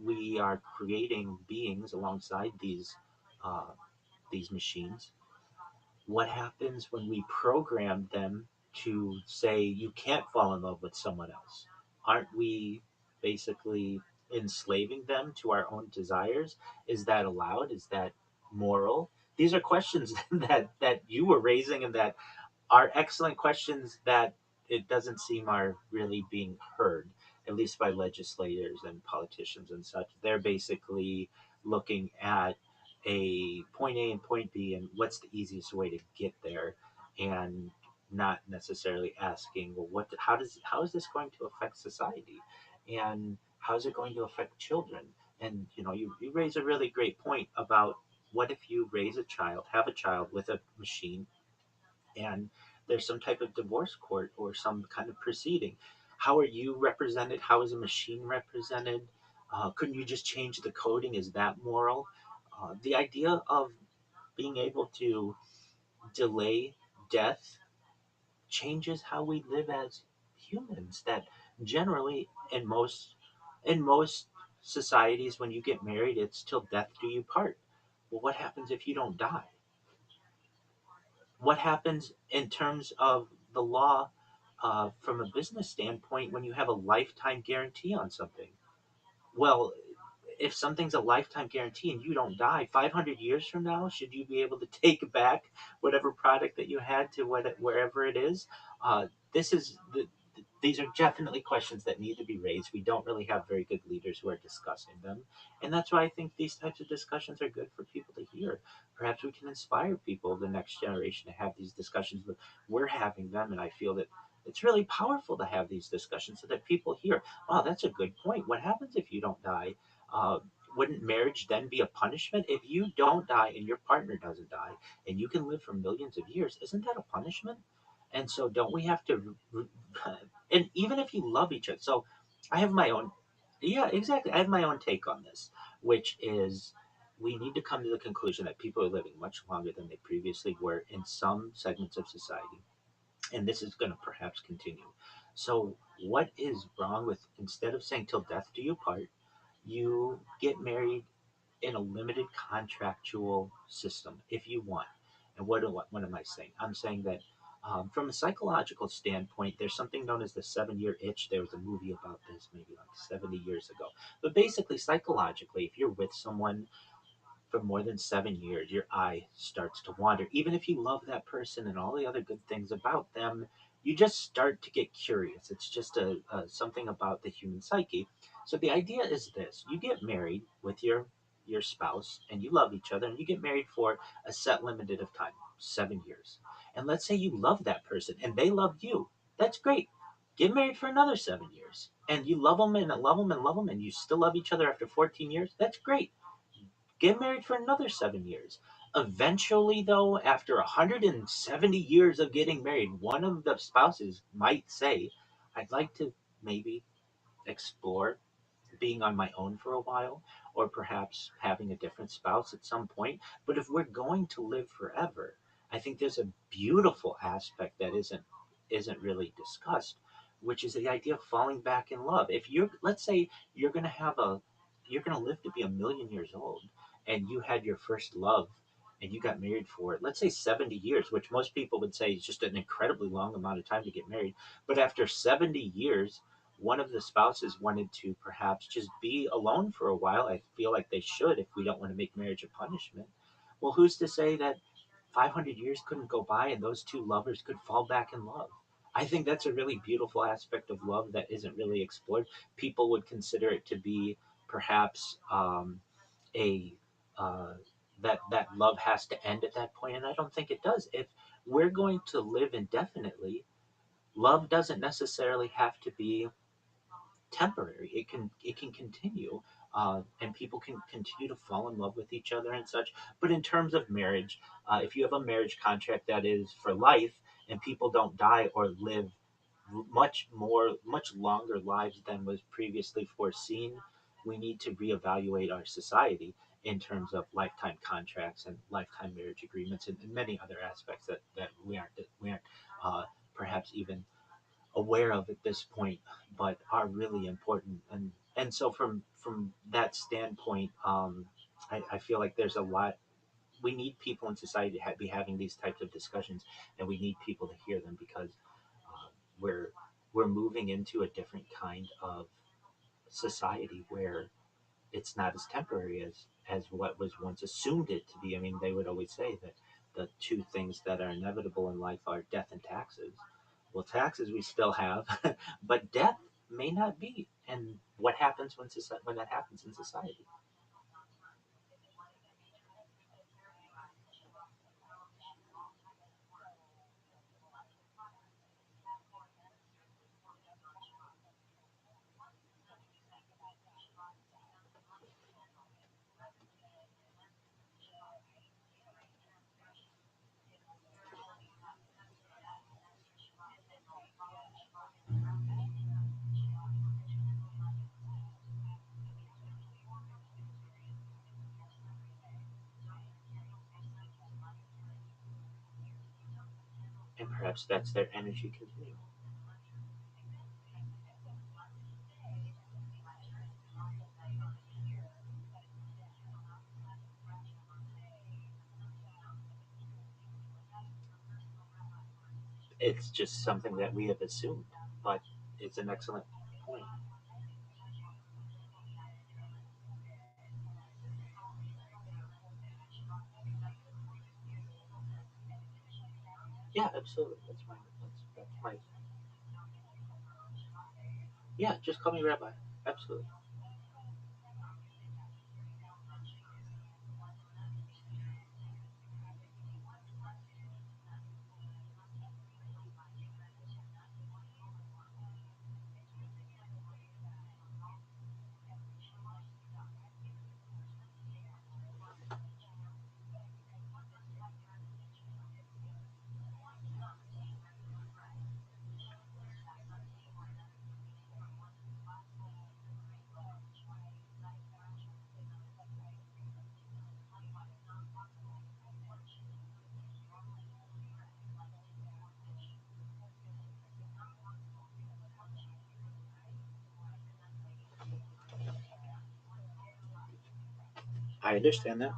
we are creating beings alongside uh, these machines. What happens when we program them to say you can't fall in love with someone else? Aren't we basically enslaving them to our own desires? Is that allowed? Is that moral? These are questions that you were raising, and that are excellent questions that it doesn't seem are really being heard, at least by legislators and politicians and such. They're basically looking at a point A and point B and what's the easiest way to get there, and not necessarily asking, well, how is this going to affect society, and how is it going to affect children? And you raise a really great point about what if you have a child with a machine, and there's some type of divorce court or some kind of proceeding. How are you represented? How is a machine represented? Couldn't you just change the coding? Is that moral? The idea of being able to delay death changes how we live as humans. That generally, in most societies, when you get married, it's till death do you part. Well, what happens if you don't die? What happens in terms of the law, from a business standpoint, when you have a lifetime guarantee on something? Well, if something's a lifetime guarantee and you don't die 500 years from now, should you be able to take back whatever product that you had to wherever it is? This is these are definitely questions that need to be raised. We don't really have very good leaders who are discussing them, and that's why I think these types of discussions are good for people to hear. Perhaps we can inspire people of the next generation to have these discussions. But we're having them, and I feel that it's really powerful to have these discussions so that people hear, "Oh, that's a good point. What happens if you don't die? Uh, wouldn't marriage then be a punishment? If you don't die and your partner doesn't die, and you can live for millions of years, isn't that a punishment?" And so, don't we have to? And even if you love each other, so I have my own. Yeah, exactly. I have my own take on this, which is we need to come to the conclusion that people are living much longer than they previously were in some segments of society, and this is going to perhaps continue. So, what is wrong with, instead of saying till death do you part, you get married in a limited contractual system if you want? And what am I saying? I'm saying that, from a psychological standpoint, there's something known as the 7 year itch. There was a movie about this maybe like 70 years ago. But basically, psychologically, if you're with someone for more than 7 years, your eye starts to wander. Even if you love that person and all the other good things about them, you just start to get curious. It's just a something about the human psyche. So the idea is this: you get married with your spouse, and you love each other, and you get married for a set limited of time, 7 years. And let's say you love that person and they loved you. That's great. Get married for another 7 years, and you love them and love them and love them, and you still love each other after 14 years. That's great. Get married for another 7 years. Eventually, though, after 170 years of getting married, one of the spouses might say, I'd like to maybe explore being on my own for a while, or perhaps having a different spouse at some point. But if we're going to live forever, I think there's a beautiful aspect that isn't really discussed, which is the idea of falling back in love. If you're, let's say, you're going to have a you're going to live to be 1 million years old, and you had your first love, and you got married for, let's say, 70 years, which most people would say is just an incredibly long amount of time to get married. But after 70 years, one of the spouses wanted to perhaps just be alone for a while. I feel like they should, if we don't want to make marriage a punishment. Well, who's to say that 500 years couldn't go by and those two lovers could fall back in love? I think that's a really beautiful aspect of love that isn't really explored. People would consider it to be perhaps, a uh, that love has to end at that point, and I don't think it does. If we're going to live indefinitely, love doesn't necessarily have to be temporary. It can continue, and people can continue to fall in love with each other and such. But in terms of marriage, if you have a marriage contract that is for life, and people don't die or live much longer lives than was previously foreseen, we need to reevaluate our society in terms of lifetime contracts and lifetime marriage agreements, and many other aspects that we aren't uh, perhaps even aware of at this point, but are really important. And so, from that standpoint, I feel like there's a lot. We need people in society to be having these types of discussions, and we need people to hear them because uh, we're we're moving into a different kind of society where it's not as temporary as what was once assumed it to be. I mean, they would always say that the two things that are inevitable in life are death and taxes. Well, taxes we still have, but death may not be. And what happens when that happens in society? And perhaps that's their energy continuum. It's just something that we have assumed, but it's an excellent point. Yeah, absolutely. That's my yeah. Just call me Rabbi. Absolutely. I understand that.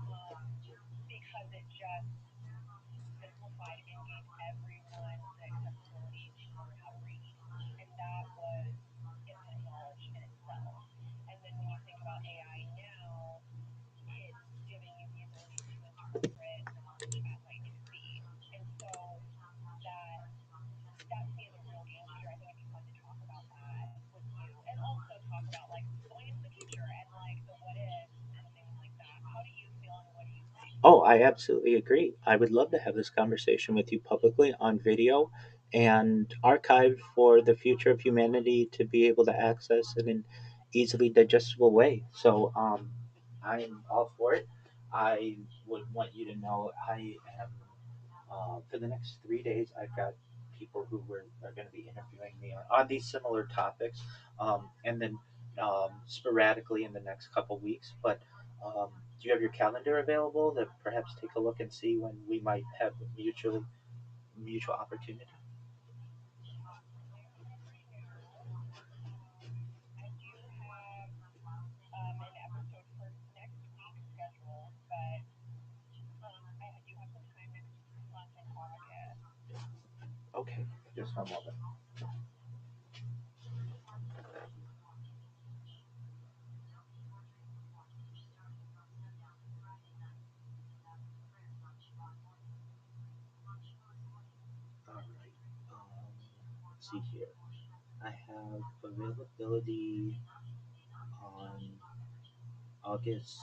Oh, I absolutely agree. I would love to have this conversation with you publicly on video and archived for the future of humanity to be able to access in an easily digestible way. So I'm all for it. I would want you to know I am, for the next 3 days, I've got people who are going to be interviewing me on these similar topics, and then sporadically in the next couple weeks. But do you have your calendar available to perhaps take a look and see when we might have mutual opportunity? Okay, just one moment. All right. Let's see here. I have availability on August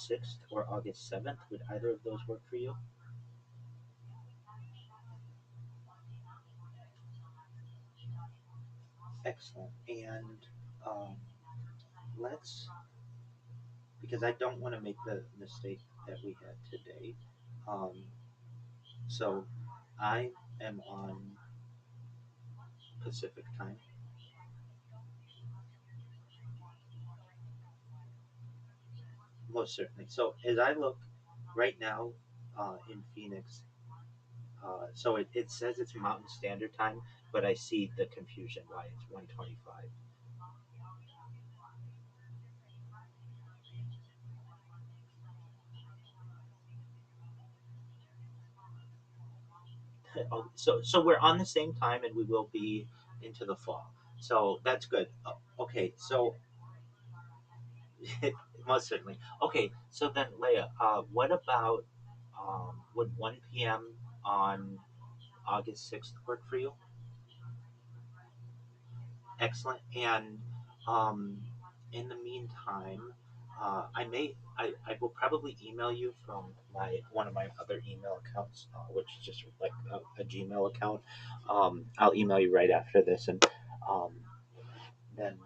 6th or August 7th. Would either of those work for you? Excellent. And um, let's, because I don't want to make the mistake that we had today. Um, so I am on Pacific time, most certainly. So as I look right now in Phoenix, so it says it's Mountain Standard Time, but I see the confusion why it's 1:25. Oh, so we're on the same time, and we will be into the fall. So that's good. Okay, so most certainly. Okay, so then Leah, what about would 1 p.m. on August 6th work for you? Excellent. And um, in the meantime, I will probably email you from my one of my other email accounts, which is just like a Gmail account. I'll email you right after this, and um, then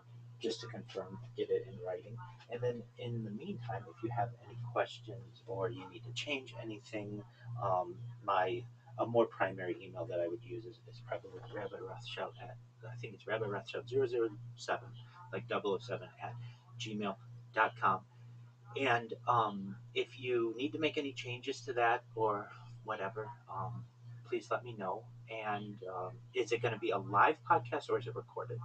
just to confirm, get it in writing. And then in the meantime, if you have any questions or you need to change anything, my a more primary email that I would use is probably Rabbi Rothschild at I think it's Rabbi Rothschild 007, like 007 at gmail.com. And if you need to make any changes to that or whatever, please let me know. And is it going to be a live podcast or is it recorded?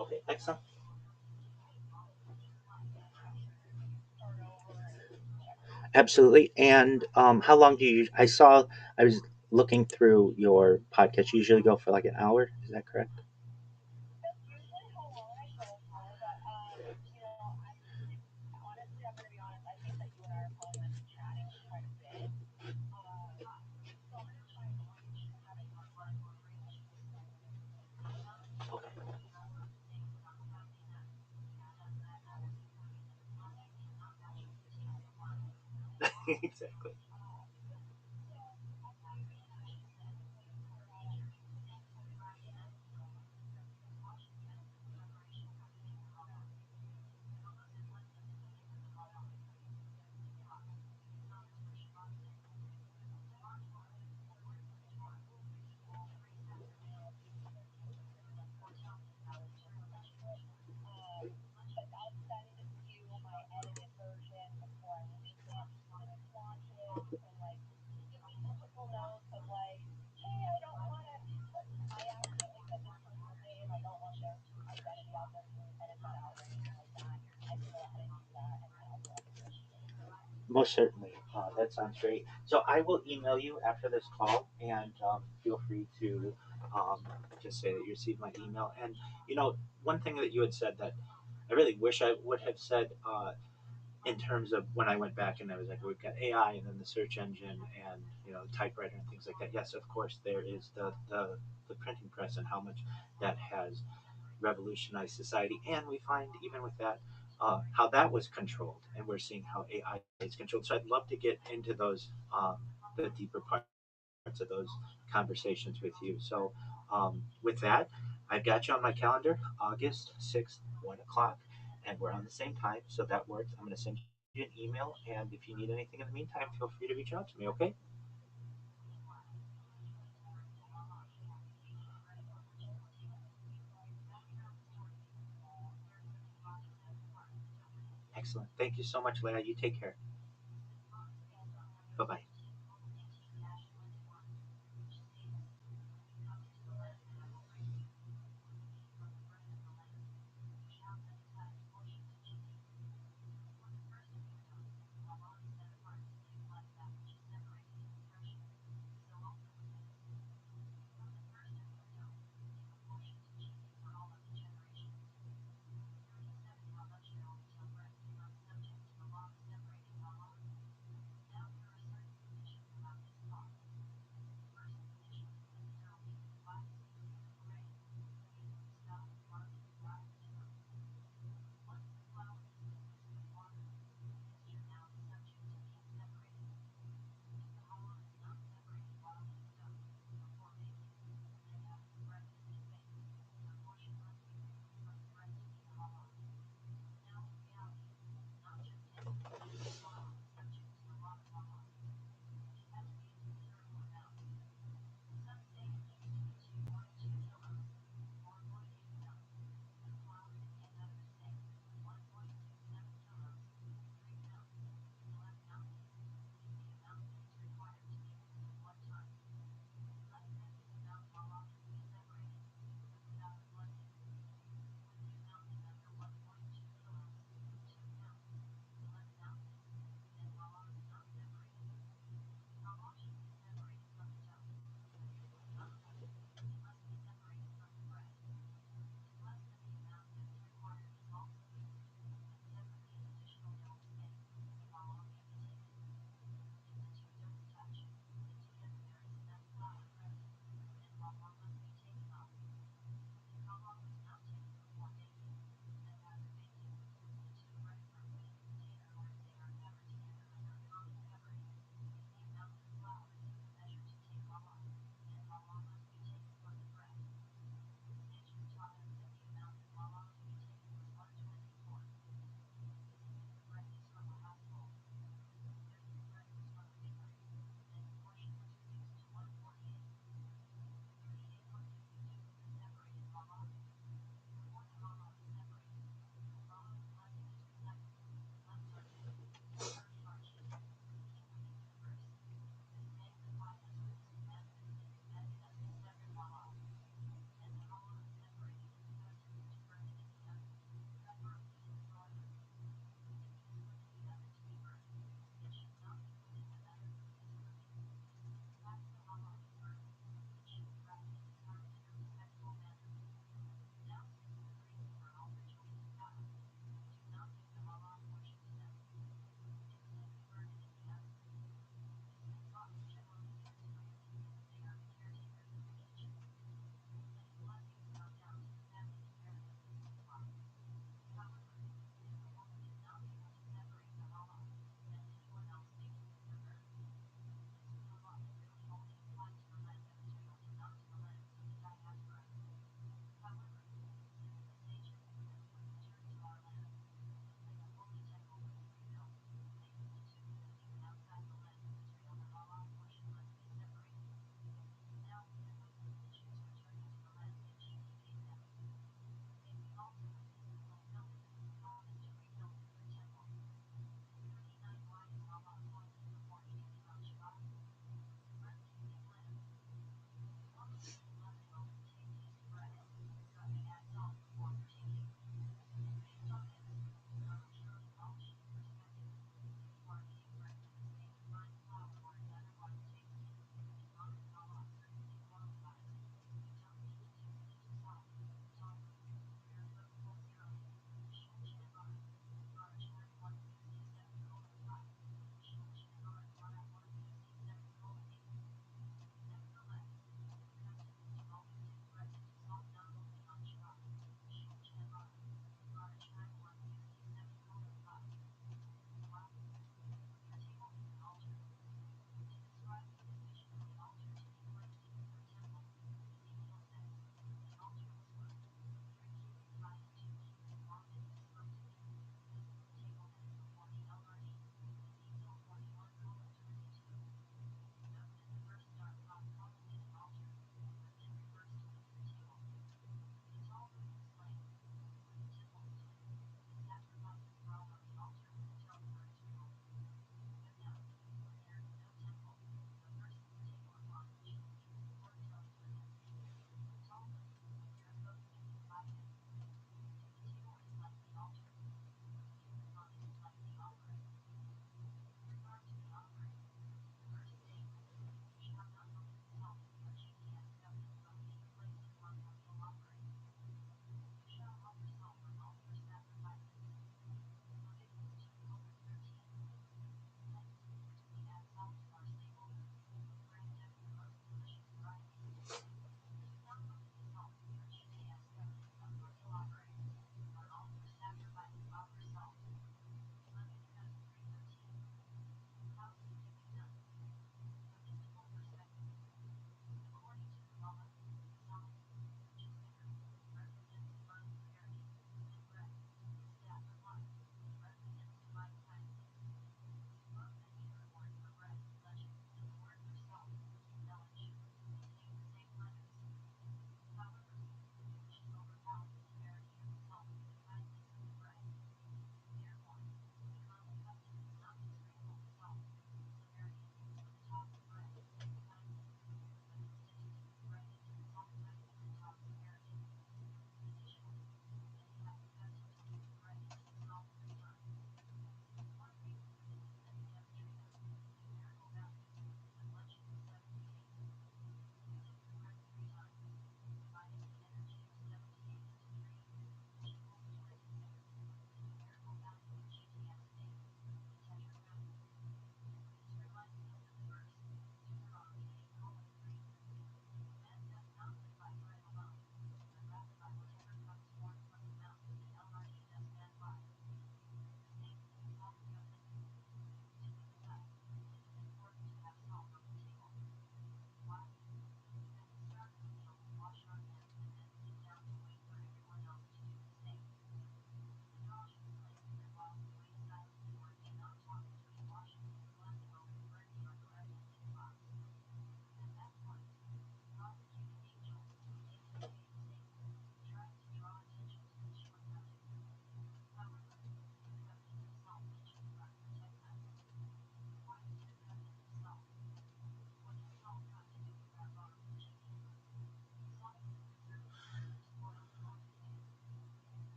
Okay, excellent. Absolutely. And how long do you? I saw. I was looking through your podcast. You usually go for like an hour. Is that correct? Okay. Exactly. Most certainly. That sounds great. So I will email you after this call, and feel free to um, just say that you received my email. And one thing that you had said that I really wish I would have said in terms of when I went back and I was like, we've got AI and then the search engine and typewriter and things like that. Yes, of course, there is the printing press and how much that has revolutionized society. And we find even with that, how that was controlled, and we're seeing how AI is controlled. So I'd love to get into those the deeper parts of those conversations with you. So with that, I've got you on my calendar, August 6th, 1 o'clock, and we're on the same time, so that works. I'm going to send you an email, and if you need anything in the meantime, feel free to reach out to me. Okay? Excellent. Thank you so much, Leah. You take care. Bye bye.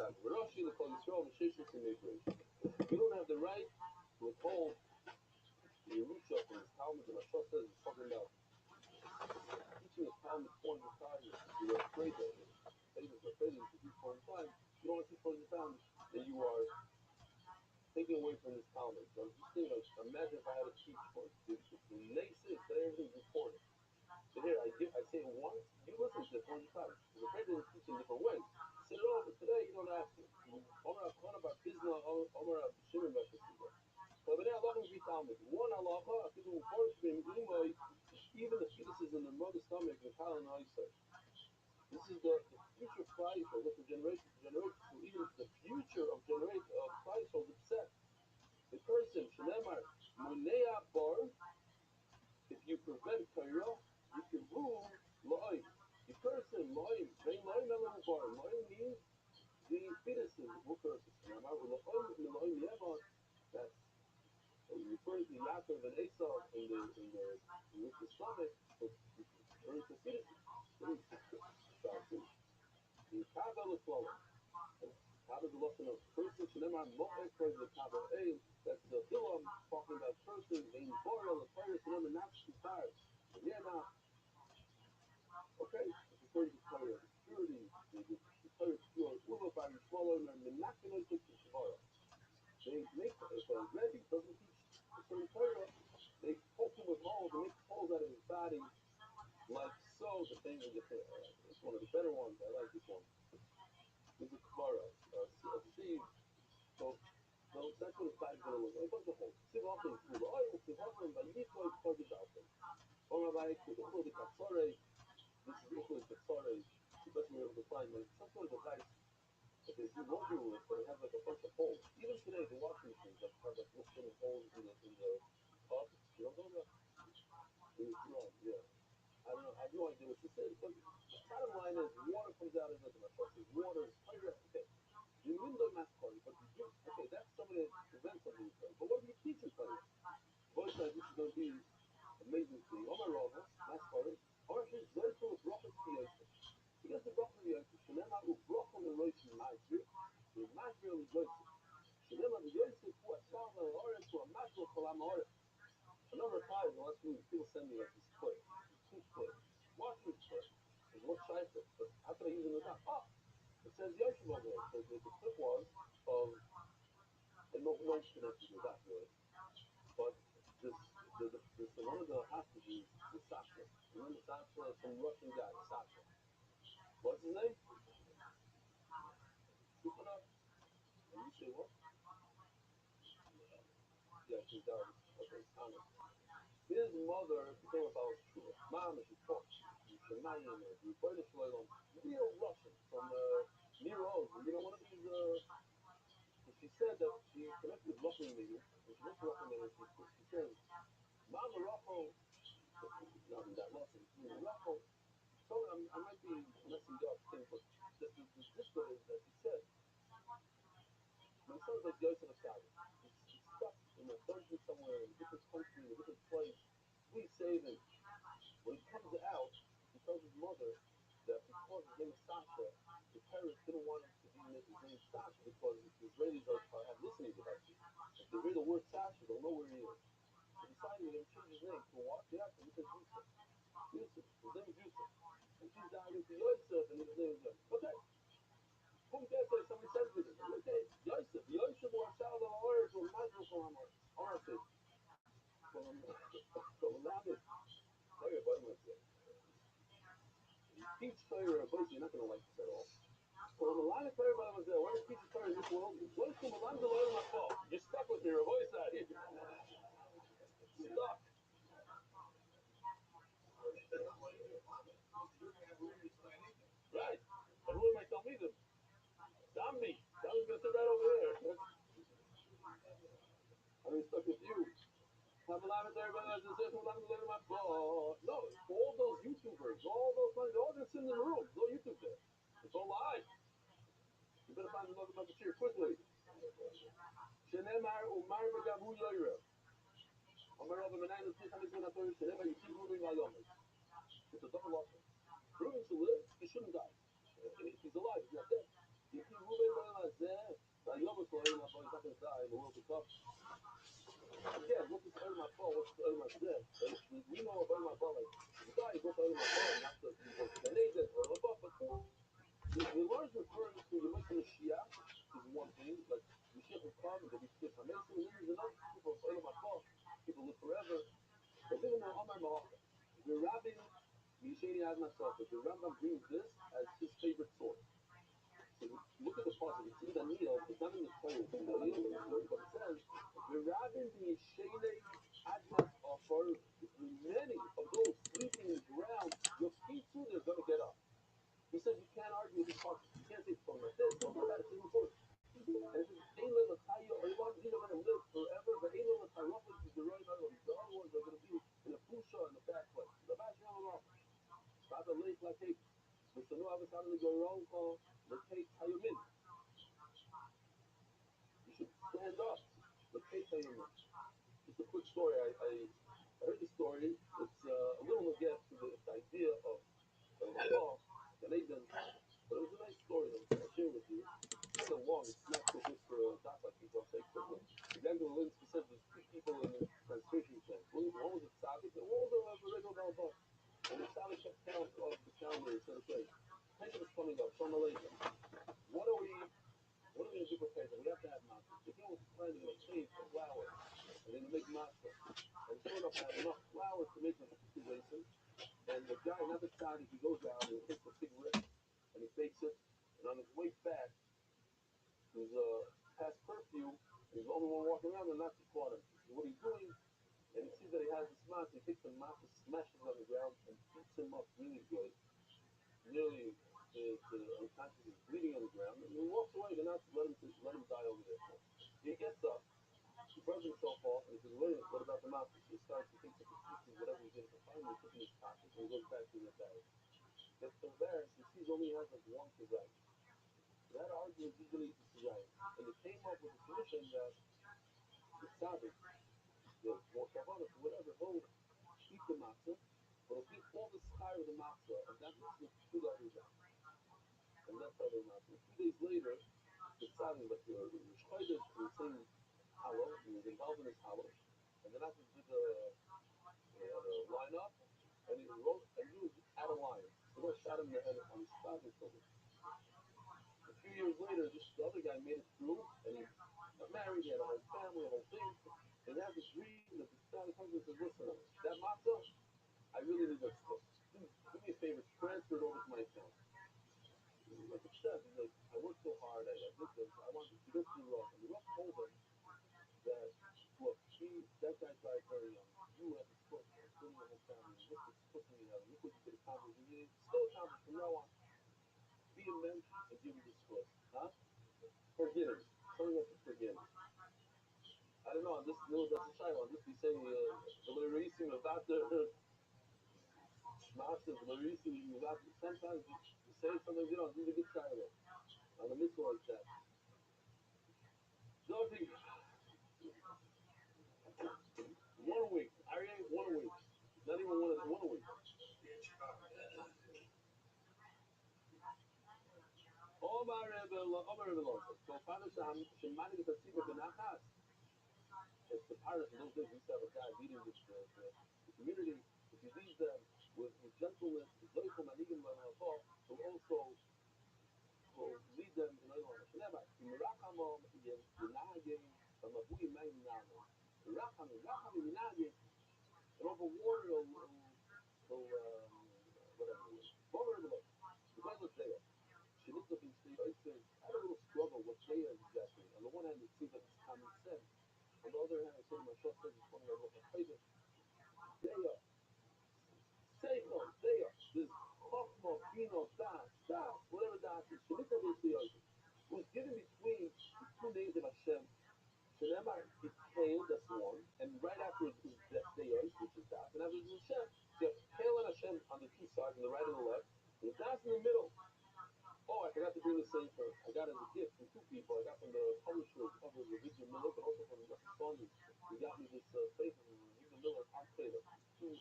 You don't have the right to withhold the Yerusha from his Talmud. The Mashal says he's talking about teaching his Talmud 400 times. You're afraid that you're afraid that if you teach 400 times, you don't want to teach 400 times, then you are taking away from his Talmud. So I'm just thinking, like, imagine if I had to teach for the naysay, today everything's recorded. So here, I say it once, you listen to it 400 times. Because afraid that teach in different ways. Say it over, today you don't have to. Omer Akona Bar Bizna, Omer Shimon Bar Chesiva. So the halachim be Talmud. One halacha, people who force being imoy, even the fetuses in their mother's stomach, the kal and Isaac. This is the future Klal Yisrael, look from generation to generation. So even the future of generation of Klal Yisrael is upset. The person, Shemar, Monea Bar, if you prevent Torah, you can move Lo'im. The person, Lo'im, Vein Lo'im Elam Bar. Lo'im means the fetuses, what person? Shemar, Lo'im Yevon, that's referring to Yaakov and Esau with the stomach, but referring to fetuses. The Kabbal is flowing. Kabbal is the lesson of person, Shemar, Mo'eh, praise the Kabbal Ein. That's the Bilam talking about person, Vein Boral, the Torah, Shemar, Nafshi, Tar. Yeah, now, okay, it's referring to Torah, the purity, the Torah is pure. Uva, by Yishmael, and Menachinoi, to Shavara. They make, if a Rebbe doesn't teach a certain Torah, they poke him with holes and make holes out of his body, like so. The thing is, it's one of the better ones. I like this one. This is a Kavara, a seed. So that's what his body's going to look like. A bunch of holes. Siv often through the oil, Siv often by Yitoi, Kodesh Alpha. Or Rabbi, Uchel de Katsore. This is Uchel de Katsore. The best way to find, like, some sort of a rice that they do laundry with, but it has like a bunch of holes. Even today, the washing machines have like little holes in the cup. You don't know that? It's wrong, yeah. I don't know. I have no idea what this is, but the bottom line is water comes out of it. My trust is water is fire. Okay. You mean the math part, but you do. Okay, that's something that prevents something. But what if you teach it, buddy? Boy said this is going to be amazing thing. Oh my Rava, math part. Or if it's very full of rockets to you. Because the broccoli is Shanema who broccoli and rice in Masri, the Masri is Yosef. Shanema the Yosef who has found the Oretz to a Masri Kolam Oretz. A number of times in the last few weeks, people send me like this clip, this tooth clip. Watch this clip. There's what shaykhs, but how can I use it in the top? Oh, it says Yosef over there. So the clip was of, and no connection to that really, but this, one of the hostages, the Sasha. Remember Sasha, some Russian guy, Sasha. What's his name? Shukanov? And you say what? Yeah, she's down. Okay, Thomas. His mother became a Baal Shua. Mom, she taught Shemayim, Rebbeinu Shalom, real Russian from Nir Oz. You know, one of these. And she said that she connected with Russian media, and she went to Russian media, and she says, Mama Rachel, not in that Russian, Rachel. So I might be messing up things, but the gist of it is that she said, my son's like Yosef Asadi. He's stuck in a dungeon somewhere in a different country, in a different place. Please save him. When he comes out, he tells his mother that because his name is Sasha, the parents didn't want him to be his name Sasha because the Israelis have listening devices. If they read the word Sasha, they'll know where he is. So decided they're going to change his name to what? Yeah, so he says Yusuf. Yusuf. His name is Yusuf. And she's diving to Yosef, and his name is Yosef. Okay. Who cares if somebody says to them? Okay, Yosef. Yosef or Shal the Lord or Mazal for Amor. Honestly. From Lamed. Tell you about him. Teach Torah, but you're not going to like this at all. Well, a lot of Torah was there. Why does teach Torah in this world? What is from Milan to learn my fault? You're stuck with me, your voice out here. Stuck. Right. And who am I telling me them? Zombie. Zombie's going to sit right over there. I'm stuck with you. Have a lot of Torah, but I said, Milan to learn my fault. No, all those YouTubers, all those they're all going to sit in the room. No YouTube there. It's all live. You better find another number cheer quickly. Shenemar Umar Bagabu Yoira. Omar Rabbi Menayin is Ticham Yisrael HaTorah Shenemar Yitiv Moving Vayomer. It's a double option. Proving to live, he shouldn't die. If he's alive, he's not dead. Yehi Ruben Oil Hazeh, Vayomus Oil Mabo, he's not going to die in the world to come. Again, what is Oil Mabo? What's Oil Hazeh? We know of Oil Mabo, like, if you die, you go to Oil Mabo, and that's you go to Gan Eden, Oil Mabo, but the Lord is referring to the Mashiach is one thing, like Mashiach will come, there'll be split from Mason, and then there's another group of Olam Haba, people live forever. But then when Omar Malacha, the Rabbi Yisheni Ad Masofa, the Rambam brings this as his favorite source. So look at the pasuk. It's in Daniel. It's not in the Torah. It's in Daniel, but it says, "The Rabbi Yisheni Ad Masofa, many of those sleeping in the ground, your Kitsu, they're going to get up." He says you can't argue with this pasuk. You can't say it's talking about this, talking about that. It's in the Torah. And it says, Eila Lataya Olam, these are going to live forever, but Eila Latayofas is the right Olam. The other ones are going to be in a busha, in a bad place. The Bash Yom Baba Lake Lakate, the Sanu Avasana Goronko, Lakate Tayomin. You should stand up. Lakate Tayomin. Just a quick story. I heard the story. It's a little negate to the idea of Olam, Gan Eden, but it was a nice story though. I'll share with you. It's kind of long. It's not so good for a dot like people on Facebook. But the guy who Linsky said there's two people in the concentration camp. One was a tzaddik, and one was a regular balabas. And the tzaddik kept count of the calendar and said, okay, Pesach is coming up. Shalom Aleichem. What are we? What are we going to do for Pesach? We have to have matzah. The king was planning to save the flour and then make matzah. And sure enough, they had enough flour to make a situation. And the guy, not the tzaddik, he goes out and he takes a big rib and he bakes it. And on his way back, who's past curfew, and he's the only one walking around, and not to caught him. So what he's doing, and he sees that he has this matzah, he takes the matzah, smashes it on the ground, and beats him up really good, nearly to unconscious, he's bleeding on the ground, and he walks away, they're not let him die over there. He gets up, he brushes himself off, and he says, wait a minute, what about the matzah? So he starts to take the pieces, whatever he did, and finally he puts in his pocket, and he goes back to the bag. Gets to the barracks, he sees only has like one kazayim. So that argument is usually the kazayim. And they came up with a solution that the tzaddik, the more kavanah, whatever, he'll eat the matzah, but he'll give all the schar of the matzah of that mitzvah to the other guy. And that's how they're matzah. 2 days later, the tzaddik, like the Rosh Chodesh, was saying hallow, he was involved in his hallow, and then after they had a line up, and he wrote, and he was out of line. So they shot him in the head on the spot and killed him. A few years later, the other guy made it through, and he got married, he had a whole family, a whole thing, and he has a dream that the tzaddik comes and says, listen, that matzah, I really need that stuff. Do me a favor, transfer it over to my account. He's like upset. He's like, I worked so hard. I did this. I wanted to go to the Roth. And the Roth told him that, look, that guy died very young. You have a split, including your whole family. Look what's splitting you out. Look what you could accomplish. You still accomplish from now on. Be a mensch and give me the split. Huh? Forgive. Something like to forgive. I don't know. On this, no, that's a shy one. Just be saying, the Larisim about the Shmatzah, the Larisim about sometimes you say something, you know, do the good Shiloh on a mitzvah like that. Dovey, 1 week. Aryeh, 1 week. Not even 1 week. Omar Rebbe Loza. So, Father Shemani Tasiba Benachas. It's the pirates in those days. We used to have a guy leading the community. If you lead them with gentleness, Zoichel Manigim Manavah, will also will lead them in Olam Hashanah. Imirachamom Yenagim Bamabui Maim Namo. Racham Yenagim. And over water, whatever it was. Over the look. Because of Dea. She looked up and she said, I had a little struggle what Dea is exactly. On the one hand, it seems like it's common sense. On the other hand, I said to myself, says it's one of my favorite. Dea. Seichel. Dea. This Chokma, Bino, Das, whatever Das is. She looked up and she was given between the two names of Hashem. Shenemar, it's Hail, that's one, and right afterwards is Deos, which is Das, and afterwards is Hashem. So you have Hail and Hashem on the two sides, on the right and the left, and Das in the middle. Oh, I forgot to bring the Sefer. I got it as a gift from two people. I got from the publisher of the Victor Miller, but also from Justin Saunders. He got me this Sefer from Victor Miller, Al-Qaeda. Two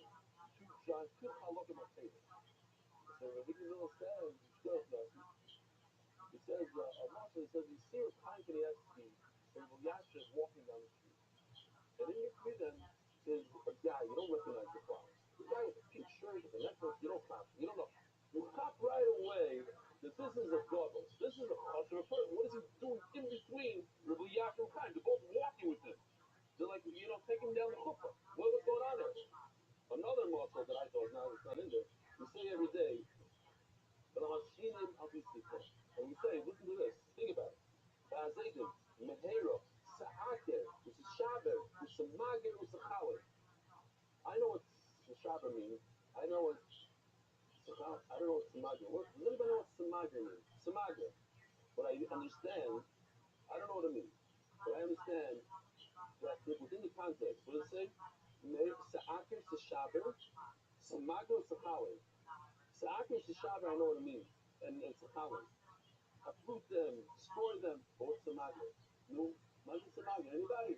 halakim al-Qaeda. So Victor Miller says, he says, then is a guy, you don't recognize the clown. The guy with the pink shirt, with the necklace, you don't cop. You don't know. You cop right away that this is a gobble. This is a chashuv person. What is he doing in between Rabbi Yaakov and Chaim? They're both walking with him. They're like, taking down the chuppah. What's going on there? Another muscle that I thought it's not in there. We say every day, but I'm shinim al and we say, listen to this. Think about it. Ba'azedim, mehera, sa'aker, u'sashaber, u'samager, u'sachale. I know what shaber means. I know what I don't know what samager. Does anybody know what samager means? Samager. But I understand. I don't know what it means. But I understand that within the context, what does it say? Sa'aker, sa'shaber, samager, u'sachale. Sa'aker, sa'shaber, I know what it means. And sachale. Uproot them, destroy them. But what's samager? No, what's samager? Anybody?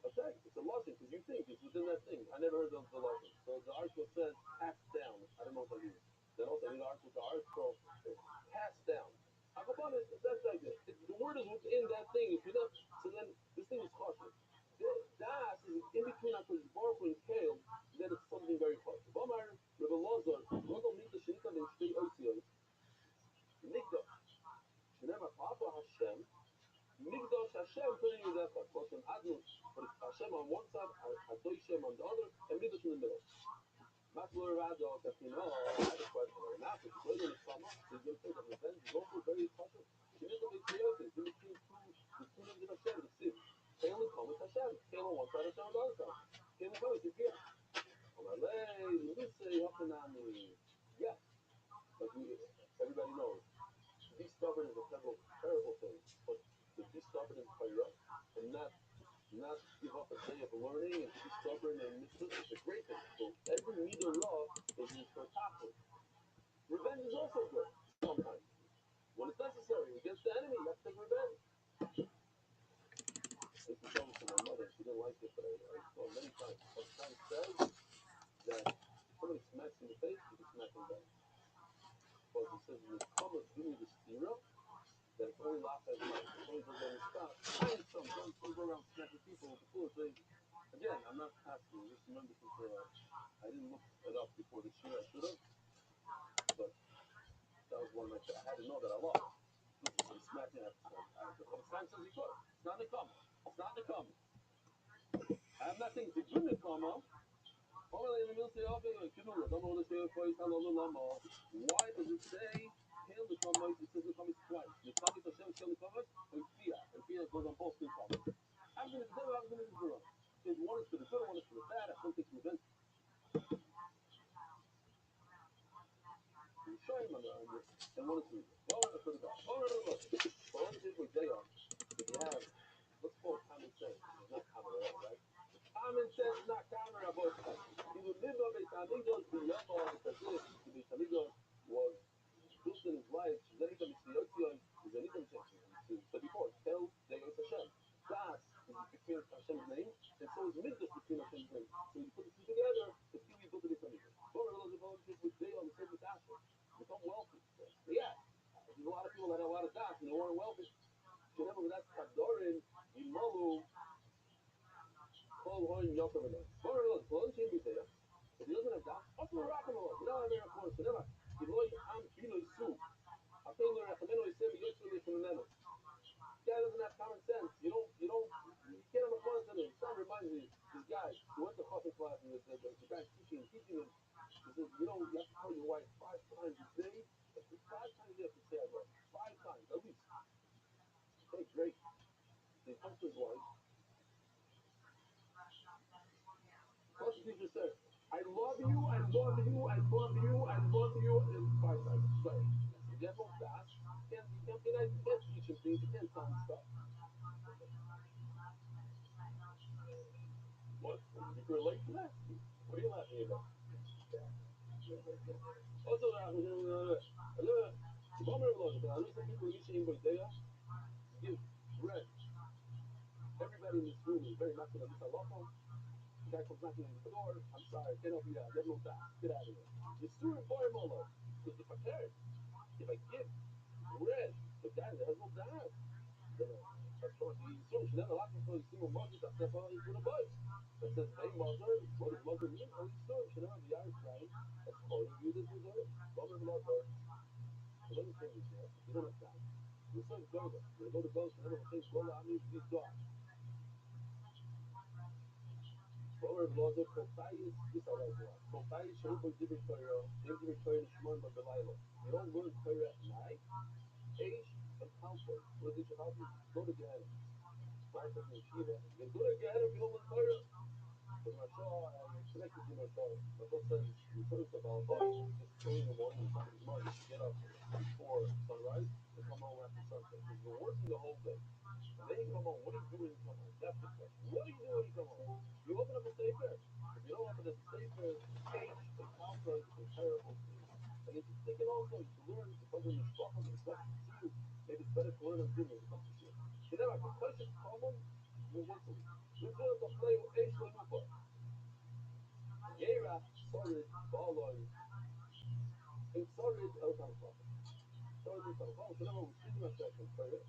Okay, it's a lashon because you think it's within that thing. I never heard of the lashon. So the article says cast down. I don't know what that means. Then also in the article, is cast down. Hakabana, that's like it. The word is within that thing. If you're not, so then this thing is chashuv. Das is in between Hakadosh Baruch Hu and Kale. Then it's something very chashuv. Bamar Rebbe Lazar, Rodol Mita Shenita Ben Shtei Otziyos, Migdash, Shenema Papa Hashem. Migdash Hashem putting you that Hashem Adnus, but it's Hashem on one side, Hashem on the other, and Migdash in the middle. Matzler Rado, I have a question. Or not, if you're going to come up, so you're going to say that revenge is also very Hashem. Shenita B'Tziyotis, in between the two names of Hashem, the Siv. Kael and Kom is Hashem. Kael on one side, Hashem on the other side. Kael and Kom is Yipiyah. Amalei, Luce, Hochanami. Yes, like everybody knows. To be stubborn is a terrible, terrible thing, but to be stubborn in Torah and not give up a day of learning and to be stubborn and mitzvah is a great thing. So every midah law is used for tachlis. Revenge is also good sometimes. When it's necessary against the enemy, you have to take revenge. I used to tell this to my mother. She didn't like it, but I used to tell her many times. But Hashem says that if somebody smacks you in the face, you can smack them back. Because he says, when it comes, give me the stira, that it's only laugh as much. It's only goes on the spot. Don't go around smacking people with the foolish thing. Again, I'm not asking. Just remember, since I didn't look it up before the year, I should have. But that was one of my. I had to know that I lost. I'm smacking at the time says he could. It's not the come. It's not the come. I'm not saying it's a good come. Only in the middle say, okay, don't know what to say for you. Why does it say hail the commas? It says the commas twice. The commas Hashem hail the commas and fear goes on both the commas. I'm going to do it. I'm going to do it. Because one is for the good, one is for the bad. I don't think revenge. You show him on and one is for the good. One is for the bad. But one is with Dayon. If you have, let's call it common sense. It's not common at all, right? Common sense, not common about that. He would live on Beit Hamikdash, be Yama, because the Beit Hamikdash was built in his life. Zenitam Mitzviyotzion, Zenitam said before, Tel Deus Hashem. Das is between Hashem's name, and so is Mikdash between Hashem's name. So you put the two together, the two we built the Beit Hamikdash. Torah those relationship with Deon, the same with Asher. Become wealthy. Yeah, there's a lot of people that had a lot of das and they weren't wealthy. Remember, that's Kadorin, Yimolu, Kol Hoin Yokam Enoch. If he doesn't have that, what's the rock and roll? You don't have any course. Never. Eloi Am Pino Su. Apelo Rechameno Isem Yotsu Lechameno. Guy doesn't have common sense. You can't have a course in it. Some reminds me, this guy, he went to Choshen class and the guy's teaching him. He says, you have to tell your wife 5 times a day. 5 times a day to say I love you. 5 times, at least. Okay, great. So he comes to his wife. Plus, the teacher says, I love you, I love you, I love you, I love you, and 5 times. Sorry. If you have no fast, you can't be nice, you can't teach him things, you can't tell him stuff. What? You can relate to that? What are you laughing about? Also, I know some people eating Boideya give bread. Everybody in this room is very much in a misalochon. The guy comes knocking on the door. I'm sorry, I can't help you out. You have no fast. Get out of here. You're still important, Molo. Because if I give bread to a guy that has no dad, then Shnever Lakim for Yisur Mother Tachtafa Yisur Boy. It says, Hey mother, what does mother mean? Oh Yisur, Shnever V'Yaris Ryan, that's Kohen Yudas Yisur, Bomer V'Lazar, the latest thing is here, you don't have time. Yisur Goyla, you're going to go, Shnever L'Chein Kola Amir V'Yizar. Bomer V'Lazar, Kofayis, this I like a lot. Kofayis Shein Bo Divrei Torah, Shein Divrei Torah Nishmon Bo Belayla. You don't learn Torah at night, Eish and Kalpoi. What does it help you? Go to Gehenna. Mark of Yeshiva, you go to Gehenna if you don't learn Torah. But Mashal, I connected to Mashal. Mashal says, he talks about, just early in the morning, he's talking to Gemara, you should get up before sunrise and come home after sunset. Because you're working the whole day. And then you come home. What do you do when you come home? That's the question. What do you do when you come home? You open up a sefer. If you don't open up a sefer, H and Kalpa is terrible for you. And if you're thinking also, you should learn because of the mishpacha, the reflection to see you. Maybe it's better to learn on Zoom as it comes to shir. You know, like a kosher common, once a week. We do it to play with H Lenufa. Yerach, Sorid, Baloi, and Sorid, El Tamafah. Sorid, El Tamafah. So now we're speaking about Shashem Torah.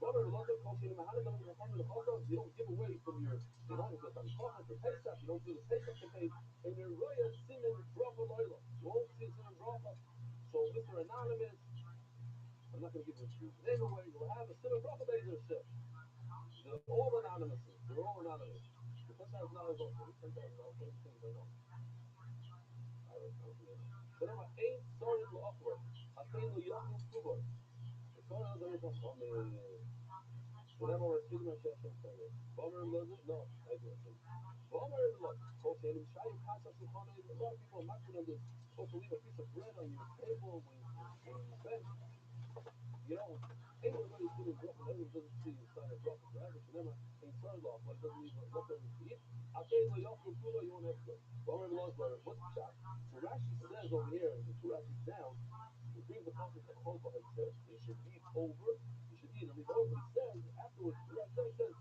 Brother, Loza, Kosher, Mahana, David, Chacham, and Chazal, you don't give away from your, you don't do the Tamafah for Pesach, you don't do the Pesach campaign, and your Roya, Simon, Bracha, Loila. You won't see a Simon Bracha. So, Mr. Anonymous, I'm not going to give his name away, you'll have a Simon Bracha, Bezer Hashem. They're all anonymous. They're all anonymous. The $10,000 also. Who's $10,000? What do you think I know? I don't think I know. So now, ain't sorry to offer. I think the Yachim Kuboy. It's all other Chachamim. So now we're speaking about Shashem Torah. Bomer Lozer? No, I do it. Bomer Lozer. Kol Shenim Shayu Kasa Shulchanei. A lot of people are not on this. Supposed to leave a piece of bread on your table when you bench. You know, anybody who's doing bracha, everyone doesn't see a sign of bracha forever. Shenema ain't sorry off, but it doesn't leave leftovers to eat. I'll tell you, Yochel Kula, you won't have to. Bomer Lozer. What's the shot? So Rashi says over here, the two Rashis down. He brings the pasuk of Chova and says they should leave over. You should eat and leave over. But he says afterwards, the right there says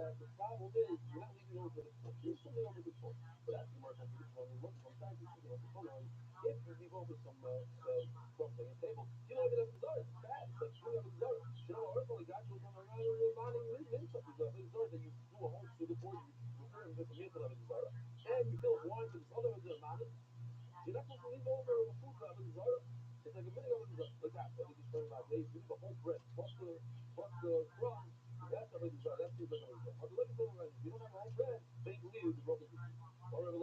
that the problem is you're not leaving over to the full. Leave something over to the full. But that's the more contradiction on the most sometimes he's speaking about the full. If you leave over some crumbs on your table, you know that it's it's bad. It's like doing a desire. You know, our only got you from around reminding min something that you do a whole sugar for you prepare him just a meal for the desire, and you fill up wine for this other man. You're not supposed to leave over a food for Avodah Zarah. It's like a minute of Avodah Zarah. Like that. Like it's explained about days. You leave a whole bread plus the crumbs. That's Avodah Zarah. That seems like Avodah Zarah. But let me tell you right now. If you don't have a whole bread, then you can leave the broken pieces. Or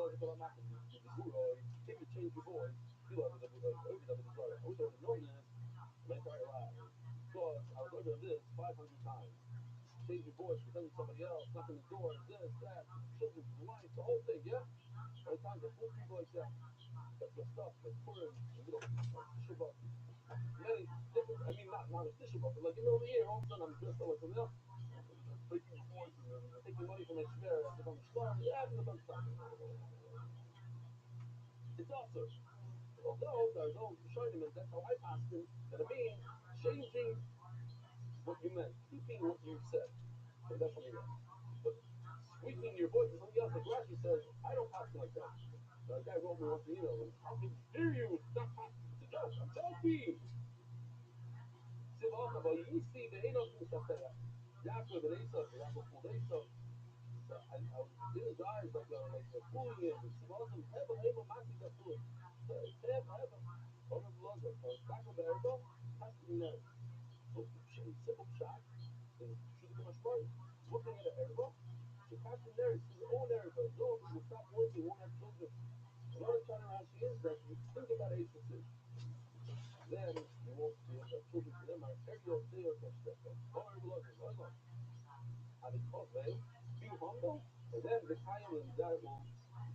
if you change your voice, you have Avodah Zarah. I wish I would have known this my entire life. Because I was over this 500 times. Change your voice, pretend somebody else, knocking the door, this, that, to the children, to the wife, the whole thing, yeah? By the time I fool people like that, that's messed up. Like Purim, in the middle of Tisha many different. I mean, not a Tisha but like in the middle of the year, all of a sudden I'm dressed up like something else. Breaking the voice and taking money from my shmer as if I'm a star. Yeah, I'm gonna stop. It's also, although there's no Rishonim, and that's how I passed it. That it means changing what you meant, keeping what you said. Okay, that's something else. But squeaking your voice is something else. Like Rashi says, I don't pass it like that. A guy wrote me once an email, and how dare you stop passing? It's a joke. I'm joking. Sivacha, but you see the Enoch Musafeya. Yaakov and Esav, Yaakov fooled Esav. So I was in his eyes like fooling him. Sivacha, Hevel, Hevel, Masi Gafur. Tev, Hevel. Over the Loza. So it's back with the Ergo, casting nets. So simple shot is shooting a mashmoy. Looking at an Ergo, she casting nets, his own Ergo. No, he will stop working, won't have children. Another China Rashi is that you think about Eish then you won't be able to have children for them. They are Keshdecha. Have it veil, be humble, and then the Kayim and that will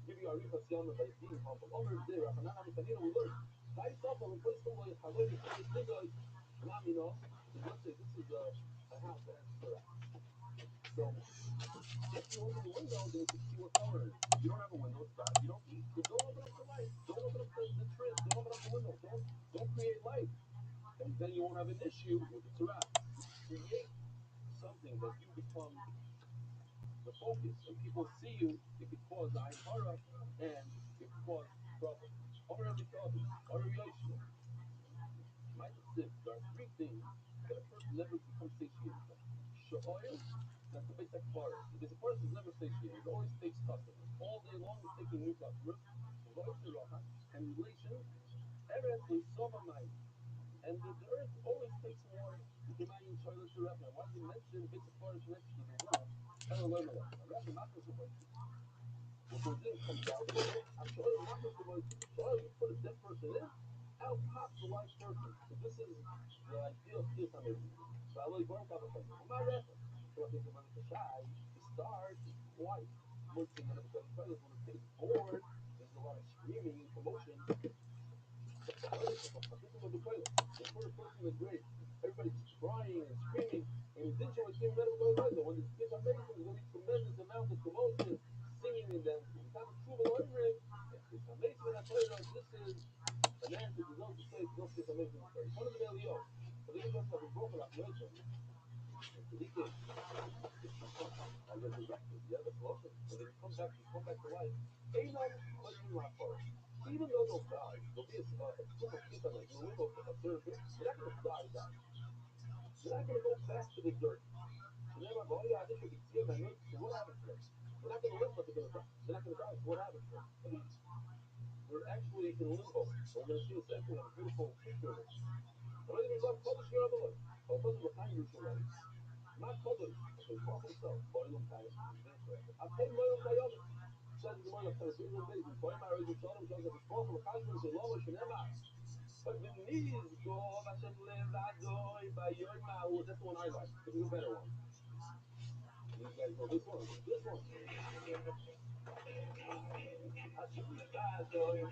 give you a Arichas Yama by being humble. Over there, Rafanan Amikanina, we learn. By Safa, replace the way Haloni, Haloni, Nidoy, Namino. Let's say this is a house that has terrace. So if you open the window, then you can see what color it is. If you don't have a window, it's dark. You don't eat. Then don't open up the light. Don't open up the trim. Don't open up the window. Don't create light. And then you won't have an issue with the Torah. Create something that you become the focus, and people see you. It could cause Ayin Hara, and it could cause trouble. Or Rabbi Shabbos, or Rabbi Yoshua. There are three things that a person never becomes satiated from. Sha'oil, that's the basic forest. The basic forest is never satiated. It always takes customers. All day long, it's taking new customers. And relations, Eretz Lisoma Mayim. And the earth always takes more. Why does he mention basic forest next to the wall? Ella Lemela. Rabbi Rothschild. What goes in comes out. Actually, Shoel, you put a dead person in, out pops a live person. So this is the ideal skills I'm making. So I like burn cover person. I'm not rapping. So I think when it's shy, he starts, it's quiet. When it gets bored, there's a lot of screaming and commotion. They put a person in the grave. Everybody's crying and screaming. And he didn't show it came better with. When it's amazing, there's going to be tremendous amount of commotion, singing, and then from the time of Tshuva over it, it's amazing when I tell you this is a man who deserves to say it's amazing. One of the Elio. But then he talks about the Baruch Hu and Tzaddikim are resurrected. Yeah, that's awesome. And then you come back to life. Einam Kodim Lachor. Even though they'll die, there'll be a proof of Kitanah. They'll live a certain bit. They're not going to die. They're not going to go back to the dirt. So what happens to them? They're not going to live, but they're going to die. They're not going to die. So what happens to them? They're actually in limbo. So we're going to see in a second a beautiful picture of it. Not Kodesh, okay, Baruch himself, Loyal Kayim, he's there forever. Atem Loyal Kayim, says the Gemara, Sanhedrin Beis, Koyma Rezu Shalom, shows that it's Baruch L'Chashvin, Shalom, Shenema. But the knees go, Hashem Levadoi, Bayoyma, that's the one I like. Give me a better one. You guys know this one. This one. Hashem Levadoi,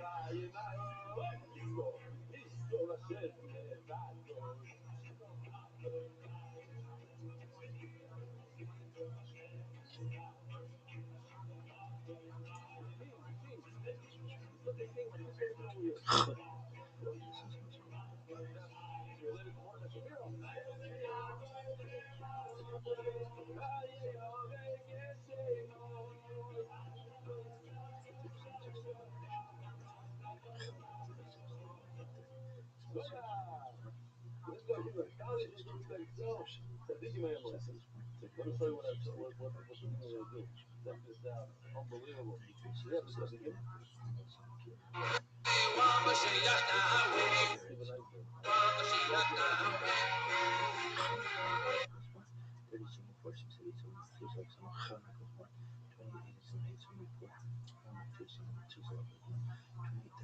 Bayoyma, Isko, Hashem Levadoi. It's not the king, but this one is over here. It's related to Mordechai Shapiro. This guy here, acknowledges what you guys sell. Tzaddikim Ayamah. Let me show you what Tzaddikim are going to do. Check this out. It's unbelievable. You have the Tzaddikim? Even I do. And I'm going to start. Find the Gemara.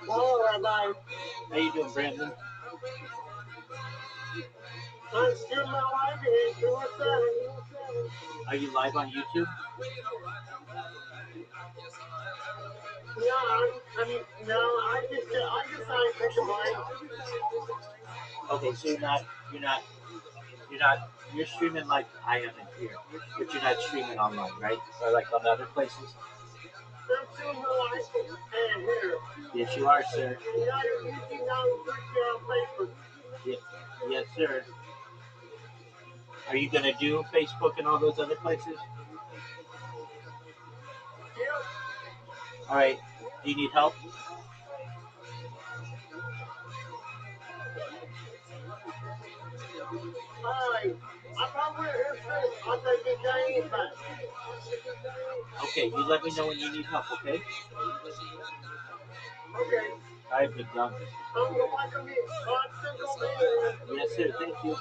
Hello, Rabbi. How you doing, Brandon? I'm still my wife here. Are you live on YouTube? No, I just pick a line. Okay, so you're streaming like I am in here, but you're not streaming online, right? Or like on other places? I'm streaming live here. Yes, you are, sir. Yeah, you're using now on Facebook. Yeah. Yes, sir. Are you gonna do Facebook and all those other places? All right. Do you need help? Okay. You let me know when you need help. Okay. I've been done. Yes, sir. Thank you.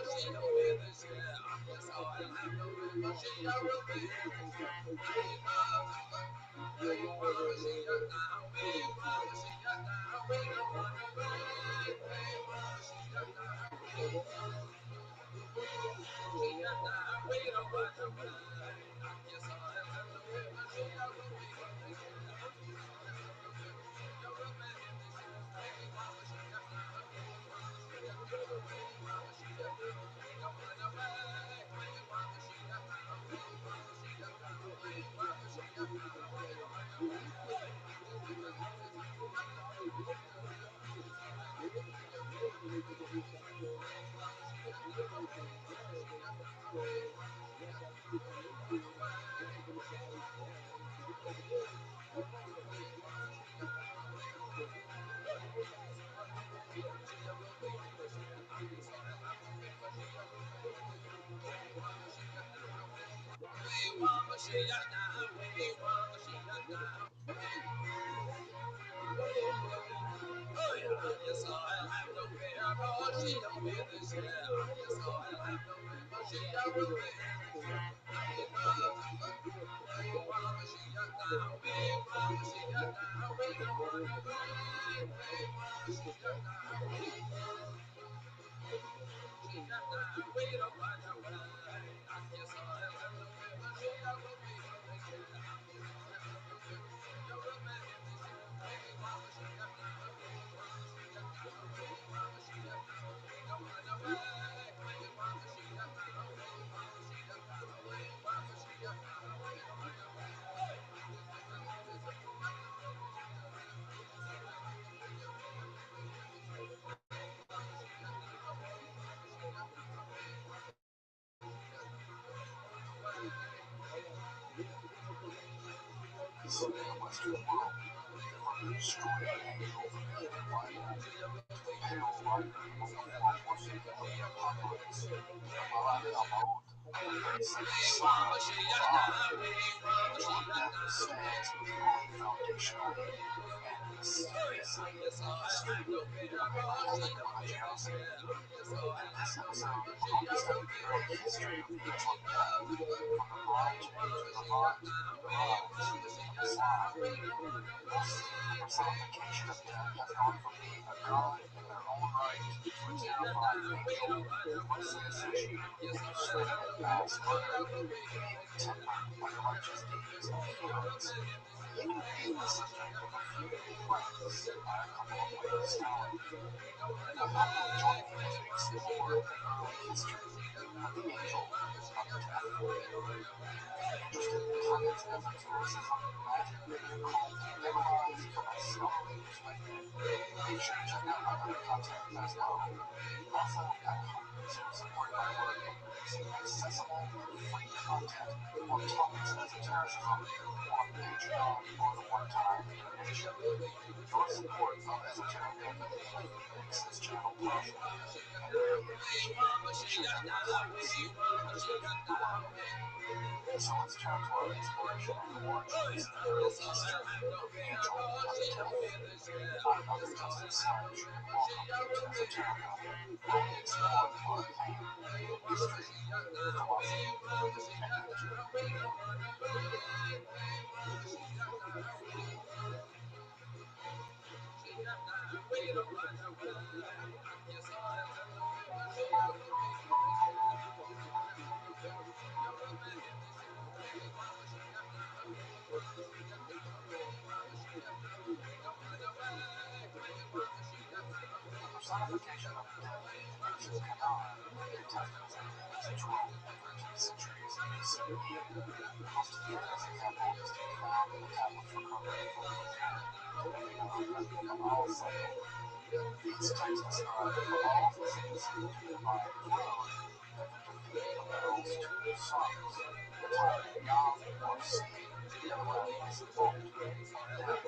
These texts describe Baal's ascendancy to the divine throne and the defeat of El's two sons, the tyrant Yam or Sea and the ravenous Mot or Death.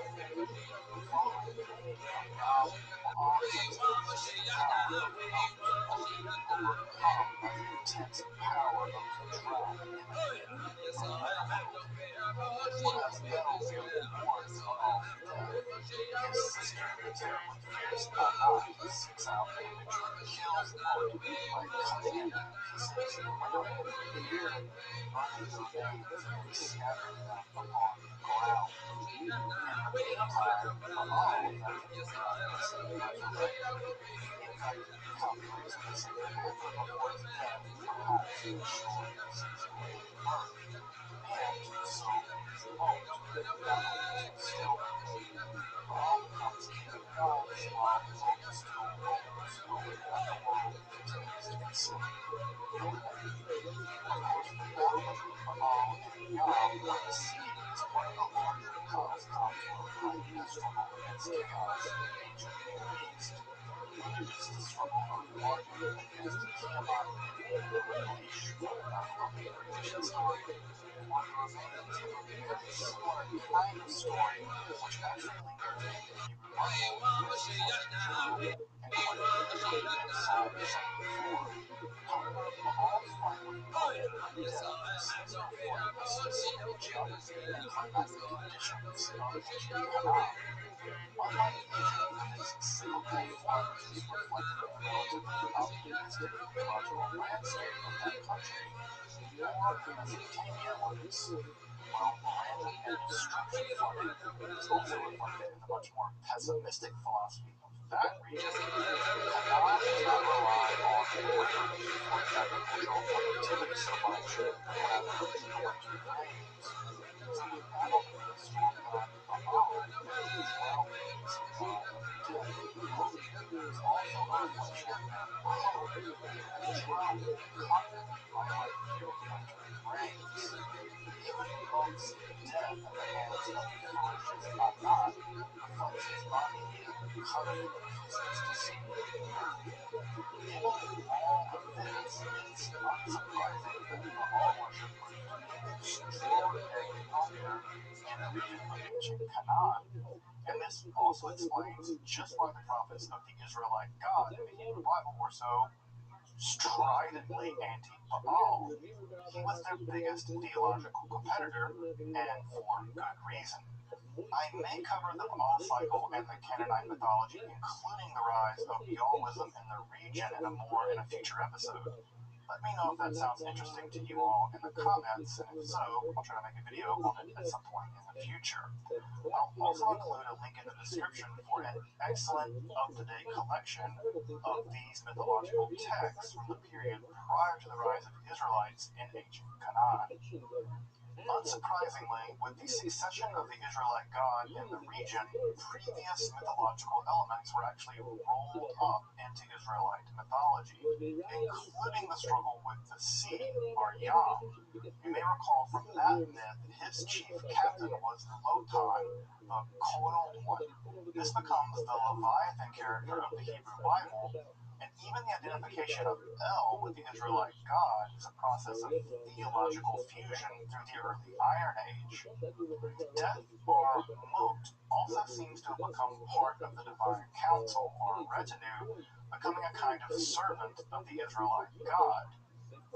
Following the defeat of Yam, Baal takes the existing power of Mot, only to be overcome by the intense power of the dragon emanating from the netherworld. Whereas El merely mourns Baal's death, his sister, the terribly fierce Anat, seeks out and eventually kills Mot by cutting him into pieces around him with a spear, burning the remains and scattering them upon the ground. In the meantime, Baal, after the dragon's resurrected, he in fact calculates with a secret effort before his death, perhaps to ensure his great birth. And so is Mot. Not only is he still the king, Baal becomes king of gods while Mot still roams over the underworld and continues to ensnare humanity. Of course, the battle between Baal and Yam on the sea is part of a larger cosmos of high struggle against chaos in the ancient Near East, which is the struggle of Marduk against Tiamat in the Revelation from the Babylonian creation story, one remains of a very similar kind of story, which actually lingers in the Hebrew Bible used for the hero and quite vividly in Psalm 74. However, Baal's fight with Mot over death seems to reflect the specific geography and climatic conditions of ancient Canaan. Unlike Egypt, with its cyclical floods reflective of the relatively optimistic ecological landscape of that country, or Mesopotamia, where its, well, random and destructive flooding is also reflected in the much more pessimistic philosophy of that region. Canaan does not rely on rivers for its agricultural productivity so much, but rather the winter rains. So the battle between the storm god Baal and the drought producing god of death, Mot, is also a reflection of hope. The drought conquered by a few wintry rains. Even Mot's death at the hands of the ferocious Anat reflects his body being cut from pieces to save the earth. Given all of this, it's unsurprising that Baal worship proved to be extraordinarily popular in the region of ancient Canaan. And this also explains just why the prophets of the Israelite God in the Hebrew Bible were so stridently anti-Baal. He was their biggest theological competitor, and for good reason. I may cover the Baal cycle and the Canaanite mythology, including the rise of Baalism in the region in a future episode. Let me know if that sounds interesting to you all in the comments, and if so, I'll try to make a video on it at some point in the future. I'll also include a link in the description for an excellent, up-to-date collection of these mythological texts from the period prior to the rise of Israelites in ancient Canaan. Unsurprisingly, with the succession of the Israelite god in the region, previous mythological elements were actually rolled up into Israelite mythology, including the struggle with the sea, or Yam. You may recall from that myth, his chief captain was Lotan, the coiled one. This becomes the Leviathan character of the Hebrew Bible, and even the identification of El with the Israelite God is a process of theological fusion through the early Iron Age. Death, or Mot, also seems to have become part of the divine council, or retinue, becoming a kind of servant of the Israelite God.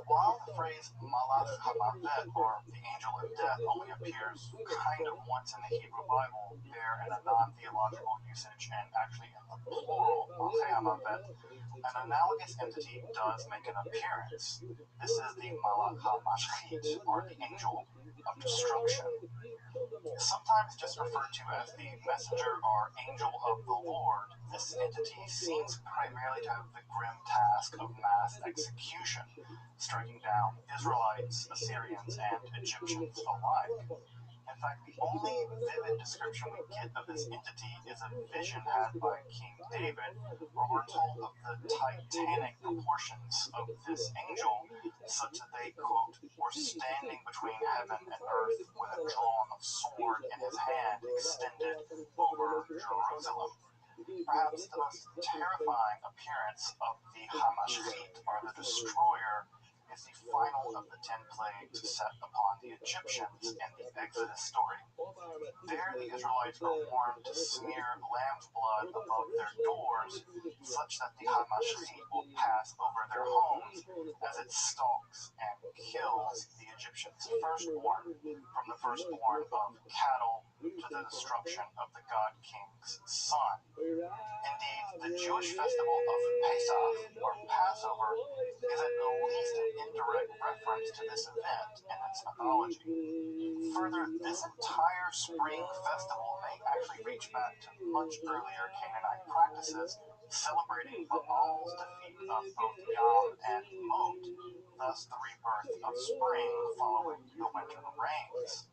While the phrase Malach HaMavet, or the angel of death, only appears kind of once in the Hebrew Bible, there in a non-theological usage and actually in the plural, Malach HaMavet, an analogous entity does make an appearance. This is the Malach HaMashchit, or the angel of destruction. Sometimes just referred to as the messenger or angel of the Lord, this entity seems primarily to have the grim task of mass execution, striking down Israelites, Assyrians, and Egyptians alike. In fact, the only vivid description we get of this entity is a vision had by King David, where we're told of the titanic proportions of this angel, such that they, quote, were standing between heaven and earth with a drawn sword in his hand extended over Jerusalem. Perhaps the most terrifying appearance of the Hamashchit, or the destroyer, is the final of the 10 plagues set upon the Egyptians in the Exodus story. There, the Israelites are warned to smear lamb's blood above their doors, such that the Hamashchit will pass over their homes as it stalks and kills the Egyptians' firstborn, from the firstborn of cattle to the destruction of the god king's son. Indeed, the Jewish festival of Pesach, or Passover, is at least an indirect reference to this event in its mythology. Further, this entire spring festival may actually reach back to much earlier Canaanite practices, celebrating Baal's defeat of both Yam and Mot, thus the rebirth of spring following the winter rains.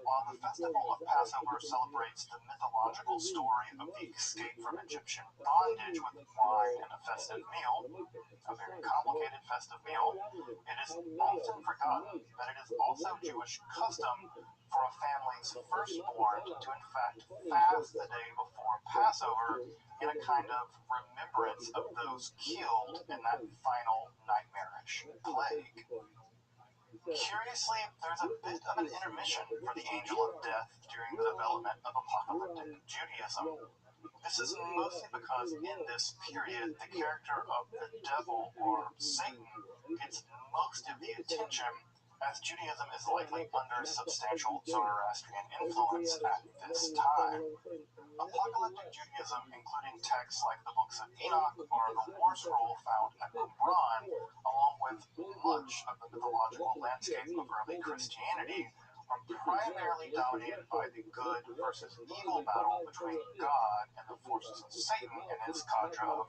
While the festival of Passover celebrates the mythological story of the escape from Egyptian bondage with wine and a festive meal, a very complicated festive meal, it is often forgotten that it is also Jewish custom for a family's firstborn to in fact fast the day before Passover in a kind of remembrance of those killed in that final nightmarish plague. Curiously, there's a bit of an intermission for the angel of death during the development of apocalyptic Judaism. This is mostly because in this period, the character of the devil, or Satan, gets most of the attention, as Judaism is likely under substantial Zoroastrian influence at this time. Apocalyptic Judaism, including texts like the books of Enoch or the War Scroll found at Qumran, along with much of the mythological landscape of early Christianity, are primarily dominated by the good versus evil battle between God and the forces of Satan and his cadre of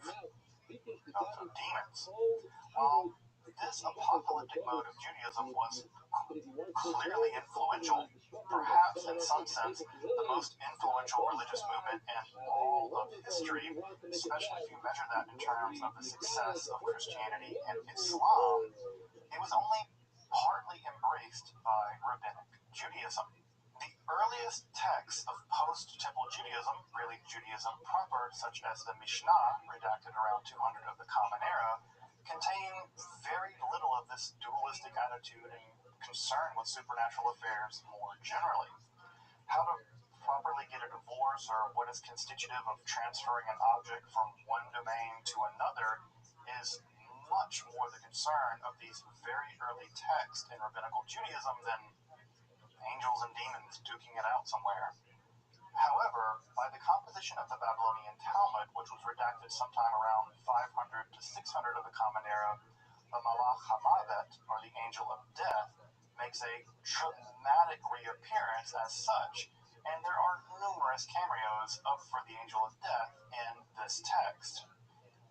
demons. While this apocalyptic mode of Judaism was clearly influential, perhaps in some sense the most influential religious movement in all of history, especially if you measure that in terms of the success of Christianity and Islam, it was only partly embraced by rabbinic Judaism. The earliest texts of post-temple Judaism, really Judaism proper, such as the Mishnah, redacted around 200 of the Common Era, contain very little of this dualistic attitude and concern with supernatural affairs more generally. How to properly get a divorce, or what is constitutive of transferring an object from one domain to another, is much more the concern of these very early texts in rabbinical Judaism than angels and demons duking it out somewhere. However, by the composition of the Babylonian Talmud, which was redacted sometime around 500 to 600 of the Common Era, the Malach HaMavet, or the Angel of Death, makes a dramatic reappearance as such, and there are numerous cameos for the Angel of Death in this text.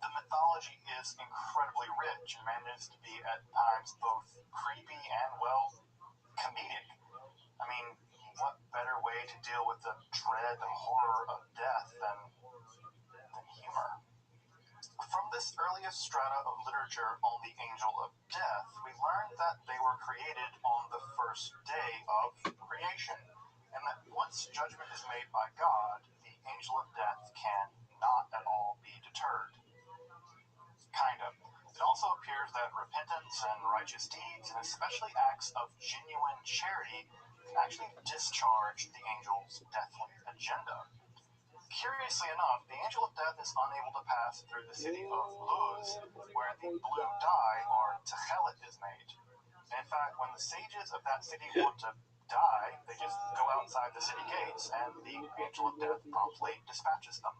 The mythology is incredibly rich and manages to be at times both creepy and, well, comedic. I mean, what better way to deal with the dread and horror of death than humor? From this earliest strata of literature on the Angel of Death, we learned that they were created on the first day of creation, and that once judgment is made by God, the Angel of Death can not at all be deterred. Kind of. It also appears that repentance and righteous deeds, and especially acts of genuine charity, can actually discharge the angel's deathly agenda. Curiously enough, the Angel of Death is unable to pass through the city of Luz, where the blue dye, or techelet, is made. In fact, when the sages of that city want to die, they just go outside the city gates, and the Angel of Death promptly dispatches them.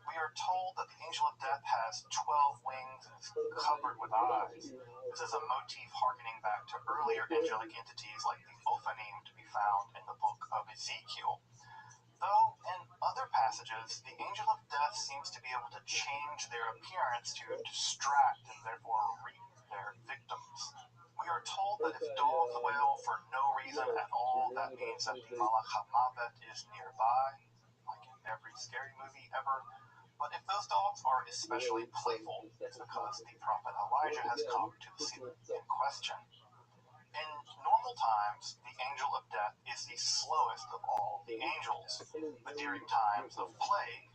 We are told that the Angel of Death has 12 wings and is covered with eyes. This is a motif harkening back to earlier angelic entities like the Ophanim to be found in the book of Ezekiel. Though in other passages, the Angel of Death seems to be able to change their appearance to distract and therefore reap their victims. We are told that if dogs wail for no reason at all, that means that the Malach HaMavet is nearby, like in every scary movie ever. But if those dogs are especially playful, it's because the prophet Elijah has come to the city in question. In normal times, the Angel of Death is the slowest of all the angels, but during times of plague,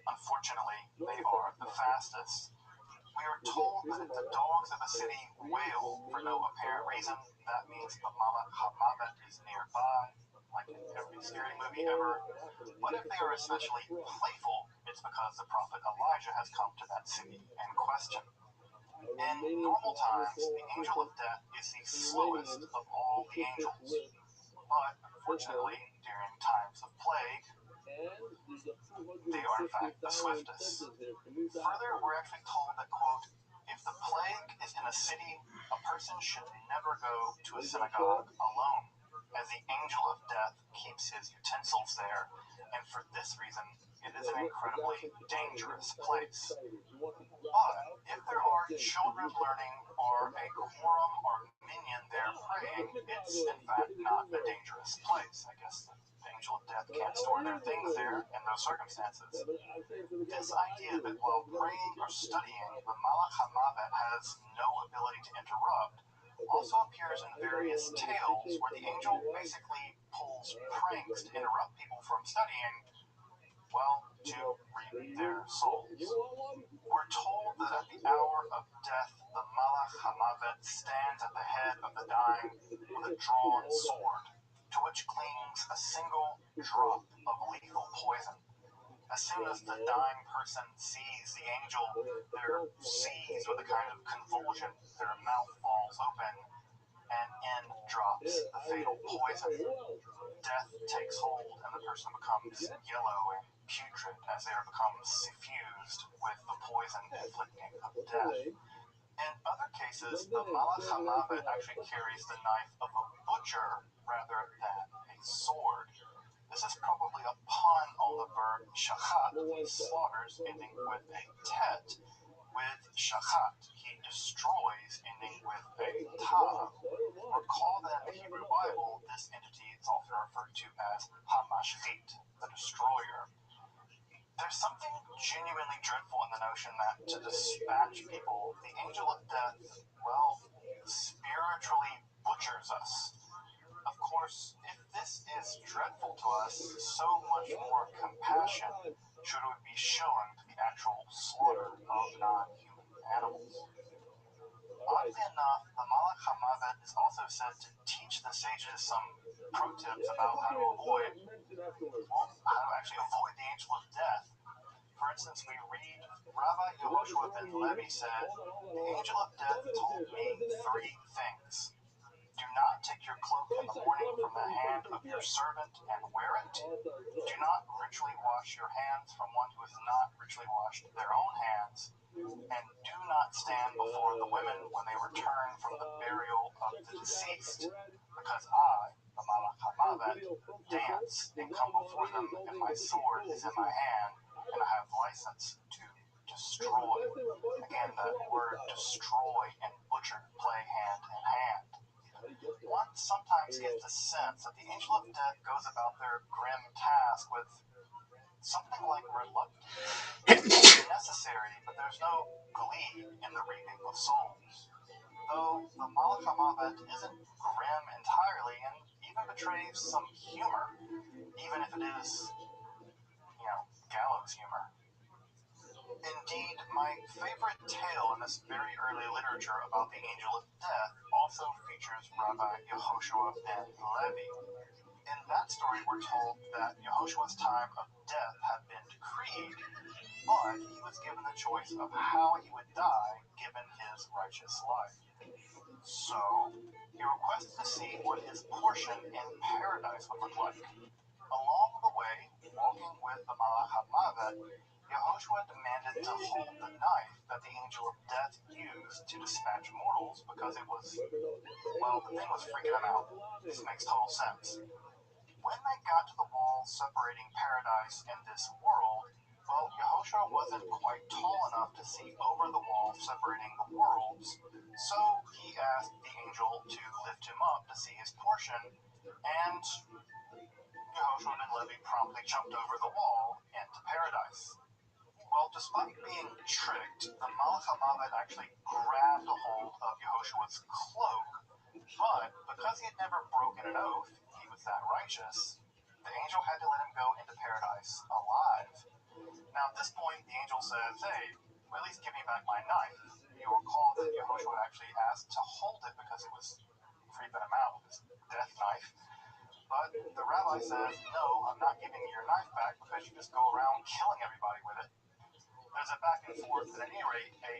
Unfortunately, they are the fastest. We are told that if the dogs of a city wail for no apparent reason, that means the Malach HaMavet is nearby, like in every scary movie ever. But if they are especially playful, it's because the prophet Elijah has come to that city in question. In normal times, the angel of death is the slowest of all the angels. But unfortunately, during times of plague, they are in fact the swiftest. Further, we're actually told that, quote, if the plague is in a city, a person should never go to a synagogue alone, as the angel of death keeps his utensils there, and for this reason, it is an incredibly dangerous place. But if there are children learning or a quorum or minion there praying, it's in fact not a dangerous place. I guess the angel of death can't store their things there in those circumstances. This idea that while praying or studying, the Malach HaMavet has no ability to interrupt also appears in various tales where the angel basically pulls pranks to interrupt people from studying, well, to reap their souls. We're told that at the hour of death, the Malach HaMavet stands at the head of the dying with a drawn sword, to which clings a single drop of lethal poison. As soon as the dying person sees the angel, they're seized with a kind of convulsion, their mouth falls open, and in drops the fatal poison. Death takes hold, and the person becomes yellow and putrid as air becomes suffused with the poison inflicting of death. In other cases, the Malach HaMavet actually carries the knife of a butcher rather than a sword. This is probably a pun on the verb shachat, he slaughters, ending with a tet. With shachat, he destroys, ending with a tav. Recall that in the Hebrew Bible, this entity is often referred to as Hamashchit, the destroyer. There's something genuinely dreadful in the notion that to dispatch people, the angel of death, well, spiritually butchers us. Of course, if this is dreadful to us, so much more compassion should be shown to the actual slaughter of non-human animals. Oddly enough, the Malach HaMavet is also said to teach the sages some pro tips about how to actually avoid the angel of death. For instance, we read Rabbi Yehoshua ben Levi said, the angel of death told me three things. Do not take your cloak in the morning from the hand of your servant and wear it. Do not ritually wash your hands from one who has not ritually washed their own hands. And do not stand before the women when they return from the burial of the deceased, because I, the Malach HaMavet, dance and come before them, and my sword is in my hand, and I have license to destroy. Again, that word destroy and butcher play hand in hand. One sometimes gets the sense that the angel of death goes about their grim task with something like reluctance. It's necessary, but there's no glee in the reaping of souls. Though the Malach HaMavet isn't grim entirely and even betrays some humor, even if it is, gallows humor. Indeed, my favorite tale in this very early literature about the angel of death also features Rabbi Yehoshua ben Levi. In that story, we're told that Yehoshua's time of death had been decreed, but he was given the choice of how he would die given his righteous life. So, he requested to see what his portion in paradise would look like. Along the way, walking with the Malach HaMavet, Yehoshua demanded to hold the knife that the angel of death used to dispatch mortals because it was, the thing was freaking him out. This makes total sense. When they got to the wall separating paradise and this world, Yehoshua wasn't quite tall enough to see over the wall separating the worlds, so he asked the angel to lift him up to see his portion, and Yehoshua ben Levi promptly jumped over the wall into paradise. Well, despite being tricked, the Malach HaMavet actually grabbed a hold of Yehoshua's cloak, but because he had never broken an oath, he was that righteous, the angel had to let him go into paradise alive. Now, at this point, the angel says, hey, at least give me back my knife. You recall that Yehoshua actually asked to hold it because it was creeping him out with his death knife. But the rabbi says, no, I'm not giving you your knife back because you just go around killing everybody with it. There's a back and forth. At any rate, a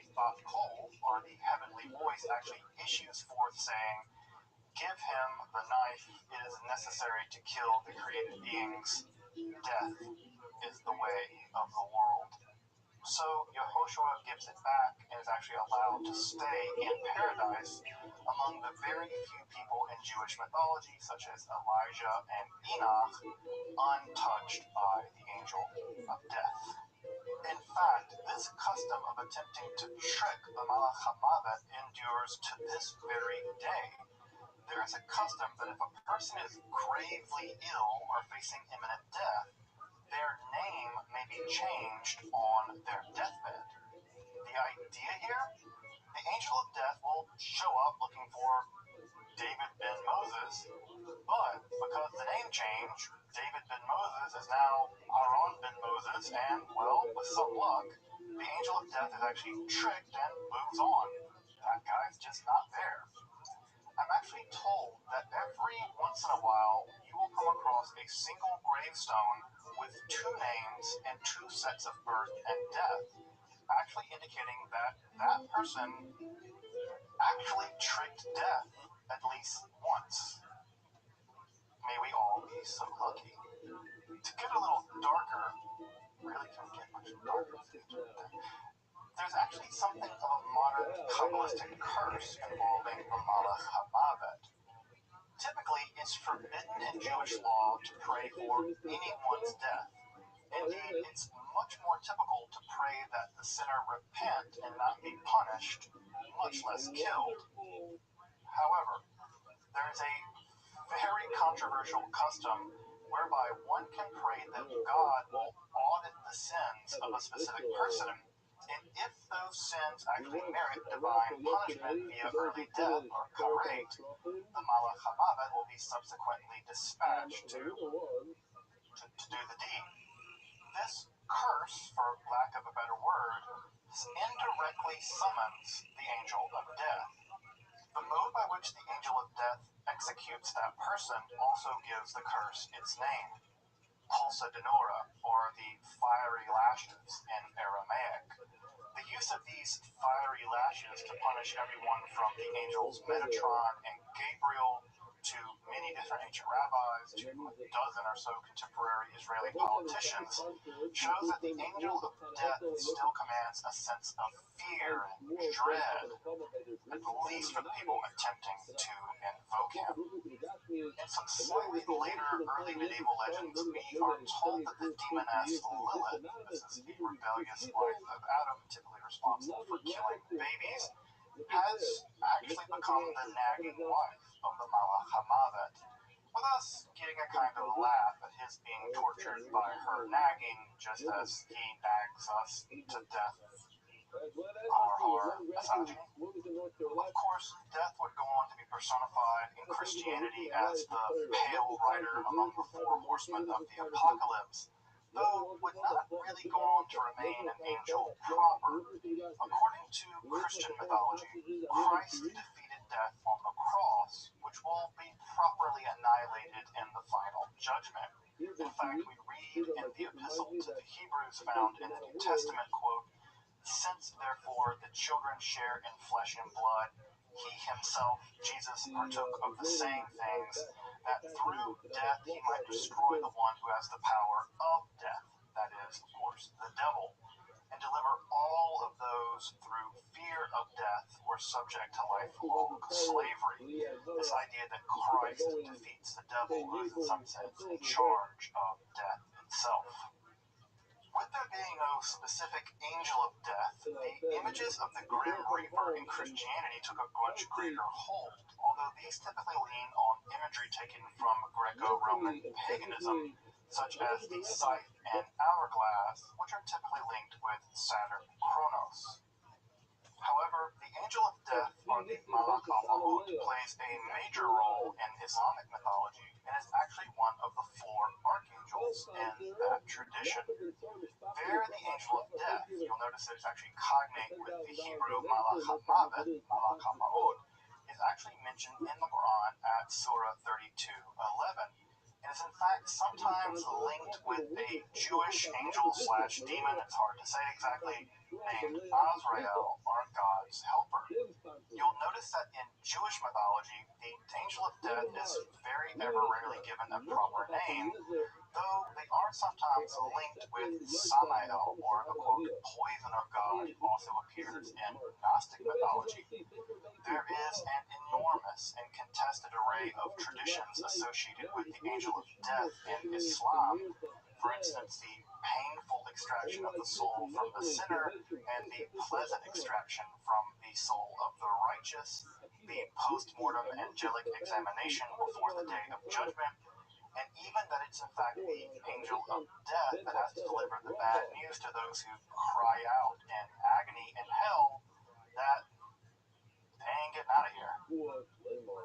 Kol, or the heavenly voice, actually issues forth saying, give him the knife. It is necessary to kill the created beings. Death is the way of the world. So Yehoshua gives it back and is actually allowed to stay in paradise among the very few people in Jewish mythology, such as Elijah and Enoch, untouched by the angel of death. In fact, this custom of attempting to trick the Malach HaMavet endures to this very day. There is a custom that if a person is gravely ill or facing imminent death, their name may be changed on their deathbed. The idea here? The angel of death will show up looking for David ben Moses, but because the name change, David ben Moses is now Aaron ben Moses, and, well, with some luck, the angel of death is actually tricked and moves on. That guy's just not there. I'm actually told that every once in a while you will come across a single gravestone with two names and two sets of birth and death, actually indicating that that person actually tricked death at least once. May we all be so lucky. To get a little darker, really couldn't get much darker. There's actually something of a modern Kabbalistic curse involving the Malach HaMavet. Typically, it's forbidden in Jewish law to pray for anyone's death. Indeed, it's much more typical to pray that the sinner repent and not be punished, much less killed. However, there is a very controversial custom whereby one can pray that God will audit the sins of a specific person, and if those sins actually merit divine punishment via early death or karet, the Malach HaMavet will be subsequently dispatched to do the deed. This curse, for lack of a better word, indirectly summons the angel of death. The mode by which the angel of death executes that person also gives the curse its name, pulsa denora, or the fiery lashes in Aramaic. The use of these fiery lashes to punish everyone from the angels Metatron and Gabriel to many different ancient rabbis to a dozen or so contemporary Israeli politicians shows that the angel of death still commands a sense of fear and dread, at least for the people attempting to invoke him. In some slightly later early medieval legends, we are told that the demoness Lilith, this is the rebellious wife of Adam, typically responsible for killing babies, has actually become the nagging wife of the Malach HaMavet, with us getting a kind of laugh at his being tortured by her nagging just as he nags us to death. Har, misogyny. Of course, death would go on to be personified in Christianity as the pale rider among the four horsemen of the apocalypse, though would not really go on to remain an angel proper. According to Christian mythology, Christ defeated death on the cross, which will be properly annihilated in the final judgment. In fact, we read in the epistle to the Hebrews found in the New Testament, quote, "Since, therefore, the children share in flesh and blood, he himself, Jesus, partook of the same things, that through death he might destroy the one who has the power of death," that is, of course, the devil, "and deliver all of those through fear of death were subject to lifelong slavery." This idea that Christ defeats the devil, who is in some sense in charge of death itself. With there being no specific angel of death, the images of the Grim Reaper in Christianity took a much greater hold, although these typically lean on imagery taken from Greco-Roman paganism, such as the scythe and hourglass, which are typically linked with Saturn Kronos. However, the angel of death, or the Malach HaMaut, plays a major role in Islamic mythology and is actually one of the four archangels in that tradition. There, the angel of death, you'll notice that it's actually cognate with the Hebrew malach hamavet, malach hamaut, is actually mentioned in the Quran at Surah 32:11. It is in fact sometimes linked with a Jewish angel slash demon, it's hard to say exactly, named Azrael, or God's helper. You'll notice that in Jewish mythology, the angel of death is very ever rarely given a proper name, though they are sometimes linked with Samael, or the quote, poison of God, also appears in Gnostic mythology. There is an enormous and contested array of traditions associated with the angel of death in Islam. For instance, the painful extraction of the soul from the sinner and the pleasant extraction from the soul of the righteous, the post-mortem angelic examination before the day of judgment, and even that it's in fact the angel of death that has to deliver the bad news to those who cry out in agony in hell that they ain't getting out of here.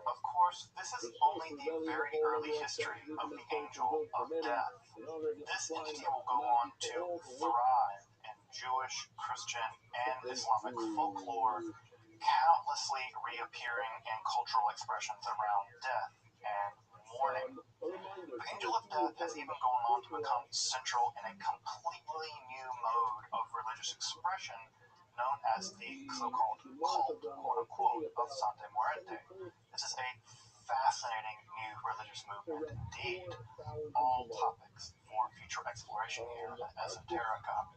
Of course, this is only the very early history of the angel of death. This entity will go on to thrive in Jewish, Christian, and Islamic folklore, countlessly reappearing in cultural expressions around death and mourning. The angel of death has even gone on to become central in a completely new mode of religious expression known as the so-called cult, quote-unquote, of Santa Muerte. This is a fascinating new religious movement indeed. All topics for future exploration here at Esoterica.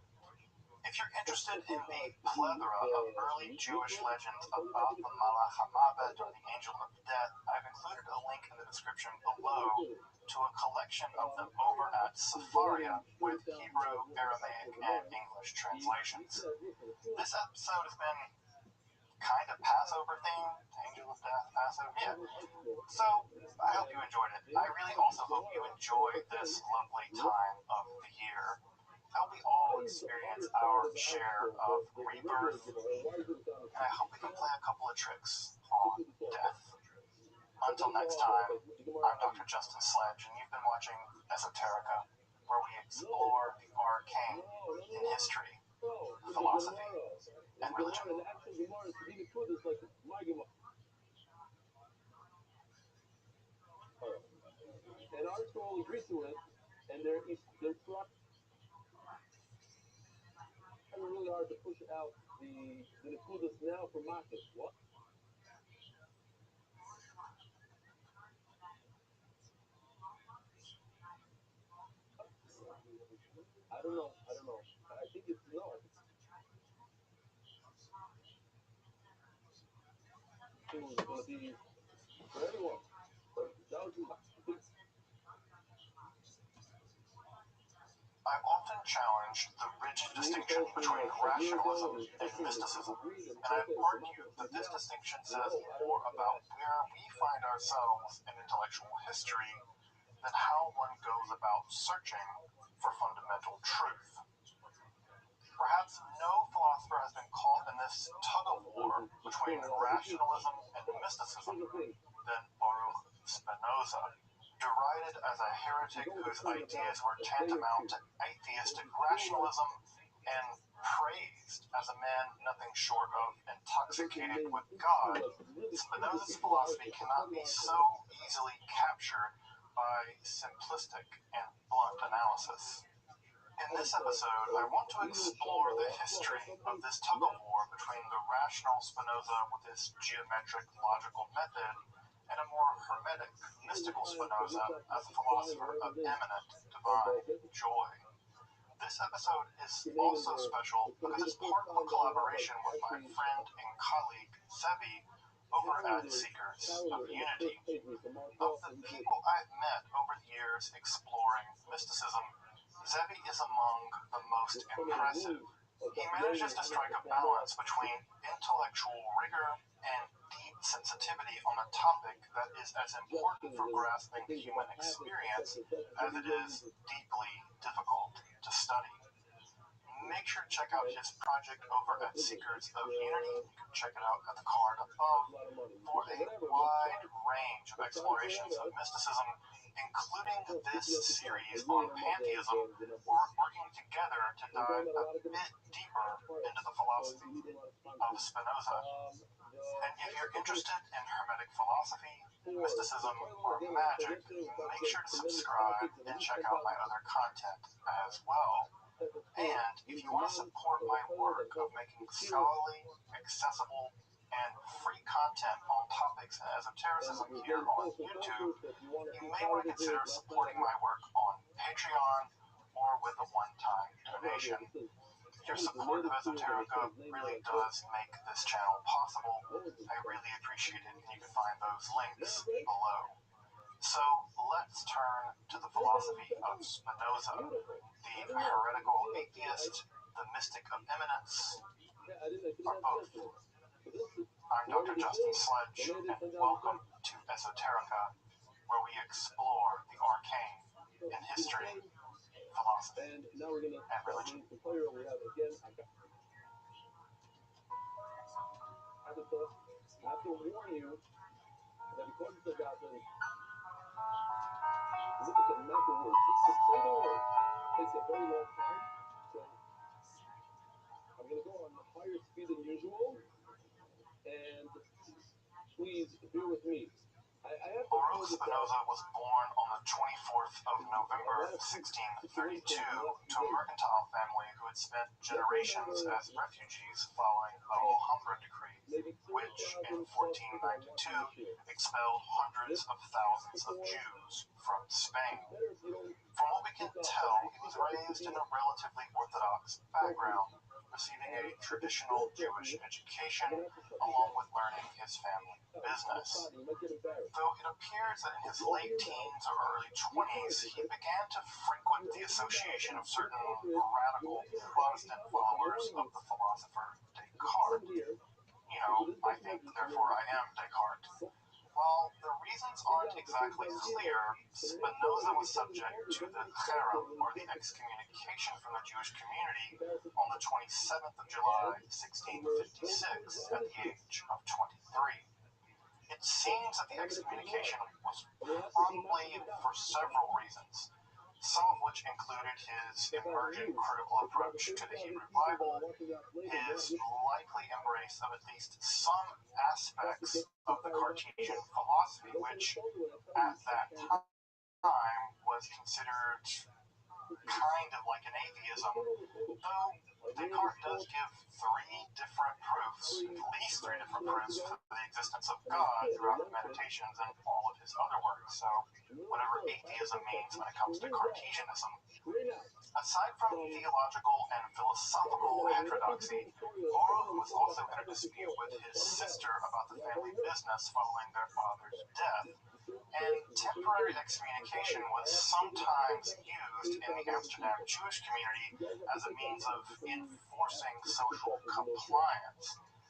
If you're interested in the plethora of early Jewish legends about the Malach HaMavet, or the Angel of Death, I've included a link in the description below to a collection of them over at Safaria with Hebrew, Aramaic, and English translations. This episode has been kind of Passover themed, Angel of Death, Passover, yeah. So, I hope you enjoyed it. I really also hope you enjoy this lovely time of the year. I hope we all experience our share of rebirth, and I hope we can play a couple of tricks on death. Until next time, I'm Dr. Justin Sledge, and you've been watching Esoterica, where we explore the arcane in history, philosophy, and religion. And our soul agreed to it, and they're really hard to push out the Nekudas now for market. What? I don't know. I think it's no. It was gonna be for everyone. That was I've often challenged the rigid distinction between rationalism and mysticism, and I've argued that this distinction says more about where we find ourselves in intellectual history than how one goes about searching for fundamental truth. Perhaps no philosopher has been caught in this tug-of-war between rationalism and mysticism than Baruch Spinoza, derided as a heretic whose ideas were tantamount to atheistic rationalism, and praised as a man nothing short of intoxicated with God. Spinoza's philosophy cannot be so easily captured by simplistic and blunt analysis. In this episode, I want to explore the history of this tug-of-war between the rational Spinoza with his geometric logical method and a more hermetic, mystical Spinoza as a philosopher of eminent divine joy. This episode is also special because it's part of a collaboration with my friend and colleague Zevi over at Seekers of Unity. Of the people I've met over the years exploring mysticism, Zevi is among the most impressive. He manages to strike a balance between intellectual rigor and deep sensitivity on a topic that is as important for grasping the human experience as it is deeply difficult to study. Make sure to check out his project over at Seekers of Unity. You can check it out at the card above for a wide range range of explorations of mysticism, including this series on pantheism, we're working together to dive a bit deeper into the philosophy of Spinoza. And if you're interested in Hermetic philosophy, mysticism, or magic, make sure to subscribe and check out my other content as well. And if you want to support my work of making scholarly, accessible, and free content on topics and esotericism here on YouTube, you may want to consider supporting my work on Patreon or with a one-time donation. Your support of Esoterica really does make this channel possible. I really appreciate it, and you can find those links below. So let's turn to the philosophy of Spinoza, the heretical atheist, the mystic of eminence, or both. I'm Dr. Justin Sledge, and welcome to Esoterica, where we explore the arcane in history, philosophy, and religion. I have to warn you that because it's about the look at the amount of words, just to say the word takes a very long time. So I'm going to go on a higher speed than usual, and please bear with me. Baruch Spinoza was born on the 24th of November 1632 to a mercantile family who had spent generations as refugees following the Alhambra decree, which in 1492 expelled hundreds of thousands of Jews from Spain. From what we can tell, he was raised in a relatively orthodox background, receiving a traditional Jewish education along with learning his family business. Though it appears that in his late teens or early 20s, he began to frequent the association of certain radical Protestant followers of the philosopher Descartes. You know, I think, therefore I am Descartes. While the reasons aren't exactly clear, Spinoza was subject to the cherem, or the excommunication from the Jewish community, on the 27th of July, 1656, at the age of 23. It seems that the excommunication was probably for several reasons, some of which included his emergent critical approach to the Hebrew Bible, his likely embrace of at least some aspects of the Cartesian philosophy, which at that time was considered kind of like an atheism, though Descartes does give three different proofs, at least three different proofs for the existence of God throughout the Meditations and all of his other works, so whatever atheism means when it comes to Cartesianism. Aside from theological and philosophical heterodoxy, Baruch was also in a dispute with his sister about the family business following their father's death, and temporary excommunication was sometimes used in the Amsterdam Jewish community as a means of enforcing social compliance.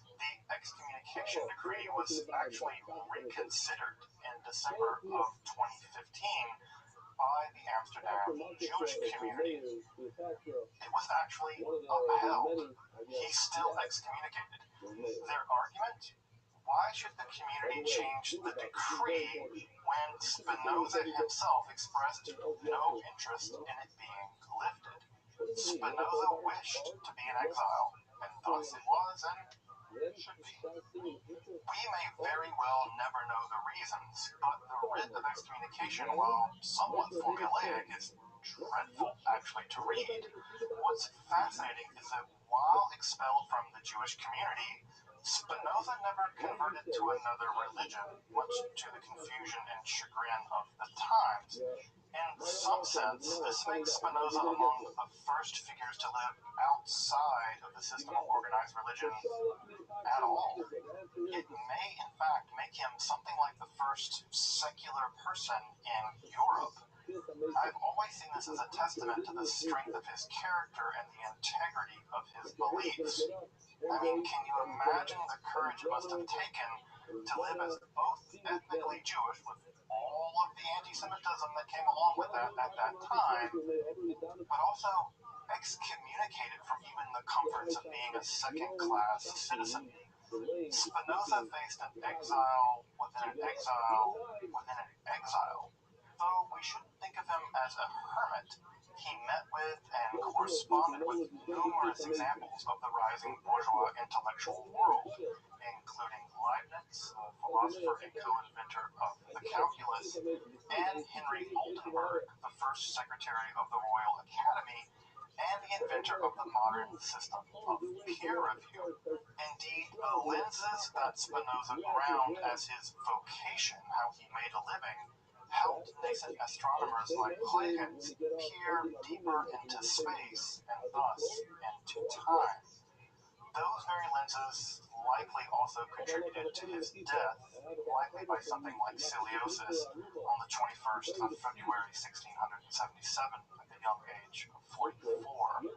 The excommunication decree was actually reconsidered in December of 2015 by the Amsterdam Jewish community. It was actually upheld. He's still excommunicated. Their argument? Why should the community change the decree when Spinoza himself expressed no interest in it being lifted? Spinoza wished to be in exile, and thus it was and should be. We may very well never know the reasons, but the writ of excommunication, while somewhat formulaic, is dreadful actually to read. What's fascinating is that while expelled from the Jewish community, Spinoza never converted to another religion, much to the confusion and chagrin of the times. In some sense, this makes Spinoza among the first figures to live outside of the system of organized religion at all. It may, in fact, make him something like the first secular person in Europe. I've always seen this as a testament to the strength of his character and the integrity of his beliefs. I mean, can you imagine the courage it must have taken to live as both ethnically Jewish, with all of the anti-Semitism that came along with that at that time, but also excommunicated from even the comforts of being a second-class citizen? Spinoza faced an exile within an exile within an exile. Though we shouldn't think of him as a hermit, he met with and corresponded with numerous examples of the rising bourgeois intellectual world, including Leibniz, a philosopher and co-inventor of the calculus, and Henry Oldenburg, the first secretary of the Royal Academy, and the inventor of the modern system of peer review. Indeed, the lenses that Spinoza ground as his vocation, how he made a living, helped nascent astronomers like Huygens peer deeper into space and thus into time. Those very lenses likely also contributed to his death, likely by something like scoliosis, on the 21st of February 1677 at the young age of 44.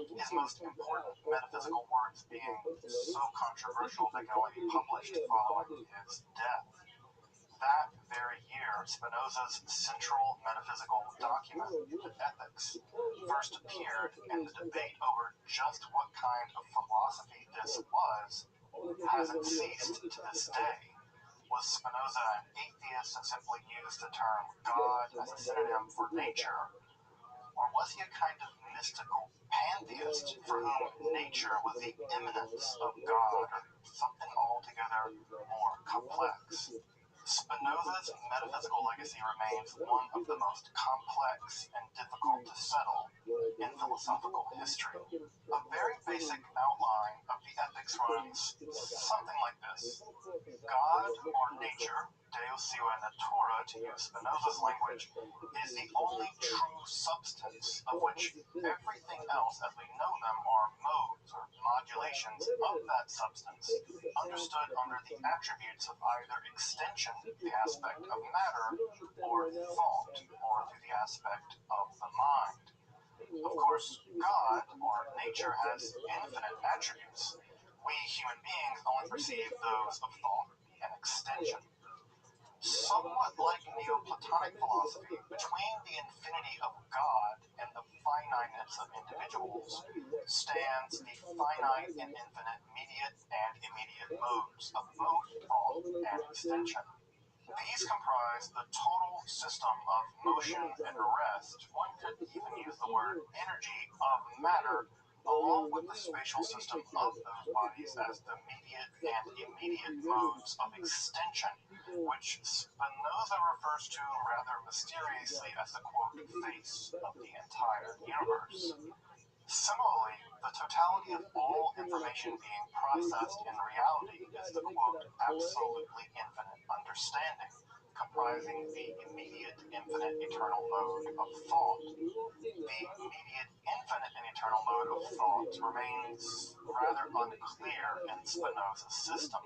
His most important metaphysical works being so controversial they can only be published following his death. That very year, Spinoza's central metaphysical document, the Ethics, first appeared, and the debate over just what kind of philosophy this was hasn't ceased to this day. Was Spinoza an atheist and simply used the term God as a synonym for nature? Or was he a kind of mystical pantheist for whom nature was the immanence of God, or something altogether more complex? Spinoza's metaphysical legacy remains one of the most complex and difficult to settle in philosophical history. A very basic outline of the Ethics runs something like this. God, or nature, Deus sive natura, to use Spinoza's language, is the only true substance of which everything else as we know them are modes or modulations of that substance, understood under the attributes of either extension, the aspect of matter, or thought, or through the aspect of the mind. Of course, God, or nature, has infinite attributes. We human beings only perceive those of thought and extension. Somewhat like Neoplatonic philosophy, between the infinity of God and the finiteness of individuals stands the finite and infinite mediate and immediate modes of both thought and extension. These comprise the total system of motion and rest. One could even use the word energy of matter, along with the spatial system of those bodies as the mediate and immediate modes of extension, which Spinoza refers to rather mysteriously as the, quote, face of the entire universe. Similarly, the totality of all information being processed in reality is the, quote, absolutely infinite understanding, comprising the immediate, infinite, eternal mode of thought. The immediate, infinite, and eternal mode of thought remains rather unclear in Spinoza's system,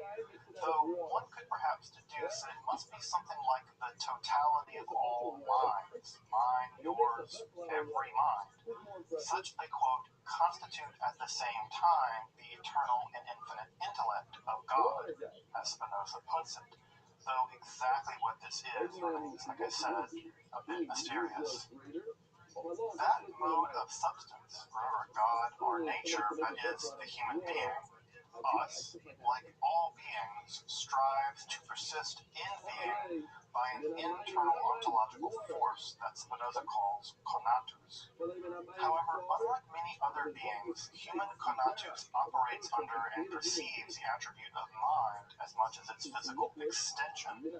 though one could perhaps deduce that it must be something like the totality of all minds, mine, yours, every mind. Such, they quote, constitute at the same time the eternal and infinite intellect of God, as Spinoza puts it, though exactly what this is remains, like I said, a bit mysterious. That mode of substance, or God or nature, that is the human being, us, like all beings, strives to persist in being by an internal ontological force that Spinoza calls conatus. However, unlike many other beings, human conatus operates under and perceives the attribute of mind as much as its physical extension.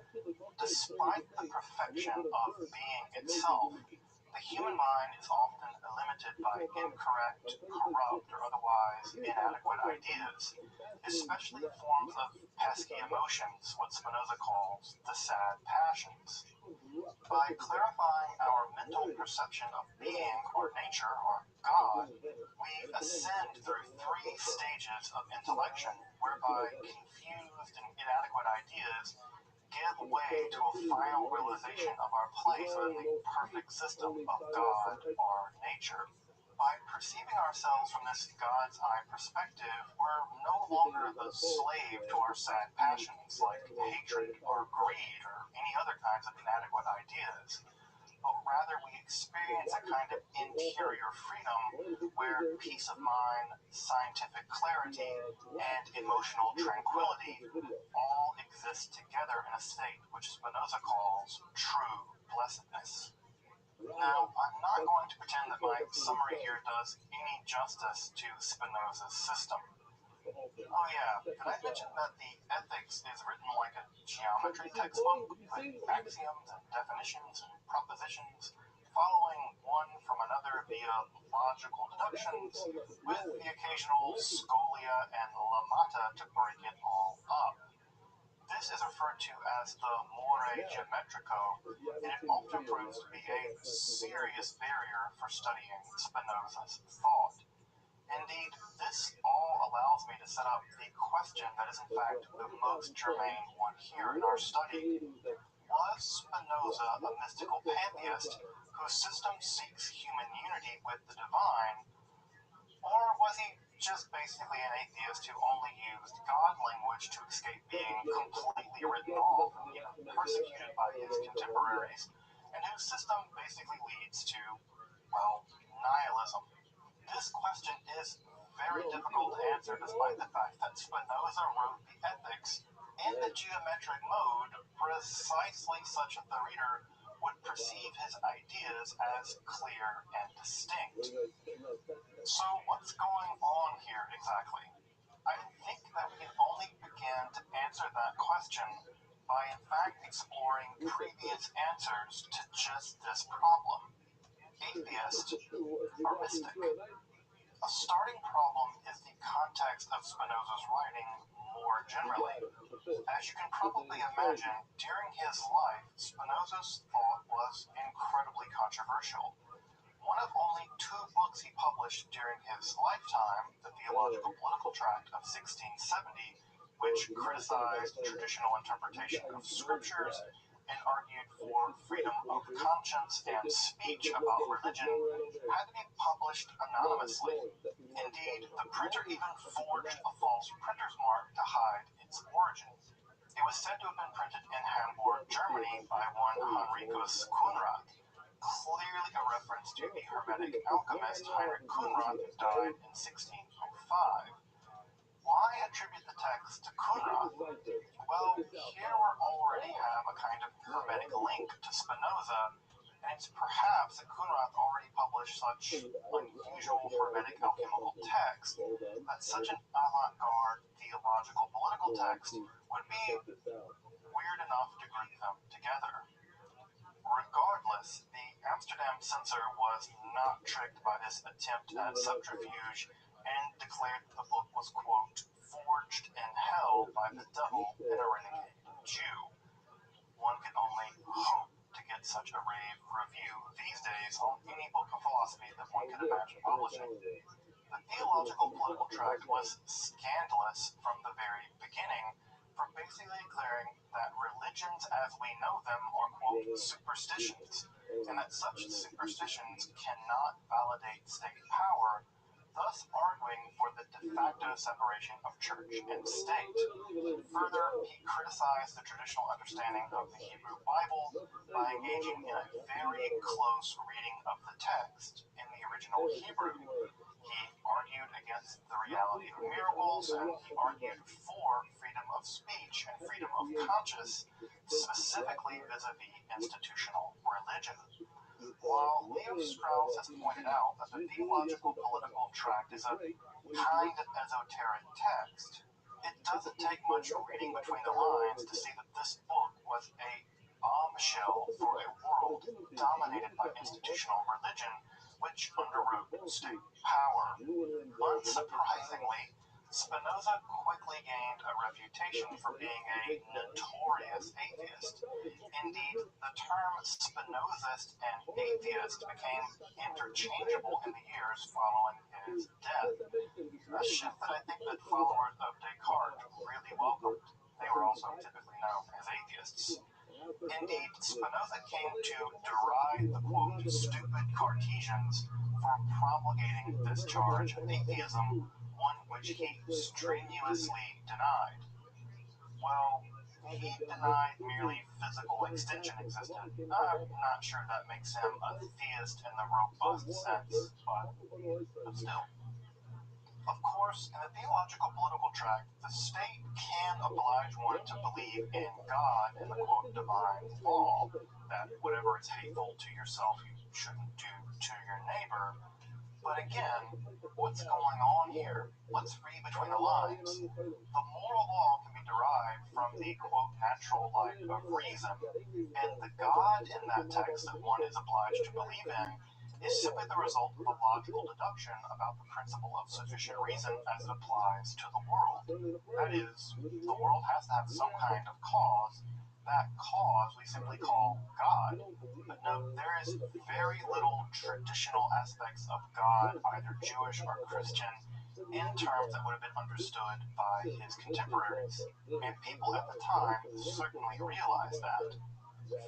Despite the perfection of being itself, the human mind is often limited by incorrect, corrupt, or otherwise inadequate ideas, especially forms of pesky emotions, what Spinoza calls the sad passions. By clarifying our mental perception of being, or nature, or God, we ascend through three stages of intellection, whereby confused and inadequate ideas give way to a final realization of our place within the perfect system of God or nature. By perceiving ourselves from this God's eye perspective, we're no longer the slave to our sad passions like hatred or greed or any other kinds of inadequate ideas, but rather we experience a kind of interior freedom where peace of mind, scientific clarity, and emotional tranquility all exist together in a state which Spinoza calls true blessedness. Now, I'm not going to pretend that my summary here does any justice to Spinoza's system. Oh yeah, did I mention that the Ethics is written like a geometry textbook with axioms and definitions and propositions following one from another via logical deductions with the occasional scolia and lemata to break it all up? This is referred to as the more geometrico, and it often proves to be a serious barrier for studying Spinoza's thought. Indeed, this all allows me to set up the question that is in fact the most germane one here in our study. Was Spinoza a mystical pantheist whose system seeks human unity with the divine, or was he just basically an atheist who only used God language to escape being completely written off and even persecuted by his contemporaries, and whose system basically leads to, well, nihilism? This question is very difficult to answer despite the fact that Spinoza wrote the Ethics in the geometric mode precisely such that the reader would perceive his ideas as clear and distinct. So what's going on here exactly? I think that we can only begin to answer that question by in fact exploring previous answers to just this problem: atheist or mystic. A starting problem is the context of Spinoza's writing more generally. As you can probably imagine, during his life, Spinoza's thought was incredibly controversial. One of only two books he published during his lifetime, the Theological Political Tract of 1670, which criticized traditional interpretation of scriptures and argued for freedom of conscience and speech about religion, had to be published anonymously. Indeed, the printer even forged a false printer's mark to hide its origin. It was said to have been printed in Hamburg, Germany by one Heinricus Kunrat, clearly a reference to the Hermetic alchemist Heinrich Kunrat, who died in 1605. Why attribute the text to Kunrat? Well, here we already have a kind of Hermetic link to Spinoza, and it's perhaps that Kunrat already published such unusual Hermetic alchemical text that such an avant-garde theological political text would be weird enough to group them together. Regardless, the Amsterdam censor was not tricked by this attempt at subterfuge and declared that the book was, quote, forged in hell by the devil and a renegade Jew. One can only hope to get such a rave review these days on any book of philosophy that one could imagine publishing. The Theological Political Tract was scandalous from the very beginning for basically declaring that religions as we know them are, quote, superstitions, and that such superstitions cannot validate state power, thus arguing for the de facto separation of church and state. Further, he criticized the traditional understanding of the Hebrew Bible by engaging in a very close reading of the text in the original Hebrew. He argued against the reality of miracles, and he argued for freedom of speech and freedom of conscience, specifically vis-a-vis institutional religion. While Leo Strauss has pointed out that the Theological Political Tract is a kind of esoteric text, it doesn't take much reading between the lines to see that this book was a bombshell for a world dominated by institutional religion, which underwrote state power. Unsurprisingly, Spinoza quickly gained a reputation for being a notorious atheist. Indeed, the term Spinozist and atheist became interchangeable in the years following his death, a shift that I think that followers of Descartes really welcomed. They were also typically known as atheists. Indeed, Spinoza came to deride the, quote, stupid Cartesians for promulgating this charge of atheism, one which he strenuously denied. Well, he denied merely physical extension existed. I'm not sure that makes him a theist in the robust sense, but still. Of course, in the theological political tract, the state can oblige one to believe in God and the quote divine law, that whatever is hateful to yourself you shouldn't do to your neighbor. But again, what's going on here? Let's read between the lines. The moral law can be derived from the quote natural light of reason, and the God in that text that one is obliged to believe in is simply the result of a logical deduction about the principle of sufficient reason as it applies to the world. That is, the world has to have some kind of cause. That cause we simply call God. But note, there is very little traditional aspects of God, either Jewish or Christian, in terms that would have been understood by his contemporaries. And people at the time certainly realized that.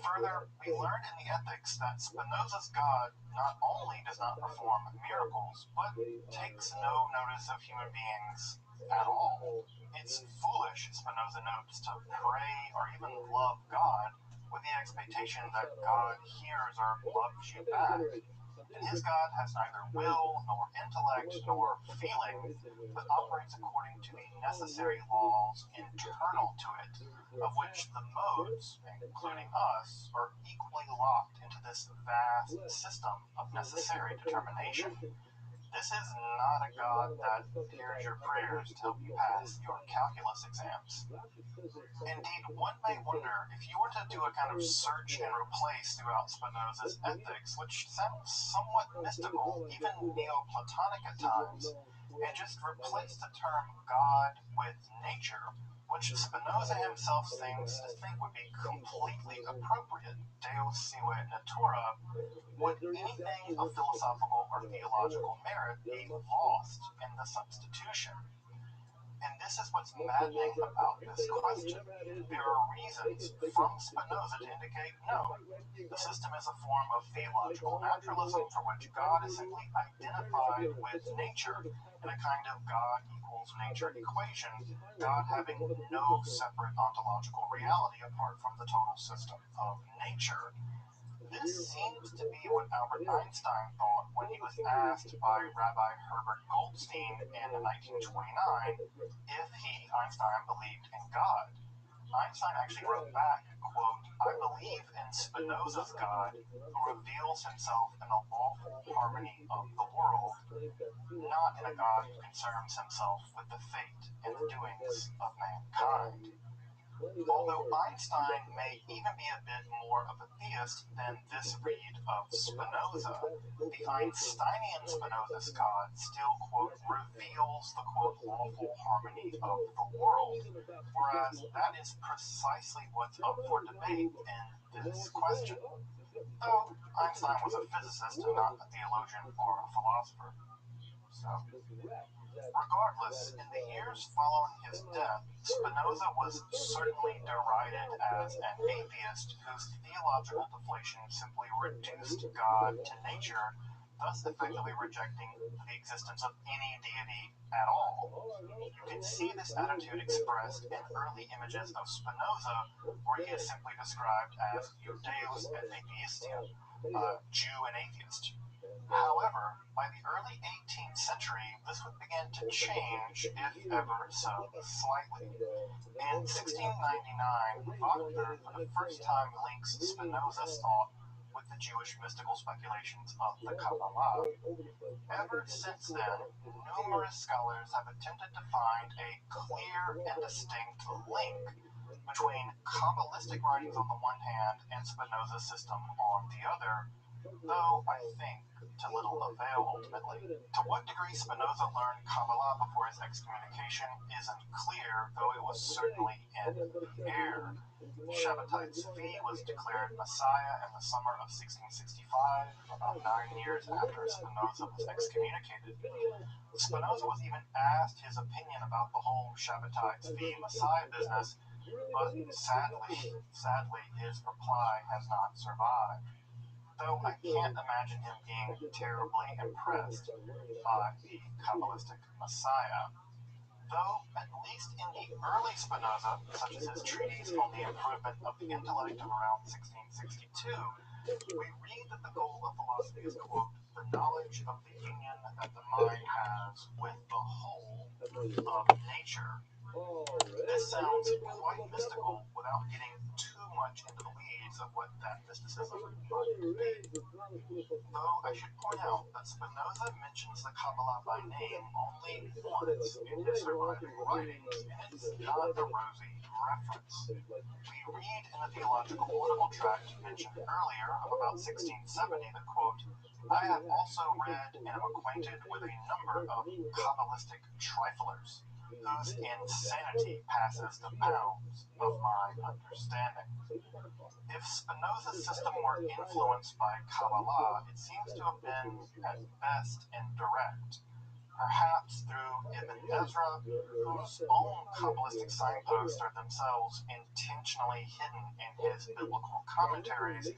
Further, we learned in the Ethics that Spinoza's God not only does not perform miracles, but takes no notice of human beings at all. It's foolish, Spinoza notes, to pray or even love God with the expectation that God hears or loves you back. And his God has neither will, nor intellect, nor feeling, but operates according to the necessary laws internal to it, of which the modes, including us, are equally locked into this vast system of necessary determination. This is not a God that hears your prayers to help you pass your calculus exams. Indeed, one may wonder if you were to do a kind of search and replace throughout Spinoza's Ethics, which sounds somewhat mystical, even Neoplatonic at times, and just replace the term God with nature, which Spinoza himself seems to think would be completely appropriate, Deus sive natura, would anything of philosophical or theological merit be lost in the substitution? And this is what's maddening about this question. There are reasons from Spinoza to indicate no. The system is a form of theological naturalism for which God is simply identified with nature in a kind of God equals nature equation, God having no separate ontological reality apart from the total system of nature. This seems to be what Albert Einstein thought when he was asked by Rabbi Herbert Goldstein in 1929 if he, Einstein, believed in God. Einstein actually wrote back, quote, I believe in Spinoza's God, who reveals himself in the lawful harmony of the world, not in a God who concerns himself with the fate and the doings of mankind. Although Einstein may even be a bit more of a theist than this read of Spinoza, the Einsteinian Spinoza's God still, quote, reveals the, quote, lawful harmony of the world, whereas that is precisely what's up for debate in this question. Though Einstein was a physicist and not a theologian or a philosopher. So, regardless, in the years following his death, Spinoza was certainly derided as an atheist whose theological deflation simply reduced God to nature, thus effectively rejecting the existence of any deity at all. You can see this attitude expressed in early images of Spinoza, where he is simply described as Judeus et atheistia, Jew and atheist. However, by the early 18th century, this would begin to change, if ever so slightly. In 1699, Wagner for the first time links Spinoza's thought with the Jewish mystical speculations of the Kabbalah. Ever since then, numerous scholars have attempted to find a clear and distinct link between Kabbalistic writings on the one hand and Spinoza's system on the other, though I think to little avail ultimately. To what degree Spinoza learned Kabbalah before his excommunication isn't clear, though it was certainly in the air. Shabbatai Tzvi was declared Messiah in the summer of 1665, about 9 years after Spinoza was excommunicated. Spinoza was even asked his opinion about the whole Shabbatai Tzvi Messiah business, but sadly, his reply has not survived. Though I can't imagine him being terribly impressed by the Kabbalistic Messiah. Though, at least in the early Spinoza, such as his treatise on the improvement of the intellect of around 1662, we read that the goal of philosophy is, quote, the knowledge of the union that the mind has with the whole of nature. This sounds quite mystical without getting too much into the weeds of what that mysticism might be. Though I should point out that Spinoza mentions the Kabbalah by name only once in his surviving writings, and it's not a rosy reference. We read in the Theological Political Tract mentioned earlier of about 1670 that, quote, I have also read and am acquainted with a number of Kabbalistic triflers, whose insanity passes the bounds of my understanding. If Spinoza's system were influenced by Kabbalah, it seems to have been, at best, indirect, perhaps through Ibn Ezra, whose own Kabbalistic signposts are themselves intentionally hidden in his biblical commentaries,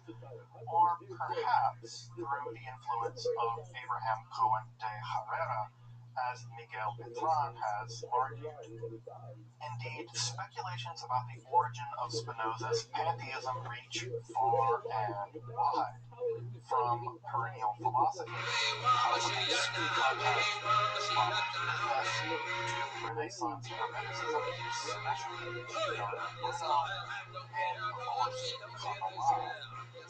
or perhaps through the influence of Abraham Cohen de Herrera, as Miguel Petran has argued. Indeed, speculations about the origin of Spinoza's pantheism reach far and wide, from perennial philosophy, possible speed contact scholars confess, to Renaissance hermeticism, especially Giordano Bruno and the Lord's Kabbalah.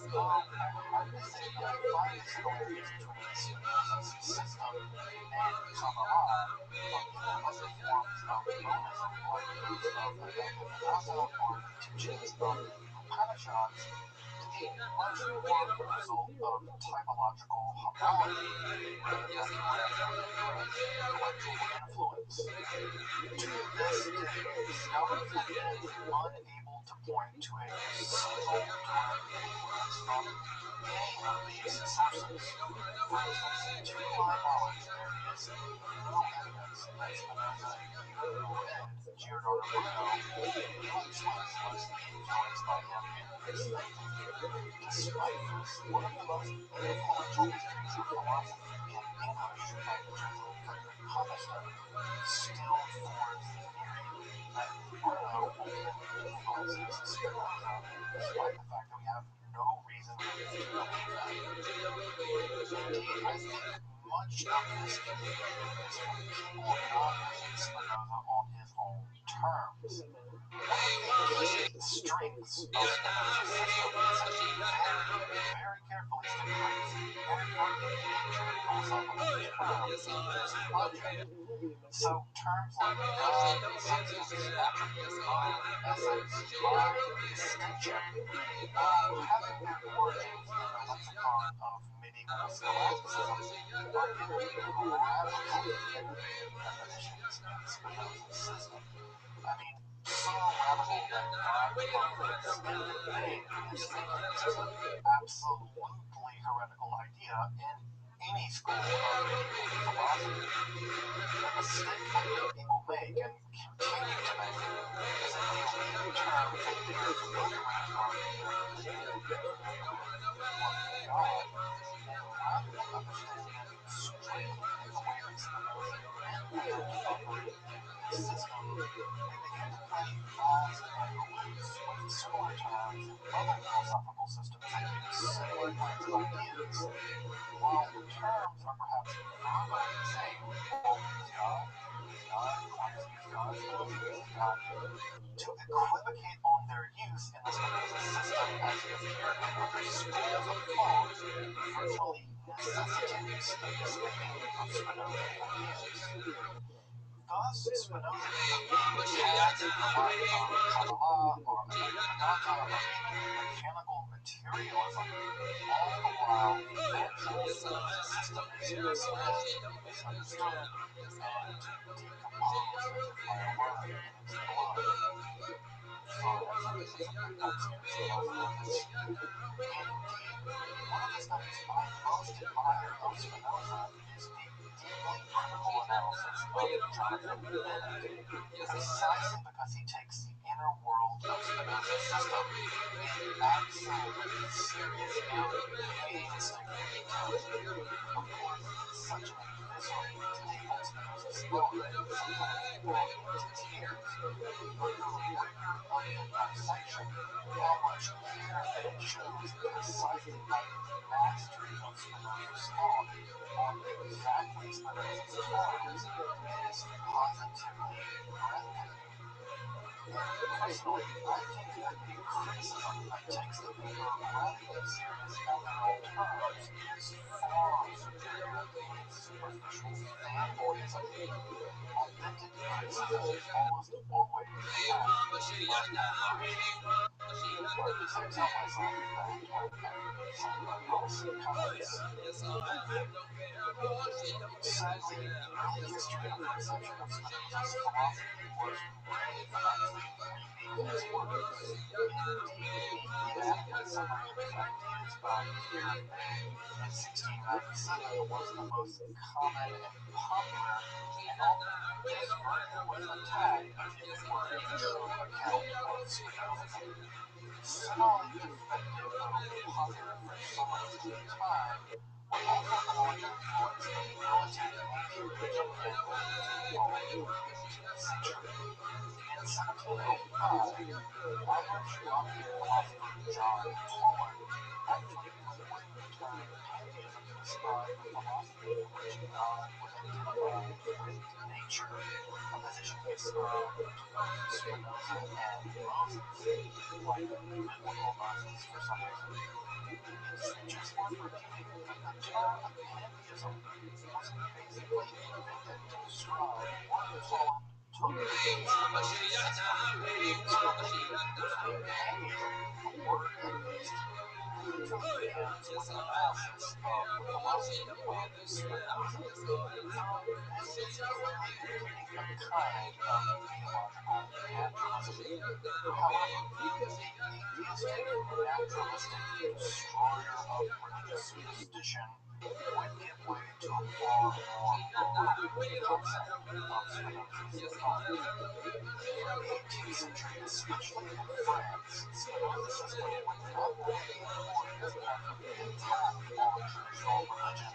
Though I have to say that I find the similarities between Spinoza's system and Kabbalah, or even other forms of monism like those of Advaita Vedanta or the teachings of the Upanishads, to be much more the result of typological homology rather than random intellectual influence. To this day, scholars have been unable to point to a single direct influence from any of these sources. For instance, to my knowledge, there is no evidence that Spinoza even read Giordano Bruno, much less was influenced by him in his thinking. Despite this, one of the most influential histories of philosophy in English, by the Jesuit Frederick Copplestone, still forwards the theory that Bruno ultimately influences Spinoza, despite the fact that we have no reason to believe that. Indeed, I think much of this confusion is from people not reading Spinoza on his own terms. One of the key strengths of Spinoza's system is that he very carefully stipulates every major philosophical term in his logic. So terms like God, substance, attribute, mode, essence, mind, distinction, while having their origins in the lexicon of medieval scholasticism, are given radically innovative definitions in Spinoza's system. I mean, so radical that God both extended name is an absolutely heretical idea in any school of medieval philosophy. The mistake that many people make and continue to make is that they read terms that they are familiar with or either believe to be familiar with the Word of God, and rather than understand them strictly in the way that Spinoza meant for them to operate in his system, they begin to play fast and loose with similar terms in other philosophical systems that use similar kinds of ideas. While the terms are perhaps verbally the same, all is God, who is God, Christ is God, Spinoza is God, to equivocate on their use in the Spinoza system as it appeared in other schools of thought virtually necessitates the misreading of Spinozian ideas. Thus, Spinoza either tagged the light of Kabbalah or Advaita or even mechanical materialism, all the while eventually the system is misled, misunderstood, and decomposed as if by a worm in its blood. Sorry, I think this is a good time to Spinoza on this. Indeed, one of the studies I most admire of Spinoza is the deeply critical analysis of Jonathan Bennett, precisely because he takes the inner world of Spinoza's system in absolute serious atheistic mentality. Of course, such an misery is able Spinoza's thought sometimes brought into tears. But the wonder of the dissection, how much care it shows precisely by its mastery of Spinoza's thought on exactly Spinoza's terms, is positively breathtaking. Personally, I think that the criticism that takes the paper radically serious on their own terms is far superior to its superficial fanboyism. Authentic criticism almost always acts by aversion. Let me say tell myself that someone else comments. Sadly, the early history of reception of Spinoza's philosophy was brave enough to repeat his words. Indeed, the adequate summary of his ideas by Pierre May in 1697 was the most common and popular, and although this version was attacked as if it were a true account of Spinozism, similarly defective, though popular for some of its time, were also the ones that influenced the militant natures of Catholic theology in the 18th century. In 1705, Irish Gothic philosopher John Toland actually coined the term pantheism to describe a philosophy in which God was identified with nature, a position ascribed to both Spinoza and Moses, like biblical Moses for some reason. It's just worth repeating that the term pantheism was basically invented to describe what Toland took to be Spinoza's system. Usually, pantheism, the word at least, usually begins with an analysis of the philosophy of Spinoza. So this is clearly indicating a kind of theological naturalism. However, the theistic, naturalistic destroyer of religious superstition would give way to a far more bewildering concept of Spinoza's thought. In the 18th century, especially in France, Spinoza's system would not only be employed as an effort to attack all traditional religion,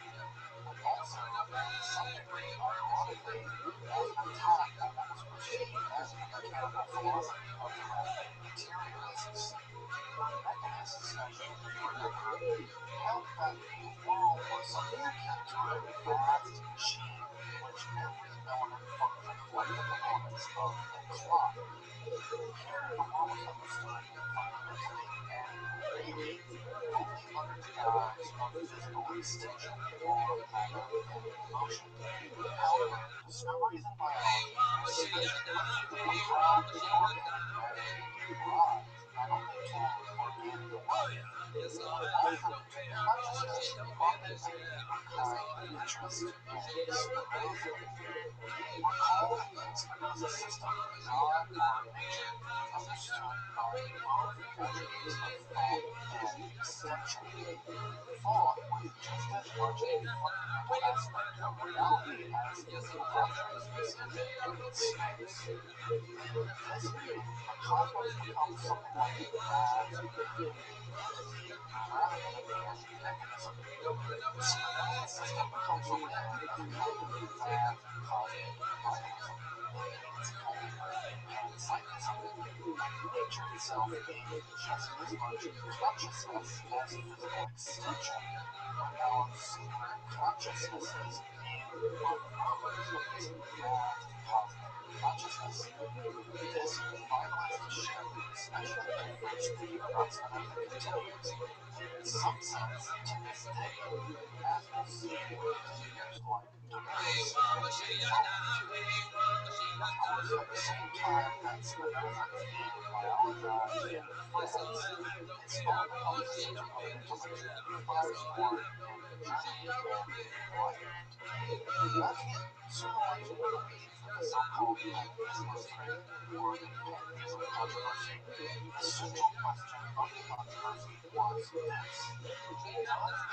but also, to some degree ironically, as an attack on what was perceived as the mechanical philosophy of the right-wing materialists. Mechanists, as you may remember, held that the world was something akin to a vast machine in which every element functioned like the components of a clock. Here, the world was understood fundamentally and really only under the guise of physical extension or matter and motion. However, discoveries in biology suggest how inorganic matter can rise not only to organic life, but also to consciousness prompted by a deeper kind of interest in Spinoza. Recall that in Spinoza's system, God or nature is understood by both attributes of thought and extension. Thought was just as much a fundamental aspect of reality as its consciousness is in space. In this view, the cosmos becomes something like a vast behaving entity rather than a mere mechanism. Spinoza's system becomes a limb of a kind of vast cosmic vitalism, in its ultimate panpsychism, with nature itself being just as much consciousness as physical extension, with our singular consciousnesses being but modes of this vast cosmic consciousness. This vitalist shift, especially the first thinking about Spinoza, continues, in some sense, to this day, as we'll see with figures like Deleuze and Foucault. Of course, at the same time that Spinoza is being biologized in France, his own hypothesis of intellectual firestorm and journey can be enlightened. Not to get too much into the weeds with the so-called pantheism of strength or the pantheism controversy, the central question of the controversy was this: does the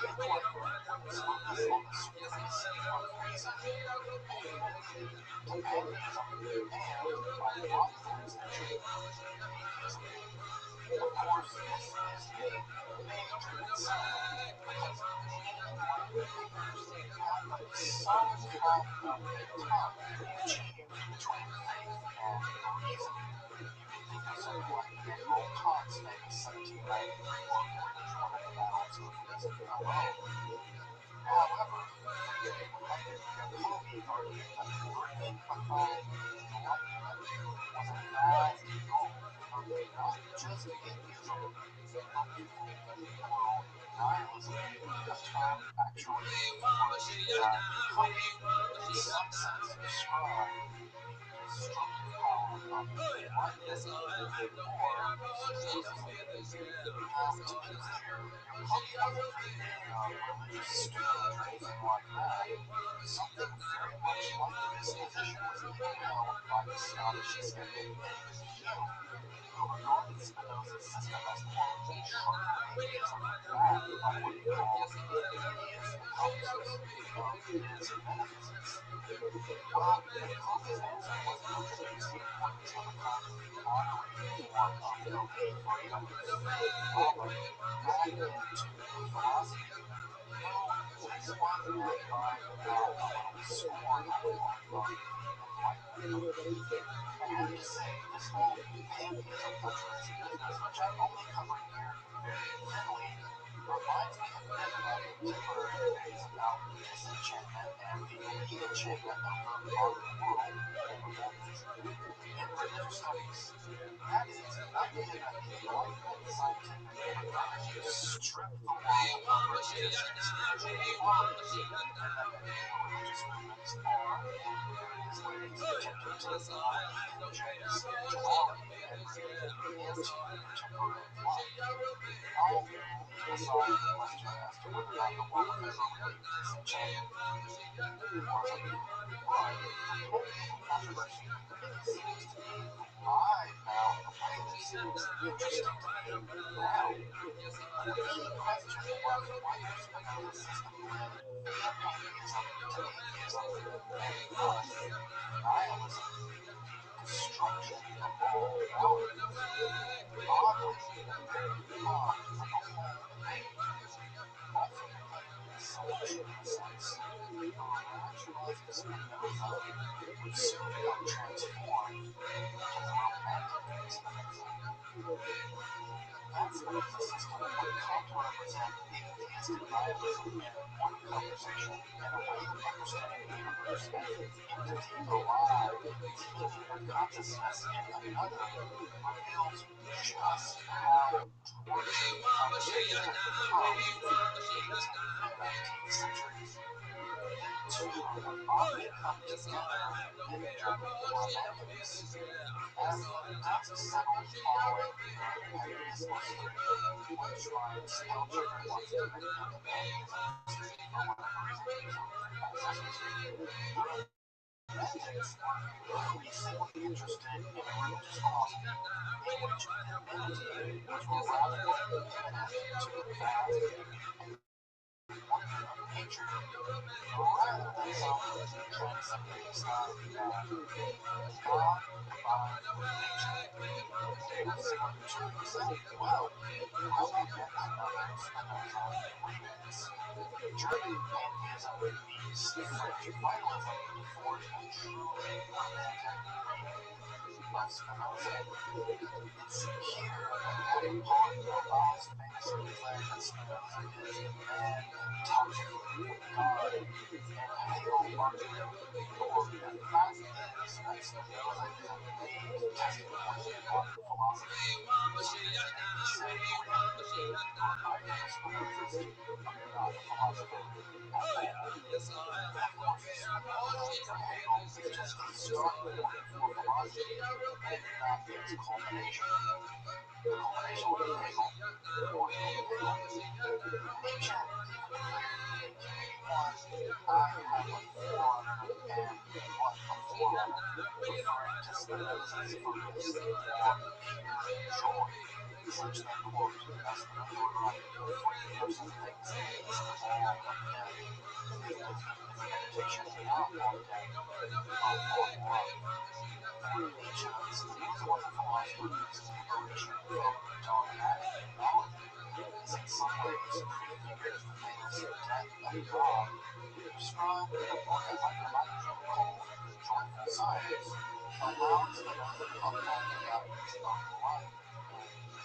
Enlightenment focus on the supremacy of reason, ultimately lead to pantheism, and, by logical extension, atheism? Of course, this is a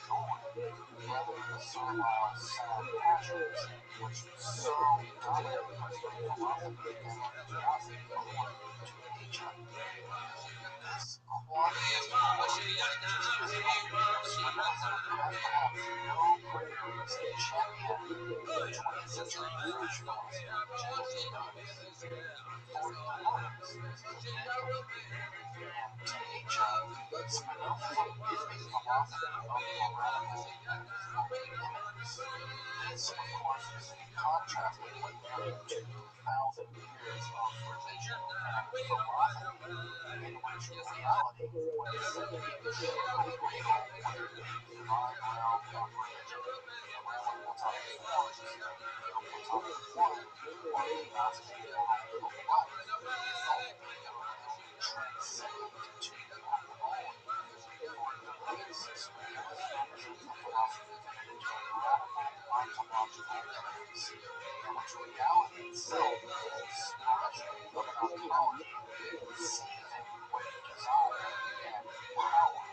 Yeah, rather than the servile, sad passions which so dominate Western philosophy and religiosity according to Nietzsche. This quantitative metaphysical spiritualism has perhaps no greater recent champion than 20th century French philosopher Jean Derrida. For Deleuze, this is a myth. And to Nietzsche, Spinozism is a philosophy of heretical and mythical immanence. This, of course, is to be contrasted with nearly 2,000 years of religion and philosophy in which reality was surely real, whether it be the divine realm of religion, the realm of Platonic forms, the Platonic one, or the Gnostic world of life, is only a realm transcendent to applicability. For Deleuze, spiritualism is a philosophy committed to radical ontological immanence, in which reality itself is an expression of an ontology seething with desire and power.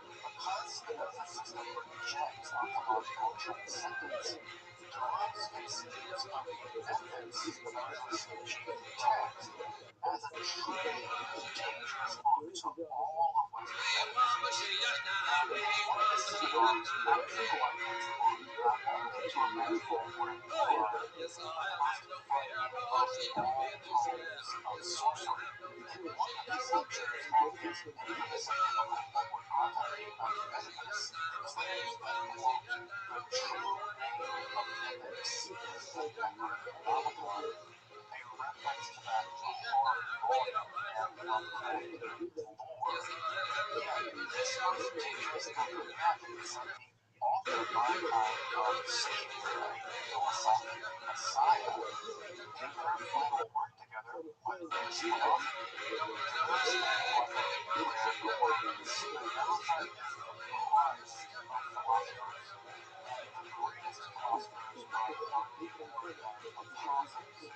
Because Spinoza's system rejects ontological transcendence, Deleuze conceives of the ethics, Spinoza's chief text, as a truly dangerous book to all of Western metaphysics. And one of his theorists actually likens the book not only to a magical repertoire, but the most frightening of all tomes of sorcery. In one of his lectures on his infamous and biblical book Grotto of Oedipus, he declares that, quote, the true name of ethics is the Necronomicon, a reference to that hard-boiled and Lovecraftian lore. Yet, this most dangerous book of magic, the author icon of Savior, a philosophic messiah, in their final work together, What is Philosophy? Deleuze and Guattari declared, quote, Spinoza is the Christ of philosophers, and the greatest philosophers are nothing more than apostles who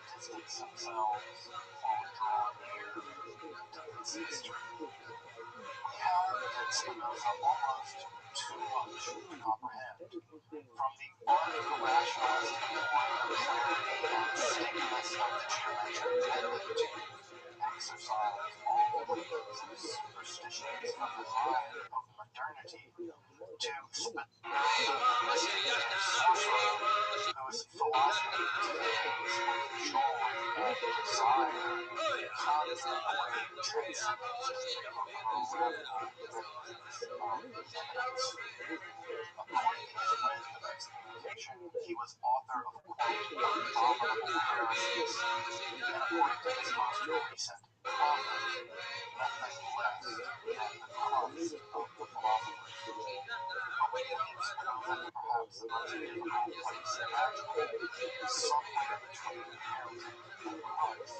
distance themselves or draw near to his history. We have in Spinoza almost too much to comprehend. From the arc of the rationalist or the clarity and stickiness of the geometric method to exercise all the means and superstitions from the mind of modernity to Spinoza, the mystic and sorcerer, whose philosophy filled with joy and desire, conjured away transcendence in favor of a radical repentance of immanence. According to his lens of excommunication, he was author of, quote, abominable heresies, and according to his most recent prophet, nothing less than the Christ of the philosophers. But within Spinoza, in perhaps the most difficult place imaginable, somewhere between heretic and Christ.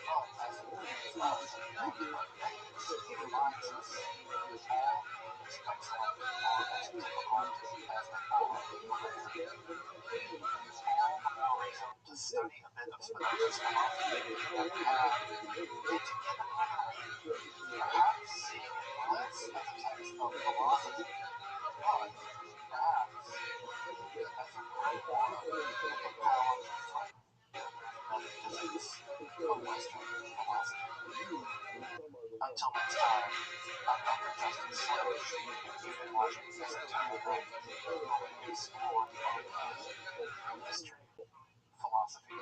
But as he leaves us and admits, he reminds us, all means excellent are as difficult as they are rare. All the more reason to study a bit of Spinoza's philosophy and have, and to give it another read. Perhaps seeing it less as a text of philosophy, but perhaps as a grimoire with the power to threaten the metaphysics of Western philosophy. Until next time, I'm Dr. Justin Sledge. You've been watching Esoteric Night, where we explore the arcane through mystery, philosophy,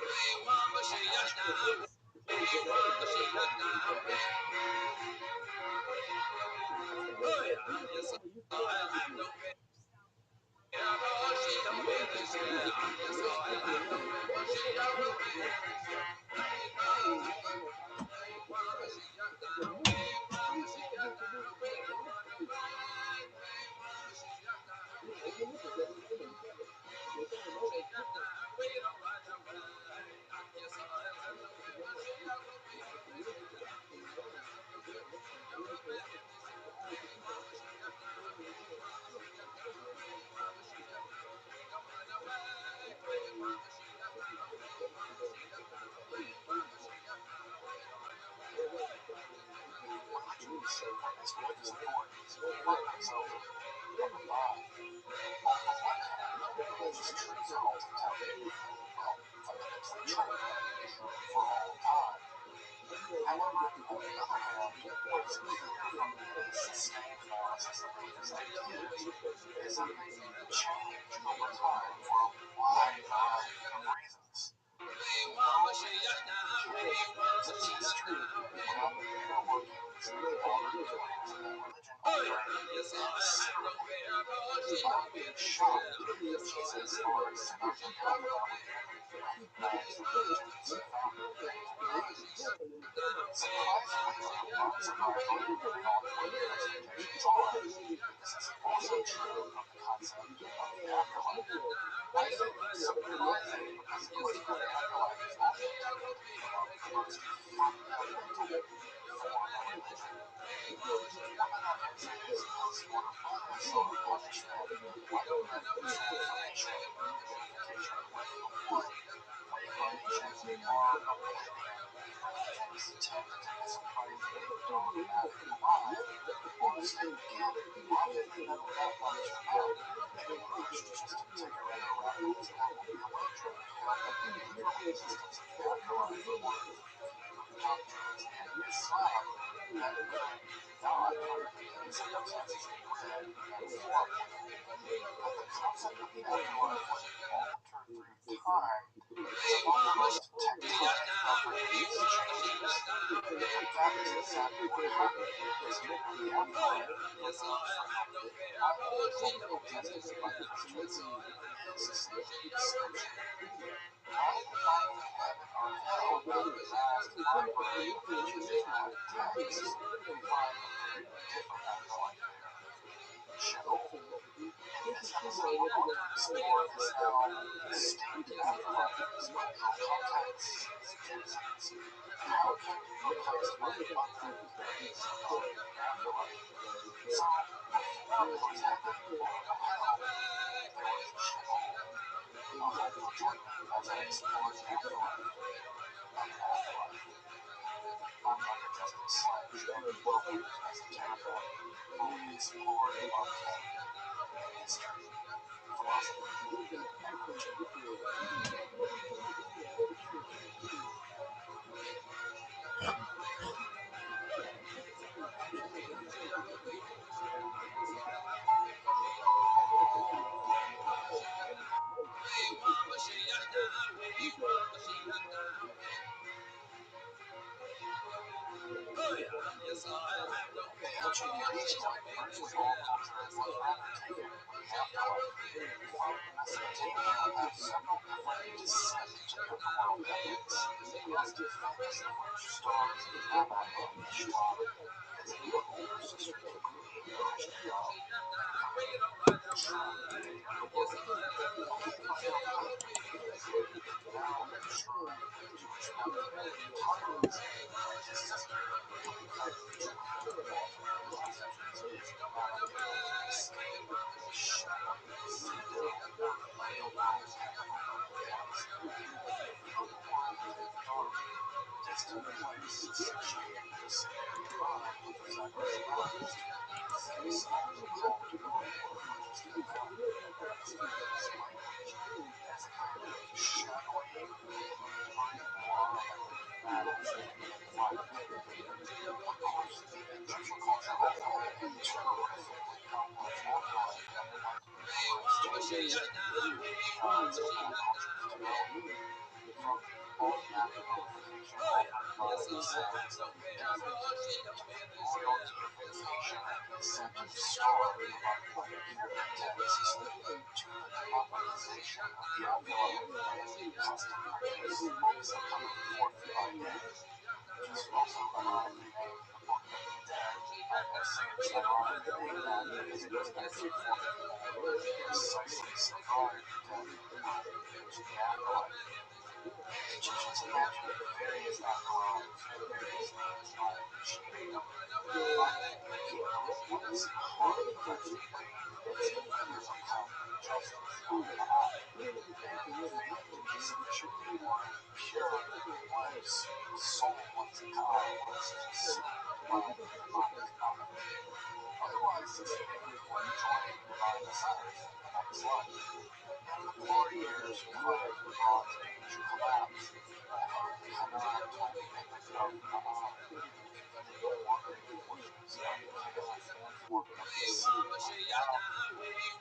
form of deceit or reality.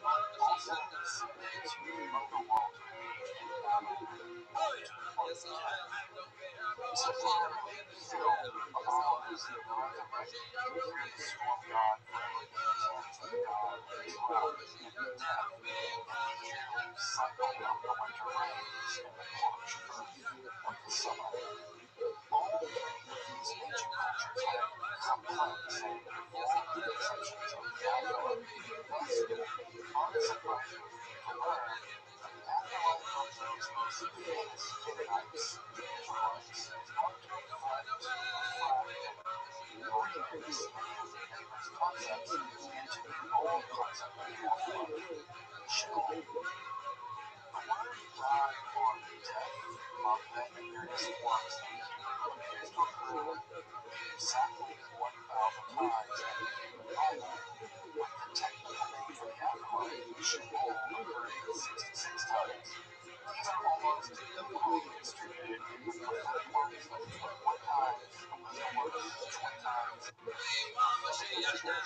All things submit to the world created in Adam or death. This is a complete fulfillment of the prophecy of the resurrection. Here the storm God forever contends with God, drought, and death, and the yearly cycle of the winter rains and the parched earth of the summer. All three of these ancient cultures had complex and evolved conceptions of the afterlife. Thus, it would be unsurprising to learn that the afterlife of those most famous Canaanites, the Israelites, is going to reflect, and remix many of their neighbors' concepts into the old concept of afterlife, Sheol. The word die or death, among many various forms in Hebrew, appears to occur exactly 1,000 times in the Hebrew Bible, with the technical name for the afterlife, Sheol, occurring 66 times. These are almost equally distributed in the prophetic works, with 1 time the wisdom works, 20 times, the Sheol 17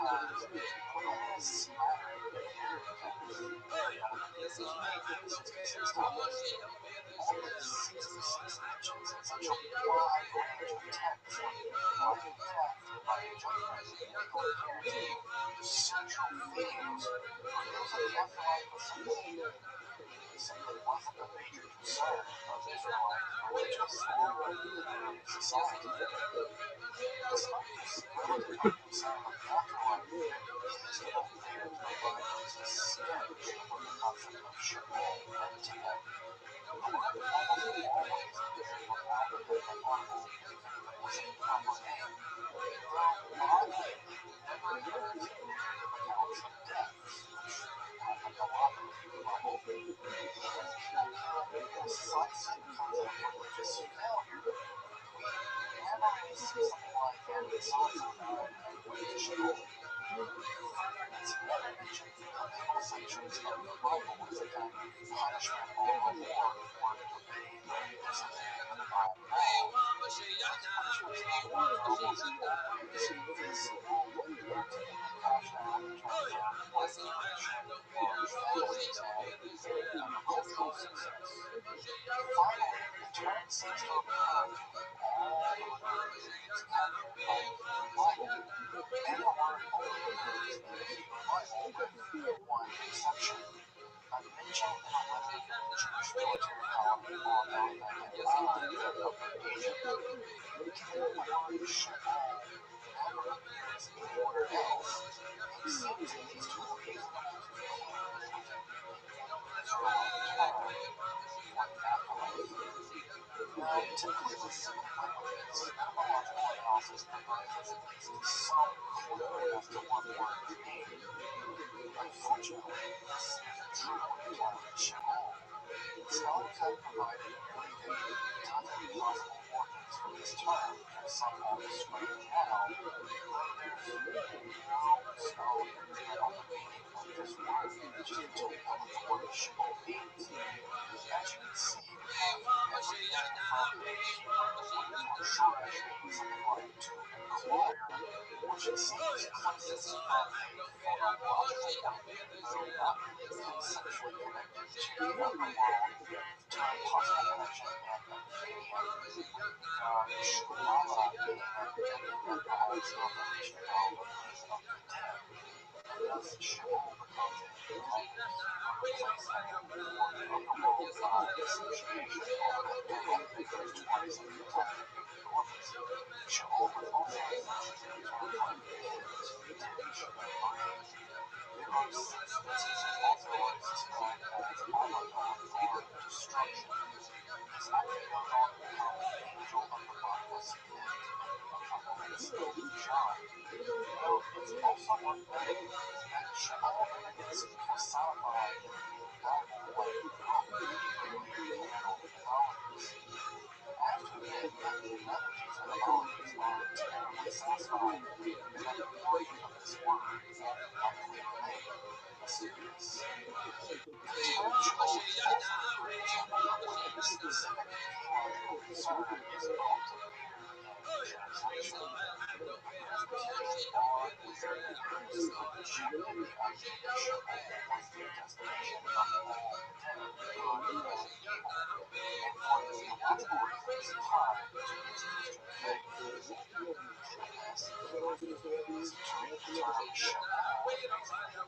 times, with only a smattering in the narrative text. Out of these 66 times, only 66 mentions in such a wide range of texts, with life and death, divine judgment, legal guarantee, central themes. For those of the afterlife was simply wasn't a major concern of Israelite religious or literary society. Despite this relative unconcern with the afterlife, there is enough there to provide at least a sketch of the concept of Sheol and death. The word almost always appears without the definite article, even with a proper name, though oddly it never occurs in narrative accounts of deaths, which happen a lot in the Hebrew Bible. Even people can decisive because of religious failure. We never really see something like so-and-so died and went to Sheol. Further, it's never mentioned in the legal sections of the Bible as a kind of punishment or reward for disobeying or disobeying the divine law. Those punishments and rewards are almost always physical and are typically cashed out in terms of restoration, large families, and agricultural success. Finally, the term seems to apply to all the religions captured by the Hebrew Bible, and the word only occurs in the Hebrew Bible with one exception. A mention in a letter from the Jewish military colony on the Atlantic island of Upper Egypt, given that the word Sheol never appears anywhere else, it seems at least reasonable to conclude that it was a uniquely Israelite term for the afterlife. Now, typically with similar languages, etymological analysis provides us at least some clue as to what the word could mean. Unfortunately, this isn't true with the term Sheol. Scholars have provided nearly a dozen possible origins for this term, and some have screamed now, though there's no scholarly agreement on the meaning of this word, which is to tell you what the word Sheol means. As you can see, we have everything from a Hebrew root for shoresh, meaning something like to inquire, which seems closest from a phonological point of view, though not really conceptually connected to the underworld, to a possible connection in Akkadian, with Shulala being an epithet perhaps of the Ishmael, the place of the dead, and thus Sheol becomes a kind of Hebrew placeholder for the underworld by association, although it directly occurs twice in the entire biblical corpus. Sheol was also associated with terms like pit, ditch, and grave. There are 6 instances also where it's described as Abaddon, or destruction. This actually goes on to become the angel of the bottomless pit in the upper limits of John. Though it's also worth noting that Sheol never gets personified in the Hebrew Bible like Hebrew ecumenical mythologies. I have to admit that none of these etymologies are terribly satisfying, and that the origin of this word will likely remain mysterious. The term Sheol is also a great example of when a specific theological concern is brought to bear in translation. Because materials on where it occurs, rejecting the idea that Sheol was the destination of all dead, good, and evil, and for this theological reasons tied to its Christian faith. Given this, he refused to read the term Sheol as basically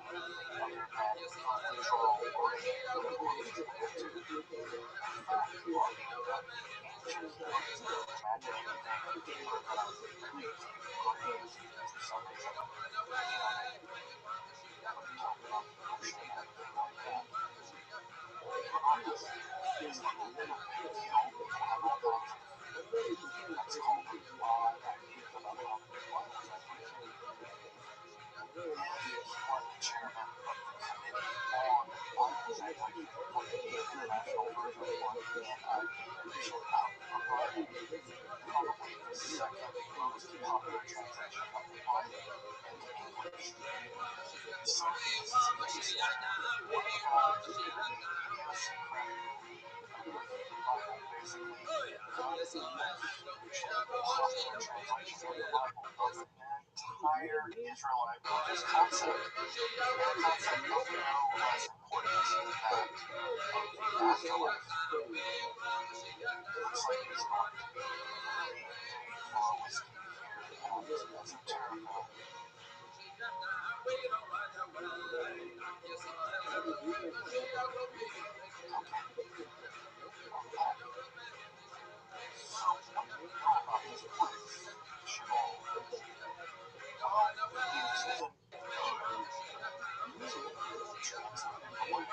anything other than the literal grave that it was intended to. In fact, arguing that the ancient Hebrews could imagine anything deeper than a creepy grave for some reason, never talked about the ocean or anything like that. Regardless, it's like a big deal to have all kinds of, let's call them odd ideas about how the Bible is accurate. If he were the chairman of the Committee on Bible Translation for the International Version or NIV, short copy of the Bible, probably the second most popular translation of the Bible into English. So this is a case where what you've got is the idiosyncratic Hebrew Bible, basically God's myth, which is the popular translation of the Bible, of an entire Israelite religious concept, and a concept of no less importance than that of the afterlife. Looks like it's going to be a really day for whiskey here at Esoterica. Okay, we're back. So, what do we know about this place, Sheol? Well, the New Zealand English, usually translated the way,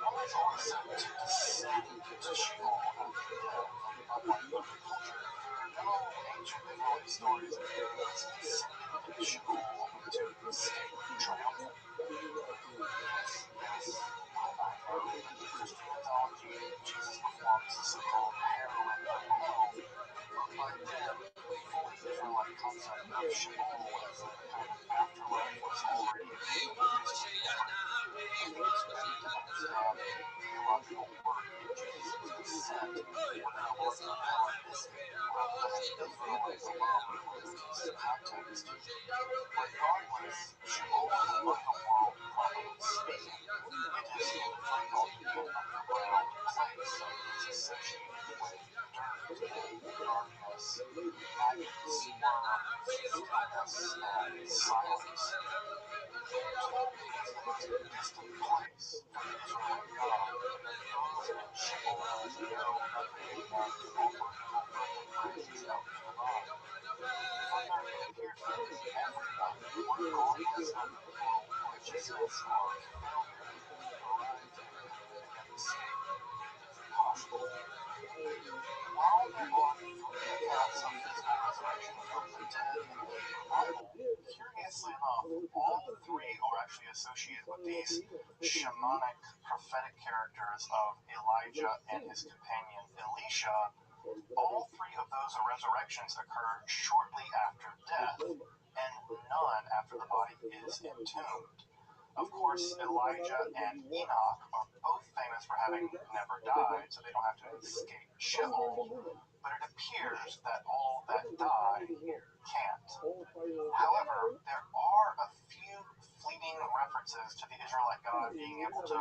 one is always said to descend to Sheol after death, and unlike other cultures, there are no ancient Israelite stories of humans descending into Sheol only to escape triumphant. Yes, I know that in Christian mythology, Jesus performs the so-called heroine of hell, but by then, the fully Israelite concept of Sheol as a kind of afterlife was already a mystery history. We expect to understand the theological work of Jesus' descent within a work of Hellenistic rather than an Israelite alone religious context. Regardless, Sheol is an underworld properly speaking. It is entitled an underground place and is associated with dirt and darkness, maggots, worms, stillness, and silence. We're told it is the most distant place from the Israelite God, and those in Sheol know nothing and can offer no further praises out to the God. Further, it appears that everyone, regardless of moral righteousness or failure, arrives there and escape is impossible. While there are three accounts of physical resurrection from the dead in the Hebrew Bible, curiously enough, all three are actually associated with these shamanic prophetic characters of Elijah and his companion Elisha. All three of those resurrections occur shortly after death, and none after the body is entombed. Of course, Elijah and Enoch are both famous for having never died, so they don't have to escape Sheol, but it appears that all that die can't. However, there are a few fleeting references to the Israelite God being able to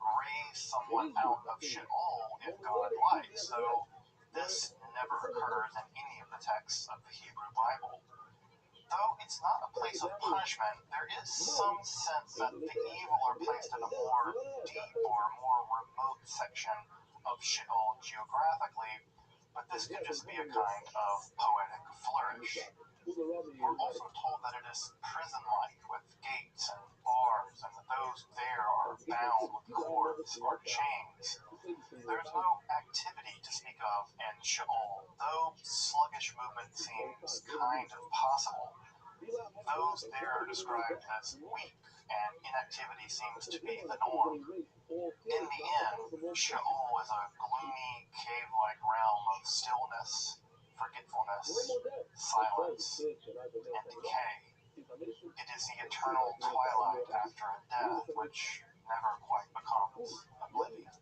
raise someone out of Sheol if God likes, so this never occurs in any of the texts of the Hebrew Bible. Though it's not a place of punishment, there is some sense that the evil are placed in a more deep or more remote section of Sheol geographically, but this could just be a kind of poetic flourish. We're also told that it is prison-like with gates and bars, and that those there are bound with cords or chains. There's no activity to speak of in Sheol, though sluggish movement seems kind of possible. Those there are described as weak, and inactivity seems to be the norm. In the end, Sheol is a gloomy, cave-like realm of stillness, forgetfulness, silence, and decay. It is the eternal twilight after a death which never quite becomes oblivion.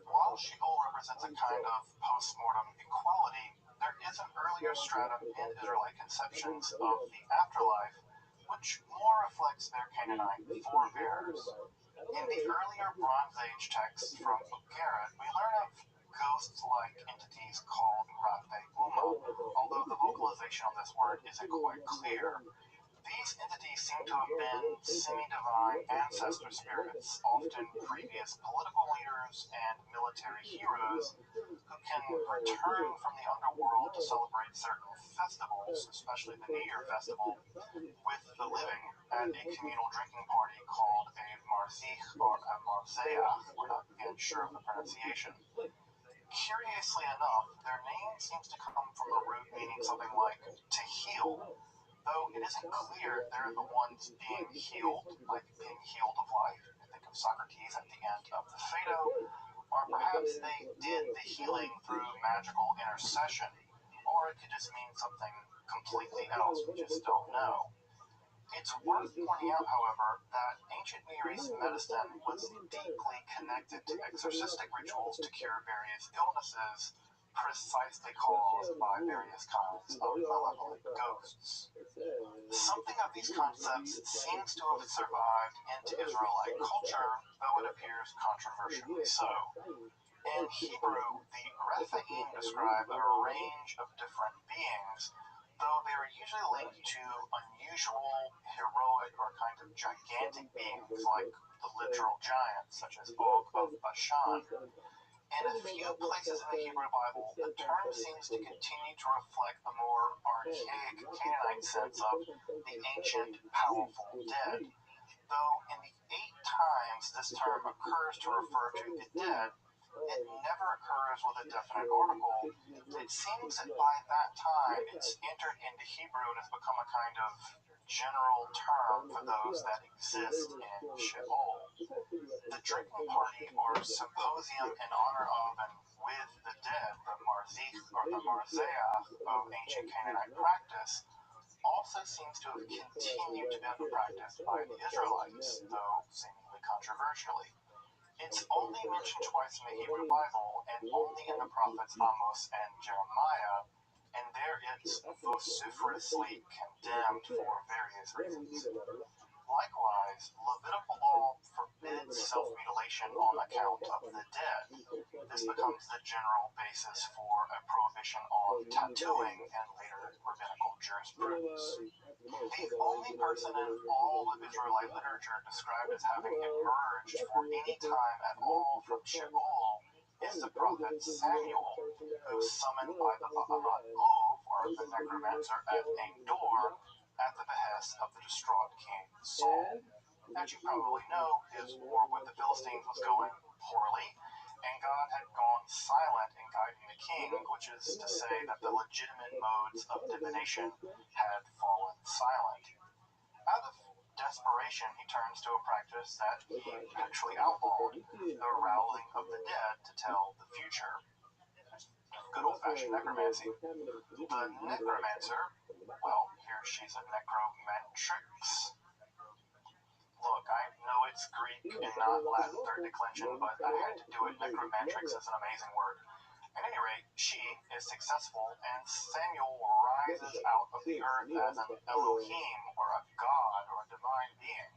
While Sheol represents a kind of post-mortem equality, There is an earlier stratum in Israelite conceptions of the afterlife, which more reflects their Canaanite forebears. In the earlier Bronze Age texts from Ugarit, we learn of ghost-like entities called Rabbi although the vocalization on this word isn't quite clear. These entities seem to have been semi-divine ancestor spirits, often previous political leaders and military heroes, who can return from the underworld to celebrate certain festivals, especially the New Year festival, with the living at a communal drinking party called a marzich or a marzeach. We're not again sure of the pronunciation. Curiously enough, their name seems to come from a root meaning something like to heal, though it isn't clear if they're the ones being healed, like being healed of life. I think of Socrates at the end of the Phaedo, or perhaps they did the healing through magical intercession, or it could just mean something completely else we just don't know. It's worth pointing out, however, that ancient Near East medicine was deeply connected to exorcistic rituals to cure various illnesses precisely caused by various kinds of malevolent ghosts. Something of these concepts seems to have survived into Israelite culture, though it appears controversially so. In Hebrew, the Rephaim describe a range of different beings, though they are usually linked to unusual, heroic, or kind of gigantic beings like the literal giants, such as Og of Bashan. In a few places in the Hebrew Bible, the term seems to continue to reflect the more archaic Canaanite sense of the ancient, powerful dead. Though in the 8 times this term occurs to refer to the dead, it never occurs with a definite article. It seems that by that time it's entered into Hebrew and has become a kind of general term for those that exist in Sheol. The drinking party or symposium in honor of and with the dead, the marzich or the marzeach of ancient Canaanite practice, also seems to have continued to be practiced by the Israelites, though seemingly controversially. It's only mentioned twice in the Hebrew Bible and only in the prophets Amos and Jeremiah, and there it's vociferously condemned for various reasons. Likewise, Levitical law forbids self-mutilation on account of the dead. This becomes the general basis for a prohibition on tattooing and later rabbinical jurisprudence. The only person in all of Israelite literature described as having emerged for any time at all from Sheol is the prophet Samuel, who was summoned by the Ba'alat Ov, or the necromancer at Endor, at the behest of the distraught king Saul. As you probably know, his war with the Philistines was going poorly, and God had gone silent in guiding the king, which is to say that the legitimate modes of divination had fallen silent. Out of desperation, he turns to a practice that he actually outlawed, the rousing of the dead to tell the future. Good old-fashioned necromancy. The necromancer, well, here she's a necromantrix. Look, I know it's Greek and not Latin third declension, but I had to do it. Necromantrix is an amazing word. At any rate, she is successful, and Samuel rises out of the earth as an Elohim, or a god, or a divine being.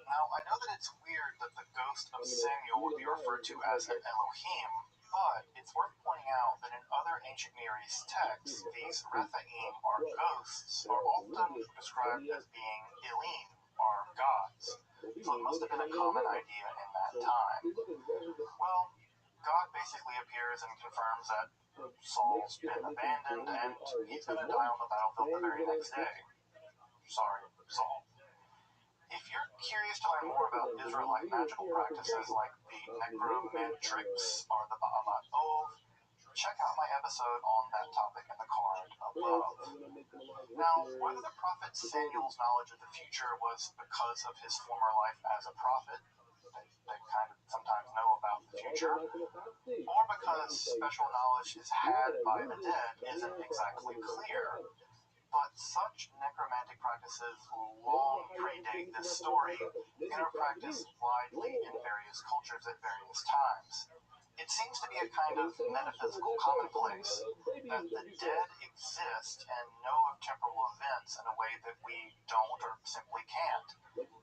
Now, I know that it's weird that the ghost of Samuel would be referred to as an Elohim, but it's worth pointing out that in other ancient Near East texts, these Rephaim, or ghosts, are often described as being Elim, or gods. So it must have been a common idea in that time. Well, God basically appears and confirms that Saul's been abandoned and he's going to die on the battlefield the very next day. Sorry, Saul. If you're curious to learn more about Israelite magical practices like the necromantrix or the Ba'alat Ov, check out my episode on that topic in the card above. Now, whether the prophet Samuel's knowledge of the future was because of his former life as a prophet, they kind of sometimes know about the future, or because special knowledge is had by the dead isn't exactly clear. But such necromantic practices long predate this story and are practiced widely in various cultures at various times. It seems to be a kind of metaphysical commonplace that the dead exist and know of temporal events in a way that we don't or simply can't.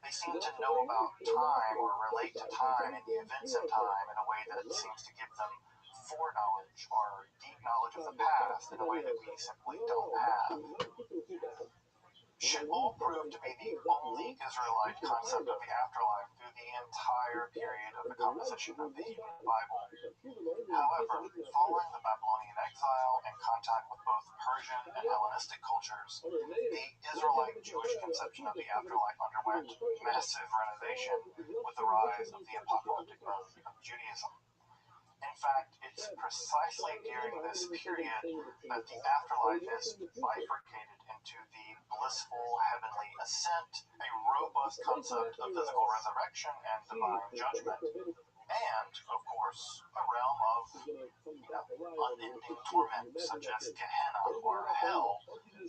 They seem to know about time or relate to time and the events in time in a way that seems to give them foreknowledge or deep knowledge of the past in a way that we simply don't have. Sheol proved to be the only Israelite concept of the afterlife through the entire period of the composition of the Hebrew Bible. However, following the Babylonian exile and contact with both Persian and Hellenistic cultures, the Israelite Jewish conception of the afterlife underwent massive renovation with the rise of the apocalyptic mode of Judaism. In fact, it's precisely during this period that the afterlife is bifurcated into the blissful heavenly ascent, a robust concept of physical resurrection and divine judgment, and, of course, a realm of unending torment, such as Gehenna or hell.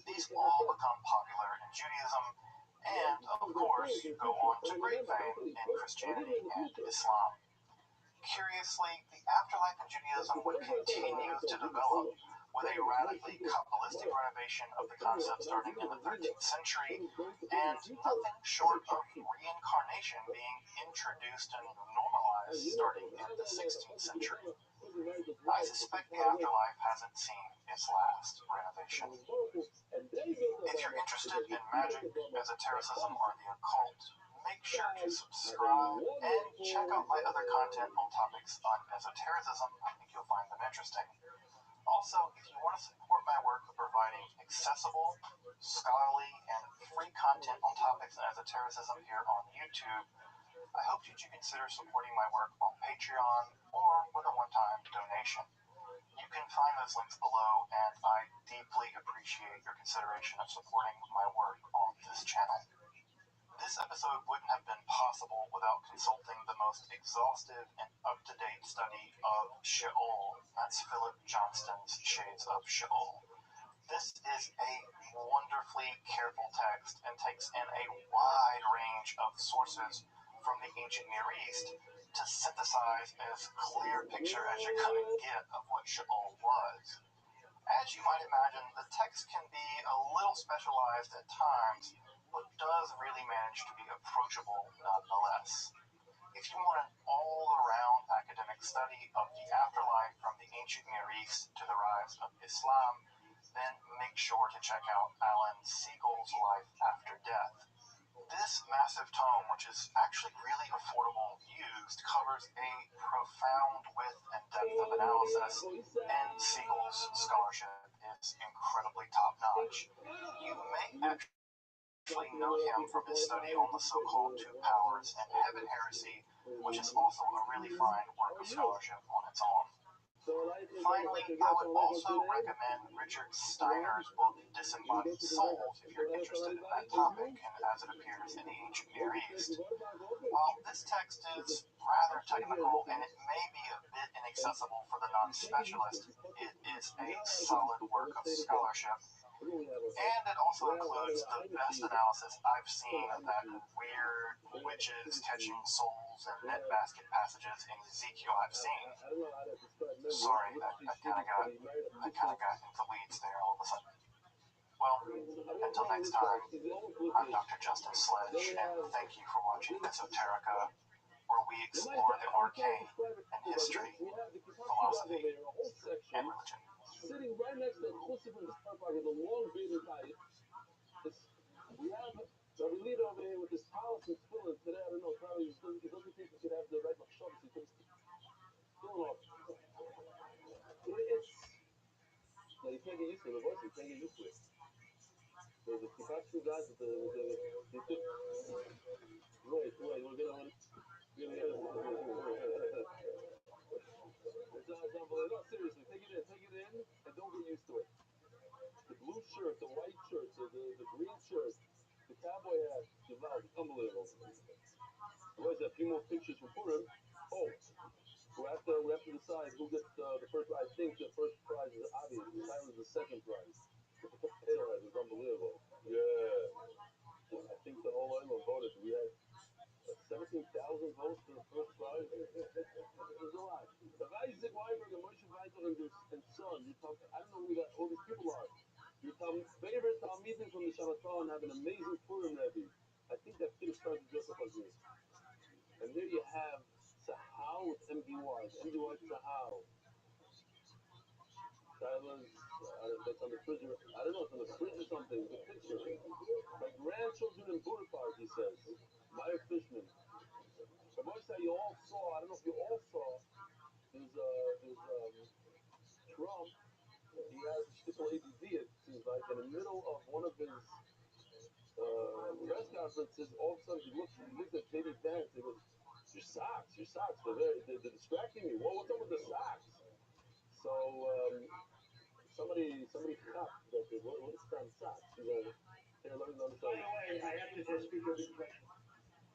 These all become popular in Judaism, and, of course, go on to great fame in Christianity and Islam. Curiously, the afterlife in Judaism would continue to develop with a radically Kabbalistic renovation of the concept starting in the 13th century, and nothing short of reincarnation being introduced and normalized starting in the 16th century. I suspect the afterlife hasn't seen its last renovation. If you're interested in magic, esotericism, or the occult, make sure to subscribe and check out my other content on topics on esotericism. I think you'll find them interesting. Also, if you want to support my work of providing accessible, scholarly, and free content on topics in esotericism here on YouTube, I hope that you consider supporting my work on Patreon or with a one-time donation. You can find those links below, and I deeply appreciate your consideration of supporting my work on this channel. This episode wouldn't have been possible without consulting the most exhaustive and up-to-date study of Sheol. That's Philip Johnston's Shades of Sheol. This is a wonderfully careful text and takes in a wide range of sources from the ancient Near East to synthesize as clear a picture as you're going to get of what Sheol was. As you might imagine, the text can be a little specialized at times, but does really manage to be approachable nonetheless. If you want an all-around academic study of the afterlife from the ancient Near East to the rise of Islam, then make sure to check out Alan Siegel's Life After Death. This massive tome, which is actually really affordable used, covers a profound width and depth of analysis, and Siegel's scholarship is incredibly top-notch. You may actually know him from his study on the so-called Two Powers and Heaven heresy, which is also a really fine work of scholarship on its own. Finally, I would also recommend Richard Steiner's book Disembodied Souls if you're interested in that topic and as it appears in the ancient Near East. While this text is rather technical and it may be a bit inaccessible for the non-specialist, it is a solid work of scholarship. And it also includes the best analysis I've seen of that weird witches catching souls and net basket passages in Ezekiel I've seen. Sorry, that kind of got into the weeds there all of a sudden. Well, until next time, I'm Dr. Justin Sledge, and thank you for watching Esoterica, where we explore the arcane and history, philosophy, and religion. Sitting right next to the closer from this park is a long bearded guy. We have Rabbi Leader over here with his palace and tefillin today. I don't know, probably he doesn't think he should have the right machshava, so he comes still off. It's no, you can't get used to it. The voice, you can't get used to it. The Kipatsu guys with the right, we're gonna it's unbelievable. No, seriously, take it in, and don't get used to it. The blue shirt, the white shirt, the green shirt, the cowboy hat, unbelievable. We always have a few more pictures from Purim. Oh, we have to decide who gets the first. I think the first prize is obvious. Tyler's the second prize. The potato head is unbelievable. Yeah. I think the whole island voted. We had 17,000 votes for the first prize. It was a lot. Rabbi Isaac Weinberg and Moshe Weitzel and son, I don't know who that, all these people are. Your favorite Talmidim from the Shabbaton have an amazing Purim Rebbe. I think that kid is starting to dress up like me. And there you have Sahau with MDY. MDY Sahau. Tyler's, that's on the fridge. I don't know, it's on the fridge or something. The picture. My grandchildren in Buddha Park, he says. Meyer Fishman. But most you all saw, I don't know if you all saw, there's Trump. He has a shtickle ADD, it seems like. In the middle of one of his press conferences, all of a sudden he looks at JD Vance. He goes, your socks, they're distracting me. What's up with the socks? So somebody chopped that. What is on socks? Here, let me show you. By the way, I have to just speak of impression.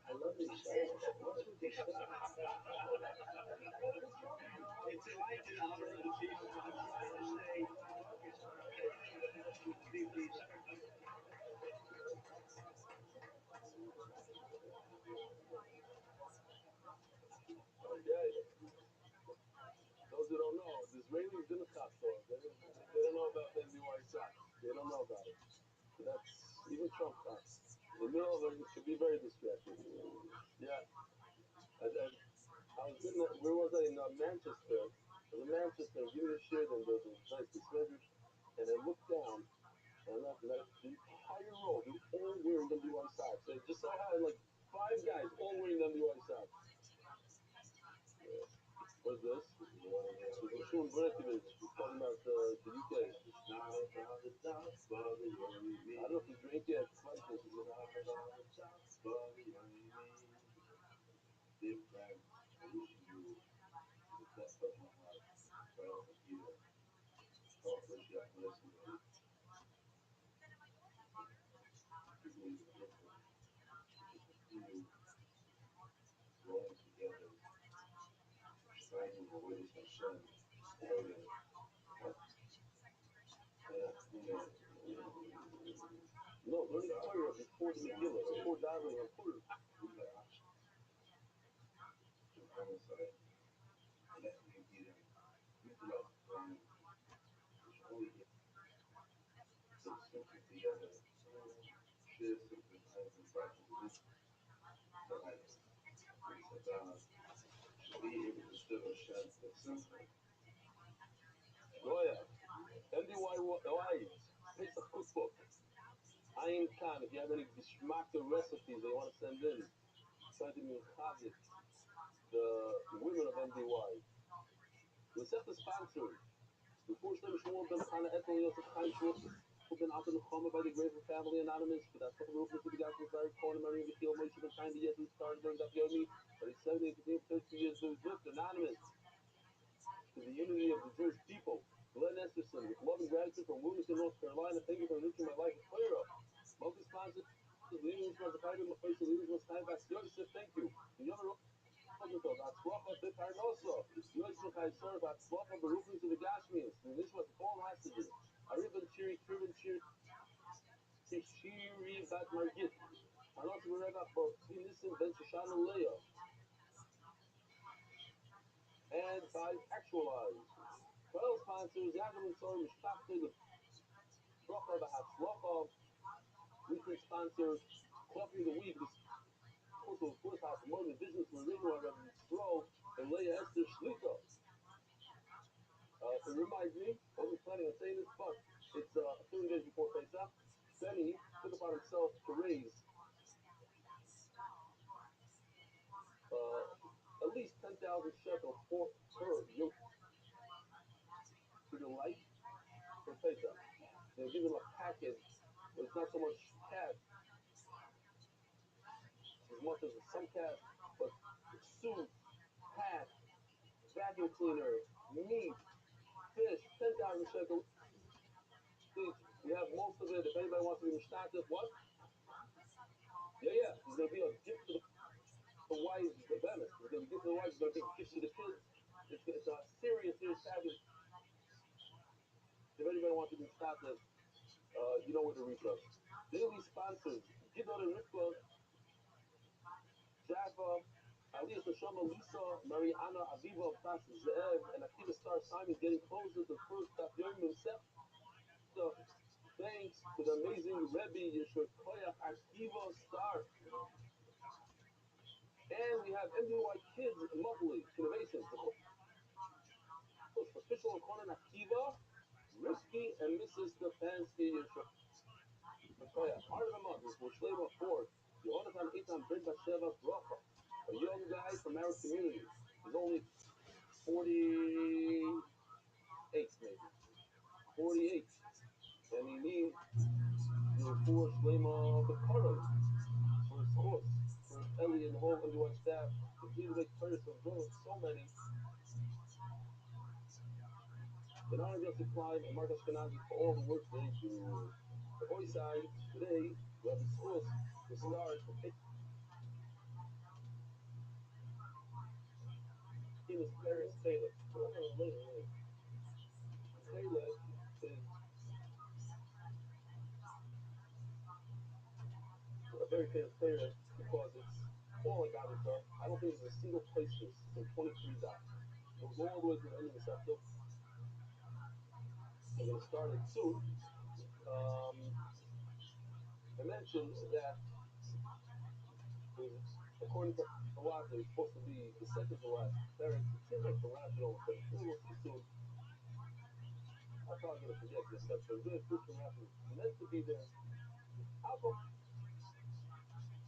I love these socks. What's with these socks? It's tonight in honor of the chief. I'm trying to stay focused on everything that has to do with these. Okay. Those who don't know, the Israelis didn't chop those. They don't know about the NBY socks. They don't know about it. So that's even Trump chops. The middle of it could be very distracting. Yeah. And I was in where was I in Manchester? I was in Manchester, giving a shit, and there was a nice medrash, and I looked down, and I left, and the entire row, they were all wearing WY socks. So it just so happened, like, five guys all wearing WY socks. What's this? This is Shul Berkovich. He's talking about the UK. I don't know if you drink yet. No, learning Torah before the Megillah, before davening and Purim. Goya, MDY Pesach cookbook. Ayin Khan, if you have any geschmackte recipes they want to send in, try to be the women of MDY. We set the sponsors. Before Shlomo Shmuel ben Chana Etel Yosef Chaim Shmuel ben Ata Nechama by the Graver Family Anonymous, but that's what the Rukh to the guys who started calling Maria Mikhail Moshe ben Chaim Yes, who started during Daf Yomi, but he's 70 to 30 years old, anonymous to the unity of the Jewish people. Glenn Esterson, with love and gratitude from Wilmington, North Carolina, thank you for enriching my life with Torah. Multi-sponsors, leading Shmazakaiba, Mephosa, leading Shmazakaiba, Yosef, thank you. The other Batzlacha Beparnosa, Yosef Chaisor, Batzlacha Berufin to the Gashmias, the Nishmas, all hostages. Arivan Chiri, Kirvan Chiri, Tishiri Bat Margit, Manos Berega, Binisim Ben Shoshana Leah, and by Actualize. 12 sponsors, Yaakov and Tzor, Mishpachte, the Bracha Bahatzlacha, weekly sponsor, Coffee of the Week, this also, of course, how promoting the business we're in, Rabbi Yisrael, and Leah Esther Shlita. It reminds me, I wasn't planning on saying this, but it's 30 days before Pesach. Benny took upon himself to raise at least 10,000 shekels for her yoke to the light for Pesach. They'll give him a package, but it's not so much cash as much as some cash, but suit, hat, vacuum cleaner, meat, fish, 10,000 shekels. Please, we have most of it. If anybody wants to be mishtatif, what? Yeah. There's going to be a gift to the wives, the benefit. There's going to be a gift to the wives. There's going to be gifts to the kids. It's a serious package. If anybody wants to be mishtatif, know where to reach us. Daily sponsors: Gidon and Rivka, Jaffa, Aliyah Neshama, Lisa, Mariana, Aviva, Bas Ze'ev, and Akiva Star Simon getting closer to the first Daf Yomi Masechta. Thanks to the amazing Rebbe Yeshua Koyach Akiva Star. And we have MDY Kids monthly innovations. The official Conan Akiva, Risky, and Mrs. Stefanski Yeshua Koyach. Heart of the month is Mushlema 4, Yonatan Eitan Ben Basheva Bracha, a young guy from our community. He's only 48, maybe. 48. And he needs the full Shlema Bekarim for his course, for Ellie and the whole MDY staff. Continue to make prayers for so many. In honor of Yossi Klein and Mark Ashkenazi for all the work they do. The boy side, today, we have the schools to start with his parents, Caleb. Caleb is a very famous player because it's all Agadah. I don't think there's a single placement in 23 dots. It was all the way to the end of the sector. I'm going to start it soon. I mentioned that according to Rawat, it's supposed to be the second to last parent. It seems like the last one, but we'll see soon. I'm probably going to forget this stuff, but really, proof from Rafi meant to be there. How come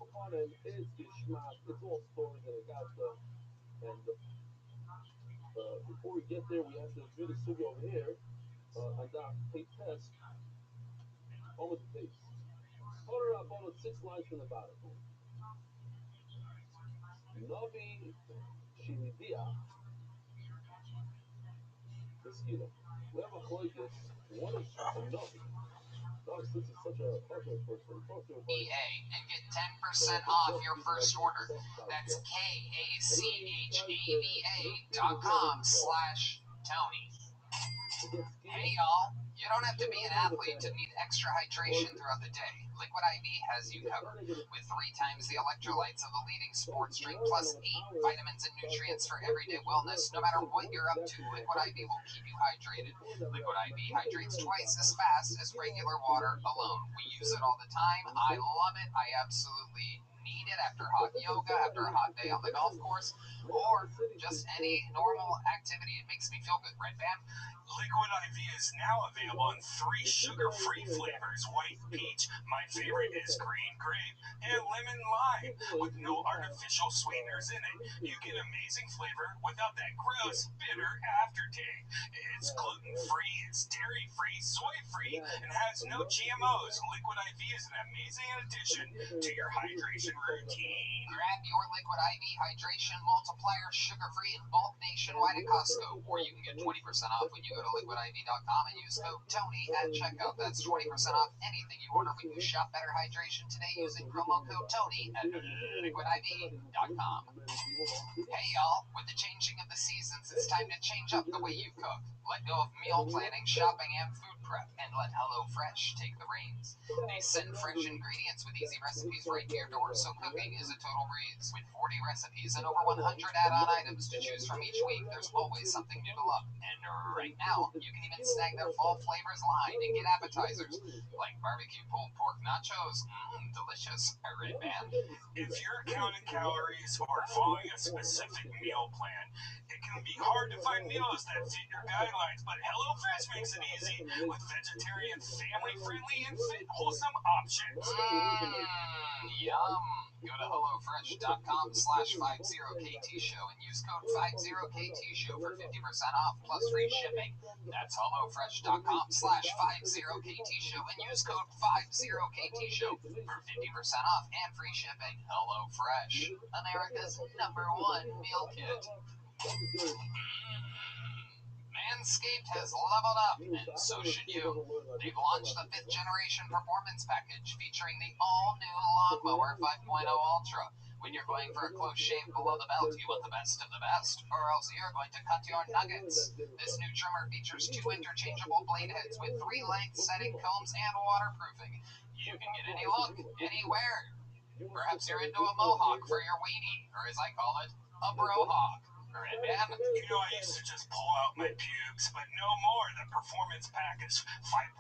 upon him is Gishmak? It's all stories and Agadah. And before we get there, we have to do the sugi over here. And pay test, almost the base. Torah about 6 lines from the bottom. Navi Shinidia Mosquito. We have a chloikis. What is a Navi? Navi, since he's such a popular person, talk to everybody. EA and get 10% off your first order. That's KACHEVA.com/Tony. Hey y'all, you don't have to be an athlete to need extra hydration throughout the day. Liquid IV has you covered, with 3 times the electrolytes of the leading sports drink, plus 8 vitamins and nutrients for everyday wellness. No matter what you're up to, Liquid IV will keep you hydrated. Liquid IV hydrates twice as fast as regular water alone. We use it all the time. I love it. I absolutely need it after hot yoga, after a hot day on the golf course, or just any normal activity. It makes me feel good, right, Bam? Liquid IV is now available in 3 sugar-free flavors: white peach, my favorite is green grape, and lemon lime, with no artificial sweeteners in it. You get amazing flavor without that gross, bitter aftertaste. It's gluten-free, it's dairy-free, soy-free, and has no GMOs. Liquid IV is an amazing addition to your hydration routine. Grab your Liquid IV Hydration Multiplier sugar-free in bulk nationwide at Costco, or you can get 20% off when you go to liquidiv.com and use code TONY at checkout. That's 20% off anything you order when you shop Better Hydration today using promo code TONY at liquidiv.com. Hey y'all, with the changing of the seasons, it's time to change up the way you cook. Let go of meal planning, shopping, and food prep, and let HelloFresh take the reins. They send fresh ingredients with easy recipes right to your door, so cooking is a total breeze. With 40 recipes and over 100 add-on items to choose from each week, there's always something new to love. And right now, you can even snag their fall flavors line and get appetizers like barbecue pulled pork nachos. Delicious. Right, man? If you're counting calories or following a specific meal plan, it can be hard to find meals that fit your guidelines, but HelloFresh makes it easy with vegetarian, family-friendly, and fit wholesome options. Yum. Go to HelloFresh.com/50KTShow and use code 50KTShow for 50% off plus free shipping. That's HelloFresh.com/50KTShow and use code 50KTShow for 50% off and free shipping. HelloFresh, America's #1 meal kit. Manscaped has leveled up, and so should you. They've launched the 5th generation performance package featuring the all-new Lawnmower 5.0 Ultra, When you're going for a close shave below the belt, you want the best of the best, or else you're going to cut your nuggets. This new trimmer features 2 interchangeable blade heads with 3 length setting combs and waterproofing. You can get any look, anywhere. Perhaps you're into a mohawk for your weenie, or as I call it, a brohawk. Red Man? You know, I used to just pull out my pubes, but no more. The Performance Package 5.0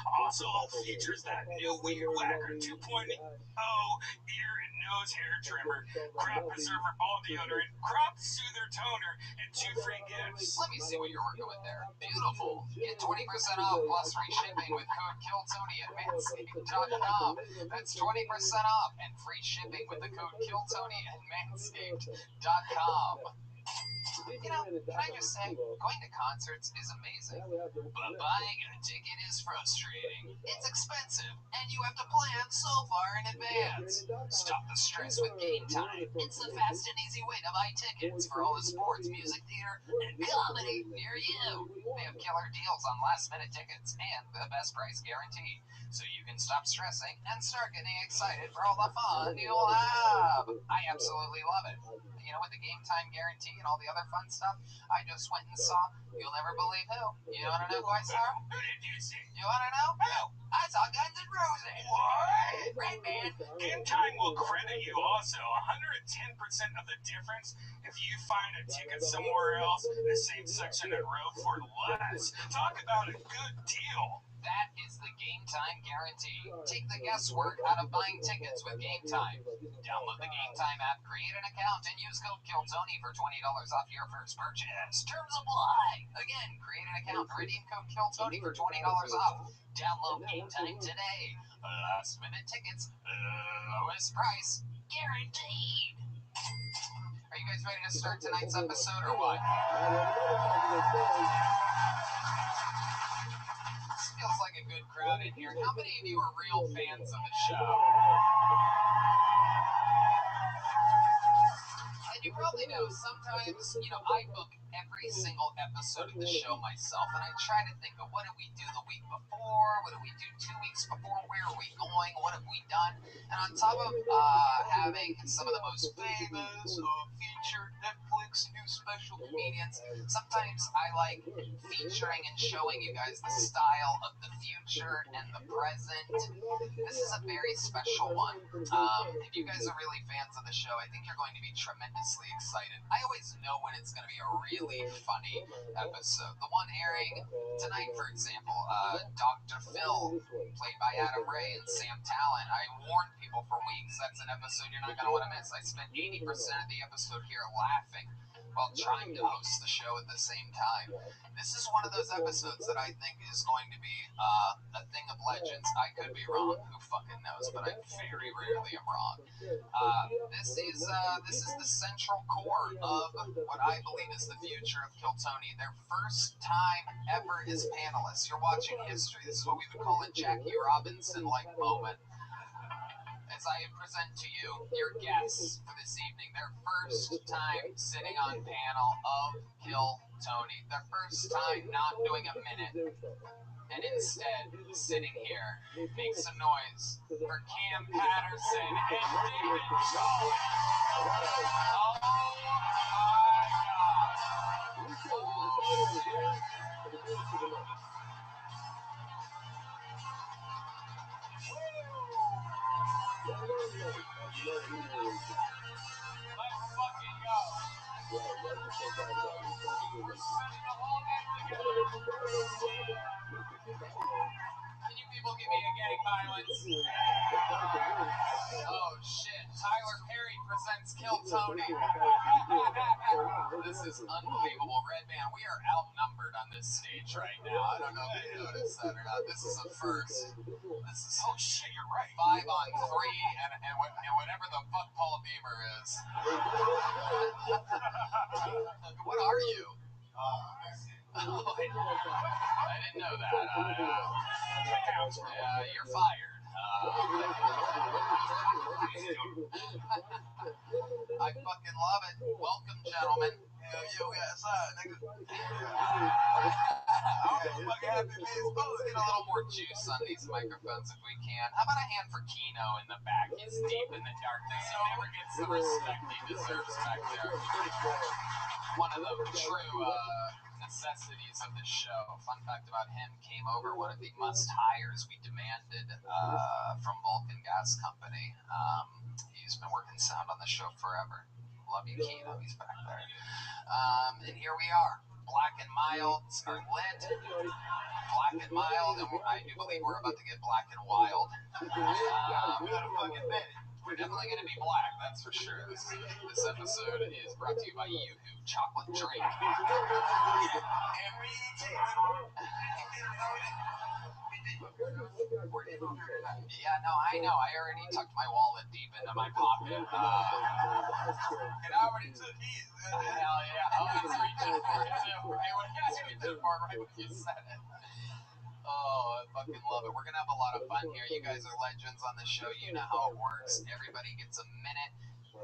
also features that new Weed Whacker 2.0 ear and nose hair trimmer, crop preserver ball deodorant, crop soother toner, and 2 free gifts. Let me see what you're working with there. Beautiful. Get 20% off plus free shipping with code KILLTONY at manscaped.com. That's 20% off and free shipping with the code KILLTONY at manscaped.com. You know, can I just say, going to concerts is amazing, but buying a ticket is frustrating. It's expensive, and you have to plan so far in advance. Stop the stress with Game Time. It's the fast and easy way to buy tickets for all the sports, music, theater, and comedy near you. They have killer deals on last-minute tickets and the best price guarantee, so you can stop stressing and start getting excited for all the fun you'll have. I absolutely love it. You know, with the Game Time guarantee and all the other fun stuff, I just went and saw, you'll never believe who. You want to know who I saw? Who did you see? You want to know? Who? I saw Guns N' Roses. What? Red Man. Game Time will credit you also 110% of the difference if you find a ticket somewhere else in the same section and row for less. Talk about a good deal. That is the Game Time guarantee. Take the guesswork out of buying tickets with Game Time. Download the Game Time app, create an account, and use code KILLTONY for $20 off your first purchase. Terms apply. Again, create an account, redeem code KILLTONY for $20 off. Download Game Time today. Last minute tickets, lowest price, guaranteed. Are you guys ready to start tonight's episode or what? This feels like a good crowd in here. How many of you are real fans of the show? And you probably know sometimes, I book every single episode of the show myself, and I try to think of what did we do the week before, what did we do 2 weeks before, where are we going, what have we done? And on top of having some of the most famous featured Netflix new special comedians, sometimes I like featuring and showing you guys the style of the future and the present. This is a very special one. If you guys are really fans of the show, I think you're going to be tremendously excited. I always know when it's going to be a really funny episode. The one airing tonight, for example, Dr. Phil, played by Adam Ray and Sam Talent. I warned people for weeks, that's an episode you're not going to want to miss. I spent 80% of the episode here laughing while trying to host the show at the same time. This is one of those episodes that I think is going to be a thing of legends. I could be wrong, who fucking knows, but I very rarely am wrong. This is the central core of what I believe is the future of Kiltony. Their first time ever as panelists. You're watching history. This is what we would call a Jackie Robinson-like moment. As I present to you your guests for this evening, their first time sitting on panel of Kill Tony. Their first time not doing a minute, and instead sitting here. Make some noise for Cam Patterson and David Shaw. Oh my God. Oh shit. Let's fucking go. We're spending the whole night together. Can you people give me a gang violence? Oh shit. Tyler Perry presents Kill Tony. This is unbelievable. Red Man, we are outnumbered on this stage right now. I don't know if you noticed that or not. This is a first. This is, oh shit, you're right. 5 on 3 and whatever the fuck Paul Beamer is. What are you? I didn't know that. You're fired. I fucking love it. Welcome, gentlemen. Yo, we outside, nigga. I'm fucking happy to be exposed. Get a little more juice on these microphones if we can. How about a hand for Kino in the back? He's deep in the darkness. He never gets the respect he deserves back there. One of the true necessities of the show. Fun fact about him, came over one of the must-hires we demanded from Vulcan Gas Company. He's been working sound on the show forever. Love you, Kino. He's back there. And here we are. Black and Milds are lit. Black and Mild, and I do believe we're about to get Black and Wild. We gotta fucking bet it. We're definitely going to be black, that's for sure. This episode is brought to you by Yoo-Hoo Chocolate Drink. Yeah, no, I know. I already tucked my wallet deep into my pocket. And I already took his. Hell yeah. Oh, he's reaching for it. He's reaching for it right when you said it. Oh, I fucking love it. We're going to have a lot of fun here. You guys are legends on the show. You know how it works. Everybody gets a minute.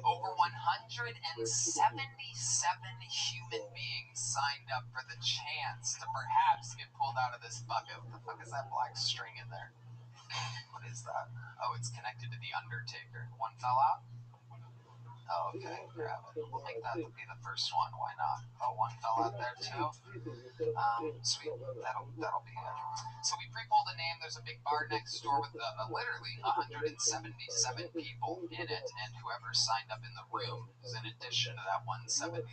Over 177 human beings signed up for the chance to perhaps get pulled out of this bucket. What the fuck is that black string in there? What is that? Oh, it's connected to the Undertaker. One fell out? Oh, okay, grab it. We'll make that be the first one. Why not? Oh, one fell out there too. Sweet. That'll be it. So we pre-pulled a name. There's a big bar next door with literally 177 people in it, and whoever signed up in the room is in addition to that 177.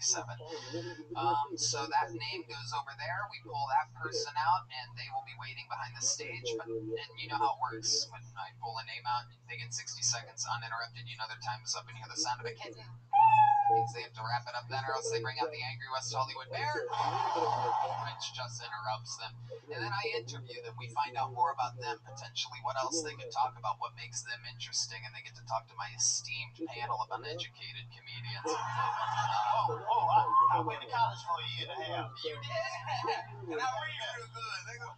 So that name goes over there. We pull that person out, and they will be waiting behind the stage. And you know how it works. When I pull a name out, they get 60 seconds uninterrupted. You know their time is up, and you hear the sound of a kitten. Means they have to wrap it up then, or else they bring out the angry West Hollywood bear, which just interrupts them. And then I interview them. We find out more about them, potentially what else they can talk about, what makes them interesting, and they get to talk to my esteemed panel of uneducated comedians. I went to college for a year and a half. You did? And I read real good, nigga.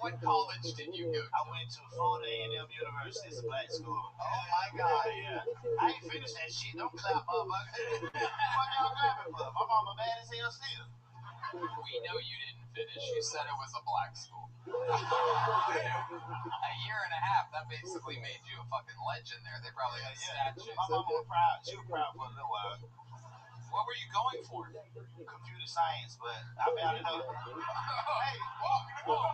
What college did you go to? I went to Florida A&M University. It's a black school. Oh my God. Yeah. I ain't finished that shit. Don't clap, motherfucker. What y'all clapping for? My mama bad as hell still. We know you didn't finish. You said it was a black school. A year and a half, that basically made you a fucking legend there. They probably had statues. My mama was proud. She was proud for a little while. What were you going for? Computer science, but I found it out. Hey, whoa.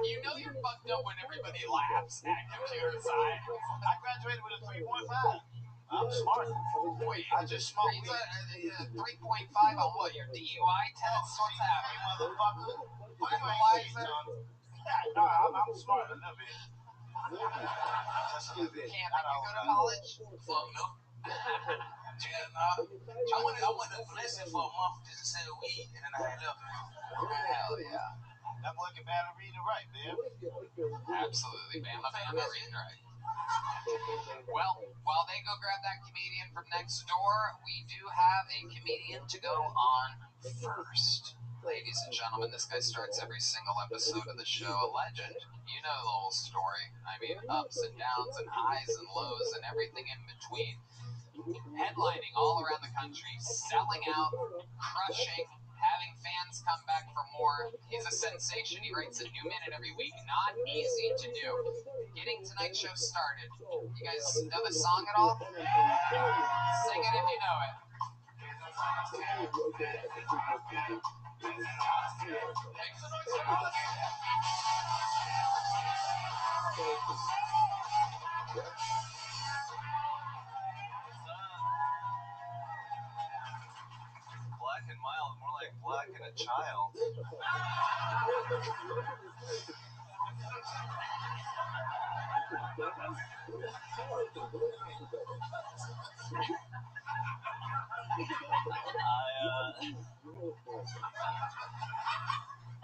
You know you're fucked up when everybody laughs at computer science. I graduated with a 3.5. I'm smart. Wait, I just smoked weed. 3.5 on what, your DUI test? What's happening, motherfucker? No, I'm smart a little bit. Just a little bit. Can't you go to college? Fuck no. I went to Valencia for a month just to sell weed, and then I had left. Hell yeah. That boy can barely read and write, man. Absolutely, Bama read and write. Well, while they go grab that comedian from next door, we do have a comedian to go on first. Ladies and gentlemen, this guy starts every single episode of the show. A legend. You know the whole story. I mean, ups and downs and highs and lows and everything in between. Headlining all around the country, selling out, crushing, having fans come back for more. He's a sensation. He writes a new minute every week. Not easy to do. Getting tonight's show started. You guys know the song at all? Sing it if you know it. Make some noise, everybody. Black and mild, more like black and a child.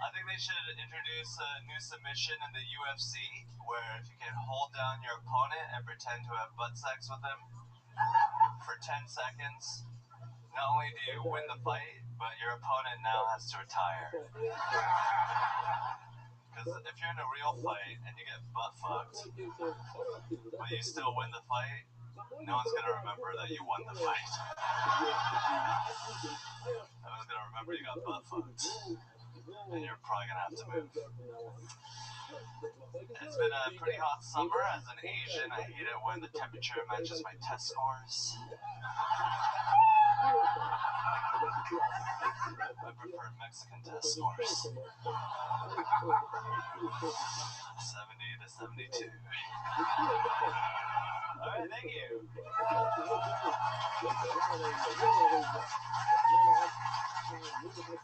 I think they should introduce a new submission in the UFC where if you can hold down your opponent and pretend to have butt sex with him for 10 seconds, not only do you win the fight, but your opponent now has to retire. Because if you're in a real fight and you get butt fucked, but you still win the fight, no one's going to remember that you won the fight. got butt fucked. And you're probably gonna have to move. It's been a pretty hot summer. As an Asian, I hate it when the temperature matches my test scores. I prefer Mexican test scores. 70 to 72. Alright, thank you.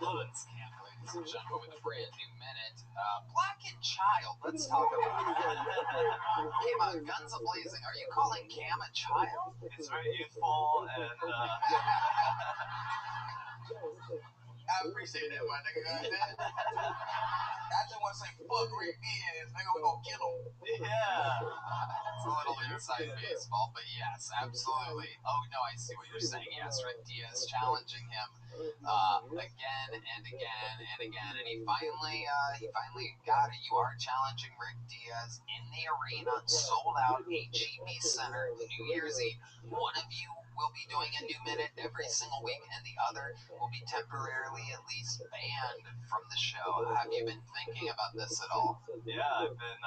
Let's camp, ladies and gentlemen, with a brand new minute. Black and Child, let's talk about it. Came out guns a-blazing. Are you calling Cam a child? He's very youthful and I appreciate that, my nigga. I just want to say, fuck Rick Diaz, nigga, we gonna kill him. yeah. It's a little inside baseball, but yes, absolutely. Oh, no, I see what you're saying. Yes, Rick Diaz challenging him again and again and again, and he finally got it. You are challenging Rick Diaz in the arena, sold out HEB Center, New Year's Eve. One of you will be doing a new minute every single week, and the other will be temporarily at least banned from the show. Have you been thinking about this at all? Yeah, I've been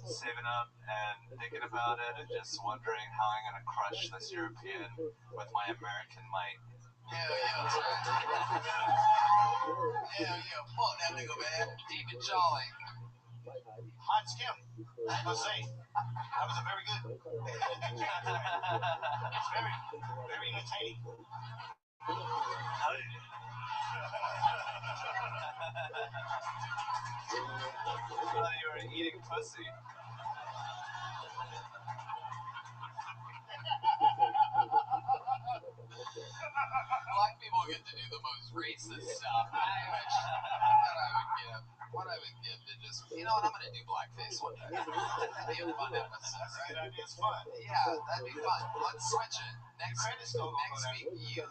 saving up and thinking about it and just wondering how I'm going to crush this European with my American might. Yeah, that's right. Yeah, fuck that nigga, man. David Jolly. Hi, it's Kim. I must say, that was a very good. It's very entertaining. How did you? I thought you were eating pussy. Black people get to do the most racist stuff. What I would give to just, you know what, I'm going to do blackface one day. That'd be a fun episode. That's a good idea. It's fun. Yeah, that'd be fun. Let's switch it. Next week, you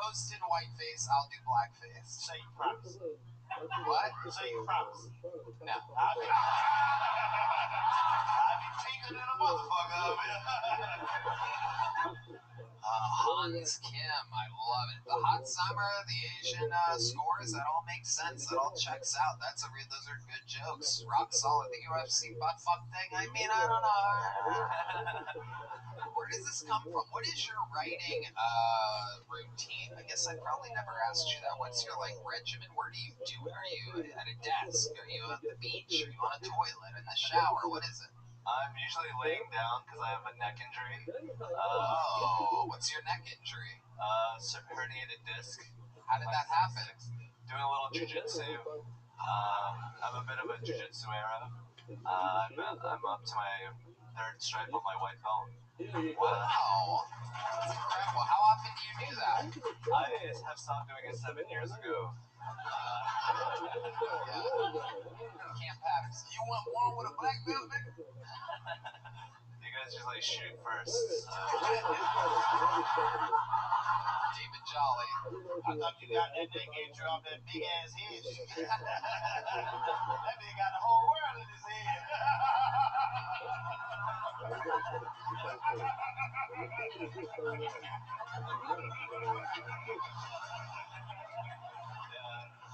hosted whiteface, I'll do blackface. Say you promise. What? Say you promise. No. I'd be taking in a motherfucker. Hans Kim, I love it. The hot summer, the Asian scores, that all makes sense. That all checks out. Those are good jokes. Rock solid. The UFC butt fuck thing. I mean, I don't know. Where does this come from? What is your writing routine? I guess I probably never asked you that. What's your regimen? Where do you do it? Are you at a desk? Are you at the beach? Are you on a toilet? In the shower? What is it? I'm usually laying down because I have a neck injury. What's your neck injury? Herniated disc. How did that happen? Doing a little jujitsu. I'm a bit of a jujitsu era. I'm up to my third stripe on my white belt. Wow. That's incredible. How often do you do that? I have stopped doing it 7 years ago. Camp Patterson. You want one with a black belt, nigga? You guys usually shoot first. David Jolly. I thought you got that nigga and dropped that big ass head. That nigga got the whole world in his head.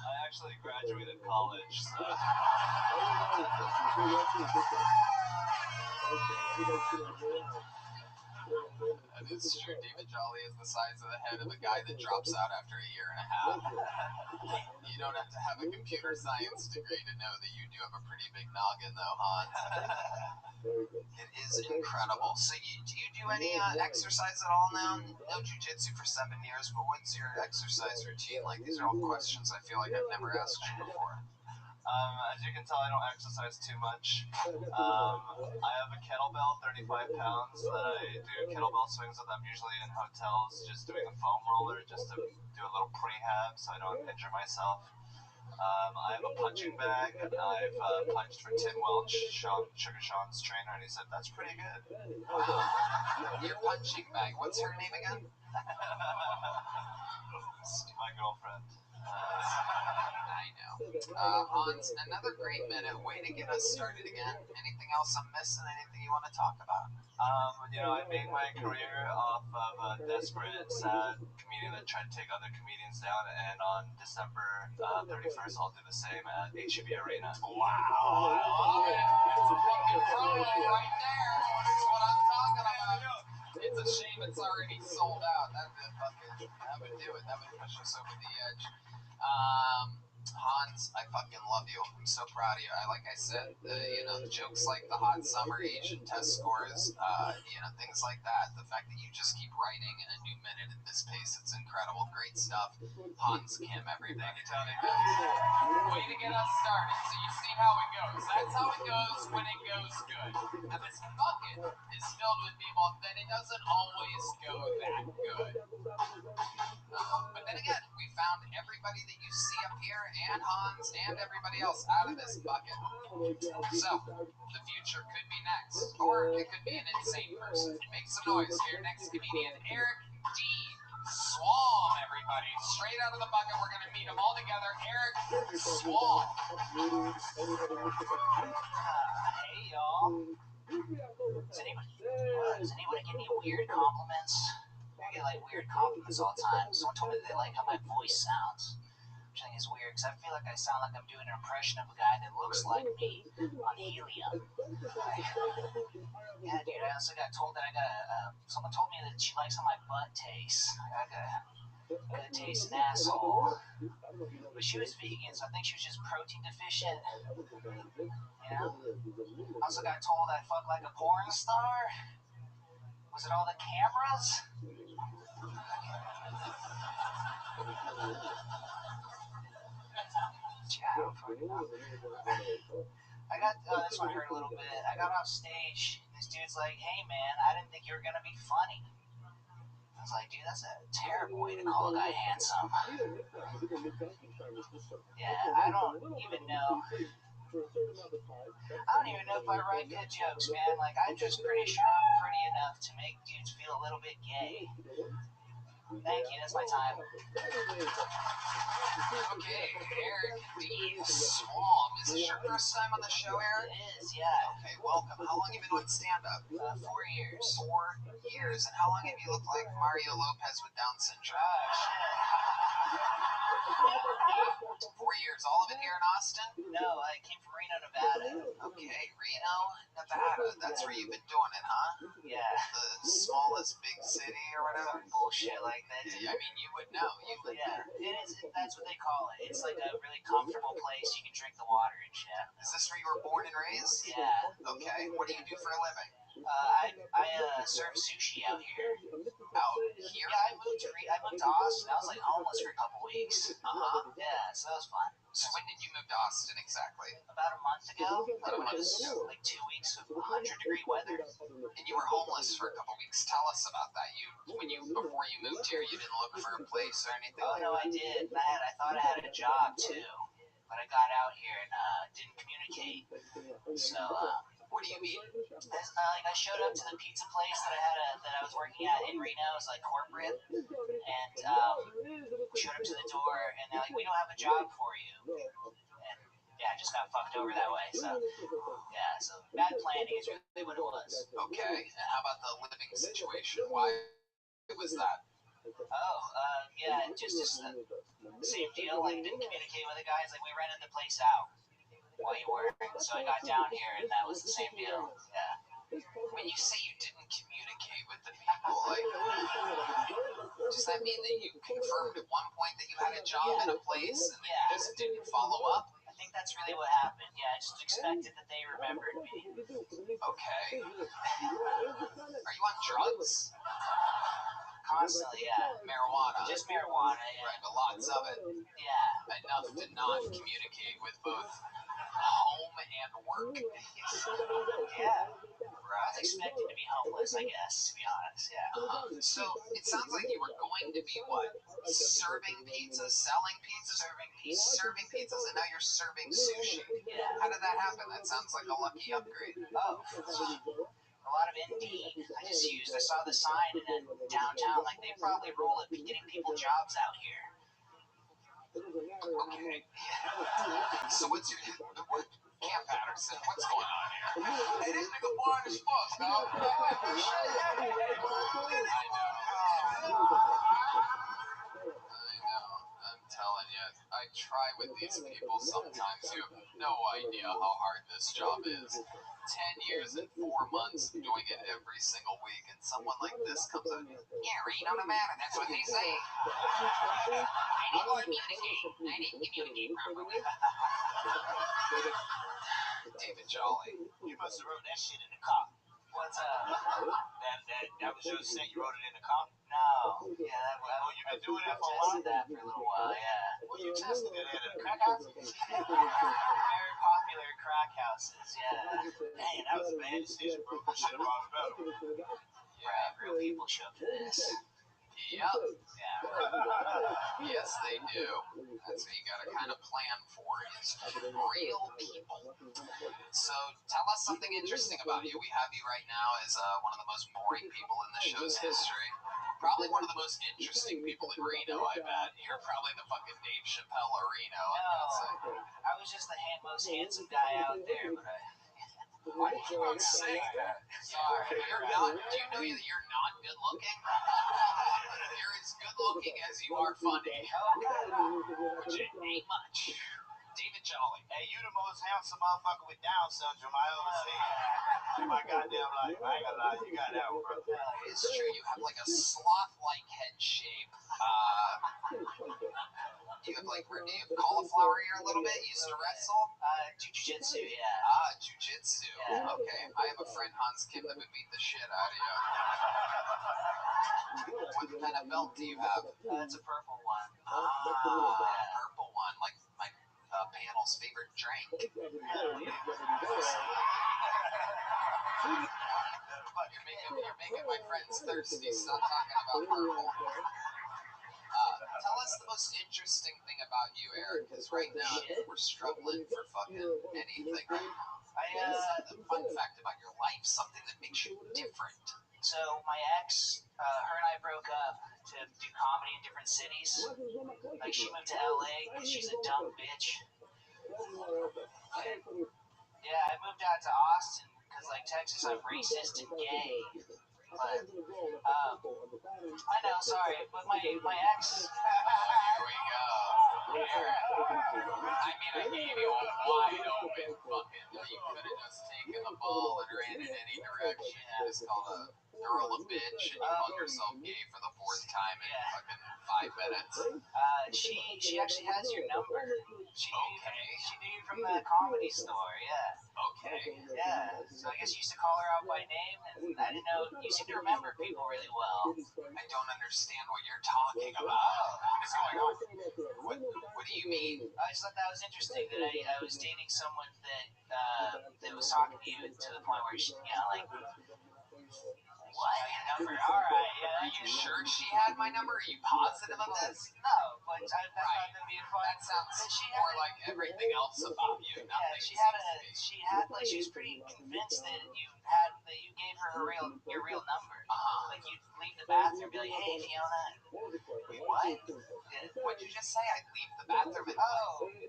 I actually graduated college, so. That is true. David Jolly is the size of the head of a guy that drops out after a year and a half. You don't have to have a computer science degree to know that you do have a pretty big noggin, though, Hans. It is incredible. So, do you do any exercise at all now? No jiu-jitsu for 7 years, but what's your exercise routine like? These are all questions I feel like I've never asked you before. As you can tell, I don't exercise too much. I have a kettlebell, 35 pounds, that I do kettlebell swings with. I'm usually in hotels just doing a foam roller just to do a little prehab so I don't injure myself. I have a punching bag. I've punched for Tim Welch, Sugar Sean's trainer, and he said, that's pretty good. Wow. Your punching bag, what's her name again? My girlfriend. I know. Hans, another great minute. Way to get us started again. Anything else I'm missing? Anything you want to talk about? I made my career off of desk desperate, sad comedian that tried to take other comedians down, and on December 31st, I'll do the same at HEB Arena. Wow! It's a fucking promo right there. That's what I'm talking about. It's a shame it's already sold out. That would do it. That would push us over the edge. Hans, I fucking love you. I'm so proud of you. Like I said, jokes like the hot summer Asian test scores, things like that. The fact that you just keep writing in a new minute at this pace, it's incredible. Great stuff. Hans, Kim, everything. I tell you guys. Way to get us started. So you see how it goes. That's how it goes when it goes good. And this bucket is filled with people that it doesn't always go that good. But then again, we found everybody that you see up here, and Hans, and everybody else out of this bucket. So, the future could be next, or it could be an insane person. Make some noise here. Next comedian, Eric D. Swam, everybody. Straight out of the bucket, we're going to meet them all together. Eric Swam. Hey, y'all. Does anybody give me weird compliments? I get like weird compliments all the time. Someone told me that they like how my voice sounds, which I think is weird because I feel like I sound like I'm doing an impression of a guy that looks like me on helium. Yeah, dude. I also got told that someone told me that she likes how my butt tastes. I got a taste an asshole. But she was vegan, so I think she was just protein deficient. I also got told I fuck like a porn star. Was it all the cameras? I got this one hurt a little bit. I got off stage. This dude's like, "Hey man, I didn't think you were gonna be funny." I was like, "Dude, that's a terrible way to call a guy handsome." Yeah, I don't even know if I write good jokes, man. Like, I'm just pretty sure I'm pretty enough to make dudes feel a little bit gay. Thank you, that's my time. Okay, Eric D. Swam. Is this your first time on the show, Eric? It is, yeah. Okay, welcome. How long have you been doing stand-up? 4 years. 4 years. And how long have you looked like Mario Lopez with Down syndrome? 4 years. All of it here in Austin? No, I came from Reno, Nevada. Okay, Reno, Nevada. That's where you've been doing it, huh? Yeah. The smallest big city or whatever? Bullshit like that. I mean, you would know. Yeah, it is. That's what they call it. It's like a really comfortable place. You can drink the water and shit. Is this where you were born and raised? Yeah. Okay. What do you do for a living? I serve sushi out here. Out here? Yeah, I moved to Austin. I was like homeless for a couple weeks. Yeah, so that was fun. So when did you move to Austin exactly? About a month ago. About a month ago. Like 2 weeks of 100-degree weather. And you were homeless for a couple weeks. Tell us about that. Before you moved here, you didn't look for a place or anything? Oh no, I did. I thought I had a job too, but I got out here and didn't communicate. So what do you mean? I showed up to the pizza place that I was working at in Reno. It was like corporate, and showed up to the door, and they're like, "We don't have a job for you." And yeah, I just got fucked over that way. So yeah, so bad planning is really what it was. Okay, and how about the living situation? Why was that? Oh, yeah, just the same deal. Like, didn't communicate with the guys. Like, we rented the place out while you were. So I got down here, and that was the same deal. Yeah. When you say you didn't communicate with the people, like, does that mean that you confirmed at one point that you had a job in a place and just didn't follow up? I think that's really what happened. Yeah, I just expected that they remembered me. Okay. Are you on drugs? Constantly, yeah. Marijuana. Just marijuana, yeah. Right, but lots of it. Yeah. Enough to not communicate with both home and work. Yeah. I was expected to be homeless, I guess, to be honest, yeah. So, it sounds like you were going to be what? Serving pizzas? Selling pizzas? Serving pizzas, and now you're serving sushi. Yeah. How did that happen? That sounds like a lucky upgrade. Oh, a lot of Indeed I saw the sign and then downtown, like they probably roll it getting people jobs out here. Okay. So what's your Camp Patterson? What's going on here? Hey, this nigga blind as fuck, dog. I know. these people sometimes. You have no idea how hard this job is. 10 years and 4 months doing it every single week, and someone like this comes out, yeah, read on a matter, that's what they say. I didn't communicate properly. David Jolly. You must have wrote that shit in the car. What's That was your set. You wrote it in the car. No. Yeah, Oh, you've been doing that for a tested while. that for a little while, yeah. Well, you tested it at a Crack houses? Very popular crack houses, yeah. Dang, that was a bad decision, bro. You should have brought it better. Right, real people show for this. Yep. Yeah. Yes, they do. That's what you gotta kind of plan for is real people. So tell us something interesting about you. We have you right now as one of the most boring people in the show's history. Probably one of the most interesting people in Reno, I bet. You're probably the fucking Dave Chappelle of Reno, I'm gonna say. I was just the most handsome guy out there, but Why do you keep on saying that? Sorry, you're not. Do you know that you're not good looking? You're as good looking as you are funny. Which ain't much. David Jolly. Hey, you the most handsome motherfucker with Down syndrome I ever seen. In my goddamn life. I ain't gonna lie, you got that one, bro. It's true. You have like a sloth-like head shape. Do you have like, do you have cauliflower ear a little bit? You used to wrestle? Jiu-jitsu, yeah. Jiu-jitsu. Yeah. Okay. I have a friend, Hans Kim, that would beat the shit out of you. What kind of belt do you have? It's a purple one. Purple one, like my panel's favorite drink. You're making my friends thirsty. Stop talking about purple. Tell us the most interesting thing about you, Eric, because right now we're struggling for fucking anything. The fun fact about your life, something that makes you different. So my ex, her and I broke up to do comedy in different cities. Like she moved to LA because she's a dumb bitch. Yeah, I moved out to Austin because like Texas, I'm racist and gay. But I know, sorry, but my ex. Here we go. I gave you a wide open fucking. You could have just taken the ball and ran in any direction. You just called a girl a bitch and you called yourself gay for the 4th time in fucking 5 minutes. She actually has your number. She knew you from the comedy store, yeah. Okay. Yeah, so I guess you used to call her out by name, and I didn't know, you seem to remember people really well. I don't understand what you're talking about. What is going on? What do you mean? I just thought that was interesting, that I was dating someone that was talking to you to the point where she, like, what? Number? Alright, yeah. Are you sure she had my number? Are you positive of this? No, but I thought that'd be a fun. That sounds more like everything else about you. Yeah, she was pretty convinced that you gave her your real number. Like you'd leave the bathroom and be like, hey Fiona. What? What'd you just say? I'd leave the bathroom and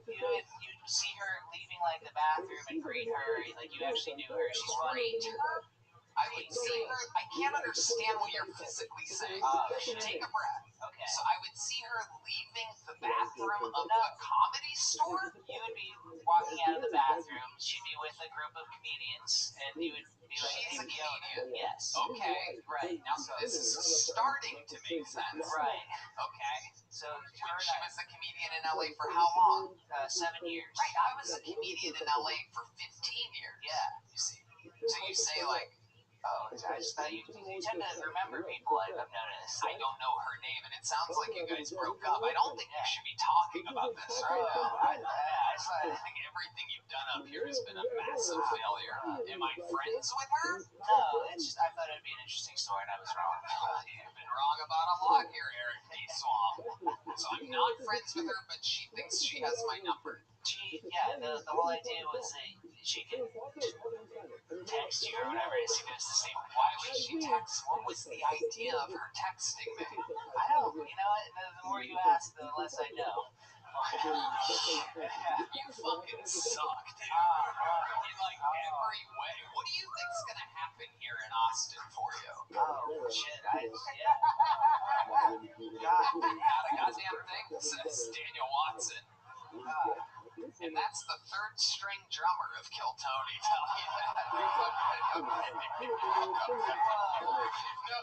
you'd see her leaving like the bathroom and greet her, like you actually knew her. She's funny. I would see her. I can't understand what you're physically saying. Take a breath. Okay. So I would see her leaving the bathroom of the comedy store? You would be walking out of the bathroom. She'd be with a group of comedians, and you would be like, she's a comedian. Yes. Okay. Right. Now this is starting to make sense. Right. Okay. So she was a comedian in LA for how long? 7 years. Right. I was a comedian in LA for 15 years. Yeah. You see. So you say like, oh, I just thought you tend to remember people, I've noticed. I don't know her name, and it sounds like you guys broke up. I don't think you should be talking about this right now. I think everything you've done up here has been a massive failure. Am I friends with her? No, I thought it'd be an interesting story, and I was wrong. You've been wrong about a lot here, Eric D. Swamp. So I'm not friends with her, but she thinks she has my number. The whole idea was that she could text you or whatever. It seemed it's the same. Why would she text? What was the idea of her texting me? I don't. You know what? The more you ask, the less I know. You fucking suck, dude. In like every way. What do you think's gonna happen here in Austin for you? Oh shit! Not a goddamn thing, says Daniel Watson. Tony tell you that. No,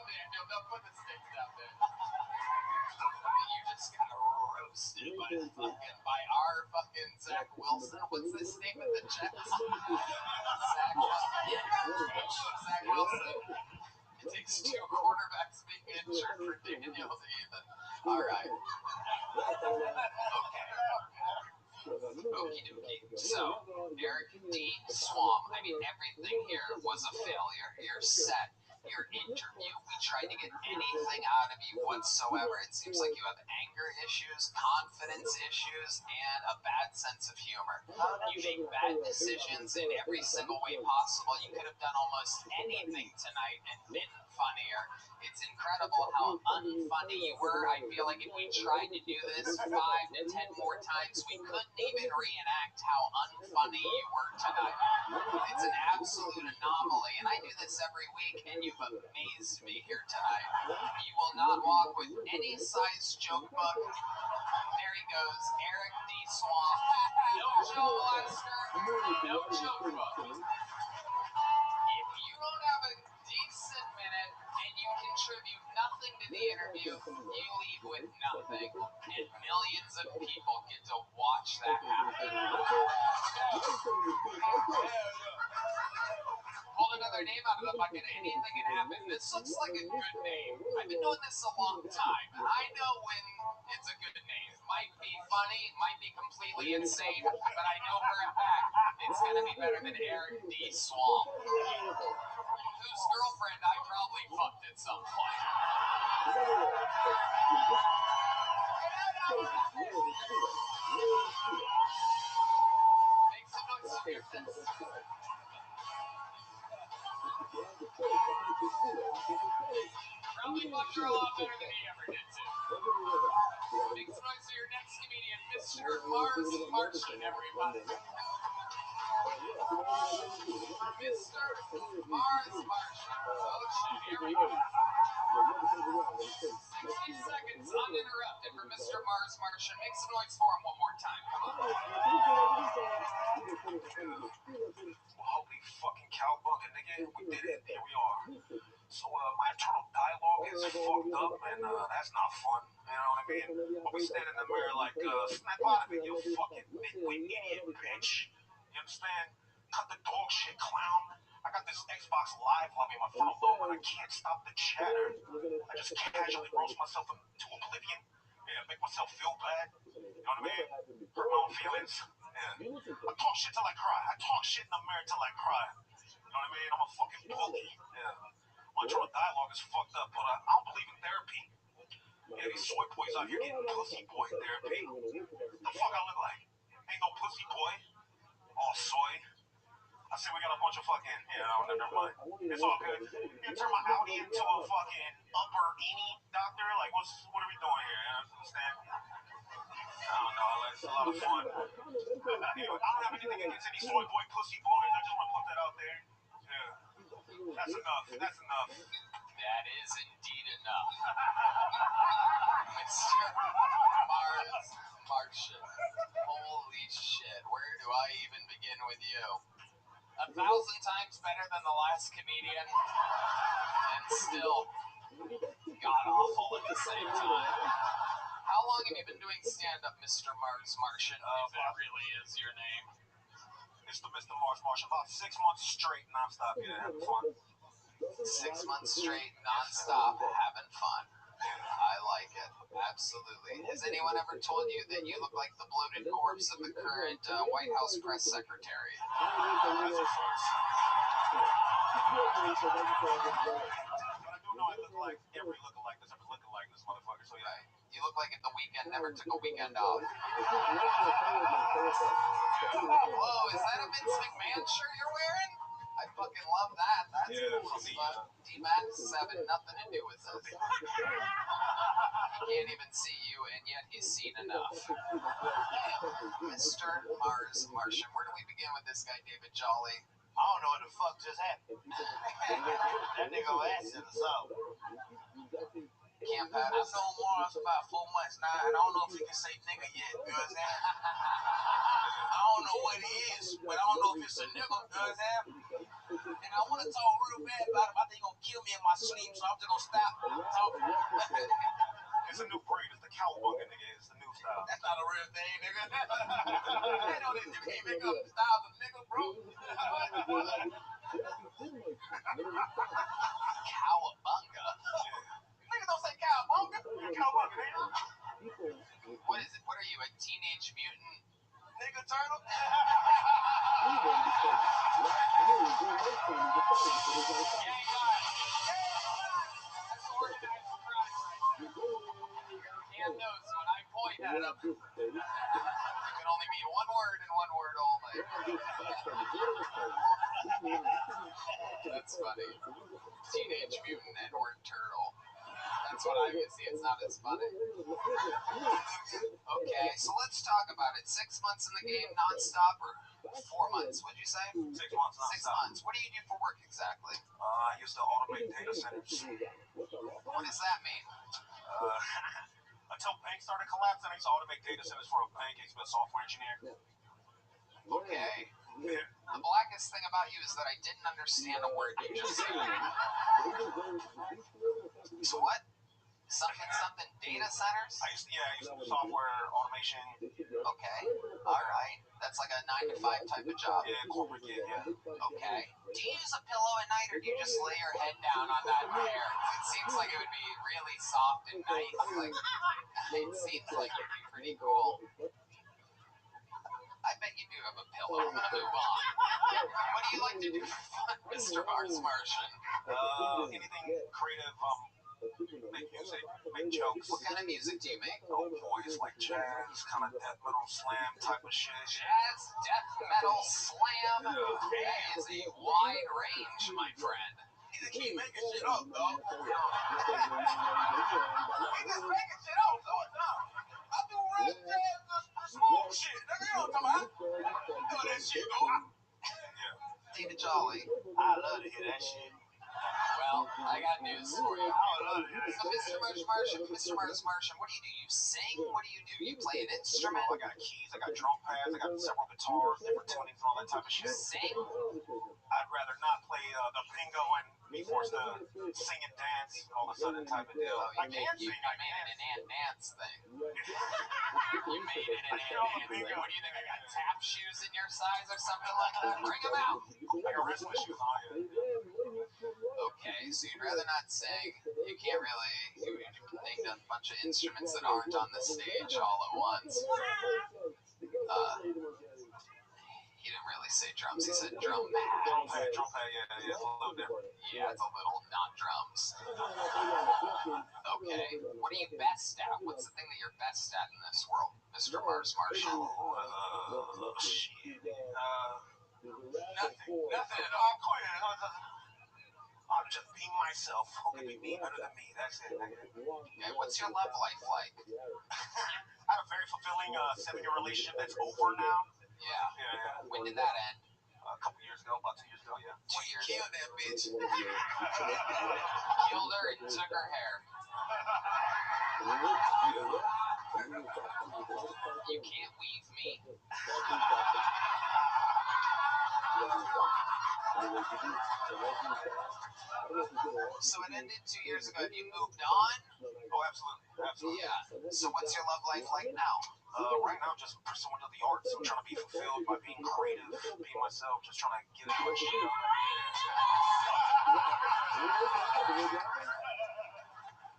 Daniel, don't put the sticks down there. You just got roasted by our fucking Zach Wilson. What's this name of the Jets? Zach Wilson. It takes 2 quarterbacks being injured for Daniel to even. All right. Okay. Okie dokie. So, Eric D. Swam, I mean, everything here was a failure. Your set, your interview, we tried to get anything out of you whatsoever. It seems like you have anger issues, confidence issues, and a bad sense of humor. You make bad decisions in every single way possible. You could have done almost anything tonight and been funnier. It's incredible how unfunny you were. I feel like if we tried to do this 5 to 10 more times, we couldn't even reenact how unfunny you were tonight. It's an absolute anomaly, and I do this every week, and you've amazed me here tonight. You will not walk with any size joke book. There he goes, Eric D. Swamp. No Joe Blaster, no joke book. If you don't have a decent minute and you contribute nothing to the interview, you leave with nothing. And millions of people get to watch that happen. Pull another name out of the bucket. Anything can happen. This looks like a good name. I've been doing this a long time. I know when it's a good name. Might be funny, might be completely insane, but I know for a fact it's going to be better than Eric D. Swamp, whose girlfriend I probably fucked at some point. Make some noise for your fist. Probably fucked her a lot better than he ever did to. Make some noise for your next comedian, Mr. Mars Martian, everybody. Mr. Mars Martian. Oh shit, here we go. 60 seconds uninterrupted for Mr. Mars Martian. Make some noise for him one more time. Come on. Holy fucking cowbunga, nigga. We did it. Here we are. So, my internal dialogue is fucked up, and that's not fun. You know what I mean? I'll be standing in the mirror like, snap out of it, you fucking midwit idiot bitch. You understand? Cut the dog shit, clown. I got this Xbox Live on me in my frontal lobe, and I can't stop the chatter. I just casually roast myself into oblivion. Yeah, make myself feel bad. You know what I mean? Hurt my own feelings. Yeah. I talk shit till I cry. I talk shit in the mirror till I cry. You know what I mean? I'm a fucking bully. Yeah. My internal dialogue is fucked up, but I don't believe in therapy. Yeah, these soy boys out here getting pussy boy therapy. The fuck I look like? Ain't no pussy boy. All soy. I see we got a bunch of fucking, never mind. It's all good. You turn my Audi into a fucking upper eenie doctor? Like, what are we doing here? You understand? I don't know. It's a lot of fun. Anyway, I don't have anything against any soy boy, pussy boys. I just want to put that out there. Yeah. That's enough. That's enough. That is indeed enough. Mr. Mars Martian. Holy shit. Where do I even begin with you? 1,000 times better than the last comedian. And still god awful at the same time. How long have you been doing stand-up, Mr. Mars Martian? If that really is your name. It's the Mr. Mars Martian. About 6 months straight, nonstop. Yeah, having fun. 6 months straight, non-stop, having fun. I like it. Absolutely. Has anyone ever told you that you look like the bloated corpse of the current White House press secretary? That's a first. But I do know I look like every lookalike that's ever looked like this motherfucker, so yeah. Right. You look like if the weekend never took a weekend off. Whoa, is that a Vince McMahon shirt you're wearing? I fucking love that. That's cool as fuck. D-Max is having nothing to do with this. He can't even see you, and yet he's seen enough. Mr. Mars Martian. Where do we begin with this guy, David Jolly? I don't know what the fuck just happened. That nigga lasted us out. can't, Pat. I've known Mars about 4 months now, and I don't know if he can say nigga yet. You know what I'm saying? I don't know what it is, but I don't know if it's a nigga. You know what I'm saying? And I want to talk real bad about him. I think he's going to kill me in my sleep, so I'm just going to stop talking. It's a new breed. It's the cowabunga, nigga. It's the new style. That's not a real thing, nigga. I know that you can't make up styles of nigga, bro. Cowabunga. Niggas don't say cowabunga. Cowabunga, nigga. What is it? What are you, a teenage mutant Nigga turtle. Cam knows when I point at him, it can only mean one word and one word only. That's funny. Teenage Mutant N-word turtle. That's what I can see. It's not as funny. Okay, so let's talk about it. 6 months in the game, non-stop, or 4 months? What'd you say? 6 months. 6 months. What do you do for work exactly? I used to automate data centers. What does that mean? Until banks started collapsing, I used to automate data centers for a bank. I used to be a software engineer. Okay. The blackest thing about you is that I didn't understand a word you just said. So what? Something data centers? I used to do software automation. Okay. All right. That's like a 9 to 5 type of job. Yeah, corporate gig, yeah. Okay. Do you use a pillow at night, or do you just lay your head down on that chair? It seems like it would be really soft and nice. Like, it seems like it'd be pretty cool. I bet you do have a pillow. I'm gonna move on. What do you like to do for fun, Mr. Mars Martian? Anything creative, make music, make jokes. What kind of music do you make? Oh boy, it's like jazz, kind of death metal, slam type of shit. Jazz, death metal, slam. That is a wide range, my friend. He keep making shit up, dog. He just making shit up, so it's not. I do rap jazz, the small shit. Nigga, you know what I'm talking about? Do that shit, dog. David Jolly. I love to hear that shit. Well, I got news for you. I would love to hear that So, Mr. Mars Martian, what do? You sing? What do? You play an instrument? I got keys, I got drum pads, I got several guitars, different tunings, and all that type of shit. Sing? I'd rather not play the bingo and be forced to sing and dance all of a sudden type of deal. Oh, I can you sing, I made can. it an dance thing. You made it an dance thing. What do you think? I got tap shoes in your size or something like that? Bring them out. I got wrestling shoes on, yeah. Okay, so you'd rather not sing. You can't really. You named a bunch of instruments that aren't on the stage all at once. He didn't really say drums. He said drum pad. Drum pad, yeah, it's a little different. Yeah, it's a little not drums. Okay, what are you best at? What's the thing that you're best at in this world, Mr. Mars Martian? Shit. Nothing. Nothing at all. I'm just being myself. Who can be me better than me? That's it. Okay, what's your love life like? I had a very fulfilling 7-year relationship that's over now. Yeah. When did that end? A couple years ago, about 2 years ago, yeah. 2 years. Killed that bitch. Killed her and took her hair. You can't weave me. So it ended 2 years ago. Have you moved on? Oh, absolutely. Yeah. So what's your love life like now? Right now, just pursuing of the arts. I'm trying to be fulfilled by being creative, being myself, just trying to get as much shit done.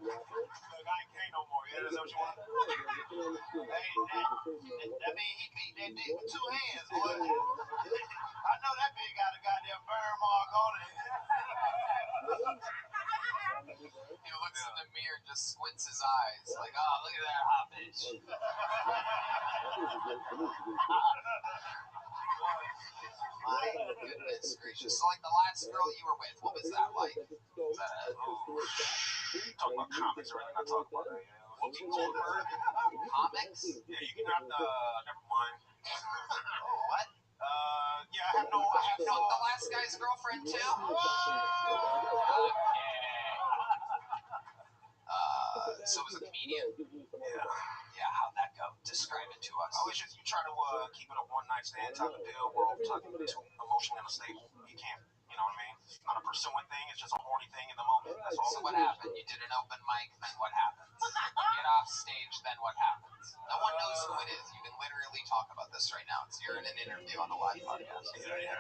Look, I ain't gay no more, yeah? Is that what you want? Hey, I mean, he beat that dick with 2 hands, boy. I know that bitch got a goddamn burn mark on it. He looks in the mirror and just squints his eyes, like, oh, look at that hot bitch. My goodness gracious. So, like, the last girl you were with, what was that like? Was that Talk about comics, right? Not talk about that, yeah. comics? Yeah, you can have never mind. What? Yeah, I have no. The last guy's girlfriend, too? Okay. So was a comedian. Yeah. How'd that go? Describe it to us. Oh, it's just you try to keep it a one-night stand type of deal. We're all too emotionally unstable. You can't, you know what I mean? It's not a pursuing thing. It's just a horny thing in the moment. That's all. So what happened? You did an open mic, then what happens? Get off stage, then what happens? No one knows who it is. You can literally talk about this right now. You're in an interview on the live podcast. Yeah.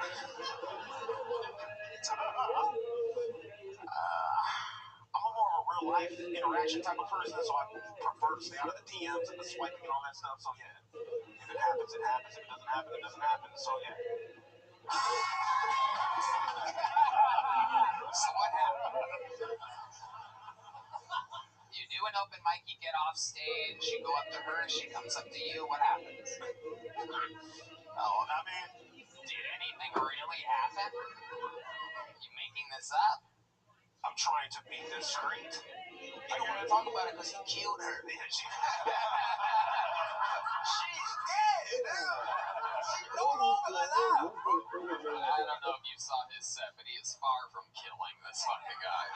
I'm a more of a real life interaction type of person, so I prefer to stay out of the DMs and the swiping and all that stuff. So yeah, if it happens, it happens. If it doesn't happen, it doesn't happen. So yeah. So what happened? You do an open mic, you get off stage, you go up to her, she comes up to you, what happens? Oh, I mean, Did anything really happen? You making this up? I'm trying to be discreet. You don't want to talk about it because he killed her. She's dead, dude. She's no longer alive. I don't know if you saw his set, but he is far from killing this fucking guy.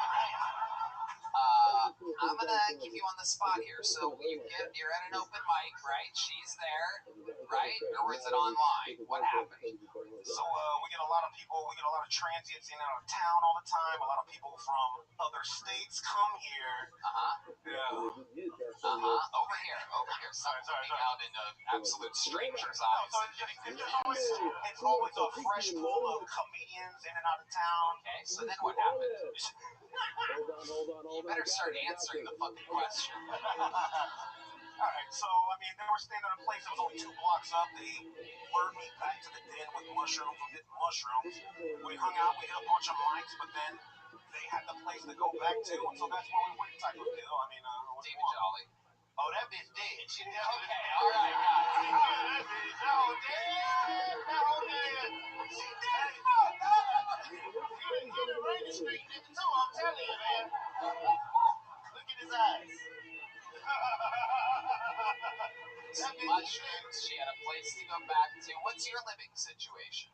I'm gonna give you on the spot here. So you're at an open mic, right? She's there, right? Or is it online? What happened? So we get a lot of people, we get a lot of transients in and out of town all the time. A lot of people from other states come here. Yeah. Over here. Sorry. Looking out into absolute strangers' eyes. So it's always a fresh pool of comedians in and out of town. Okay, so then what happened? You better start answering the fucking question. Alright, so I mean they were staying at a place that was only 2 blocks up. They lured me back to the den with mushrooms. We did mushrooms. We hung out, we hit a bunch of mics, but then they had the place to go back to, and so that's where we went type of deal. I mean, what do you David want? Jolly. Oh, that bitch dead. She dead. Okay, alright, guys. That bitch, that whole dead. That whole dead. She dead as fuck, dog. You the Rainy Street nigga too, I'm telling you, man. Look at his eyes. Some mushrooms, she had a place to go back to. What's your living situation?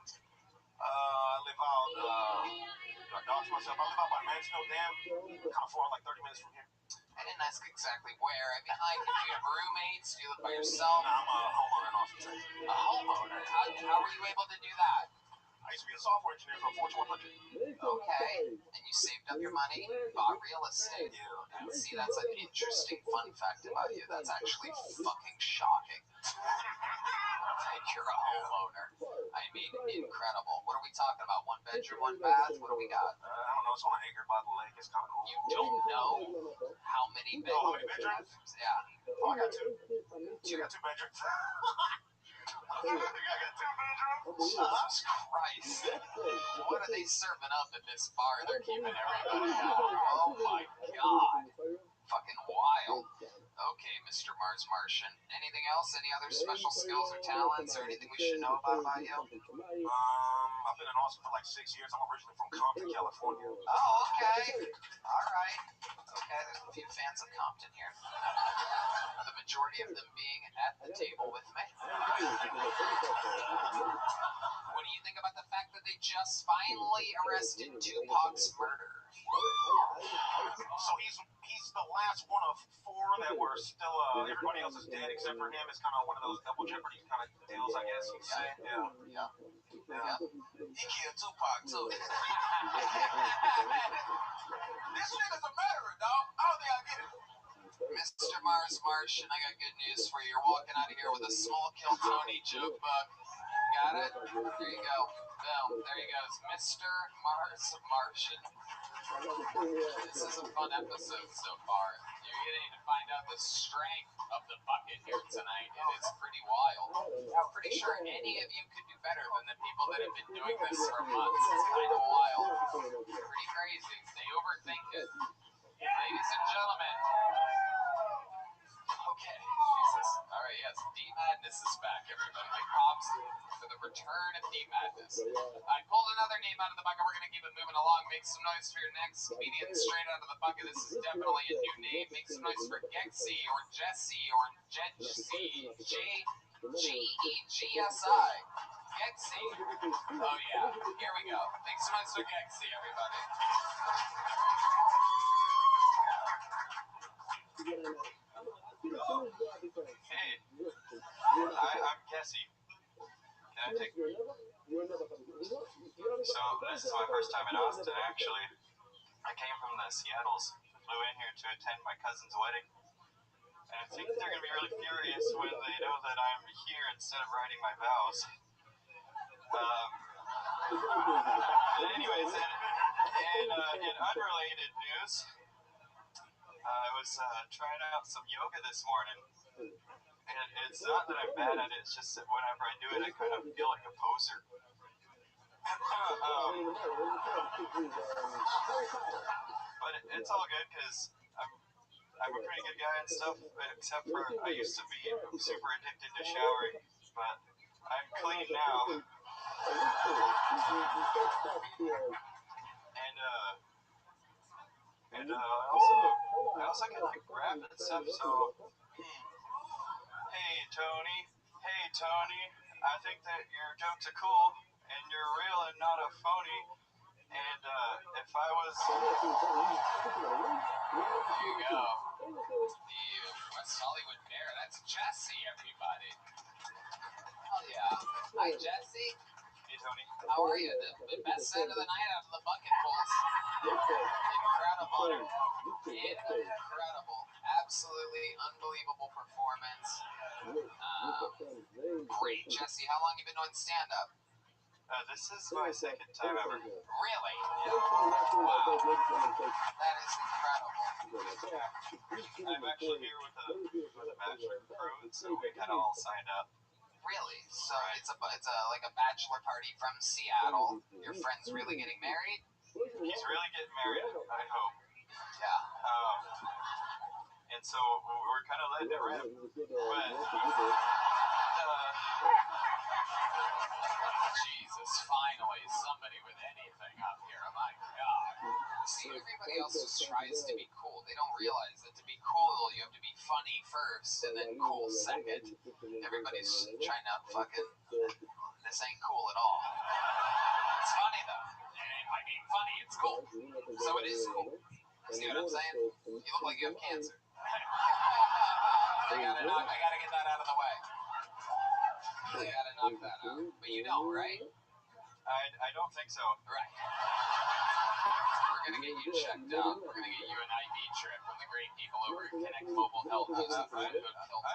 I live out, I dodged myself. I live out by Mansfield Dam, kind of far, like 30 minutes from here. I didn't ask exactly where. I mean, like, do you have roommates? Do you live by yourself? Nah, I'm a homeowner in Austin, Texas. A homeowner? How were you able to do that? I used to be a software engineer for a Fortune 100. Okay. And you saved up your money, bought real estate. Yeah. See, that's an interesting fun fact about you. That's actually fucking shocking. You're a homeowner. I mean, incredible. What are we talking about? 1 bedroom, 1 bath? What do we got? I don't know. It's on an acre by the lake. It's kind of cool. You don't know how many bedrooms? how many bedrooms? Yeah. Oh, I got 2. You got 2 bedrooms. I got 2 bedrooms. Jesus Christ. What are they serving up at this bar they're keeping everybody out? Oh my God. Fucking wild. Okay, Mr. Mars Martian. Anything else? Any other special skills or talents or anything we should know about you? I've been in Austin for like 6 years. I'm originally from Compton, California. Oh, okay. All right. Okay, there's a few fans of Compton here. The majority of them being at the table with me. What do you think about the fact that they just finally arrested Tupac's murderer? So he's the last one of 4 that were still. Everybody else is dead except for him. It's kind of one of those double jeopardy kind of deals, I guess you could say. Yeah. He killed Tupac too. This nigga's a murderer, dog. I don't think I get it. Mr. Mars Martian, I got good news for you. You're walking out of here with a small Kill Tony joke book. Got it? There you go. Boom. There he goes. Mr. Mars Martian. This is a fun episode so far. You're getting to find out the strength of the bucket here tonight. It is pretty wild. I'm pretty sure any of you could do better than the people that have been doing this for months. It's kind of wild. Pretty crazy. They overthink it. Ladies and gentlemen. Okay, Jesus. All right, yes, D-Madness is back, everybody. Like, props for the return of D-Madness. I pulled another name out of the bucket. We're going to keep it moving along. Make some noise for your next comedian straight out of the bucket. This is definitely a new name. Make some noise for Gexy or Jesse or Jetsy. G-E-G-S-I. Gexy. Oh, yeah. Here we go. Make some noise for Gexy, everybody. Hey, I'm Cassie. Can I take... So, this is my first time in Austin, actually. I came from the Seattles. Flew in here to attend my cousin's wedding. And I think they're going to be really furious when they know that I'm here instead of writing my vows. Anyways, in unrelated news, I was trying out some yoga this morning. And it's not that I'm bad at it, it's just that whenever I do it, I kind of feel like a poser. But it's all good because I'm a pretty good guy and stuff, except for I used to be super addicted to showering, but I'm clean now. And I also can like rap and stuff, so hey Tony, I think that your jokes are cool, and you're real and not a phony, and if I was... There you go. The West Hollywood Bear, that's Jesse, everybody. Hell yeah. Hi, Jesse. Hey, Tony. How are you? The best set of the night out of the bucket pulls. Incredible. Incredible. Absolutely unbelievable performance. Great. Jesse, how long have you been doing stand-up? This is my second time ever. Really? Yeah. Wow. That is incredible. I'm actually here with a bachelor crew, so we kind of all signed up. Really? So it's like a bachelor party from Seattle. Your friend's really getting married? He's really getting married, I hope. Yeah. And so we're kind of letting it rip. But Jesus, finally somebody with anything up here. My God. See, everybody else just tries to be cool. They don't realize that to be cool, you have to be funny first and then cool second. Everybody's trying to fucking... This ain't cool at all. It's funny, though. And by being funny, it's cool. So it is cool. See what I'm saying? You look like you have cancer. I gotta get that out of the way. I gotta knock that out. But you don't, right? I don't think so. Right. We're gonna get you checked out. We're gonna get you an IV trip from the great people over at Connect Mobile Health. I'd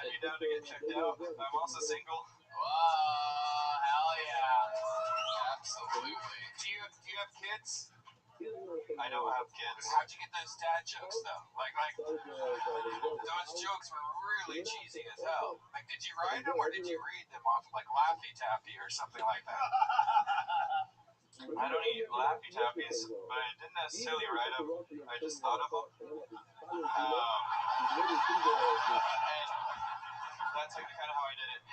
be down to get checked out. I'm also single. Whoa, hell yeah. Absolutely. Do you have kids? I don't have kids. How'd you get those dad jokes, though? Like those jokes were really cheesy as hell. Like, did you write them or did you read them off like Laffy Taffy or something like that? I don't eat Laffy Taffies, but I didn't necessarily write them. I just thought of them. And that's like kind of how I did it.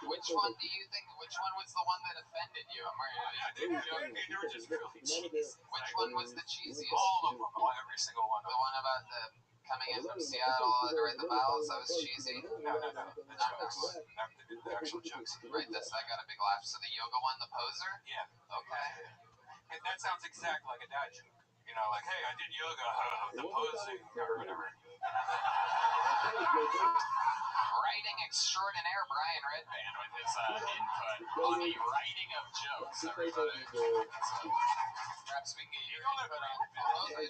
Which one was the one that offended you? They were just really cheesy. Which one was the cheesiest? All of them. Every single one. The one about the coming in from Seattle to write the vows, that was cheesy? No. The jokes. The actual jokes. Right, that got a big laugh. So the yoga one, the poser? Yeah. Okay. That sounds exactly like a dad joke. You know, like, hey, I did yoga, the posing, or whatever. Writing extraordinaire Brian Redband with his input on the writing of jokes, everybody. So, perhaps we can get your input on okay.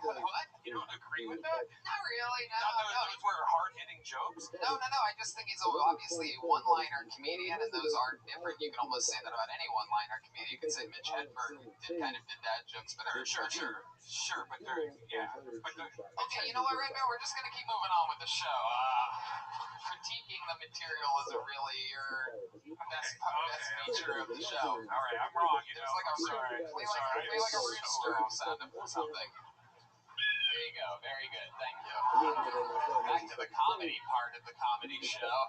What? You don't agree with that? Not really, no. Those were hard-hitting jokes? No. I just think he's obviously a one-liner comedian, and those aren't different. You can almost say that about any one-liner comedian. You could say Mitch Hedberg did dad jokes, but Sure, but they're, yeah. Okay, you know what, Redman? We're just going to keep moving on with the show. Critiquing the material isn't really your best feature of the show. All right, I'm wrong. There's like a rooster sound or something. There you go. Very good. Thank you. Back to the comedy part of the comedy show.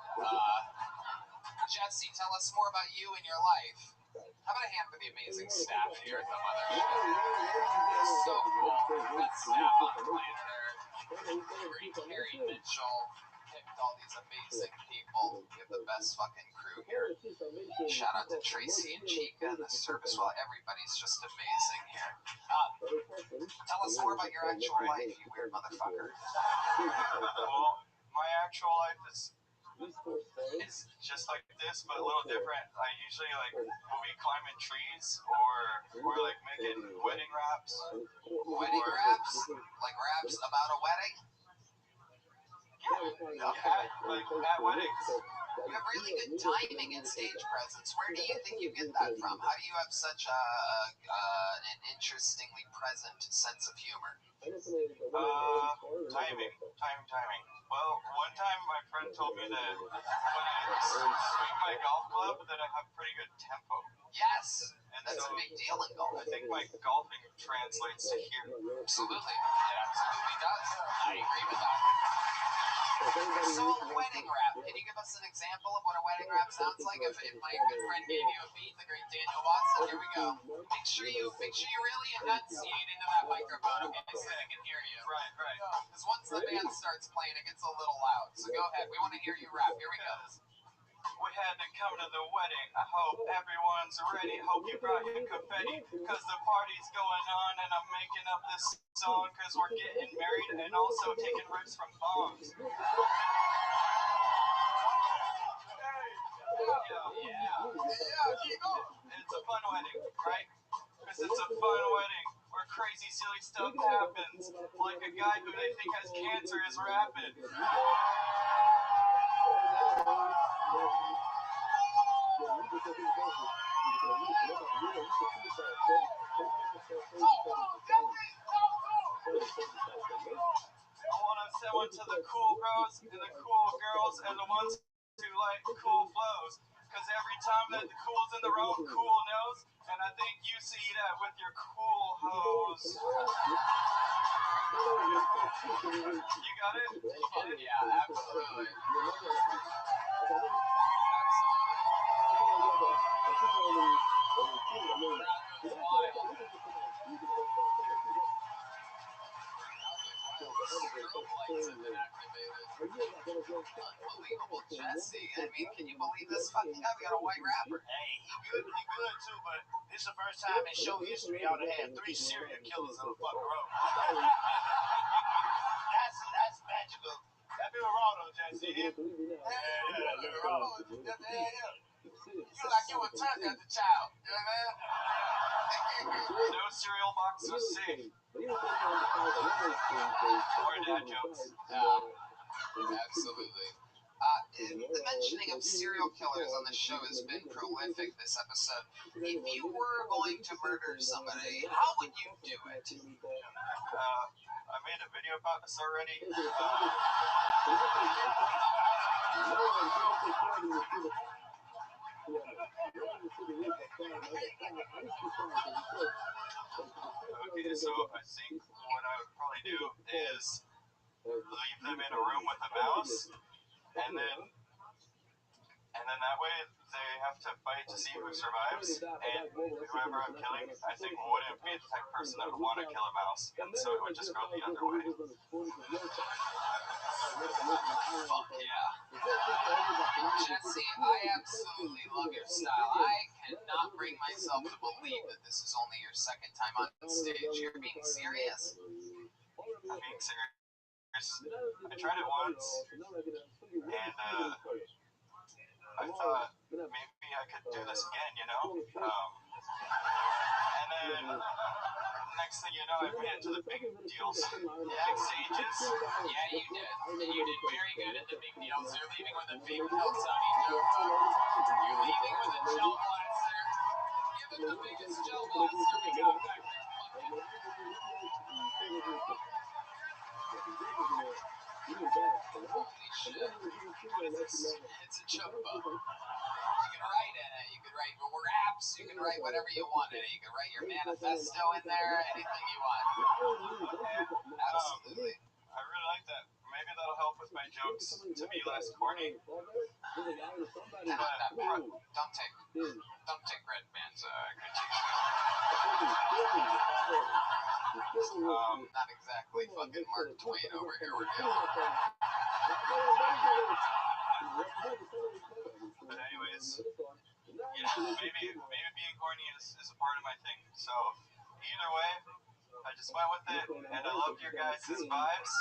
Jesse, tell us more about you and your life. How about a hand for the amazing staff here at the mothership? So cool. That staff on the planet there. Great Carrie Mitchell, with all these amazing people. We have the best fucking crew here. Shout out to Tracy and Chica and the service. Well, everybody's just amazing here. Tell us more about your actual life, you weird motherfucker. Well, my actual life is just like this, but a little different. I usually will be climbing trees or like making wedding wraps. Wedding wraps? Like wraps about a wedding? Yeah, at weddings. You have really good timing and stage presence. Where do you think you get that from? How do you have such an interestingly present sense of humor? Timing. Well, one time my friend told me that when I swing my golf club, that I have pretty good tempo. Yes, And that's so a big deal in golf. I think my golfing translates to here. Absolutely. It absolutely does. I agree with that. So, wedding wrap. Can you give us an example of what a wedding wrap sounds like? If my good friend gave you a beat, the great Daniel Watson, here we go. Make sure you really enunciate into that microphone, okay, so I can hear you. Right. Because once the band starts playing, it gets a little loud. So go ahead. We want to hear you rap. Here we go. We had to come to the wedding. I hope everyone's ready. Hope you brought your confetti, cause the party's going on and I'm making up this song cause we're getting married and also taking rips from thongs. Yeah. It's a fun wedding, right? Cause it's a fun wedding where crazy silly stuff happens. Like a guy who they think has cancer is rapping. I want to send one to the cool bros and the cool girls and the ones who like cool flows. Cause every time that the cool's in the room, cool knows. And I think you see that with your cool hose. You got it? Yeah, absolutely. Unbelievable, Jesse. I mean, can you believe this fucking guy? We got a white rapper. Hey, he good too, but this is the first time in show history y'all done had 3 serial killers in the fucking row. That's magical. That be raw though, Jesse. Yeah. You like you were turned as a child. You know what I mean? No cereal box was safe. Or dad jokes. Absolutely. The mentioning of serial killers on the show has been prolific this episode. If you were going to murder somebody, how would you do it? I made a video about this already. Okay, so I think what I would probably do is leave them in a room with a mouse, and then that way they have to fight to see who survives, and whoever I'm killing, I think wouldn't be the type of person that would want to kill a mouse, and so it would just go the other way. Fuck yeah. Jesse, I absolutely love your style. I cannot bring myself to believe that this is only your second time on stage. You're being serious? I'm being serious. I tried it once, and I thought maybe I could do this again, you know? And then next thing you know, I went into the big deals, big stages. Yeah, you did. And you did very good at the big deals. You're leaving with a big deal, Sonny Joe. You're leaving with a Joe Blaster. Give him the biggest Joe Blaster we got back there. Holy shit. What is this? It's a joke book. You can write in it. You can write raps. You can write whatever you want in it. You can write your manifesto in there. Anything you want. Absolutely. I really like that. Maybe that'll help with my jokes to be less corny. Don't take Red Man's critique. Not exactly fucking Mark Twain over here. We're doing. But anyways, maybe being corny is a part of my thing. So either way, I just went with it, and I loved your guys' vibes.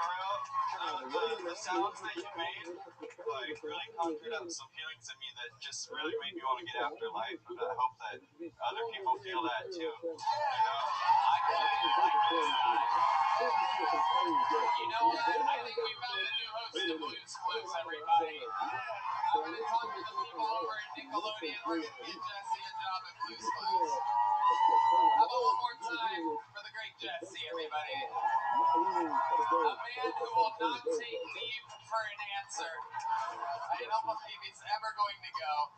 For real, the sounds that you made, like, really conjured up some feelings in me that just really made me want to get after life, and I hope that other people feel that too. You know? I really like this guy. You know what? I think we found the new host of Blues Clues, everybody. We're going to talk to the people over at Nickelodeon. We're going to get Jesse a job at Blues Clues. How about one more time for the great Jesse, everybody? A man who will not take leave for an answer. I don't believe he's ever going to go.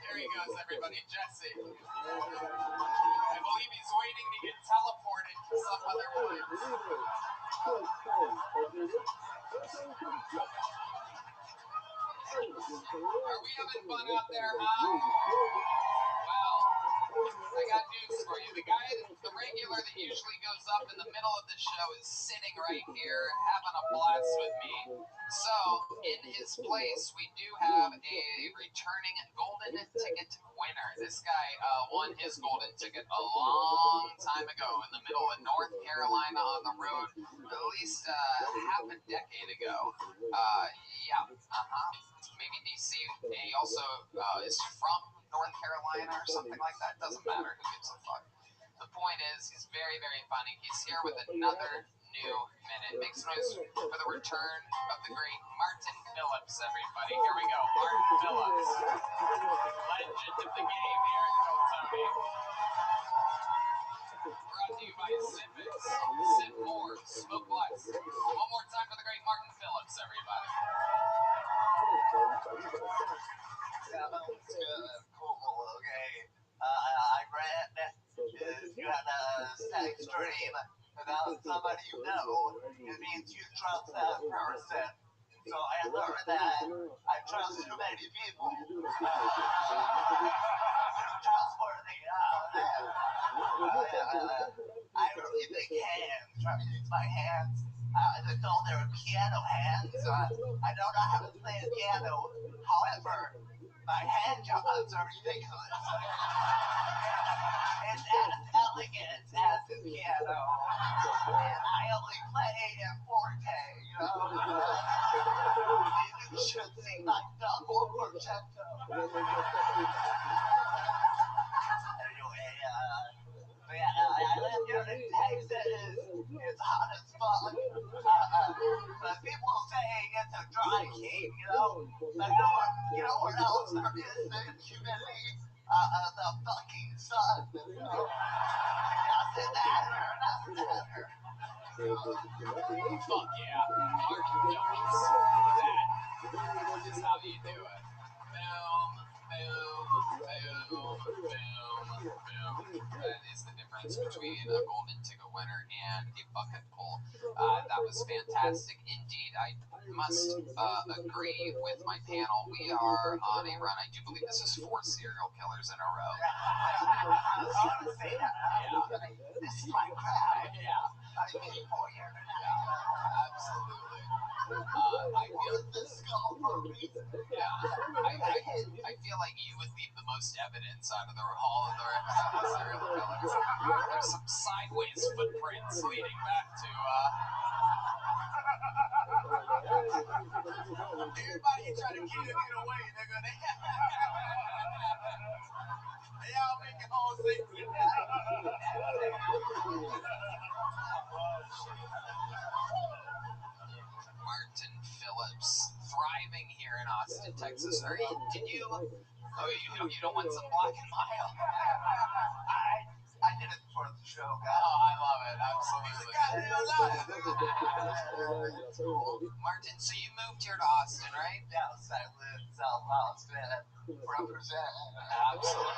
There he goes, everybody, Jesse. I believe he's waiting to get teleported to some other place. Are we having fun out there, huh? Well, I got news for you. The regular that usually goes up in the middle of the show is sitting right here having a blast with me. So, in his place, we do have a returning golden ticket winner. This guy won his golden ticket a long time ago in the middle of North Carolina on the road, at least half a decade ago. Maybe DC. He also is from North Carolina or something like that. Doesn't matter. Who gives a fuck? The point is, he's very, very funny. He's here with another new minute. Make some noise for the return of the great Martin Phillips, everybody. Here we go. Martin Phillips, legend of the game here at Tony. Brought to you by Sippix. Sip more, smoke less. One more time for the great Martin Phillips, everybody. Sounds good. Cool. Okay. I read if you had a sex dream about somebody you know, it means you trust that person. So I learned that I trust too many people. Trustworthy. I really big hands. Trying to use my hands. I thought they were piano hands. I don't know how to play the piano. However, my hand jobs are ridiculous. It's as elegant as the piano. And I only play in 4K, you know? You should see my double projecto. Anyway, I live here in Texas. It's hot as fuck. But people say it's a dry heat, you know? But you know what else there is than humidity? The fucking sun, you know? Nothing matter. Fuck yeah. Martin Phillips. That is how you do it. Boom, boom, boom, boom, boom. That is the difference between a golden ticket winner and a bucket pull. That was fantastic indeed. I must agree with my panel. We are on a run. I do believe this is 4 serial killers in a row. This is my crowd. Yeah. People here tonight. Yeah, absolutely. I feel The skull for a reason. I feel like you would leave the most evidence out of all of the rest of the serial killers. There's some sideways footprints leading back to everybody trying to get away, they're gonna they all making whole things with that. Martin Phillips, thriving here in Austin, Texas. Did you? Oh, you don't want some Black and Mild? I did it for the show, guys. Oh, I love it. Absolutely. Martin, so you moved here to Austin, right? Yes, I live in South Austin. Represent. Absolutely.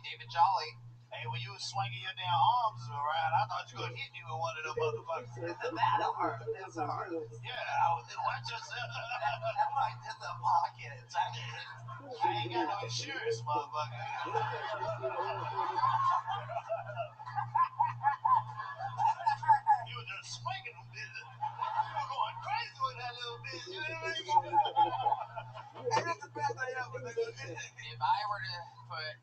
David Jolly. Hey, when you was swinging your damn arms around, I thought you were going to hit me with one of them motherfuckers. That hurt. That's hard. Yeah, I was watch yourself. That's right in the pockets. I ain't got no insurance, motherfucker. swinging them bitches. You were going crazy with that little bitch. You know what I mean? And that's the best thing ever. If I were to put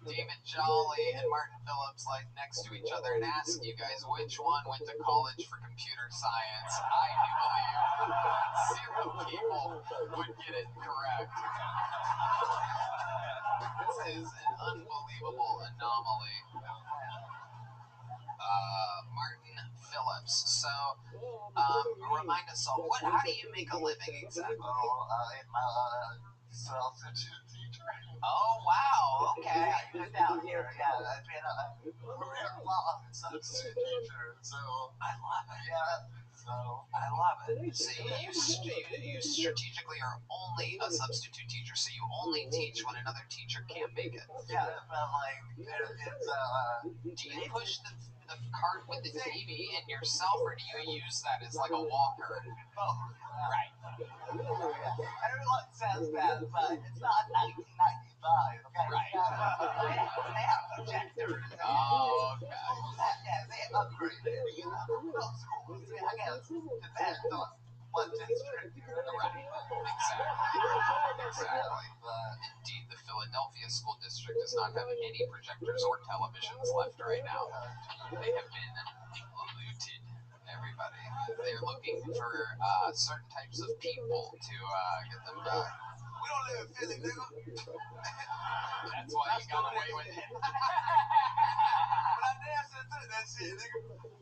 David Jolly and Martin Phillips like next to each other and ask you guys which one went to college for computer science, I do believe 0 people would get it correct. This is an unbelievable anomaly. Martin Phillips. So, remind us all, how do you make a living exactly? I'm a substitute teacher. Oh, wow, okay. Yeah, even down here, I've been a career-long substitute teacher, so I love it. Yeah, so I love it. So you strategically are only a substitute teacher, so you only teach when another teacher can't make it. yeah, but like, it's Do you push the cart with the TV in yourself, or do you use that as like a walker? both. Right. Everyone says that, but it's not 1995, okay? Right. They have projectors. Oh, okay. Yeah, they upgraded. You know, those schools. I guess depends on what district you're in. Right. Exactly. But Indeed, the Philadelphia School District does not have any projectors or televisions left right now. They have been looted, everybody. They're looking for certain types of people to get them back. we don't live in Philly, nigga. That's why he got away with it. But I damn sure took that shit, nigga.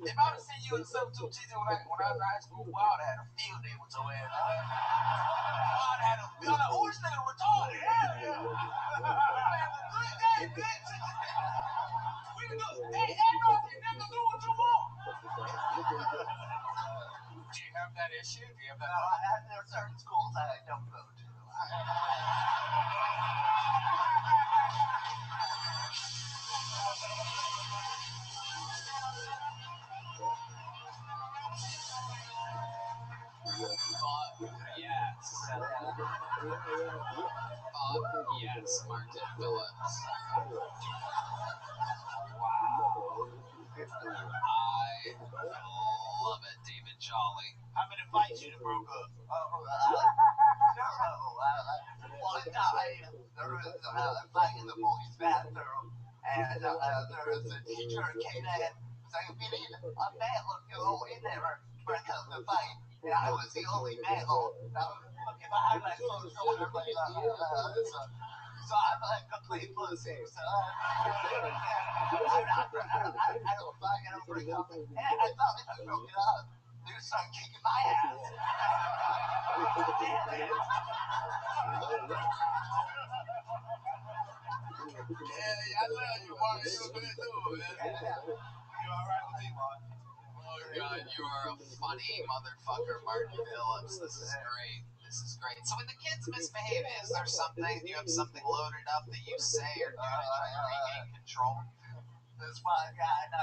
If I would have seen you in the substitute teacher when I was in high school, I would have had a field day with your ass. I would have had a field day. Oh, this nigga retarded. Yeah. Man, good day, bitch. We can do. Hey, Admiral, you never do what you want. Do you have that issue? Do you have that? There are certain schools that I don't go to. Yes, Martin Phillips. I love it, David Jolly. How many fights you broke up? One time, there was a fight in the boys' bathroom, and there was a teacher came in, saying, we need a male to go in there to break up the fight. And I was the only male. If I had my clothes on, so I'm a complete pussy. So I don't fucking break up. And I thought if I broke it up, they would start kicking my ass. Damn it. Yeah, I love you, Mark. You a good dude, man. You alright with me, Mark? Oh God, you are a funny motherfucker, Martin Phillips. This is great. This is great. So when the kids misbehave, is there something, do you have something loaded up that you say or do to try to regain control? This one guy, no,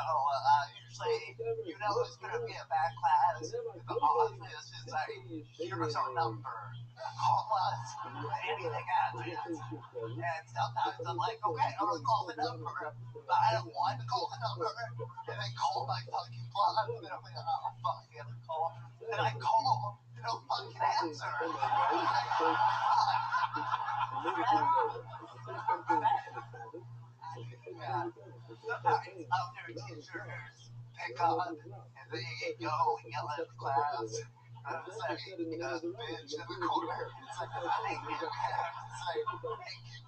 usually, you know it's going to be a bad class. The office is like, here's our number. Call us. Anything happens. And sometimes I'm like, okay, I'm going to call the number. But I don't want to call the number. And I call my fucking bluff. And I'm like, oh, fuck, I have to call. And I call. They don't fucking answer. Sometimes other teachers pick up and they go and yell at the class. I was like, bitch in the corner. It's like, thank you. It's like, thank you,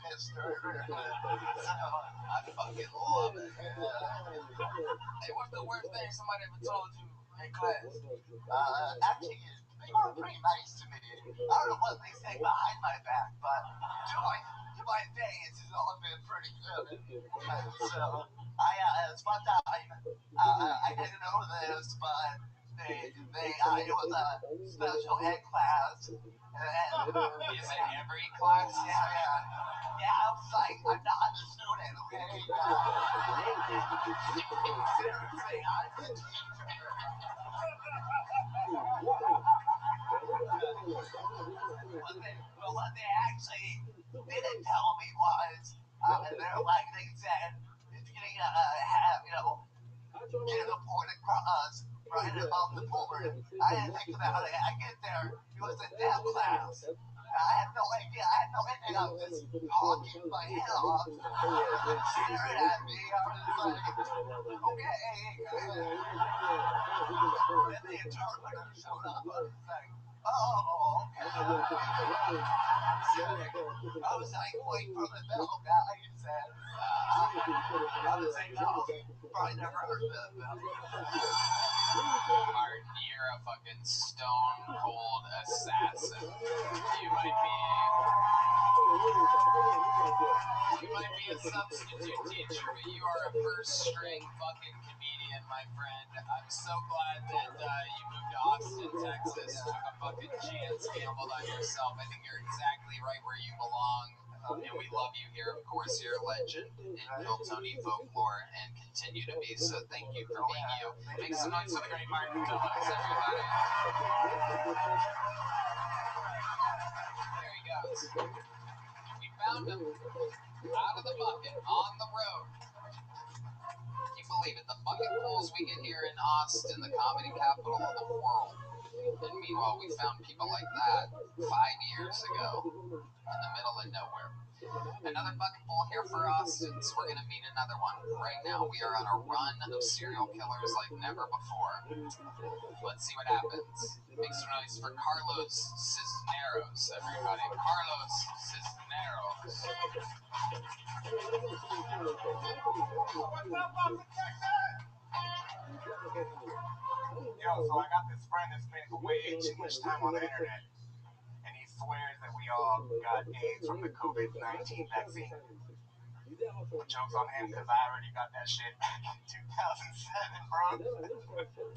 mister. So, I fucking love it. hey, what's the worst thing somebody ever told you in class? Actually, they were pretty nice to me. I don't know what they say behind my back, but to my face, it's all been pretty good. So, one time, I didn't know this, but it was a special ed class. And, Is it every class? yeah, I was like, I'm not a student, okay? Seriously, I'm a teacher. What they actually didn't tell me was, they said, if you're gonna have, get a point across, right above the board. I didn't think about it. I get there, it was a death class. I had no idea. I had no idea. I was just talking my head off. Staring at me. I was like, okay. Then the interpreter showed up. I was like, oh, okay. I was like, wait for the bell guy. He said, I was like, no, probably never heard that bell. Martin, you're a fucking stone cold assassin. You might be a substitute teacher, but you are a first string fucking comedian, my friend. I'm so glad that you moved to Austin, Texas, took a fucking chance, gambled on yourself. I think you're exactly right where you belong. And we love you here. Of course, you're a legend in Bill Tony folklore and continue to be. So thank you for being you. Make some noise for the great Martin Phillips, everybody. There he goes. We found him out of the bucket on the road. Can you believe it? The bucket pools we get here in Austin, the comedy capital of the world. And meanwhile, we found people like that 5 years ago in the middle of nowhere. Another bucket pool here for Austin, so we're going to meet another one. Right now, we are on a run of serial killers like never before. Let's see what happens. Make some noise for Carlos Cisneros, everybody. Carlos Cisneros. Yo, so I got this friend that spends way too much time on the internet, and he swears that we all got AIDS from the COVID-19 vaccine. Joke's on him, because I already got that shit back in 2007, bro.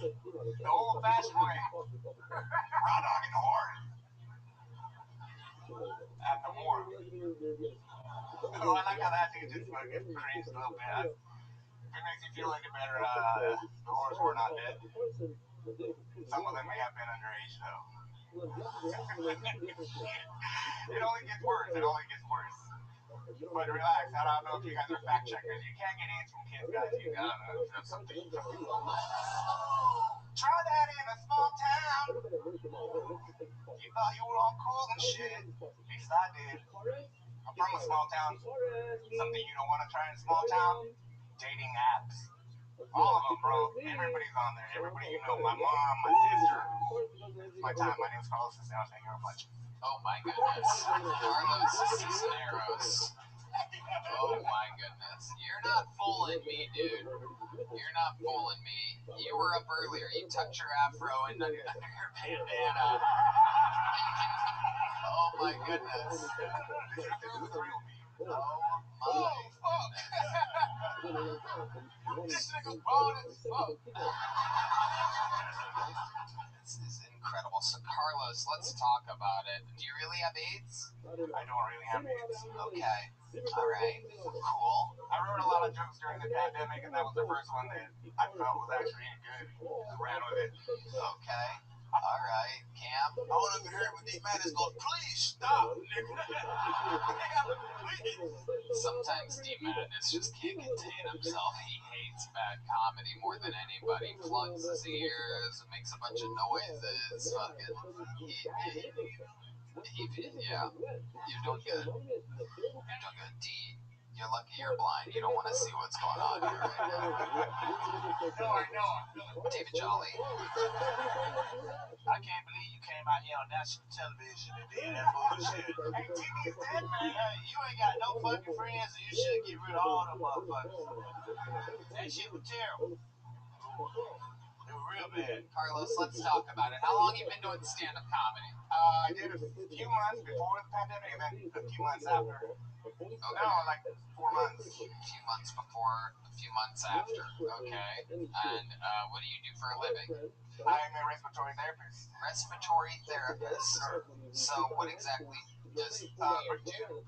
The old-fashioned way. Raw dog in the horn. At the morgue. Oh, I like how that dude just fucking cringed a little bit. It makes you feel like a better, the horse were not dead. Some of them may have been underage, though. It only gets worse. It only gets worse. But relax. I don't know if you guys are fact checkers. You can't get AIDS from kids, guys. You gotta know something. Try that in a small town. You thought you were all cool and shit. At least I did. I'm from a small town. Something you don't want to try in a small town? Dating apps. All of them, bro. Everybody's on there. Everybody you know. My mom, my sister. It's my time. My name's Carlos Cisneros. Thank you very much. Oh my goodness. Carlos Cisneros. Oh my goodness. You're not fooling me, dude. You're not fooling me. You were up earlier. You tucked your afro under your bandana. Oh my goodness. Oh my goodness. This nigga's bald as fuck. This is incredible. So, Carlos, let's talk about it. Do you really have AIDS? I don't really have AIDS. Okay. All right. Cool. I wrote a lot of jokes during the pandemic, and that was the first one that I felt was actually good. I ran with it. Okay. All right. Cam? All I can hear when these man is going, please stop, nigga. Please. Sometimes D Madness just can't contain himself. He hates bad comedy more than anybody. Plugs his ears, makes a bunch of noises. Fucking. Yeah. You're doing good. You're doing good. D, you're lucky you're blind. You don't want to see what's going on here right now. No, I know. David Jolly. I can't believe you came out here on national television and did that bullshit. Hey, TV's dead, man. You ain't got no fucking friends, and you should get rid of all them motherfuckers. That shit was terrible. It was real bad. Carlos, let's talk about it. How long have you been doing stand-up comedy? I did a few months before the pandemic, and then a few months after. Okay. No, like 4 months. A few months before, a few months after. Okay. And what do you do for a living? I'm a respiratory therapist. Respiratory therapist. So what exactly does Do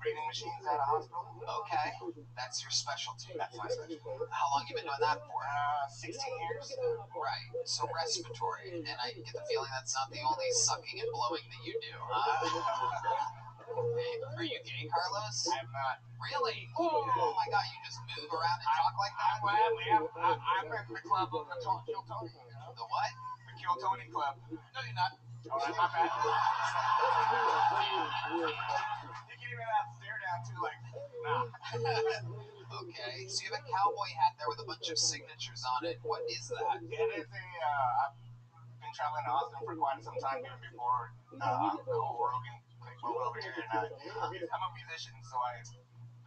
breathing machines at a hospital. Okay. That's your specialty. That's my specialty. How long you been doing that for? 16 years. Right. So respiratory. And I get the feeling that's not the only sucking and blowing that you do, huh? Are you gay, Carlos? I'm not. Really? Oh my god, you just move around and talk like that? I'm in the club of the Kill Tony, you know? The what? The Kill Tony Club. No, you're not. Oh, that's not bad. You can even have stare down too, like, nah. Okay, so you have a cowboy hat there with a bunch of signatures on it. What is that? It is I've been traveling to Austin for quite some time even before the whole Rogan click moved over here, and I'm a musician, so I've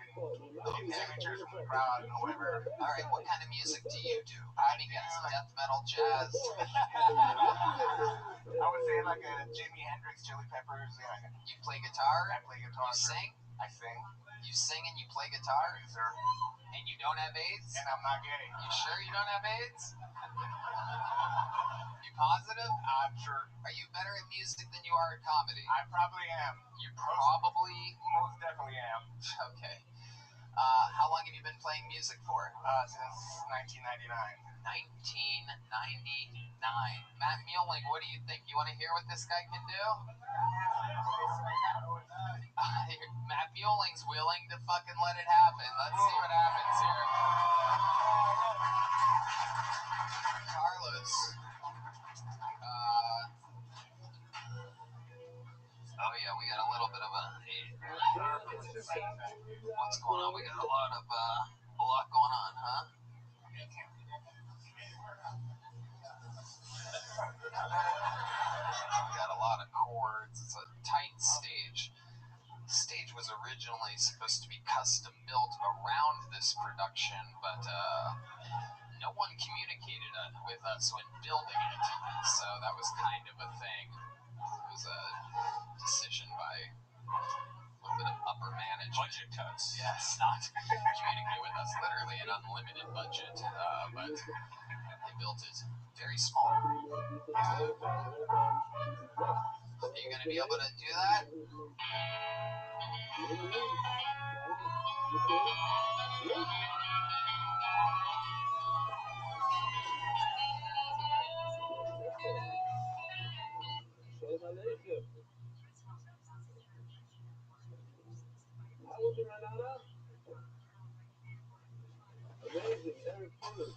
been getting signatures from the crowd and whoever. Alright, what kind of music do you do? I mean, death metal, jazz. I would say like a Jimi Hendrix, Chili Peppers. Yeah. You play guitar? I play guitar. You sing? I sing. You sing and you play guitar? Yes, sir. And you don't have AIDS? And I'm not gay. You sure you don't have AIDS? You positive? I'm sure. Are you better at music than you are at comedy? I probably am. You probably... Most definitely am. Okay. How long have you been playing music for? Since 1999. 1999. Matt Mueling, what do you think? You want to hear what this guy can do? Matt Mueling's willing to fucking let it happen. Let's see what happens here. Carlos. Oh yeah, we got a little bit of a... What's going on? We got a lot going on, huh? We got a lot of chords. It's a tight stage. The stage was originally supposed to be custom built around this production, but no one communicated with us when building it, so that was kind of a thing. It was a decision by a little bit of upper management. Budget cuts. Yes, not communicate with us literally an unlimited budget, but they built it very small. Are you going to be able to do that? Amazing, Eric Fuller.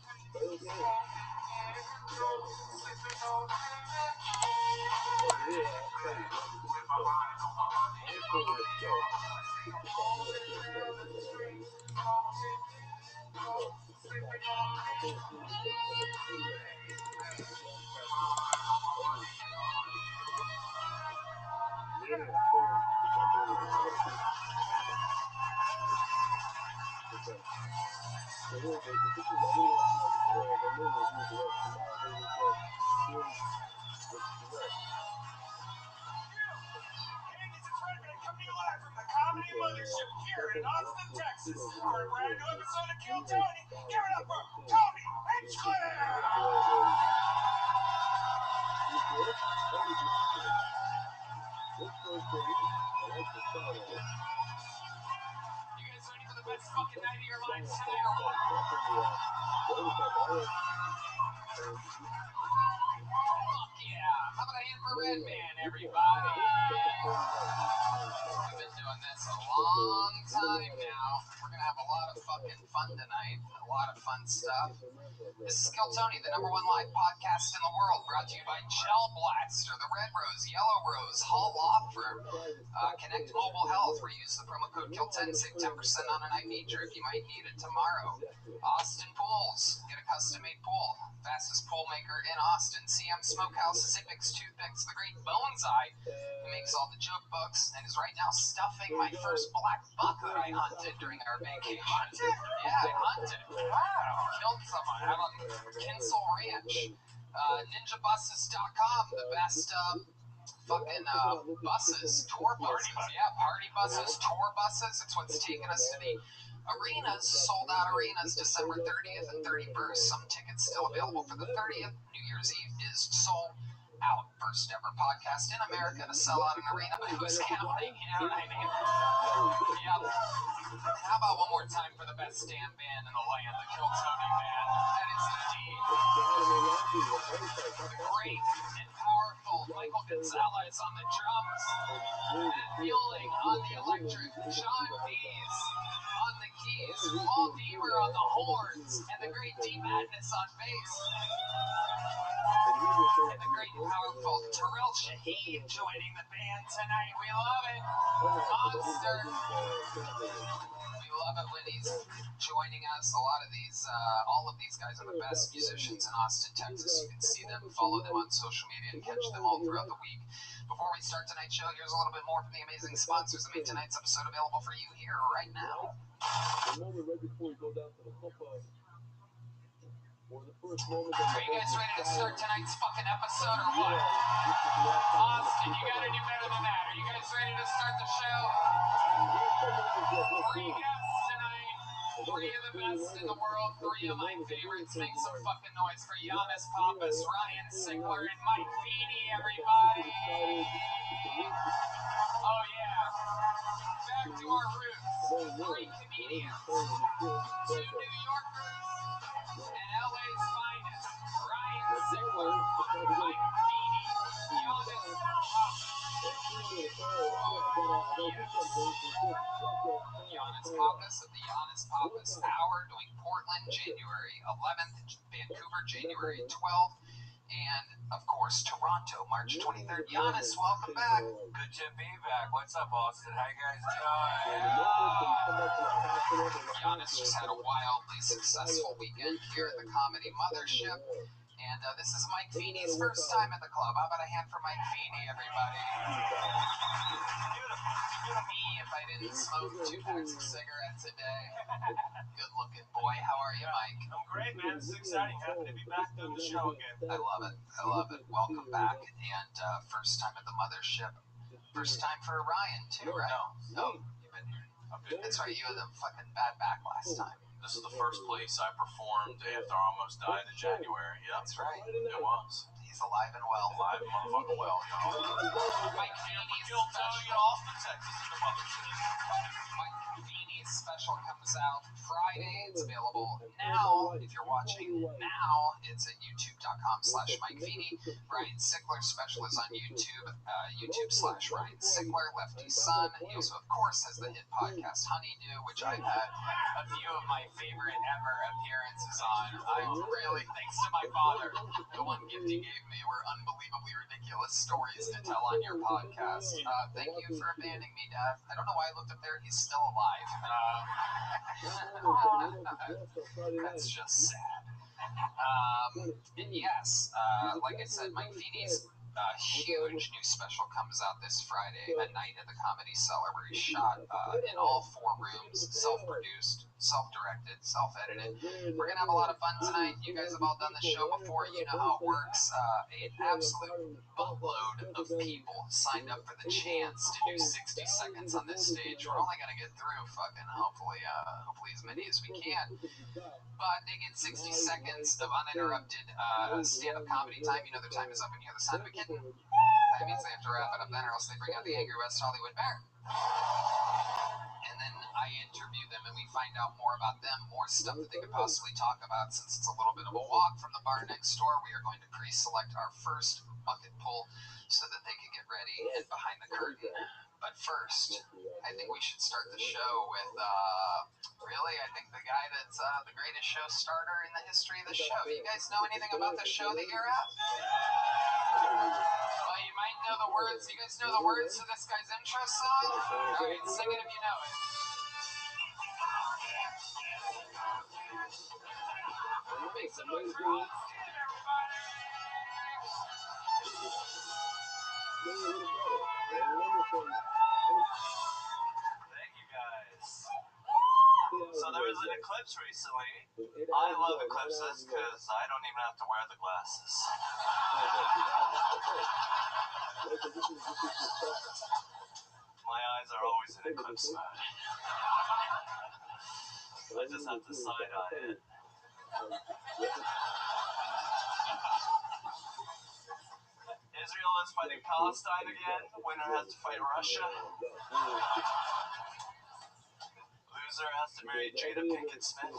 Mothership here in Austin, Texas, for a brand new episode of Kill Tony. Give it up for Tony Hinchcliffe! You guys ready for the best fucking night of your lives tonight or what? Fuck yeah! How about a infrared man, everybody? We've been doing this a long time now. We're gonna have a lot of fucking fun tonight. A lot of fun stuff. This is Kill Tony, the #1 live podcast in the world, brought to you by Gel Blaster, the Red Rose, Yellow Rose, Hall Law Firm, Connect Mobile Health, where you use the promo code KILL10, save 10% on an IV drip. You might need it tomorrow. Austin Pools, get a custom-made pool. Fastest pool maker in Austin. CM Smokehouse, Zippix, Toothpicks, the great Boneseye, who makes all the joke books and is right now stuffing my first black buck that I hunted during our vacation. Hunted? Yeah, I hunted. Wow. Killed someone out on Kinsel Ranch. NinjaBuses.com, the best fucking buses, tour buses. Yeah, party buses, tour buses. It's what's taken us to the arenas, sold out arenas, December 30th and 31st. Some tickets still available for the 30th. New Year's Eve is sold out. First ever podcast in America to sell out an arena, but who's counting? You know what I mean? Yep. How about one more time for the best damn band in the land, the Kill Tony Band? That is indeed the great and powerful Michael Gonzalez on the drums, Matt Mueling on the electric, Sean Dees on the keys, Paul Deemer on the horns, and the great D Madness on bass. And the great and powerful Terrell Shaheen joining the band tonight. We love it. Monster. We love it when he's joining us. All of these guys are the best musicians in Austin, Texas. You can see them, follow them on social media, and catch them all throughout the week. Before we start tonight's show, here's a little bit more from the amazing sponsors that made tonight's episode available for you here right now. The moment right before you go down to the pump up, or the first moment. Are you guys ready to start tonight's fucking episode or what? Austin, you gotta do better than that. Are you guys ready to start the show? 3 guests tonight. 3 of the best in the world. 3 of my favorites. Make some fucking noise for Giannis Pappas, Ryan Sigler, and Mike Feeney, everybody. Oh yeah. Back to our roots. 3 comedians. 2 New Yorkers. And LA's finest, Ryan Sigler, Mike Feeney, Giannis Pappas. Giannis Pappas of the Giannis Pappas Hour, doing Portland January 11th, Vancouver January 12th, and of course Toronto March 23rd. Giannis, welcome back. Good to be back. What's up, Austin? How you guys doing? Giannis just had a wildly successful weekend here at the Comedy Mothership. And this is Mike Feeney's first time at the club. How about a hand for Mike Feeney, everybody? Me, if I didn't smoke 2 packs of cigarettes a day. Good looking boy. How are you, Mike? I'm great, man. It's exciting. Happy to be back doing the show again. I love it. I love it. Welcome back. And first time at the Mothership. First time for Ryan, too, right? No. You've been here. That's right. You had a fucking bad back last time. This is the first place I performed after I almost died in January. Yeah, That's right. It was. He's alive and well. Live motherfucking well, y'all. Mike Feeney's Philadelphia, Austin, Texas, in the mothership. Mike Feeney's special comes out Friday. It's available now. If you're watching now, it's at youtube.com/Mike Feeney. Ryan Sigler's special is on YouTube. YouTube/Ryan Sigler, Lefty Son. He also, of course, has the hit podcast Honeydew, which I've had a few of my favorite ever appearances on. I really, thanks to my father, the one gift he gave me were unbelievably ridiculous stories to tell on your podcast. Thank you for abandoning me, Dad. I don't know why I looked up there. He's still alive. That's just sad. And yes, like I said, Mike Feeney's huge new special comes out this Friday, A Night at the Comedy Cellar, where he shot in all 4 rooms, self-produced, self-directed, self-edited. We're going to have a lot of fun tonight. You guys have all done the show before. You know how it works. An absolute buttload of people signed up for the chance to do 60 seconds on this stage. We're only going to get through hopefully as many as we can. But they get 60 seconds of uninterrupted stand-up comedy time. You know their time is up and you hear the sound of a kitten. That means they have to wrap it up then, or else they bring out the angry West Hollywood Bear. And then I interview them and we find out more about them, more stuff that they could possibly talk about. Since it's a little bit of a walk from the bar next door, we are going to pre-select our first bucket pull so that they can get ready and behind the curtain. But first, I think we should start the show with, I think the guy that's the greatest show starter in the history of the show. You guys know anything about the show that you're at? Well, you might know the words. You guys know the words to this guy's intro song? All right, sing it if you know it. Make some noise for Austin, everybody! Thank you, guys. So there was an eclipse recently. I love eclipses because I don't even have to wear the glasses. My eyes are always in eclipse mode. I just have to side-eye it. Israel is fighting Palestine again. The winner has to fight Russia. Loser has to marry Jada Pinkett Smith.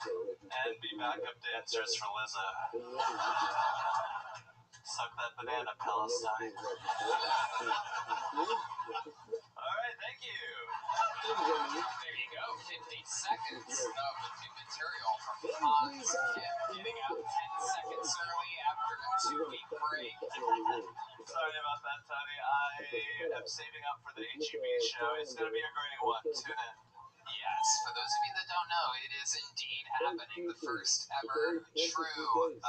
And be backup dancers for Lizzo. Suck that banana, Palestine. Alright, thank you. There you go, 50 seconds of new material from Hans Kim, getting out 10 seconds early after a 2-week break. Sorry about that, Tony. I am saving up for the HEB show. It's going to be a great one. Tune in. Yes, for those of you that don't know, it is indeed happening. The first ever true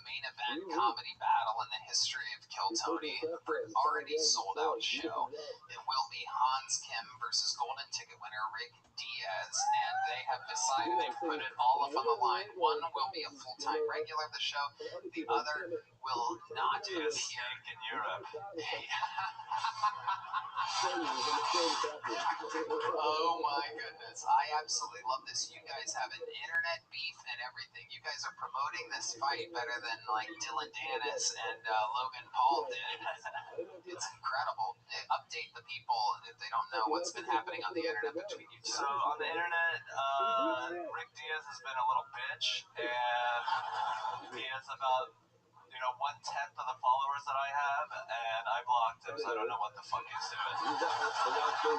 main event comedy battle in the history of Kill Tony for an already sold out show. It will be Hans Kim versus Golden Ticket winner Rick Diaz, and they have decided they've put it all up on the line. One will be a full-time regular of the show, the other will not. Be a snake in Europe. Oh my goodness. I absolutely love this. You guys have an internet beef and everything. You guys are promoting this fight better than like Dylan Dennis and Logan Paul did. It's incredible. Update the people if they don't know what's been happening on the internet between you two. So on the internet, Rick Diaz has been a little bitch, and he has about 1/10 of the followers that I have, and I blocked him, so I don't know what the fuck he's doing.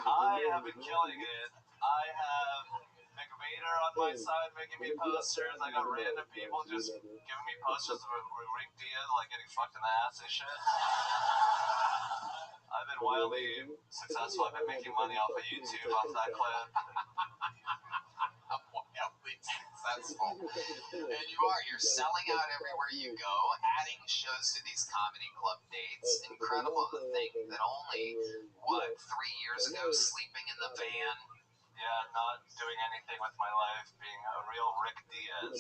I have been killing it. I have McVader on my side making me posters. I got random people just giving me posters of Rick Diaz, like getting fucked in the ass and shit. I've been wildly successful. I've been making money off of YouTube off that clip. Wildly successful. And you're selling out everywhere you go, adding shows to these comedy club dates. Incredible to think that only, 3 years ago, sleeping in the van. Yeah, not doing anything with my life, being a real Rick Diaz.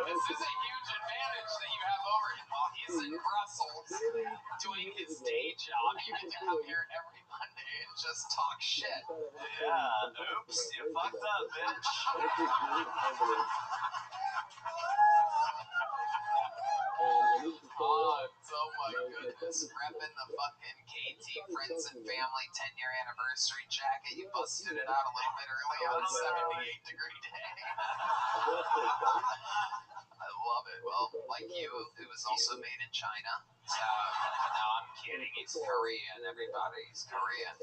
This is a huge advantage that you have over him. While he's in Brussels doing his day job, you get to come here every Monday and just talk shit. Yeah, oops, you fucked up, bitch. Oh my goodness. Repping the fucking KT Friends and Family 10-year anniversary jacket. You busted it out a little bit early on a 78-degree day. I love it. Well, like you, it was also made in China. No, I'm kidding. He's Korean, everybody. He's Korean.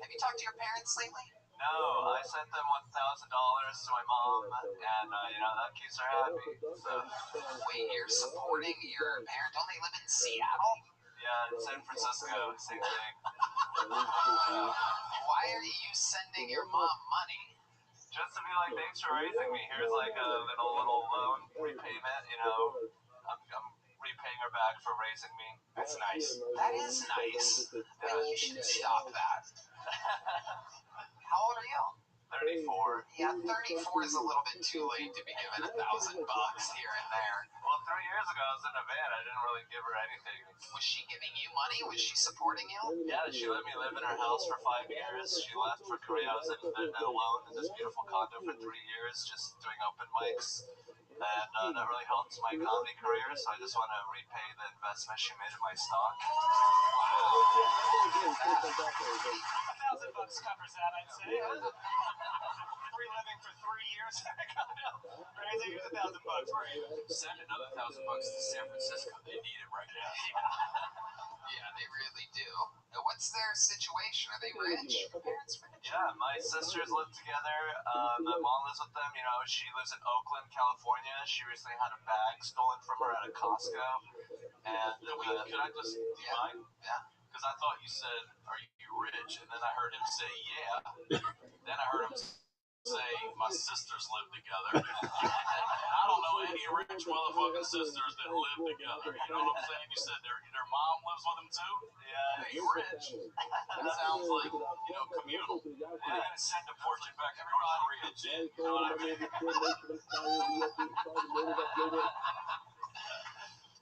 Have you talked to your parents lately? No, I sent them $1,000 to my mom, and that keeps her happy. So, wait, you're supporting your parent? Don't they live in Seattle? Yeah, in San Francisco, same thing. Why are you sending your mom money? Just to be like, thanks for raising me. Here's like a little loan repayment. I'm repaying her back for raising me. That's nice. That is nice. You should stop that. How old are you? 34. Yeah, 34 is a little bit too late to be given $1,000 here and there. Well, 3 years ago I was in a van. I didn't really give her anything. Was she giving you money? Was she supporting you? Yeah, she let me live in her house for 5 years. She left for Korea. I was alone in this beautiful condo for 3 years, just doing open mics. And that really helped my comedy career, so I just want to repay the investment she made in my stock. $1,000 covers that, I'd say. Free living for 3 years. Crazy. Here's $1,000. Send another $1,000 to San Francisco. They need it right now. Yeah, they really do. What's their situation? Are they rich? Are parents rich? Yeah, my sisters live together. My mom lives with them. She lives in Oakland, California. She recently had a bag stolen from her at a Costco. And could I just, do you mind? Yeah. Because I thought you said, are you rich? And then I heard him say, yeah. Then I heard him say, my sisters live together. I don't know any rich motherfucking sisters that live together. You know what I'm saying? You said their mom lives with them too? Yeah, he's rich. That sounds like, communal. We're going to send a portion back to North Korea, Jen. You know what I mean?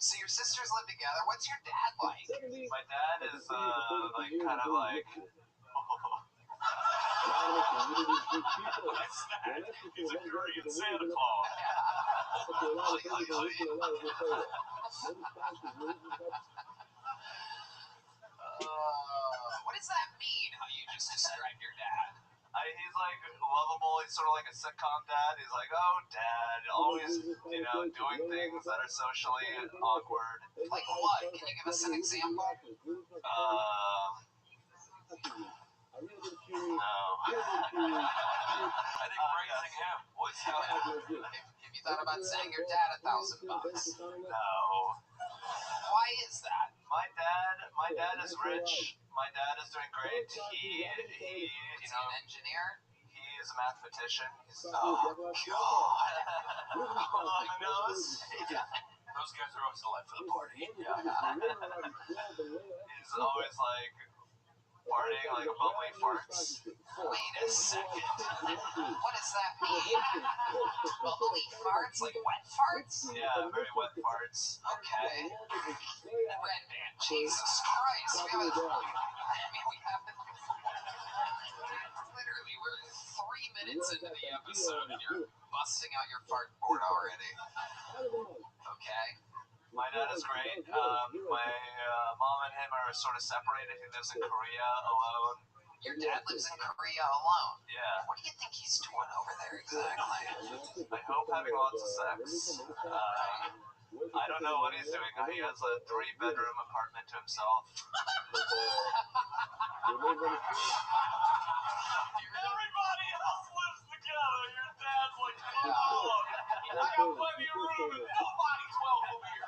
So your sisters live together. What's your dad like? My dad is, kind of like... What's that? He's a Korean Santa Claus. What does that mean, how you just described your dad? He's like lovable like a sitcom dad. He's like, oh, dad, always, doing things that are socially awkward. Like what? Can you give us an example? No. I think raising him was how it happened. Have you thought about sending your dad $1,000? No. Why is that? My dad is rich. My dad is doing great. He Is he an engineer? he is a mathematician. He's Oh, God. on the nose. Yeah. Those guys are always the life of the party. Yeah. He's always like farting like bubbly farts. Wait a second. What does that mean? Bubbly farts? Like wet farts? Yeah, very wet farts. Okay. Red Band, Jesus Christ. We haven't... Literally, we're 3 minutes into the episode and you're busting out your fart board already. Okay. My dad is great. My mom and him are sort of separated. He lives in Korea alone. Your dad lives in Korea alone. Yeah. What do you think he's doing over there exactly? I hope having lots of sex. I don't know what he's doing. He has a 3-bedroom apartment to himself. Everybody else lives together. Your dad's like, I got plenty of room and nobody's welcome here.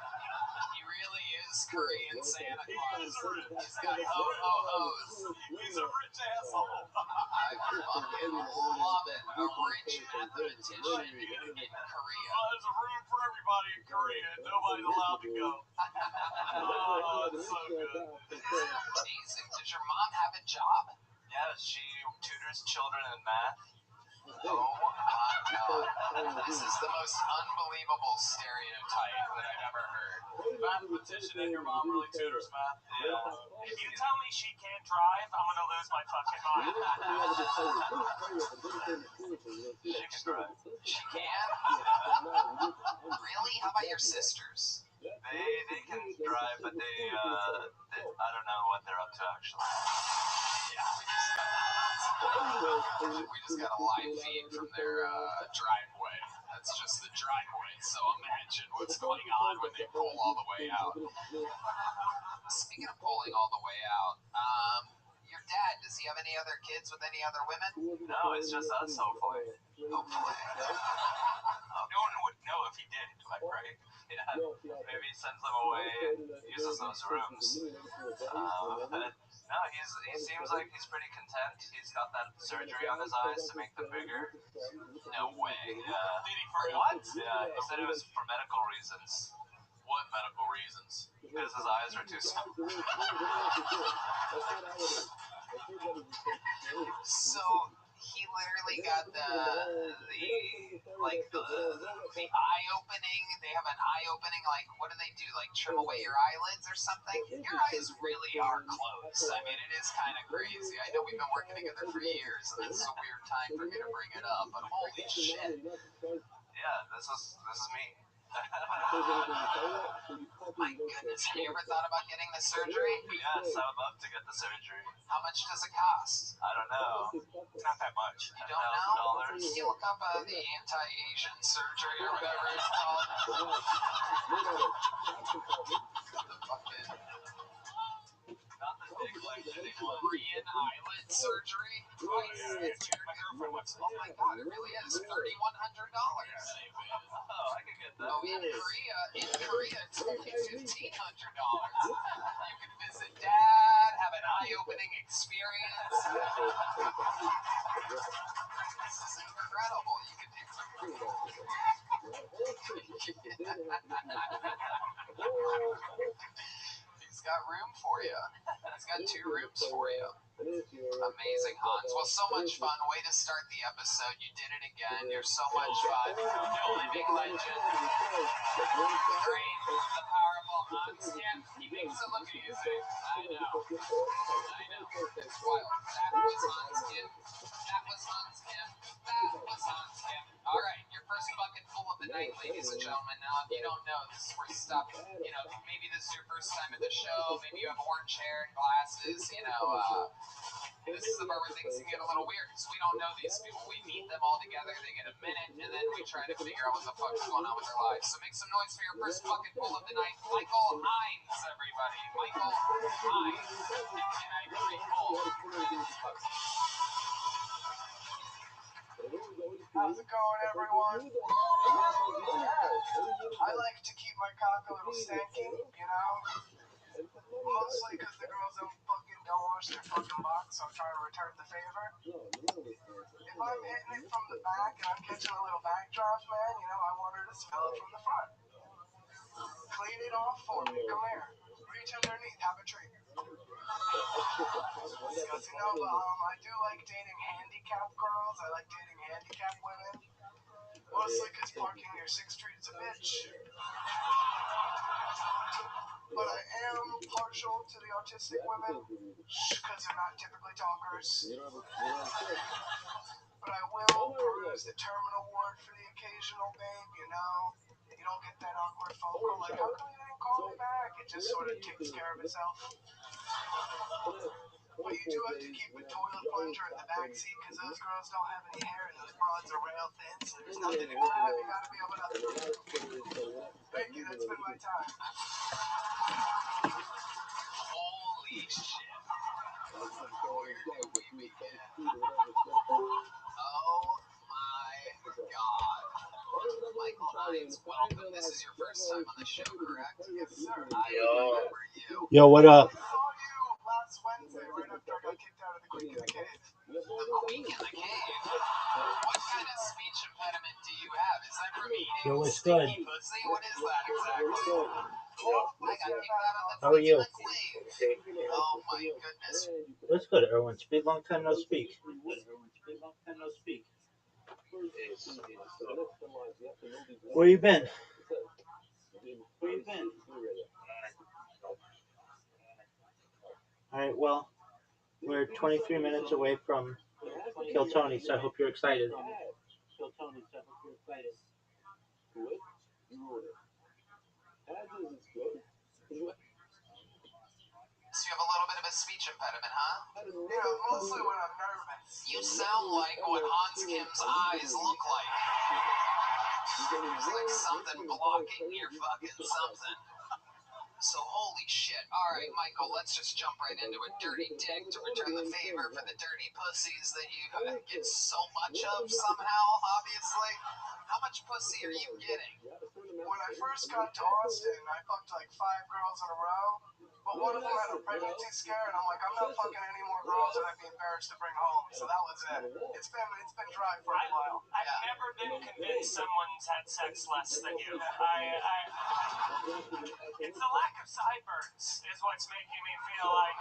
He really is Korean Santa Claus. He's got ho-ho-hos. He's a rich asshole. I fucking love it. A rich mathematician in Korea. There's a room for everybody in Korea and nobody's allowed to go. Oh, it's so good. Amazing. Does your mom have a job? Yeah, she tutors children in math. Oh my God. This is the most unbelievable stereotype that I've ever heard. Mathematician and your mom really tutors math? Yeah. If you tell me she can't drive, I'm gonna lose my fucking mind. She can drive. She can? Really? How about your sisters? They can drive, but they I don't know what they're up to actually. We just got a live feed from their driveway. That's just the driveway, so imagine what's going on when they pull all the way out. Speaking of pulling all the way out, your dad, does he have any other kids with any other women? No, it's just us, hopefully. Hopefully. No one would know if he did, right? Yeah, maybe he sends them away and uses those rooms. No, he seems like he's pretty content. He's got that surgery on his eyes to make them bigger. No way. Yeah. Did he for what? Yeah, he said it was for medical reasons. What medical reasons? Because his eyes are too small. So he literally got the eye opening. They have an eye opening. Like, what do they do? Like trim away your eyelids or something? Your eyes really are closed. I mean, it is kind of crazy. I know we've been working together for years, and this is a weird time for me to bring it up. But holy shit! Yeah, this is me. My goodness, have you ever thought about getting the surgery? Yes, I would love to get the surgery. How much does it cost? I don't know. It's not that much. You don't know? $1,000. Can you look up the anti-Asian surgery or whatever it's called? The fucking Not the big legs anymore. Korean eyelid surgery? Oh, yeah. My girlfriend wants it. Oh my God, it really is $3,100. Oh, I could get that. Oh, in Korea, it's only $1,500. You can visit Dad, have an eye-opening experience. This is incredible. You can He's got room for you. He's got 2 rooms for you. Amazing, Hans. Well, so much fun. Way to start the episode. You did it again. You're so much fun. The living legend. Great. The powerful Hans Kim. He makes it look easy. I know. It's wild. That was Hans Kim. That was Hans Kim. That was Hans Kim. All right. Your first bucket full of the night, ladies and gentlemen. Now, if you don't know, this is where stuff, maybe this is your first time at the show. Maybe you have orange hair and glasses, This is the part where things can get a little weird because we don't know these people. We meet them all together, they get a minute, and then we try to figure out what the fuck's going on with their lives. So make some noise for your first fucking pull of the night, Michael Hines, everybody. Michael Hines. And I pre-pull. How's it going, everyone? I like to keep my cock a little stanky, you know? Mostly because the girls don't wash their fucking box, so I'm trying to return the favor. If I'm hitting it from the back and I'm catching a little backdrop, man, you know, I want her to smell it from the front. Clean it off for me. Come here. Reach underneath. Have a treat. Because, you know, I do like dating handicapped girls. I like dating handicapped women. Mostly because parking near 6th Street is a bitch. But I am partial to the autistic women because they're not typically talkers. But I will peruse the terminal ward for the occasional babe, you know. You don't get that awkward phone call like, how come you didn't call me back? It just sort of takes care of itself. But you do have to keep the toilet plunger in the back seat because those girls don't have any hair and those broads are rail thin, so there's nothing to grab. You gotta be able to. Thank you, that's been my time. Holy shit. Where do we begin? Oh my god. Michael Hines, welcome. This is your first time on the show, correct? Yes, sir. I remember you. Yo, what up? I saw you last Wednesday right after I got kicked out of the Greek in the Cave. The Queen in the Cave? What kind of speech impediment do you have? Is that from eating Yo, what's sticky good? pussy? What is that exactly? I got kicked out of the How are you? Queen. Oh my goodness. What's good, Erwin? Speak, long time no speak. Where you been? All right, well, we're 23 minutes away from Kill Tony, so I hope you're excited. So you have a little bit of a speech impediment, huh? Yeah, mostly when I'm nervous. You sound like what Hans Kim's eyes look like. There's like something blocking your fucking something. So holy shit. Alright, Michael, let's just jump right into a dirty dick to return the favor for the dirty pussies that you get so much of somehow, obviously. How much pussy are you getting? When I first got to Austin, I fucked like 5 girls in a row. But one of them had a pregnancy scare, and I'm like, I'm not fucking any more girls that I'd be embarrassed to bring home. So that was it. It's been dry for a while. I've never been convinced someone's had sex less than you. It's the lack of sideburns is what's making me feel like,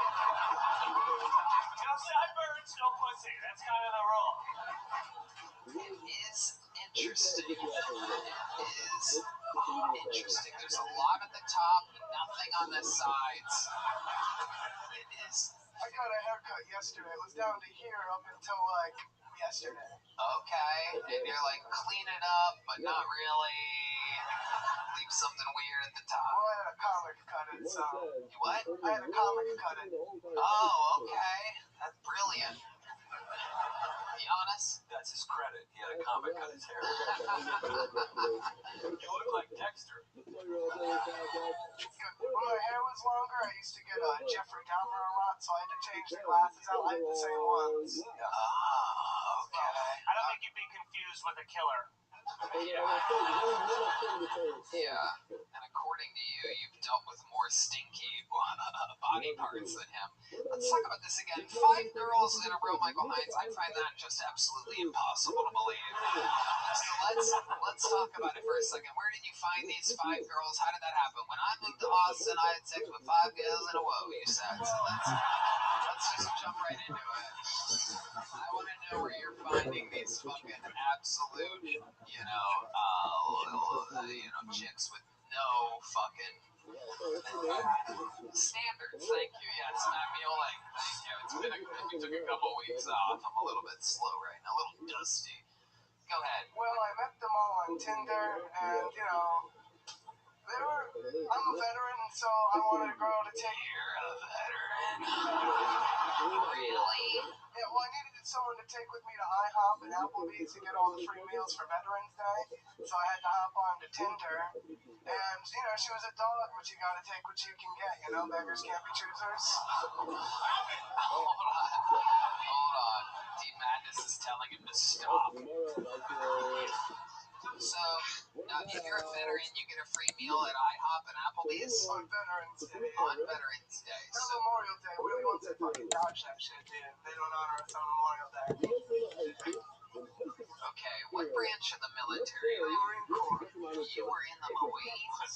sideburns, no pussy. That's kind of the rule. It is interesting. It is interesting. There's a lot at the top, nothing on the sides. It is. I got a haircut yesterday. It was down to here up until like yesterday. Okay, and you're like, clean it up, but not really. Leave something weird at the top. Well, I had a comic cut it, so. You what? I had a comic cut it. Oh, okay. That's brilliant. Be honest. That's his credit. He had a comic on his hair. You look like Dexter. When my hair was longer, I used to get Jeffrey Dahmer a lot, so I had to change the glasses out like the same ones. Oh, okay. I don't think you'd be confused with a killer. Yeah, and according to you, you've dealt with more stinky body parts than him. Let's talk about this again. 5 girls in a row, Michael Hines. I find that just absolutely impossible to believe. So let's talk about it for a second. Where did you find these 5 girls? How did that happen? When I moved to Austin, I had sex with 5 girls in a row, you said. So let's just jump right into it. I want to know where you're finding these fucking absolute, chicks with no fucking standards. Thank you. Yes, Matt Mueller. Thank you. We took a couple weeks off. I'm a little bit slow right now, a little dusty. Go ahead. Well, I met them all on Tinder, and, I'm a veteran, so I wanted a girl to take. You're a veteran. Really? Yeah, well, I needed someone to take with me to IHOP and Applebee's to get all the free meals for Veterans Day, so I had to hop on to Tinder. And, you know, she was a dog, but you gotta take what you can get, you know? Beggars can't be choosers. Hold on. Dean Madness is telling him to stop. So, if you're a veteran, you get a free meal at IHOP and Applebee's On Veterans Day. on Veterans Day. Not So, Memorial Day. Really, once they fucking dodge that shit, dude. They don't honor us on Memorial Day. okay, what branch of the military are you? Marine Corps. You were in the Marines?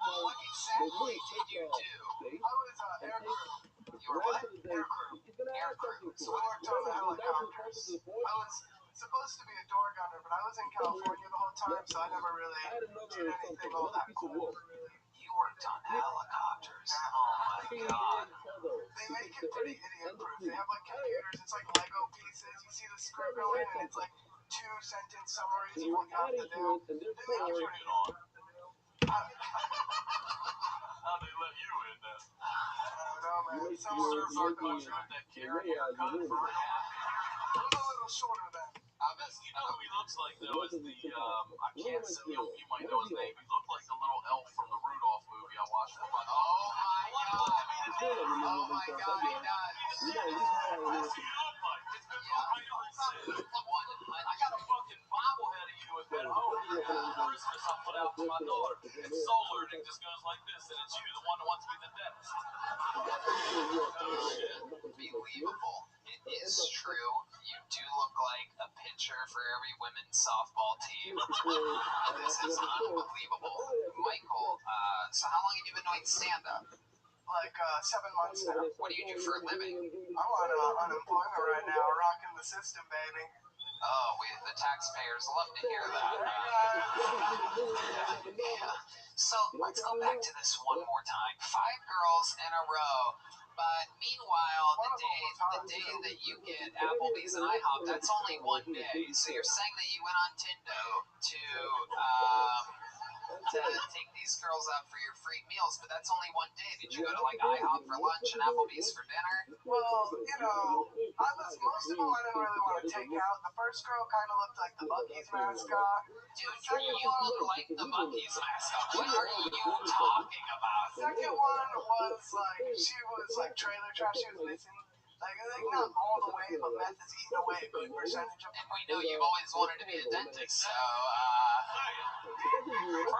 What exactly did you do? I was air crew. You were what? Air crew. Air crew. So I worked on the helicopters. I was supposed to be a door gunner, but I was in California the whole time, so I never really did anything all that cool. You worked on helicopters. Oh my god. They make it pretty idiot-proof. They have like computers. It's like Lego pieces. You see the script go in, and it's like 2-sentence summaries of what you have to do. They make it pretty on. How'd they let you in there? I don't know, man. You Someone served our country with that carrier cut for real? I was a little shorter then. You know who he looks like though is the I can't say you might know his name. He looked like the little elf from the Rudolph movie I watched. Oh my god. Oh my god, he does. What's he look like? It's been put right on set. I got a fucking bobblehead of you at home for Christmas I put out for my daughter. It's solar and it just goes like this, and it's you, the one that wants to be the dentist. Oh shit. Unbelievable. It is true. You do look like a pitcher for every women's softball team. This is unbelievable. Michael, so how long have you been doing stand-up? Like 7 months now. What do you do for a living? I'm on unemployment right now, rocking the system, baby. Oh, the taxpayers love to hear that. Yeah. So let's go back to this one more time. 5 girls in a row. But meanwhile, the day that you get Applebee's and IHOP, that's only one day. So you're saying that you went on Tinder to take these girls out for your free meals, but that's only one day. Did you go to like IHOP for lunch and Applebee's for dinner? Well, you know, most of them I didn't really want to take out. The first girl kind of looked like the Buc-ee's mascot. Dude, you look like the Buc-ee's mascot. What are you talking about? Second one was like, she was like trailer trash. She was missing, like not all the way, but meth is eating away a good percentage of it. And we know you've always wanted to be a dentist, so, There was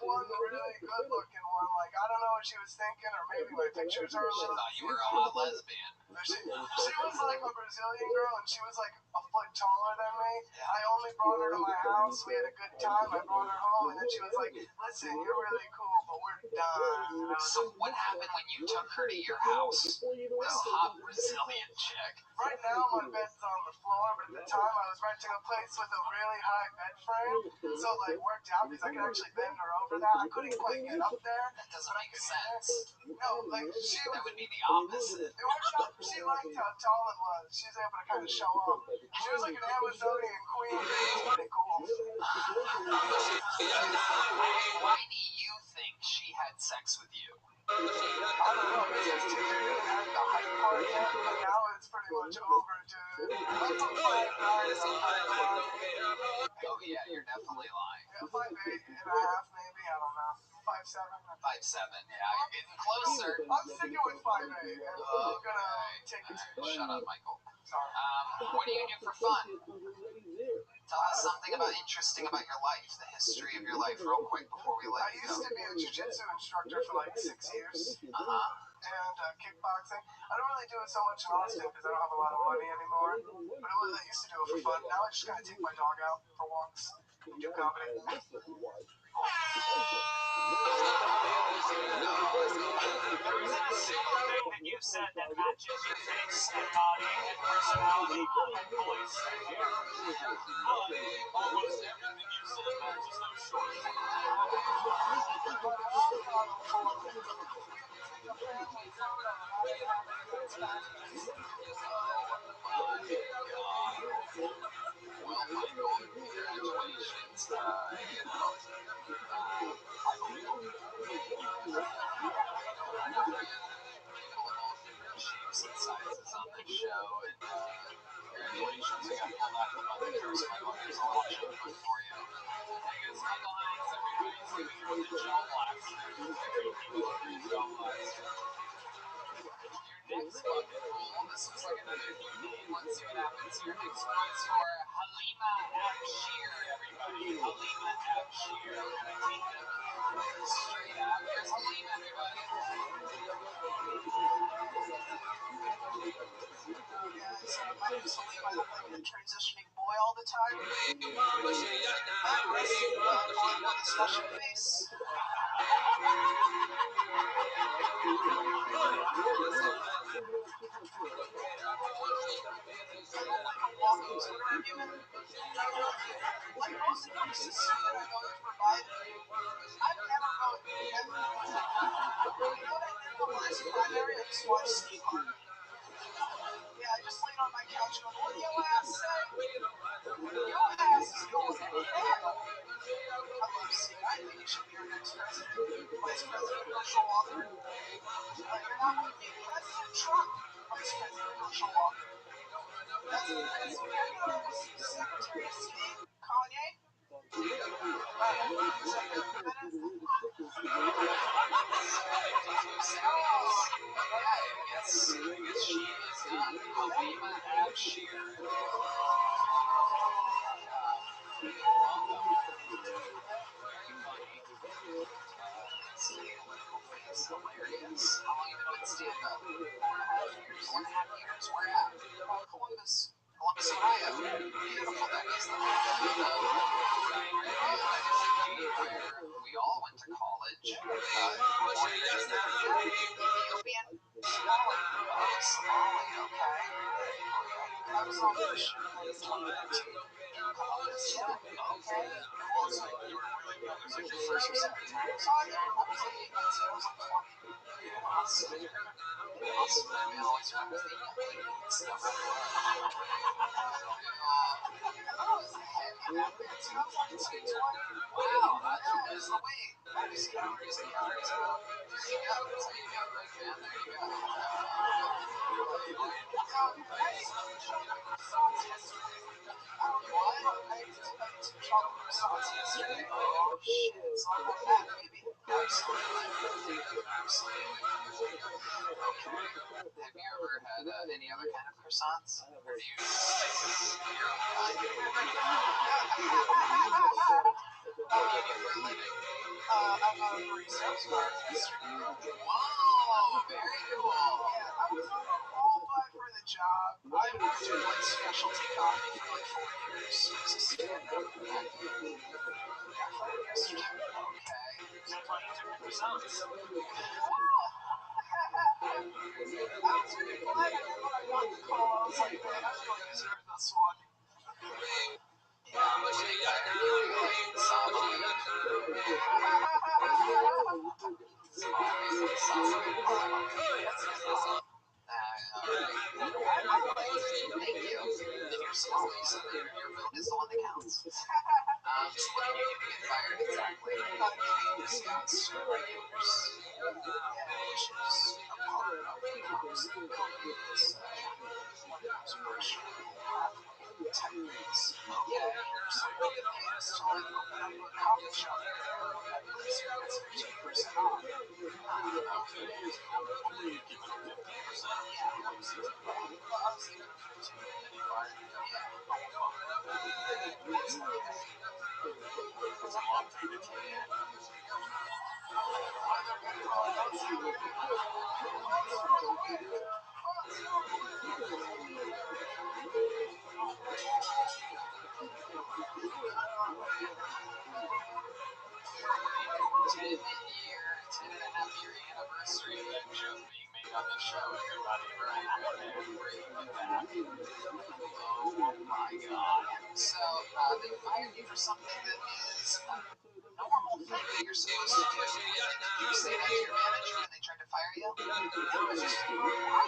one really good looking one, like, I don't know what she was thinking, or maybe my pictures are a she little... thought you were a hot lesbian. She was like a Brazilian girl, and she was like a foot taller than me. I only brought her to my house, we had a good time, I brought her home, and then she was like, listen, you're really cool, but we're done. So what happened when you took her to your house? This hot Brazilian chick. Right now, my bed's on the floor, but at the time, I was renting a place with a really high bed frame, so it like worked out because I could actually bend her over that. I couldn't quite get up there. That doesn't make sense. No, like That would be the opposite. it worked out. She liked how tall it was. She was able to kind of show off. She was like an Amazonian queen. It was pretty cool. Why do you think she had sex with you? I don't know. Maybe it's too good. It had the hype part yet, but now it's pretty much over, dude. I'm from 5'9". Oh yeah, you're definitely lying. Yeah, 5'8.5", maybe. I don't know. 5'7". 5'7", yeah, you're getting closer. I'm sticking with 5'8". I'm gonna take it. Shut up, Michael. Sorry. What do you do for fun? Tell us something interesting about your life, the history of your life, real quick before we I let you used go. to be a jiu-jitsu instructor for like 6 years. Uh-huh. And kickboxing. I don't really do it so much in Austin because I don't have a lot of money anymore. But I used to do it for fun. Now I just gotta take my dog out for walks. Do comedy. You said that matches your face and body and personality and voice. But almost everything you said matches those shorts. Well, Michael, congratulations. Next bucket roll. This looks like another new name. Let's see what happens here. Next one is for Halima Abshir, everybody. Halima Abshir. We're gonna take them straight up. Here's Halima, everybody. Guys, my name is Halima. I look like a transitioning boy all the time. I'm resting with a special face. I don't like a walking Twitter argument. Like most places that I go for Biden, I've never voted. You know what I did in the last primary? I just watched Steve Harvey. Yeah, I just laid on my couch going, what do your ass say? Your ass is going to hell. I love Steve. I think he should be our next president. Vice President Herschel Walker. You're not with me. President Trump. Vice President Herschel Walker. That's Secretary of State Kanye. She is done. Halima Abshir. Hilarious. How long have you been stand up? 4.5 years. 4.5 years. Where at? Columbus, Ohio. Beautiful that is. We all went to college. Ethiopian. Somali, okay. I was on the show. Columbus, yeah. Okay. Cool. So you were really young. It was like your first or second time. I was like 8 months old. I was like 20. Awesome. Awesome. I always remember the young lady and stuff. Wow, that is the way. That is calories, calories. Yeah, that's how you go, right, man? There you go. Croissants yesterday. What? I ate 2 chocolate croissants yesterday. Oh, shit. It's not like that, baby. Absolutely. Absolutely. Okay. Have you ever had any other kind of croissants? Or do you stick with your own kind? What do you do for a living? I'm a barista. Whoa, very cool. Yeah, I was overqualified for the job. I worked with like specialty coffee for like 4 years. As a stand-up. Got fired yesterday. Okay. So why you took the croissants? I was really glad I did when I got the call. I was like, man, I really deserve this one. Thank you. If you're Somali, so your vote is the one that counts. So what did you do to get fired exactly? Discuss regulars. Which is a part of the company's techniques. Okay. So what it is to like open up a coffee shop. That means that's 15% off. Anniversary of that joke being made on the show, everybody, right? Oh my god. So, they fired you for something that is a normal thing that you're supposed to do. You say that to your manager and they tried to fire you? It was just, I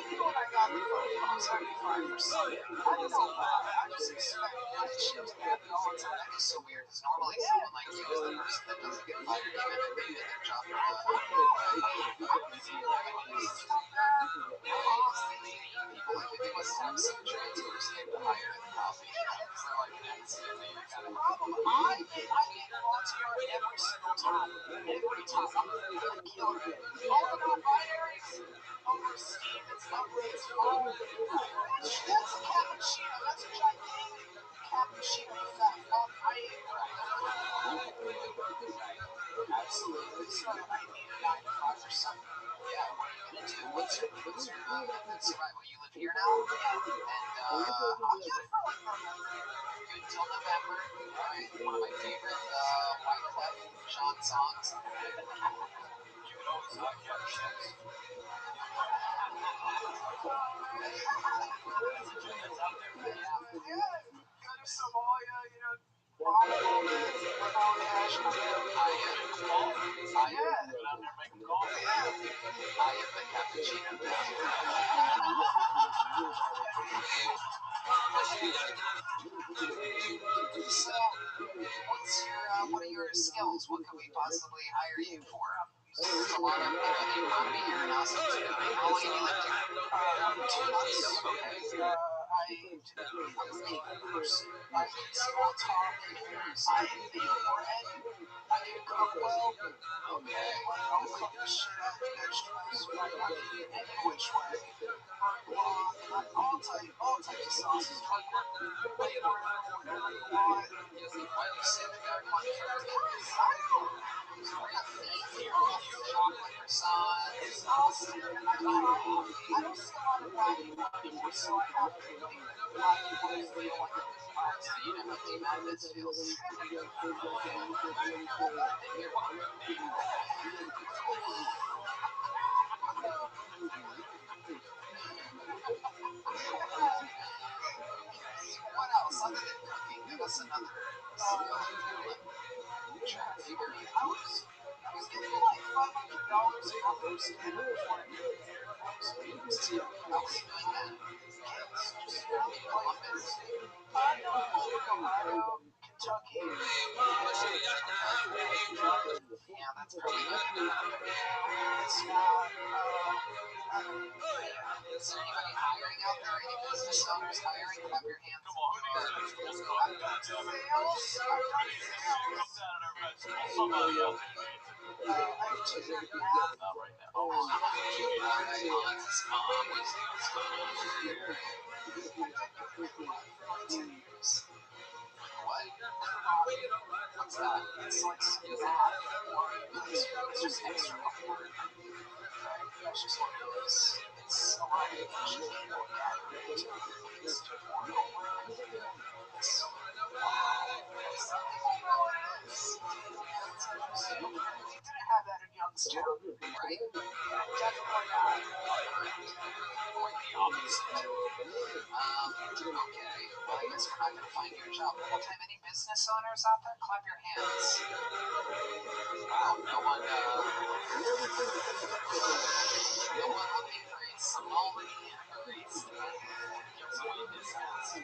knew when I got the phone call I was going to be fired for something. I don't know why. I just expected that shit to happen all the time. That is so weird because normally someone like you is the person that doesn't get fired even if they did their job. They must have some transfers came to hire in the coffee shop. So like an accident that you kind of I get volunteer every single time. Every time. killer it. All the non-binaries over Steve, it's ugly, it's foul. That's a cappuccino. That's a gigantic cappuccino, you fat fuck. I ate right. Absolutely. So I need a 9 to 5 or something. Yeah, what are you gonna do? What's your method survival? You live here now? Yeah. And I'll keep it for like good till November. Alright, one of my favorite Wyclef Jean songs. You can always not get sex. That's a joke that's out there. Yeah, go to Somalia, you know, bomb Bangladesh. I am. Get out there making coffee. I am the cappuccino now. So, what are your skills? What could we possibly hire you for? There's a lot of, the economy here in Austin is booming. How long have you lived here? 2 months. Okay. I'm a people person. I can small talk. I am the forehead. I can cook well. Okay. I'll cook the shit out of vegetables. Any which way. All types of sauces. Flavor, whatever you want. Why do you say the guy money for his kids? I don't know. Chocolate croissants. I don't see a lot of black people anymore, so I have to make black people feel like So you know how Team Madness feels. What else other than cooking? Give us another skill. Trying to figure it out. I was getting like $500 per person and a $400. How was he doing that? Just Columbus. No, Ohio, Kentucky. Yeah, that's probably not gonna happen. It's not. Is there anybody hiring out there? Any business owners hiring? Clap your hands. Come on, who needs vegetables? Come on, goddamn it. Somebody out there needs it. I have 2 years now. Not right now. Oh, Hans is mom. We see what's going on here. What? What's that? It's like math. It's just extra homework. That's just what it is. It's a lot of education you can look at. It's more homework. It's some people know what it is. We didn't have that in Youngstown, right? Definitely not. Quite the opposite. Okay. Well, I guess we're not going to find you a job. One more time, any business owners out there? Clap your hands. Wow, no one looking for a Somali or a Somebody business.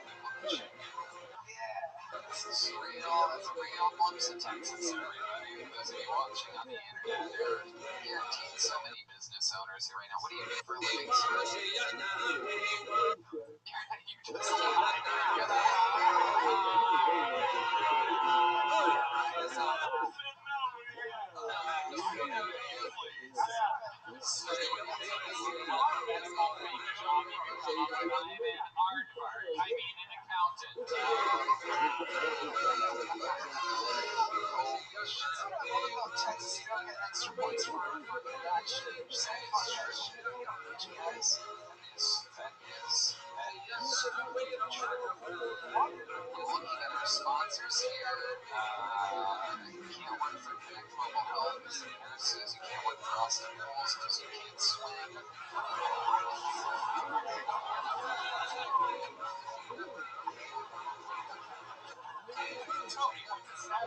yeah, this is real. That's a real glimpse of Texas, everybody. Those of you watching on the internet, there are guaranteed so many business owners here right now. What do you do for a living, sir? You just lied. You're the I mean an accountant. what about Texas? You don't get extra points for action. Just like frustration. You don't need you guys. That is We're looking at our sponsors here. You can't work for Connect Mobile Health because the nurses. You can't work for Austin Bulls because you can't swing. Tony, what's that?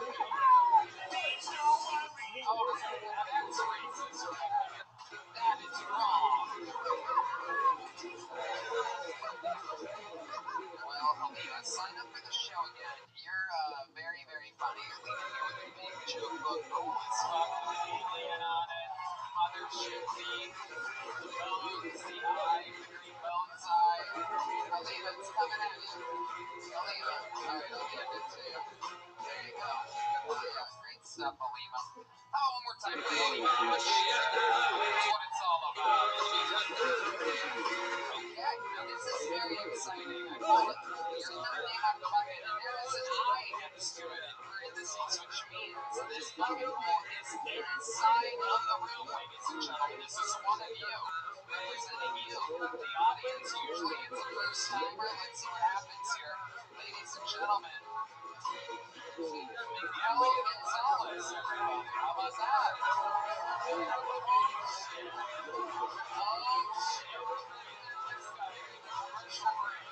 Oh, that's racist. That is wrong. Well, Helena, sign up for the show again. You're very, very funny. You're leaving here with a big joke book. Cool as fuck. Alien on it. Mothership theme. The bones, the eye, the green bones eye. Helena, it's coming at you. Helena. Alright, I'll hand it to you. There you go. Yeah, great Steph Lima. Oh, one more time, please. That's what it's all about. Okay, now this is very exciting. I call it there's another name on the bucket, and there is an I next to it in parentheses, which means this bucket ball is inside of the room, ladies and gentlemen. This is one of you, representing you, the audience. Usually it's a first timer. Let's see what happens here. Ladies and gentlemen, Miguel Gonzalez, everybody. How about that? Oh, shit. This guy is commercial break.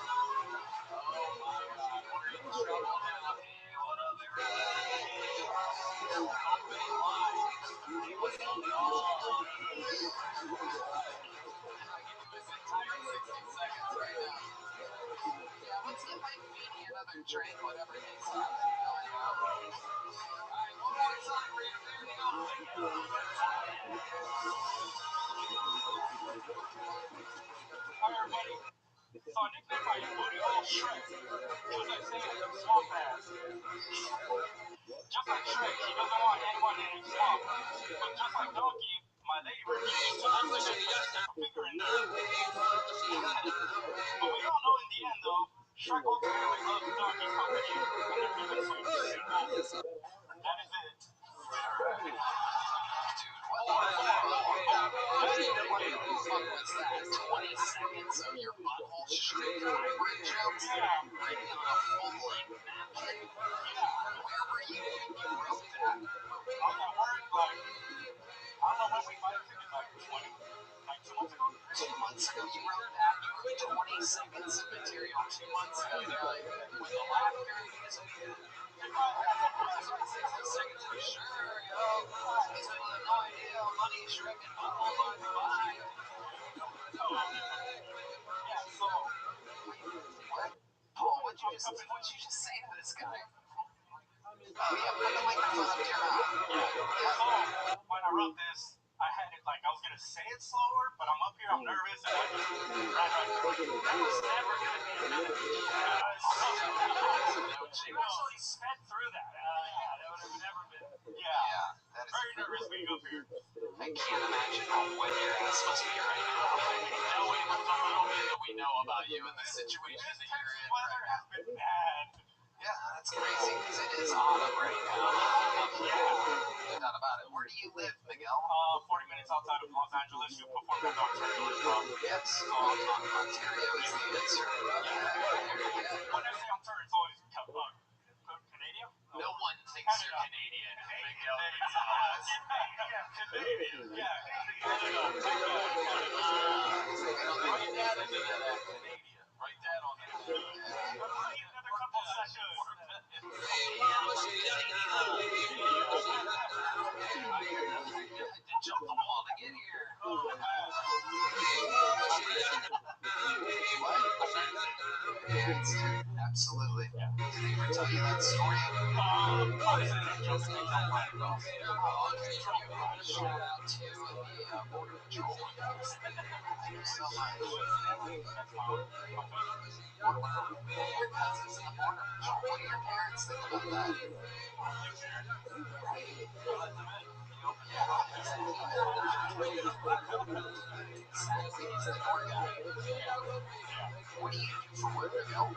Oh, my God. We're in trouble now. Hey, what up, everybody? Opening line. He was on the all. I give him his entire 60 seconds right now. Yeah, let's get Mike Feeney another drink, whatever he's having. Alright, one more time for you there, Neil. Hi, everybody. So I nicknamed my booty hole Shrek because I say swamp ass. Just like Shrek, he doesn't want anyone in his swamp. But just like Donkey, my lady refuses to let the finger in there. But we all know in the end, though, Shrek ultimately loves Donkey's company, and they're giving sweet to both. That is it. Dude, what the fuck was that? 20 seconds of your butthole straight hybrid jokes? Written on a full-length napkin? Where were you when you wrote that? I was at work, like, I don't know when we might have taken, like 2 months ago? 2 months ago you wrote that. You wrote 20 seconds of material 2 months ago. You're like, with the laughter and music. 60 seconds for sure, yo. These people have no idea. Money, Shrek, and butthole are combined. Yeah, so, What? Paul, what'd you just say to this guy? Oh, yeah, put the microphone up to your mouth. so, when I wrote this, I had it like, I was gonna say it slower, but I'm up here, I'm nervous, and I just ran right through it. That was never gonna be a minute. You actually sped through that. Yeah, that would have never been. Yeah, that is very nervous being up here. I can't imagine how wet your ass must be right now. Knowing with the little bit that We know about you and the situation this that you're Texas in weather right has now. been bad. Yeah, that's crazy because it is autumn right now. No doubt about it. Where do you live, Miguel? 40 minutes outside of Los Angeles, you perform in Ontario as well. Yes, Ontario is the answer. When I say Ontario, it's always Canadian? No one thinks you're Canadian. Miguel Gonzalez. Canadian. Yeah, Canada. Write that into that Canadian. Write that on there. Another couple sessions. Jump the wall to get here. Absolutely. Did they ever tell you that story? Shout out to the Border Patrol. Thank you so much. Your cousins in the Border Patrol. What do your parents think about that? Exactly, he's the door guy. What do you do for work, Miguel?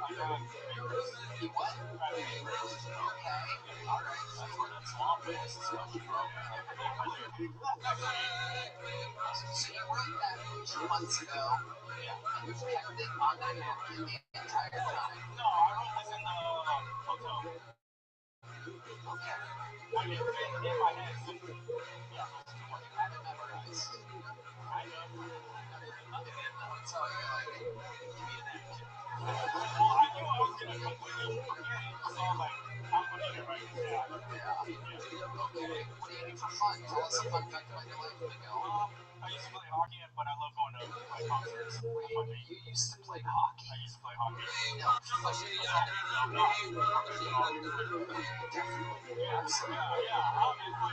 You what? Okay, alright, that's where that swamp is. So you wrote that 2 months ago, and you've kept it on that napkin the entire time. No, I wrote this in the hotel. Okay. I mean, in my head. Yeah. You had it memorized. I know. And in the hotel, you're like, give me a napkin. Well, I knew I was going to completely forget it, so I'm like, I'm putting it right there. Yeah. Okay. What do you do for fun? Tell us a fun fact about your life, Miguel. I used to play hockey, but I love going to like concerts. What do you You used to play hockey. I used to play hockey. No, Obviously.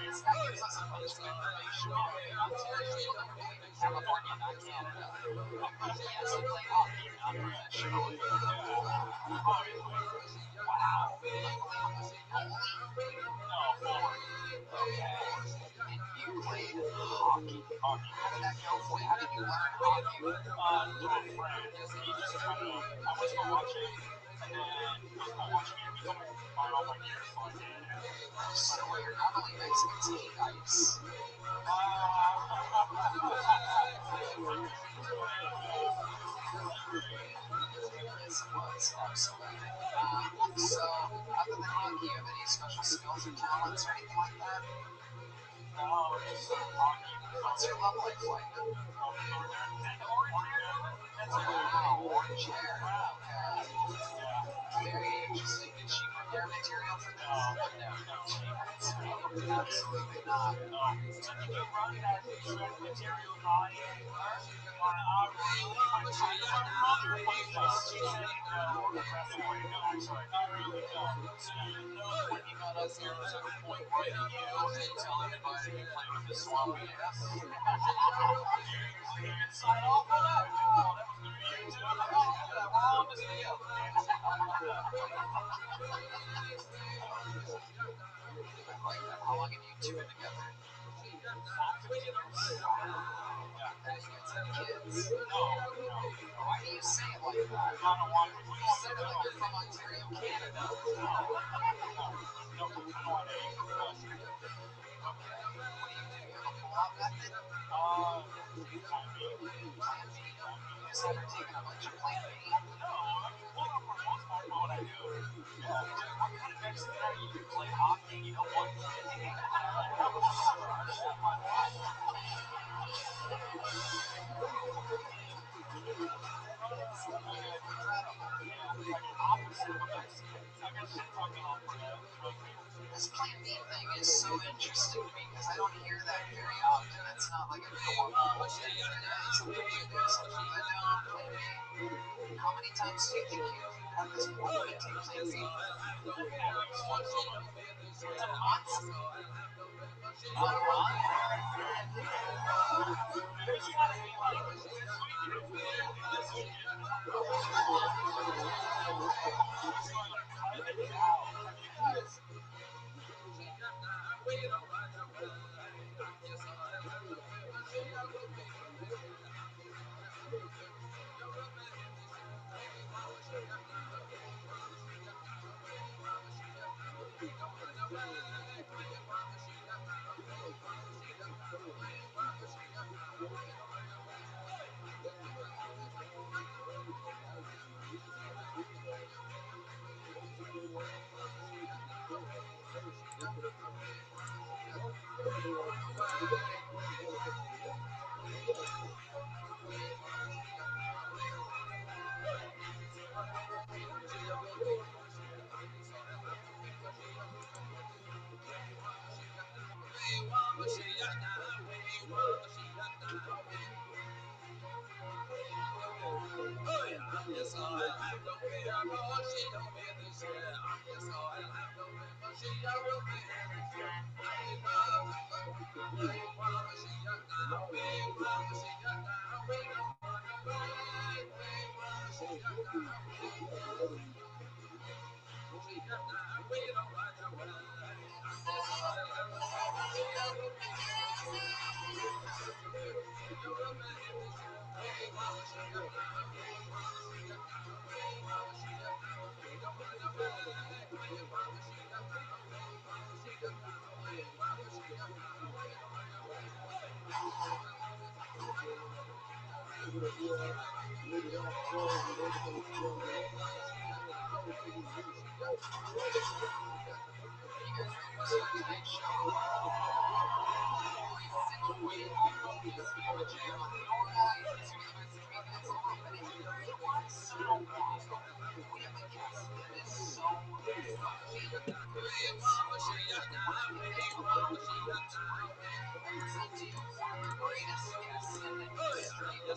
this guy gives us a bunch of information. Ontario eliminated California, not Canada. Yes, he played hockey, not professionally. Wow. No, forward. Okay. And you played hockey. How did that go for you? How did you learn hockey? Through a friend. He just kind of, I was going to watch it, and then he was going to watch it, and he told me to buy all my gear, so I did. So you're normally Mexican ski ice. Yes, it was, absolutely. So, other than hockey, you have any special skills or talents or anything like that? No, just hockey. What's your love life like? Wow, orange hair. Okay. Very interesting. Did she prepare material for this? No. Absolutely not. So did you run that shred material by When he got up here, was at a point writing you and telling everybody to play with the swampy ass. sign off on that? Oh, that was good of you too. We're all on this video. How long have you two been together? 15 years. Kids. Why do you say it like that? I don't want to. You said it like you're from Ontario, Canada. No, I don't want to. Okay. What do? You have a pull-out method? Plan B. Plan B. You just haven't taken a bunch of Plan B? No, well, for the most part, what I do. Yeah. What kind of Mexican are you? You play hockey? You know what? This Plan B thing is so interesting to me because I don't hear that very often. It's not like a normal thing today. Sometimes you do, sometimes I don't. Plan B. How many times do you think you've had this point to take Plan B? Once? One month?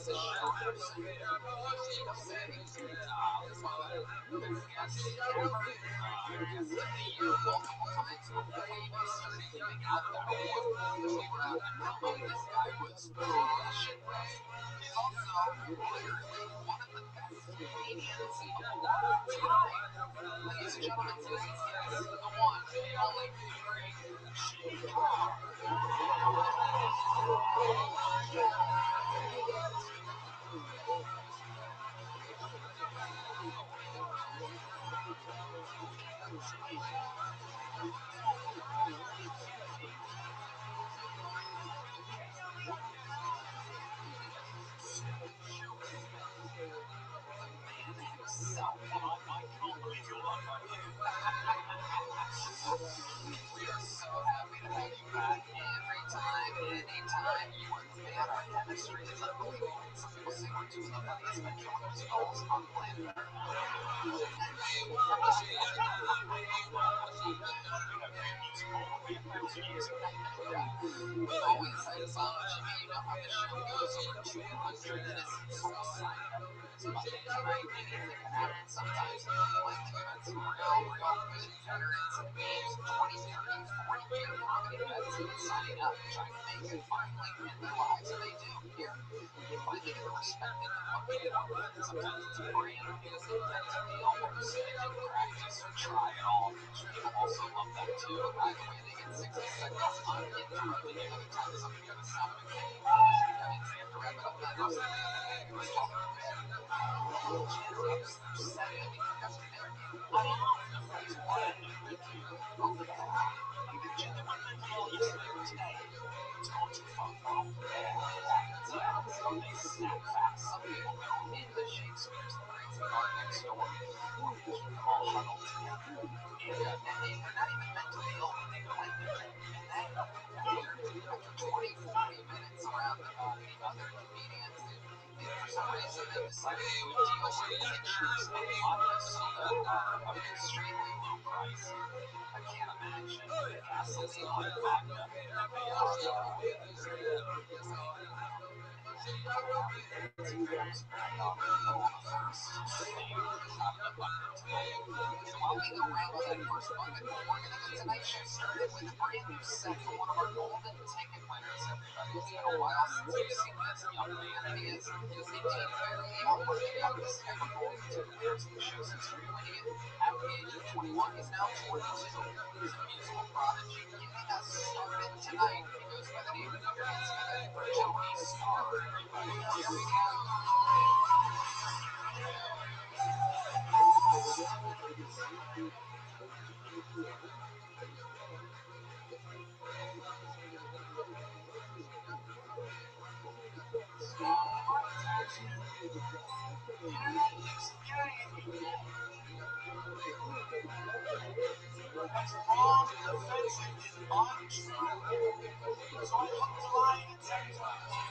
the show host. He'll say, this guest hammer guest of the year multiple times before we even started giving out that award. We were out in Promo. This guy was crushing it. He's also literally one of the best comedians of all time. Ladies and gentlemen, tonight's guest, the one, the only, the great, Jimmy Carr. We are so happy to have you back every time, anytime. You are the man. Our chemistry is unbelievable. Some people say we're two of the funniest ventriloquist skulls on planet Earth. We've always had fun, Jimmy. You know how the show goes over 200 minutes. It's exciting. It's Monday tonight. Anything can happen. Sometimes plenty of bets, real quick veterans and games, 20, 30, 40-year comedy vets signing up, trying to make it finally in their lives, and they do here. Finally get respected in what we do. Sometimes it's a brand new deal where so they can practice or try it all. People also love that too. Either way, they get 60 seconds uninterrupted. Other times something gonna sound like a I mean, so you have to wrap it up then. Also, it was talking about interrupts their set. I mean, you guys are there. I'm on the first one. Oh, yeah. I'm the genuine mental illness today. It's going too far from so they snap fast. Some people go into Shakespeare's The Prince of Art next door, or keep them all huddled together. And they're not even mentally ill when they play there. And then, after 20, 40 minutes around the other comedians, for some reason they decided to do a deal where pictures of vodka soda are of an extremely low price. I can't imagine gasoline on vodka. So while we go around with that first bucket, we're going to get tonight's show started with a brand new set from one of our golden ticket winners, everybody. It's been a while since we've seen this young man, and he is indeed very young, one of the youngest ever golden ticket winners in the show's history, winning it at the age of 21. He's now 22. He's a musical prodigy. Getting us started tonight, he goes by the name of Tony Starr, everybody. Here we go. That's wrong, offensive, and untrue. So I hooked the line and said,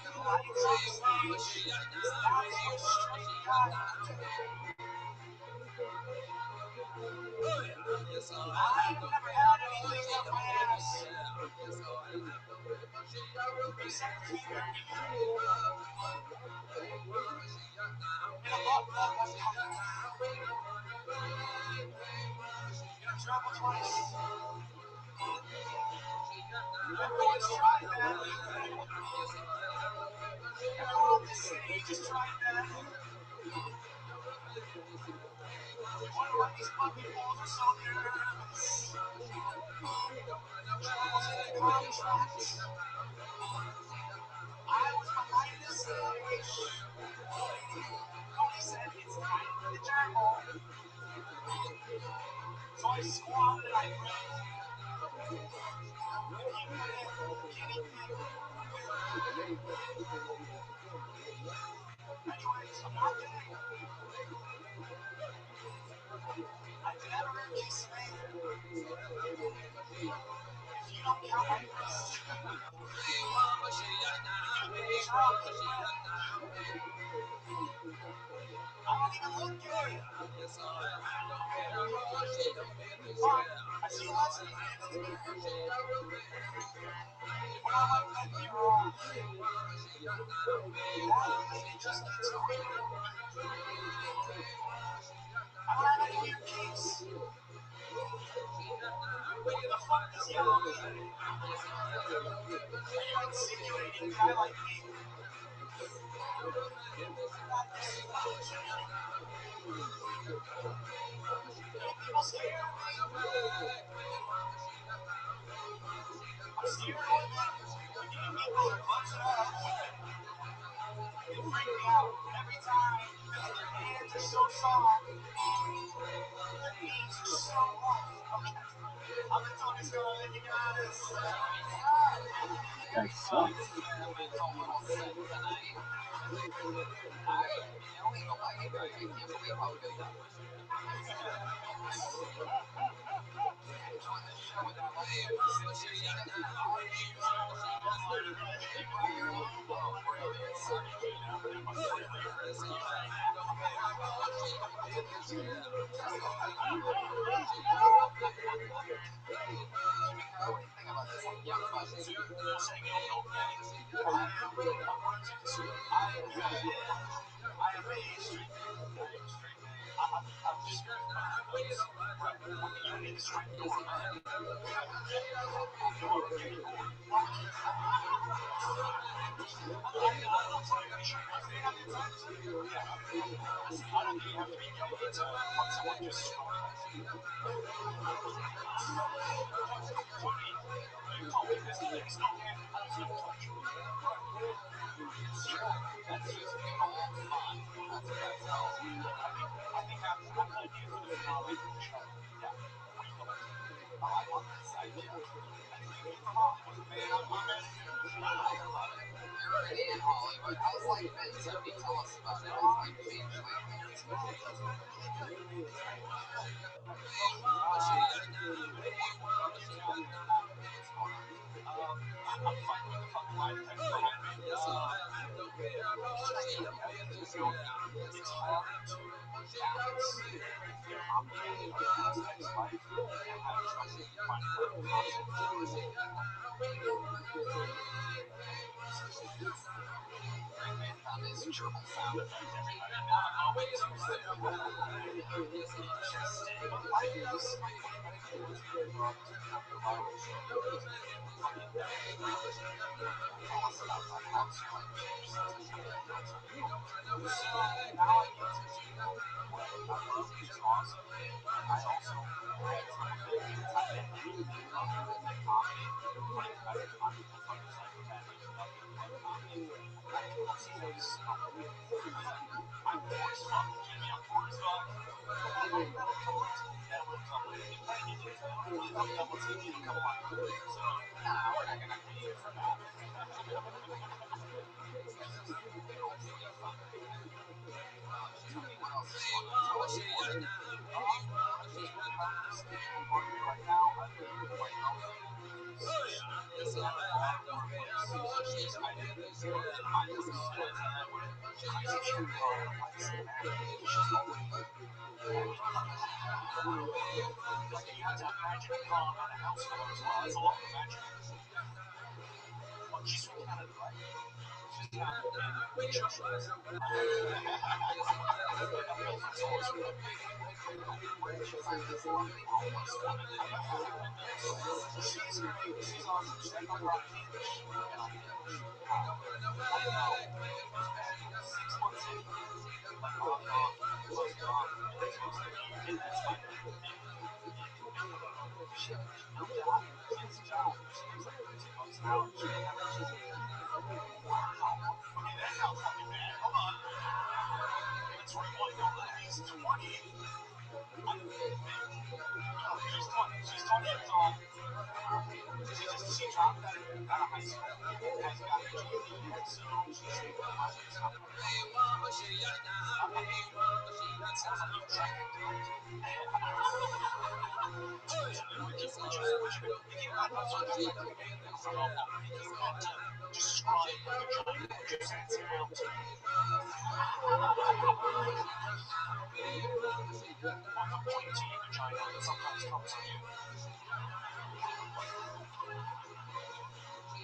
the lights on stage, that's what straight guys do. I've never had anything up my ass, except fear. And a lot of that was coming. Travel twice. Everyone's tried that. Everyone on this stage has tried that. You wonder why these puppy balls are so nervous. Travel's in the contract. I was behind the stage. Cody said it's time for the gerbil. So I squatted and I prayed. If you could hit anything, anyways, I'm not gay. I did have a rare piece of me. If you don't count my wrist, I don't even look gay. I see Leslie in the mirror. When I left that mirror off, maybe just keeps going. I'm not a new case. What the fuck does yellow mean? Are you insinuating that I like me? Not this fucking. People scare me. I'm scared of women. People are close enough with women. They freak me out every time because their hands are so soft. Their knees are so rough. I'm the Tony Scott, and you got this. That sucks.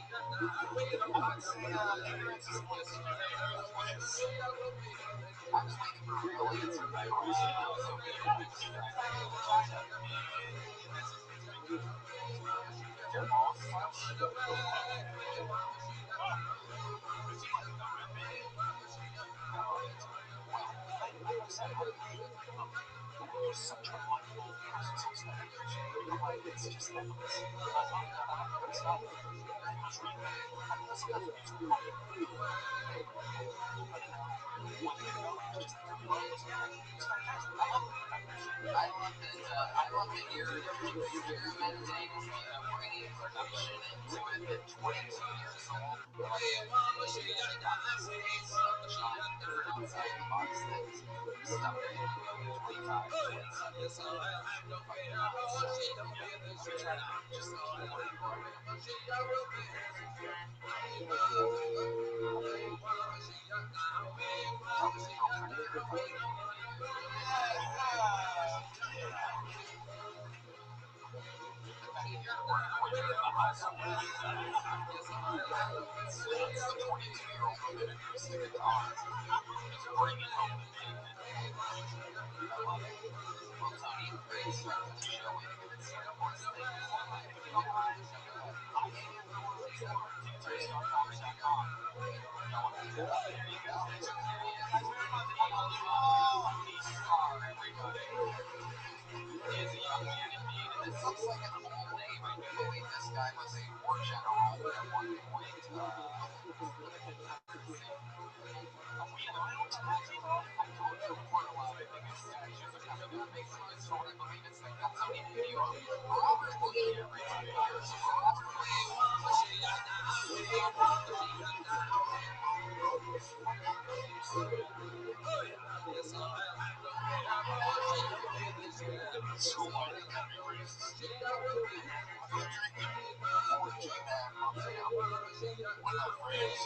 would say ignorance is bliss. Bliss. I was waiting for a real answer back when I was so good at it. China. Your boss such? Is he like the rebbe? Well, like I said, you're such a wonderful person, so it's just effortless. Good stuff. What's wrong? I'm listening to music. I don't know. When you go, just it's fantastic. I love that you're meditating, bringing production into it at 22 years old. You've got so much time, different outside the box things, stuff that you can go 25, 27 years old. We try to just keep working on it. That's the 22-year-old with an acoustic guitar. Just bringing home the bacon. I love it. Well, Tony, great start to the show. It's of course things if you don't mind, TutorStarComedy.com. There you go. Everybody. He is a young man indeed, and this looks like an old name. I do believe this guy was a war general at one point. We loyal to that people? I told you before a while, I think his statues are coming up. Makes me sort of believe it's the Tony video. Robert Lee, everybody. Here's Robert So why did that be racist? We're not friends.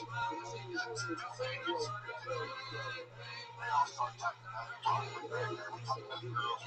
They all start talking about it. Talking about girls.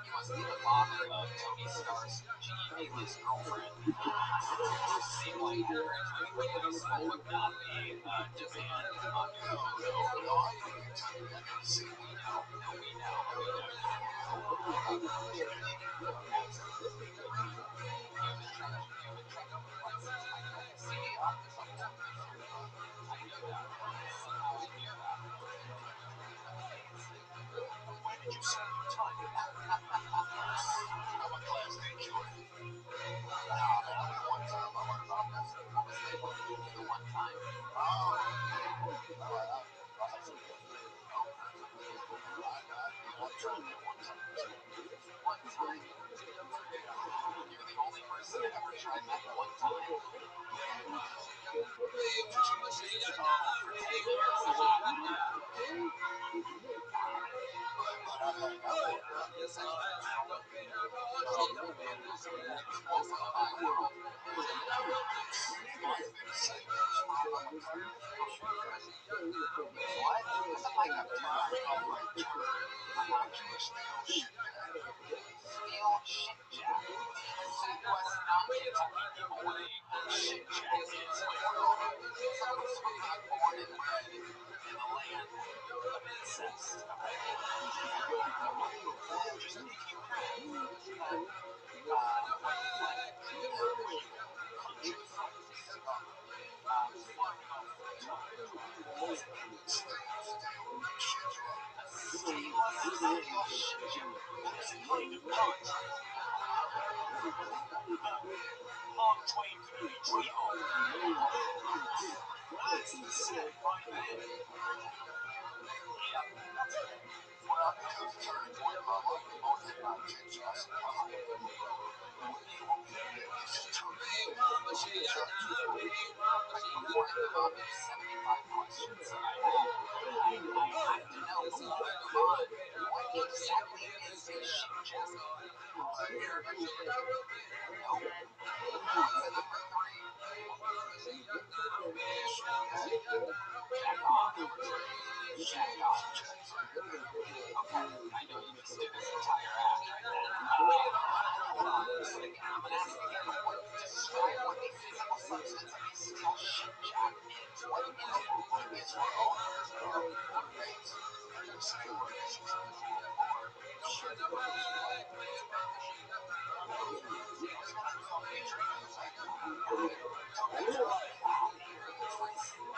He must be the father of Tony Stark's GED-less girlfriend. Seemed like the graduating from high school would not be demand on you. We know. When did you serve your time? I'm a class A killer. Only one time I learned about this. The one time. One time. You're the only person that ever tried that one time. Steel shit jack. Southwest non-Kentucky people what a shit jack is. Someone who's not born and bred in the land of incest. Before I move on, there's 75 questions that I have. I have to know before we move on, what exactly is a ship jack? No. What's the number 3? Jack off. Jack off. Okay, I know you just did this entire act right then. Hold on a second. I'm gonna ask again. Describe what a physical substance of a steel ship jack is. What is that? It's wrong. Great.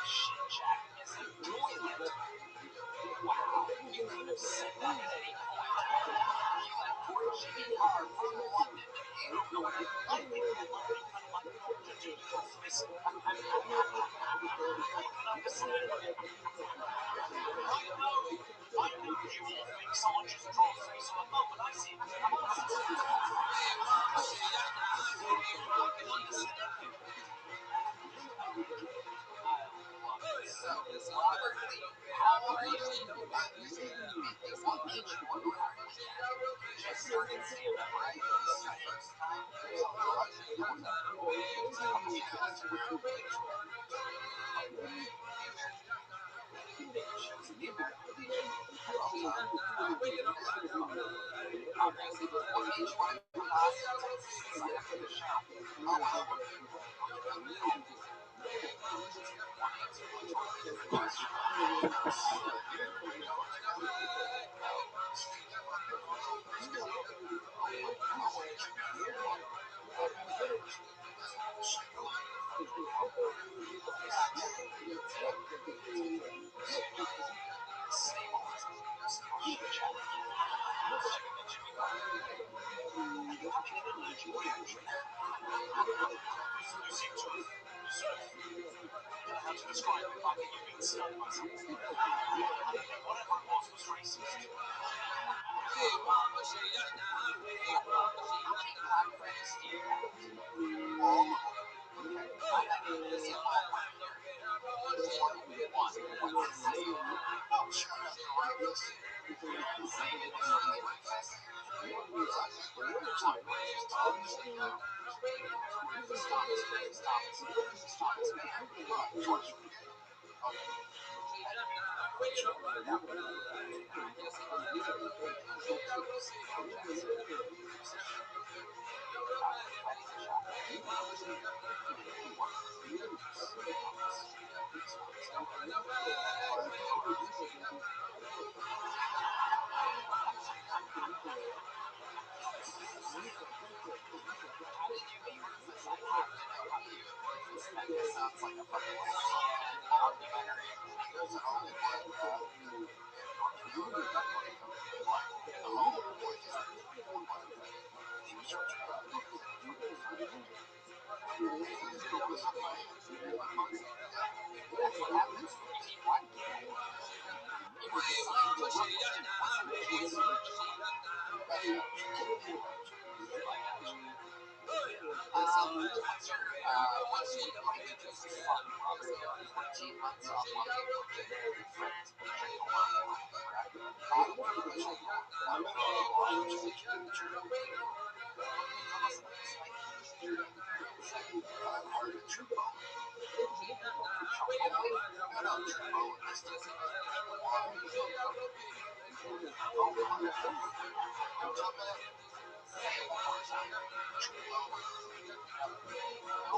Ship jack is a toilet. Wow, you could have said that at any point. You left poor Jimmy Carr from London to England. I think that might be kind of like to do your face. I can understand it. I know you all think someone just draw a face on a mum, but I see it. I can understand it. So, Robert Lee, how are you? What made you want to learn this? Just started stand-up, right? This is your first time? What made you want to come to Austin, Texas to sign up for the show? Describe it like you've been stung by something. Whatever it was racist. How many black friends do you have? All of them. Okay. Is it all black here? One. What's his name? Oh, sure, that's the racist. Say it was really racist. Stop racist. Stop his man. George. Sounds like a fucking CNN documentary. There's an old one, that's what happens when you keep white people. You were assigned to look at it. Wasn't a choice. What's your point of this fun, Robert? 14 months off money for dinner in France.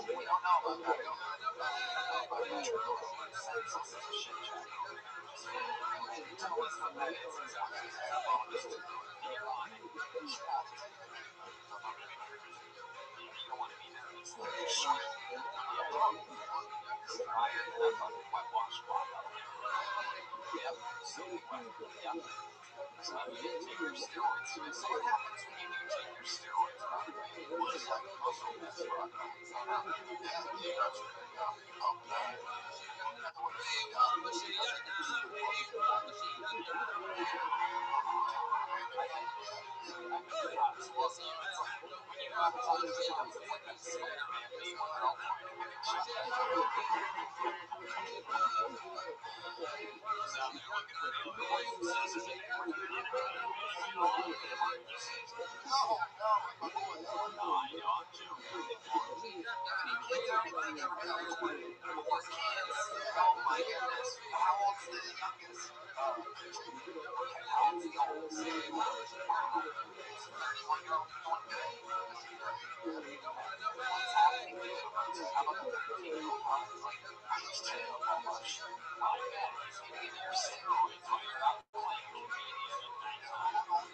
We don't know about that. Tell us what that is exactly. You're on it. You don't want to be nervous. Sure. Yeah, drier than a fucking whitewash bottle. Yep. So, yep. So you take your steroids. So what happens when you do take your steroids? Well, it's like muscle mass rock. When you Oh my goodness. How old's the youngest? 31-year-old one good. What's happening? How about the 13-year-old? He's too much. I bet he's getting your steroids while you're out playing comedian at nighttime.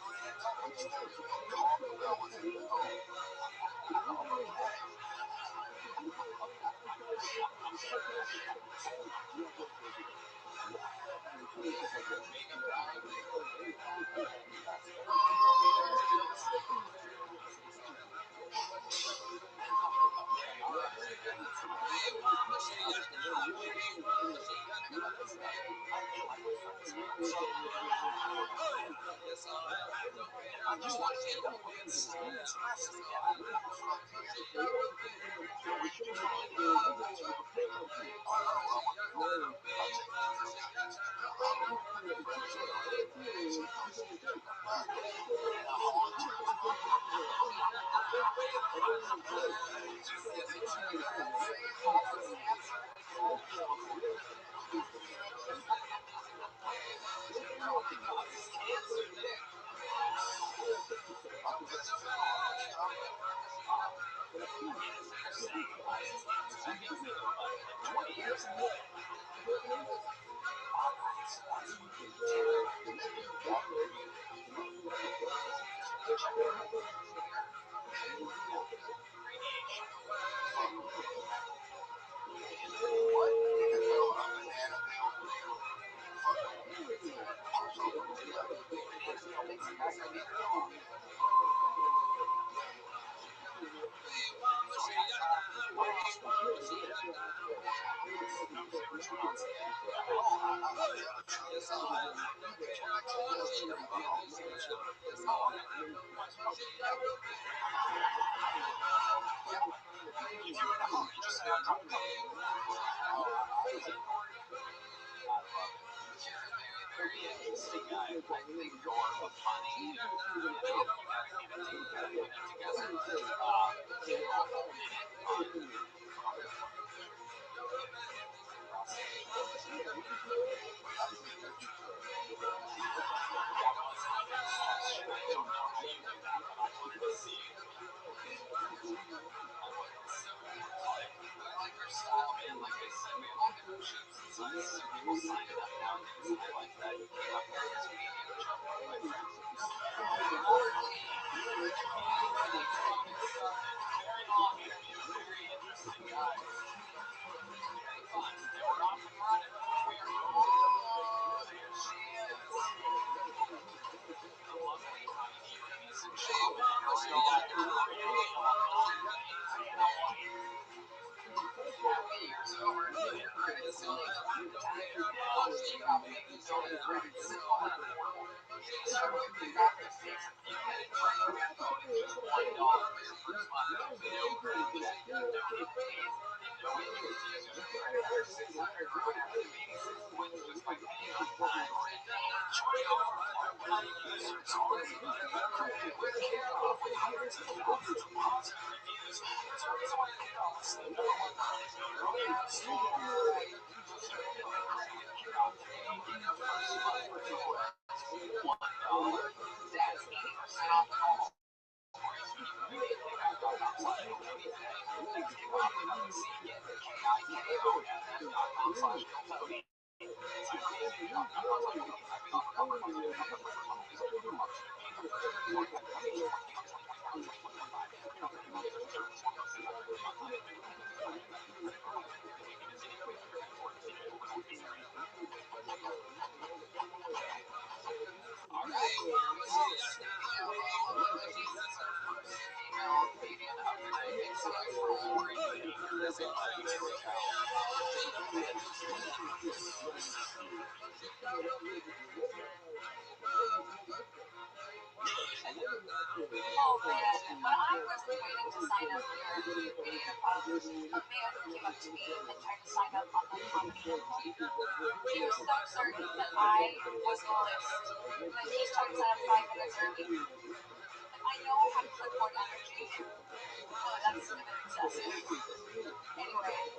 trying to sign up for Media in a Pub, a man came up to me and tried to sign up on the comedy info. He was so certain that I was the list that he's trying to sign up 5 minutes early. And I know I have clipboard energy, but that's a bit excessive. Anyway,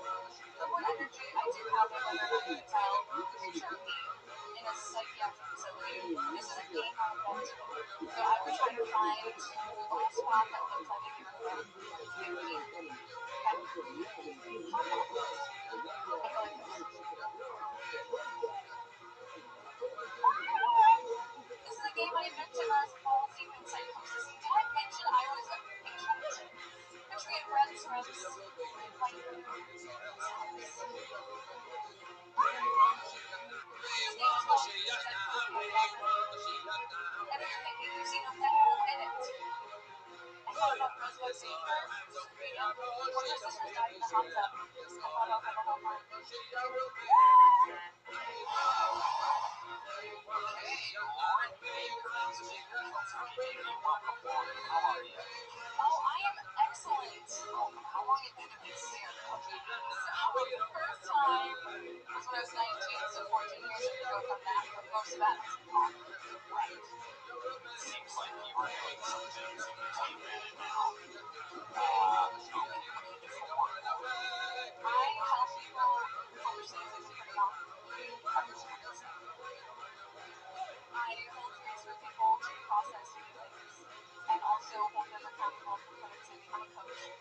clipboard energy, I do have it, whether or not you can tell, Turkey in a psychiatric facility. This is a game I invented. So I would try to find a little spot that looks like a uniform to give me. Okay? How about this? I go like this. This is a game I invented when I was 12, even psychosis. Did I mention I was a patient? Which we had friends from like his name was called and you're thinking you've seen him never in it. I thought about Rosebud Safer, Serena. One of her sisters died in the hot tub. I thought about her whole life. Oh, I am excellent. How long have you been there? So, the first time was when I was 19, so 14 years ago from that, but most of that was on. Right. Seems like you were doing some things until you ran it now. I help people overseas as pretty young. I hold space for people to process feelings and also hold them accountable for putting I'm a coach.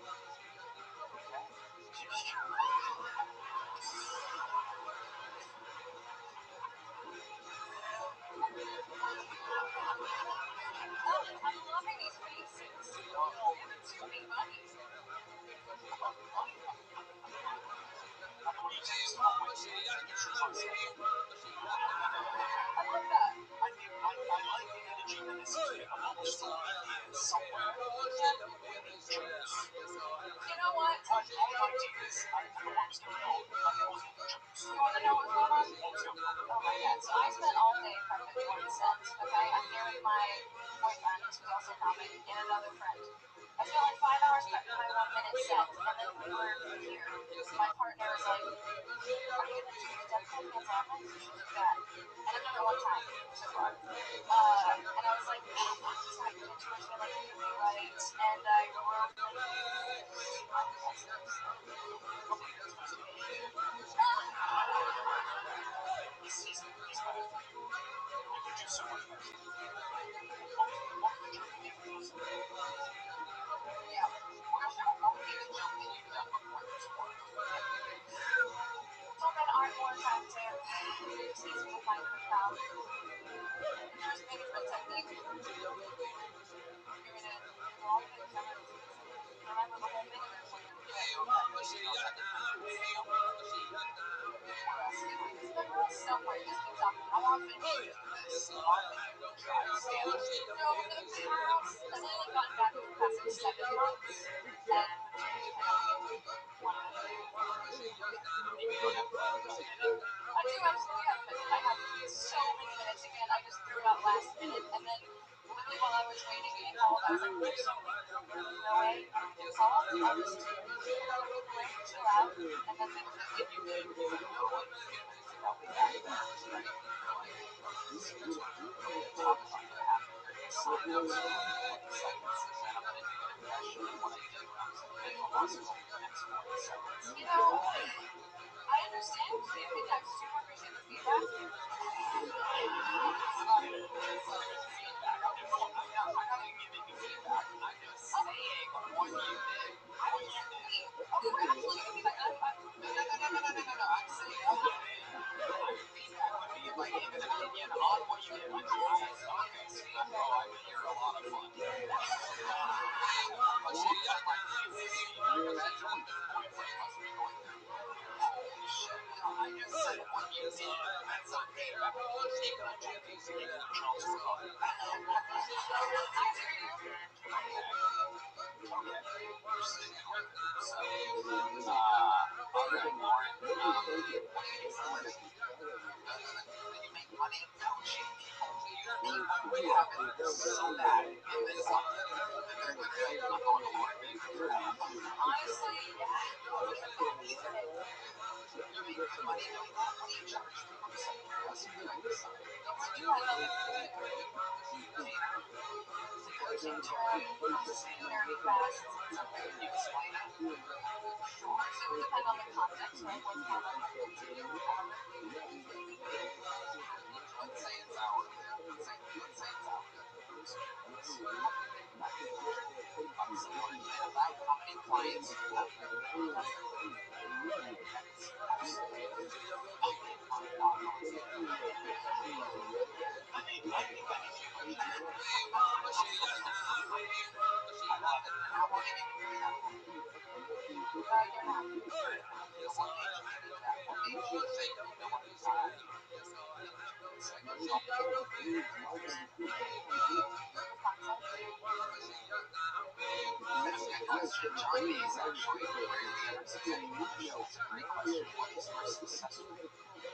I'm loving these faces. Give it to me, buddy. I love that. I like the energy that this is almost like somewhere. You know what? All ideas, I want to know. You want to know what's going on? Oh my god. So I spent all day prepping one set, okay? I'm here with my boyfriend, who's also comic, and another friend. I spent like 5 hours prepping my 1-minute set, and then we were here. My partner was like, are you going to do the Deadpool hands-on? You should do that. And I've done it one time so far. And I was like, so I did too much of like to be right, and I wrote art more time to season with my crowd. There's management technique. You're gonna do all the things remember the whole minute or something. Somewhere just keep talking. How often do you do this? Try to stand up. No, in the past, I've only gotten back in the past 7 months. And I do absolutely have it. I have so many minutes again. I just threw it out last minute, and then literally while I was waiting, it called. I was like, "There's something. No way." It called. I'll just break, chill out, and then they were like, "You did." I'll be back. Talk about what happened. Sign up. You know, I understand. I super appreciate the feedback. money do you charge people? Just out of curiosity, I guess. What'd you end up with? Protein term singularity fasts. Can you explain it? Sure. So it would depend on the context, right? What's more applicable to you? Hourly? Let's say it's hourly. Let's say it's hourly. So you want to get about how many clients you have? That's a good question. John B is actually rarely ever successful in the show. It's a great question. What is your success rate? What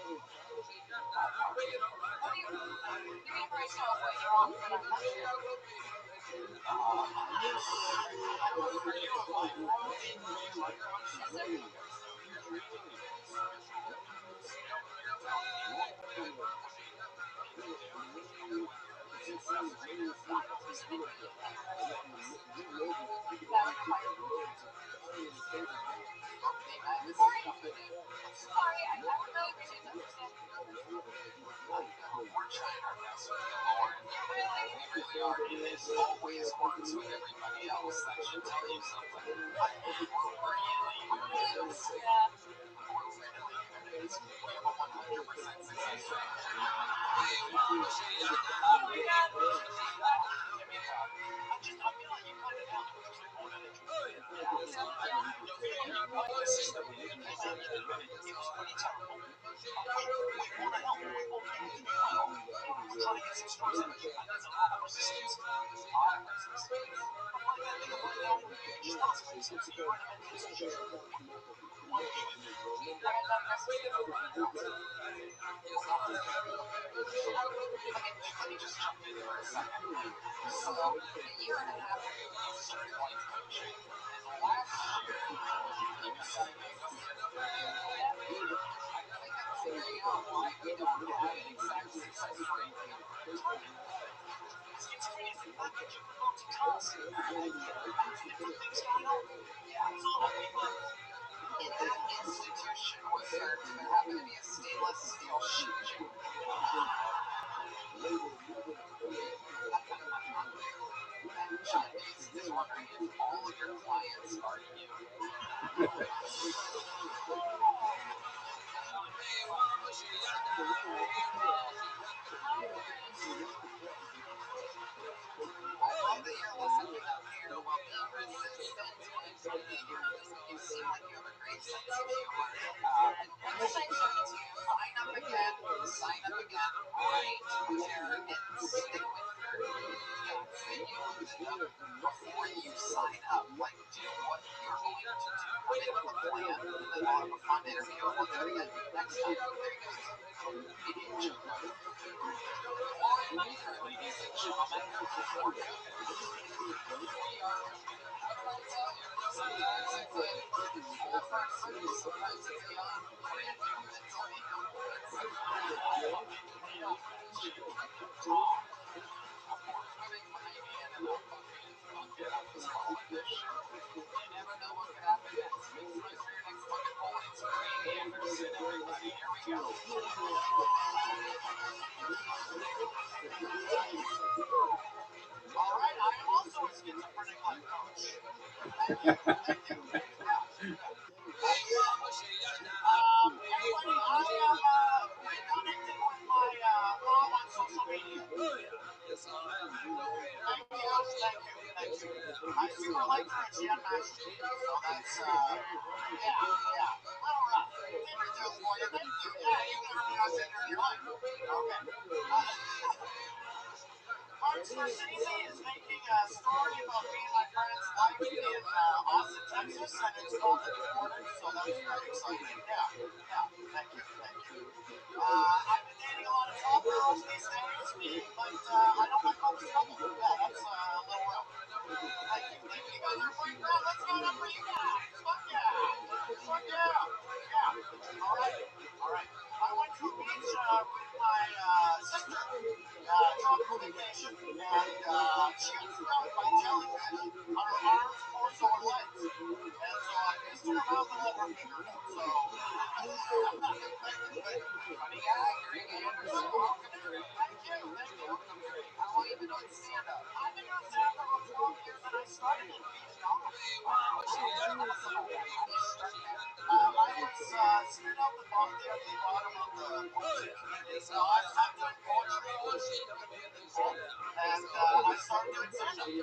do you mean based off what you're on that I mentioned? Sorry, I would really appreciate to understand. We're trying our best with you, Lauren. We really are. This always works with everybody else. That should tell you something. We're really good at this. Yeah. We're really good at this. We have a 100% success rate. I feel like you kind of know. The system, it was pretty terrible. We want to help. We want people to do well. We're trying to get some stores in. I got some hot resistance. Hot resistance. Just tell us about yourself. So you run a mental institution. What do you do? Let me just jump in for a second. So, a year and a half ago, you started life coaching. Last year, you decided to go get a I think I'm figuring out why we don't have an exact success rate that we're targeting. Schizophrenia is a package of multitask different things going on. Yeah, it's all people. In that institution, was there happened to be a stainless steel sheet gym? John Gates is wondering if all of your clients are you. I love that you're listening up here while being resistant. You seem like you have a great sense of humor. Sign up again. Write there and stick with your notes that you looked up before you sign up. Like, do what you're going to do. Come in with a plan, and then we'll have a fun interview. We'll do it again next time. There you go. Ladies and gentlemen, we're good. We are. How do I tell you? Sometimes it's a full person, sometimes it's a young, brand new mental talk. Of course, we make money and I'll get up this whole edition. You never know what could happen next. Make noise for your next fucking bullet. It's Craig Anderson, everybody. Here we go. All right, I am also a schizophrenic life coach. Thank you. Everybody, I am reconnecting with my mom on social media. Thank you. I super like her and she unmatched me, so that's, yeah. Little rough. Tinder joke for you. Thank you. Yeah, you never been on Tinder in your life. Okay. Mark Scorsese is making a story about me and my friend's life in Austin, Texas, and it's called The Reporter, so that's very exciting. Yeah. Thank you. I've been dating a lot of tall girls these days, but I don't like all the trouble. Yeah, that's a little rough. Thank you. You guys are pretty proud. Let's give it up for you guys. Fuck yeah. Yeah. All right. cheats them by jellyfish on her arms, torso, and legs. And so I kissed her mouth and let her finger it up. So I'm not infected, but Funny guy, great Anderson. Welcome to Greg. thank you. Welcome to Greg. How long have you been doing stand-up? I've been doing stand for about 12 years, and I started in beach golf. Tell us about that. How did you start that? I was sitting out the bottom of the Portuguese community. So I'm doing poetry, and I started doing stand-up. And then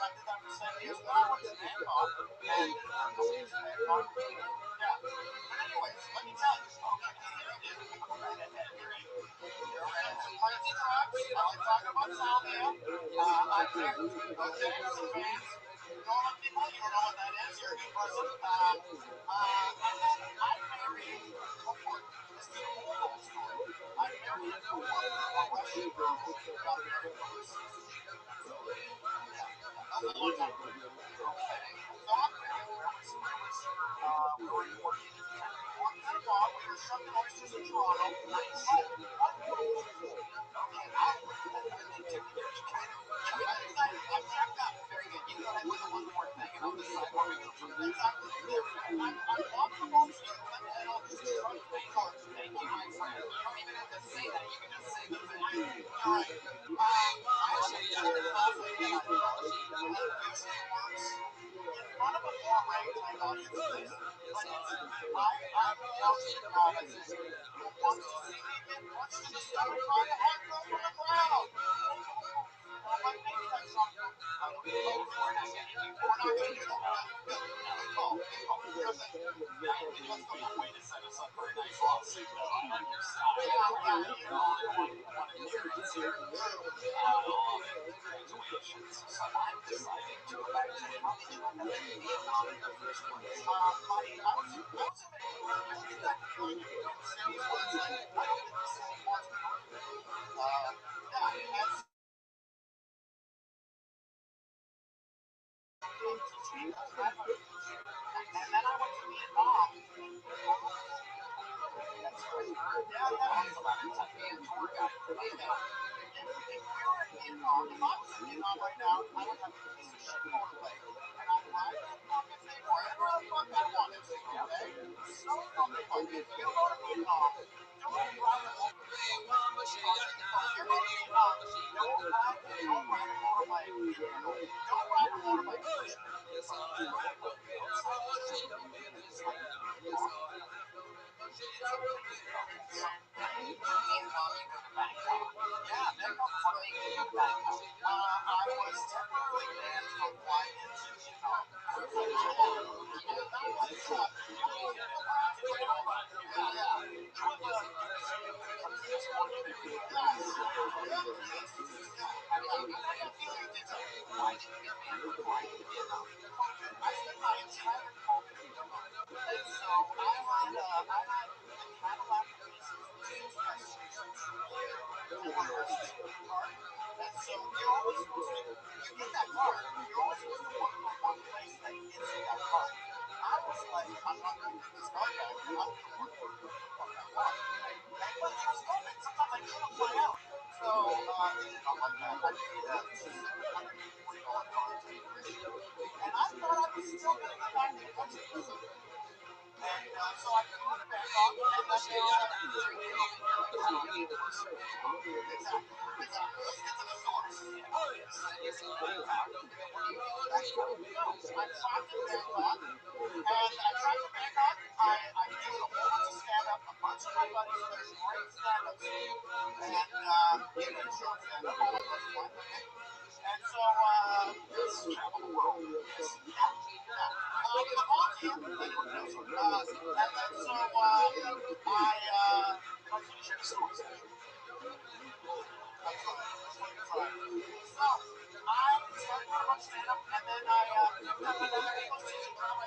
I did that for 7 years. Then I went to Bangkok, and Bangkok. Yeah. But anyways, let me tell you. You're right. Plenty of trucks. I like talking about salvia. I'm there. Okay, some fans. You know what people? You don't know what that is. You're a new person. And then I married. This is a whole story. I married a Russian girl who got married overseas. That was a long time ago. Okay. So I'm married. We were working at a bar. We were shoving oysters in Toronto. Nice. I'm checked out. Very good. You go ahead with the one more thing, and I'll decide where we go from there. Exactly. I'm walking along the street, and I'll just shrug my shoulders. Thank you, my friend. You don't even have to say that. You can just say the thing. All right. I actually checked this last weekend. I thought it usually works in front of a more ragtime audience place, but who wants to see me get punched in the stomach by a head girl from the crowd? Well, like maybe that's not good. We're not getting you. We're not going to do that. Good call. Here's the That's the one way to set us up for a nice lawsuit, though. I'm on your side. yeah. One appearance here. All of it. Congratulations. So I'm deciding to go back to how did you end up in Vietnam in the first place? I was in Vancouver. I get that feeling in Queen City where it's like, I don't think the city wants me. Yeah, and and then I went to Vietnam. That's right. Yeah. That's about it. Tough being a tour guide for me. If we were in Vietnam, if I was in Vietnam right now, I would have a piece of shit motorbike, and I'd ride the fucking thing wherever the fuck I wanted to, okay? So fucking fun. If you go to Vietnam, don't ride a motorbike. If you're going to Vietnam, don't ride a motorbike. Don't ride a motorbike first. Yeah, Bangkok. What made you go back? I was temporarily banned from flying into Vietnam. Why did you get banned from flying to Vietnam? I spent my entire COVID in Vietnam. And so I had a Cadillac and so you're always supposed to, you get that card, you're always supposed to work on one place that gets you that card. I was like, I'm not going to get this card back. I'm going to work for that card. But it was COVID. Sometimes I couldn't fly out. So, I'm like that. I paid a $740 card to immigration. And I thought I was still going to get back to the country. And so I flew to Bangkok, and then exactly. Let's get to the source. I trapped in Bangkok, and I trapped in Bangkok. I'm doing a whole bunch of stand-up. A bunch of my buddies are great stand-ups, and even short stand-up. All of us one. And so, let's travel the world. The whole team, and then so, I share the stories. So, I started doing a bunch of stand-up, and then I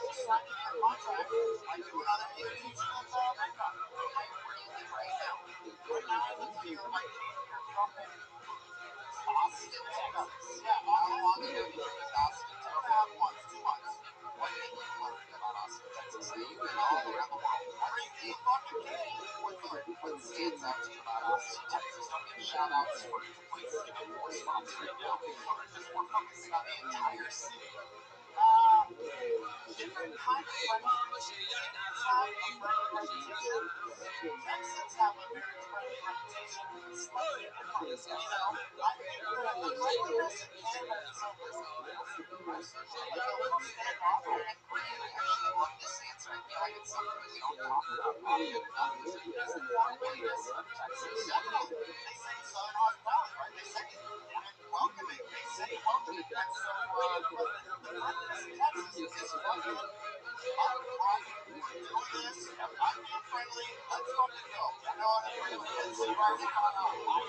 just signed a year contract. I do another year teaching at Bangkok. Where do you live right now? Right now I live here. I came here from Austin, Texas. Yeah, How long ago did you move to Austin, Texas? 2 months. What did you learn about Austin, Texas? So you've been all around the world. Pretty fucking kidding. What stands out to you about Austin, Texas? Don't give shout outs for places you've been Different kind of friendship. Indians have a friendly reputation. Texans have a very friendly reputation. Slightly different. I think the friendliness in Canada is a little standoffish. I agree. I actually love this answer. I feel like it's something we don't talk about often enough. Is the friendliness of Texas. Definitely. They say Southern hospitality, right? They say it. And welcoming. They say welcoming. And so, the friendliness in Texas is fucking I'm doing this. I'm being friendly. Let's fucking go. It really is. You've already found out. I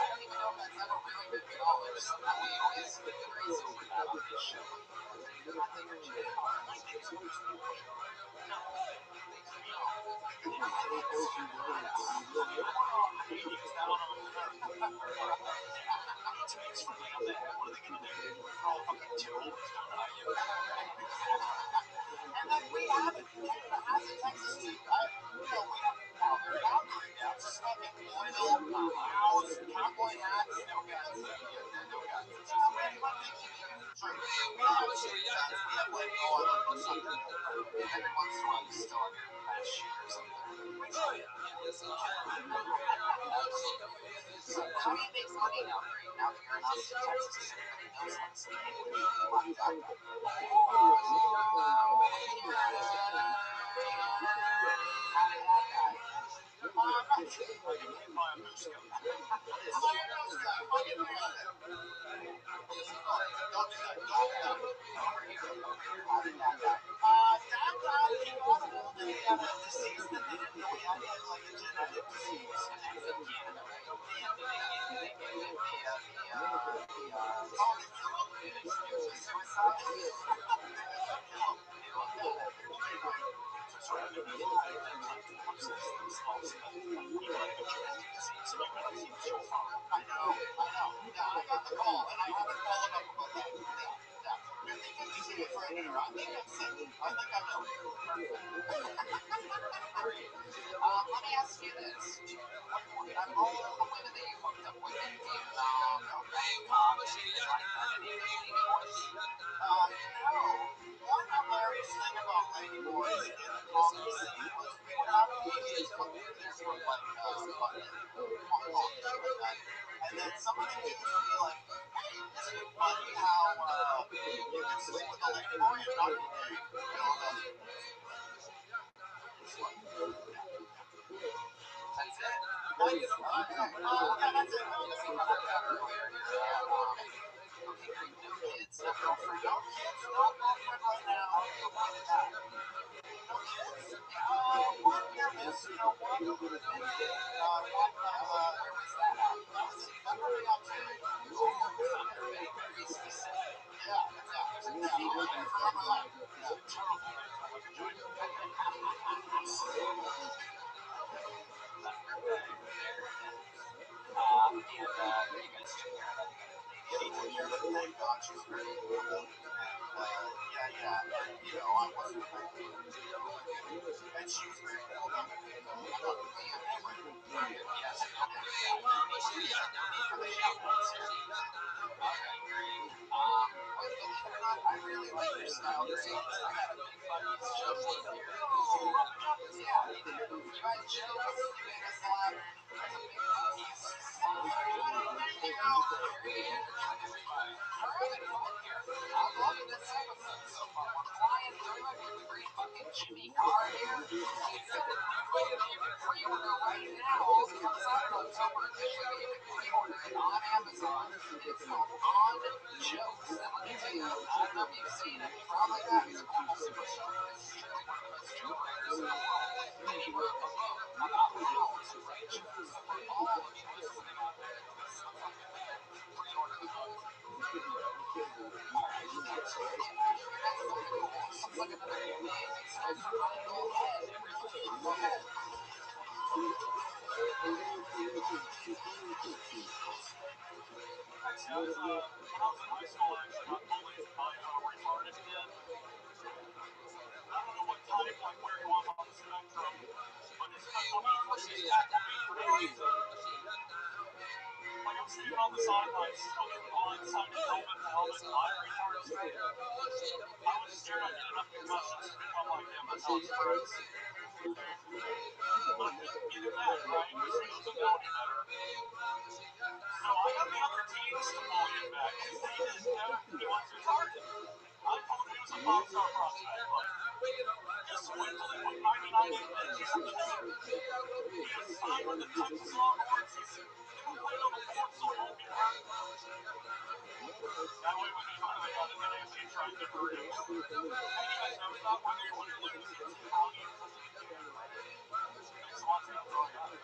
don't even know if that's ever really been acknowledged. Somehow we always get the reason for that on this show. I think you're too hard. I think it's most people. No. And then we have it. Canada has a Texas too. We have their boundary now. Just fucking oil, cows, cowboy hats, no guns. No guns. True. We have guns. We have like, oh, I don't know, something. Every once in a while you still have your mass shoot or something. So how do you make money now? Now that you're in Austin, Texas, everybody knows how to speak English. I know. Yeah, I got the call, and I haven't followed up about that. Yeah. You're thinking he's in for an error. I think that's it. I think I know. Let me ask you this. Of all the women that you hooked up with in Vietnam, one hilarious thing about Lady Boys in the comedy scene was we would have PJs come in there from like Hong Kong, shit like that. And then some of the dudes would be like, hey, isn't it funny how you can sleep with a lady boy and not be gay? That's it. Yeah, that's it. No, this is what I got earlier. Okay, great. No kids, no girlfriend. No kids, no girlfriend right now. Okay, why is that? No kids? One near miss, one where was that at? That was in February, October. Very specific. Yeah. Remember that. You guys took care of that. She took care of it. Thank God she's very cool. Yeah. I wasn't very cool. And she was very cool about it. Yes. I really like your style. I got a big fucking joke here. Yeah, you did. You had jokes. You made us laugh. There's a big piece. I'm loving this episode so far. We're flying through it with a great fucking Jimmy Carr here. It's got a new way that you can pre-order right now. It comes out in October officially, but you can pre-order it on Amazon. It's called On Jokes. And let me tell you, I don't know if you've seen it. You probably have. He's a global superstar. This is truly one of the best joke writers in the world. And he wrote a book about how to write jokes. So for all of you listening out there, this is the fucking man. Pre-order the book. Alright, that's fucking cool. Sounds like another new name. It stands for Go Ahead, everybody. Go ahead. When I was in high school, I actually got bullied by a retarded kid. I don't know what type, like where he was on the spectrum, but his mental health was just crazy. Like, I'm standing on the sidelines, smoking blunts, having helmet to helmet, my retarded frustrated. I was scared I'd get enough concussions to become like him and tell his friends. But he didn't get it that, right? So he doesn't know any better. So I got the other teams to bully him back. He didn't know he was retarded. I told him he was a five-star prospect, but just wait till they put 99 inches in the name. He was signed with the Texas Longhorns. He's even played on the Fort football field. That way when he finally got in the game, he tried to hurry him. Hey, you guys know it's not whether you win or lose, it's how you play the game, right? Thanks a lot, Tim. That's all I got.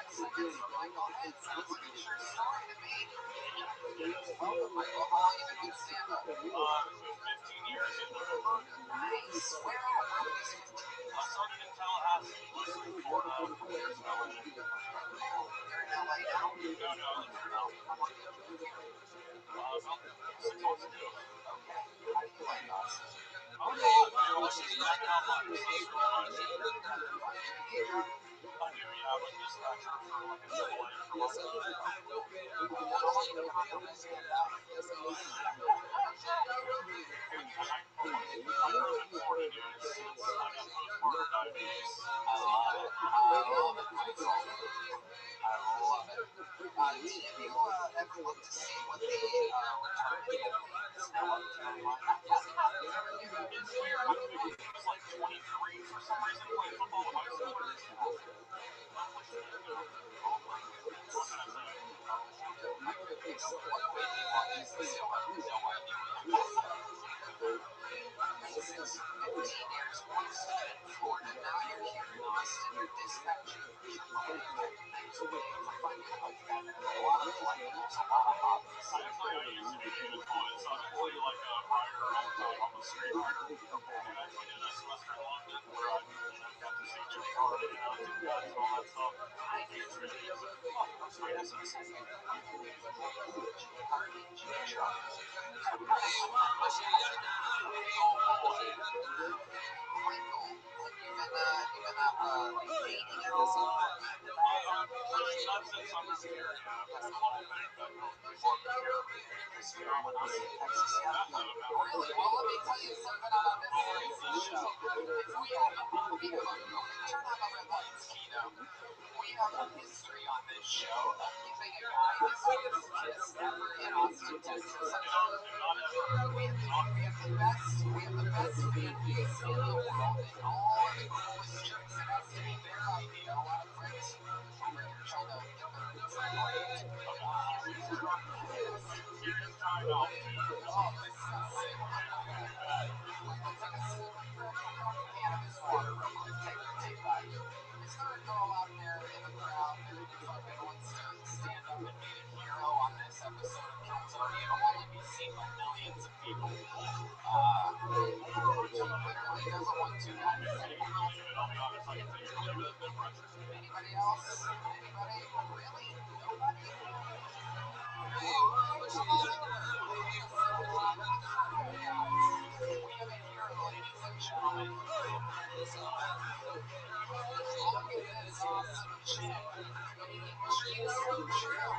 Seconds from Michael Head. Sounds like a true story to me. Yes. Welcome, Michael. How long have you been doing stand-up? This was 15 years in November. Nice. Where at? Where were you 15 years? I started in Tallahassee, mostly in Florida, a couple years in LA. You're in LA now? No, I live here now. How long have you moved here? About 6 months ago. Okay. How do you like us? Oh, yeah, I like just hanging out live. That's really nice. I do, yeah. I'm a dispatcher for like a AAA provider. How long have you been able to stand up? I grew up in Florida, dude. I got postpartum diabetes. I love it. Michael. I love it. Have you ever looked to see what the return people means now up to online? It's weird. I think he was like 23 for some reason playing football with high schoolers. Oh my goodness. What can I say? My goodness. What made me watch this? I still have no idea. Since 15 years, once in Florida, now you're here in Austin, you're dispatching. What type of things are they finding out down there? A lot of collectibles, a lot of hobbies. Actually, I used to be into toys. I'm actually like a rider all the time. I'm a street rider. And I actually did a semester in London where I got to see Jimmy Hart and Tim Guns and all that stuff. Huge fan of music. I'm straight essence. Jimmy Hart and Jimmy Truck. Michael, you've been out dating at all? Not since I'm here, yeah. That's the whole thing. Because you're on Austin, Texas, yeah. Really? Well, let me tell you something about this show. If we have turn on the red lights, Kino. We have a history on this show of giving a guy his biggest kiss ever in Austin, Texas. We have the best VIPs in the world and all of the coolest chicks. It has to be their idea. A lot of friends over here trying to get their right. Serious time out, too. Oh, this is sick. Michael, take a sip. Cannabis water, real quick. Take that. Is there a girl out there in the crowd that fucking wants to stand up and be a hero on this episode of Kill Tony? It'll only be seen by millions of people. Literally doesn't want to. Anybody else? Anybody? Really? Nobody? Come on over. We have a hero, ladies and gentlemen. Look at this awesome chick. She's so true.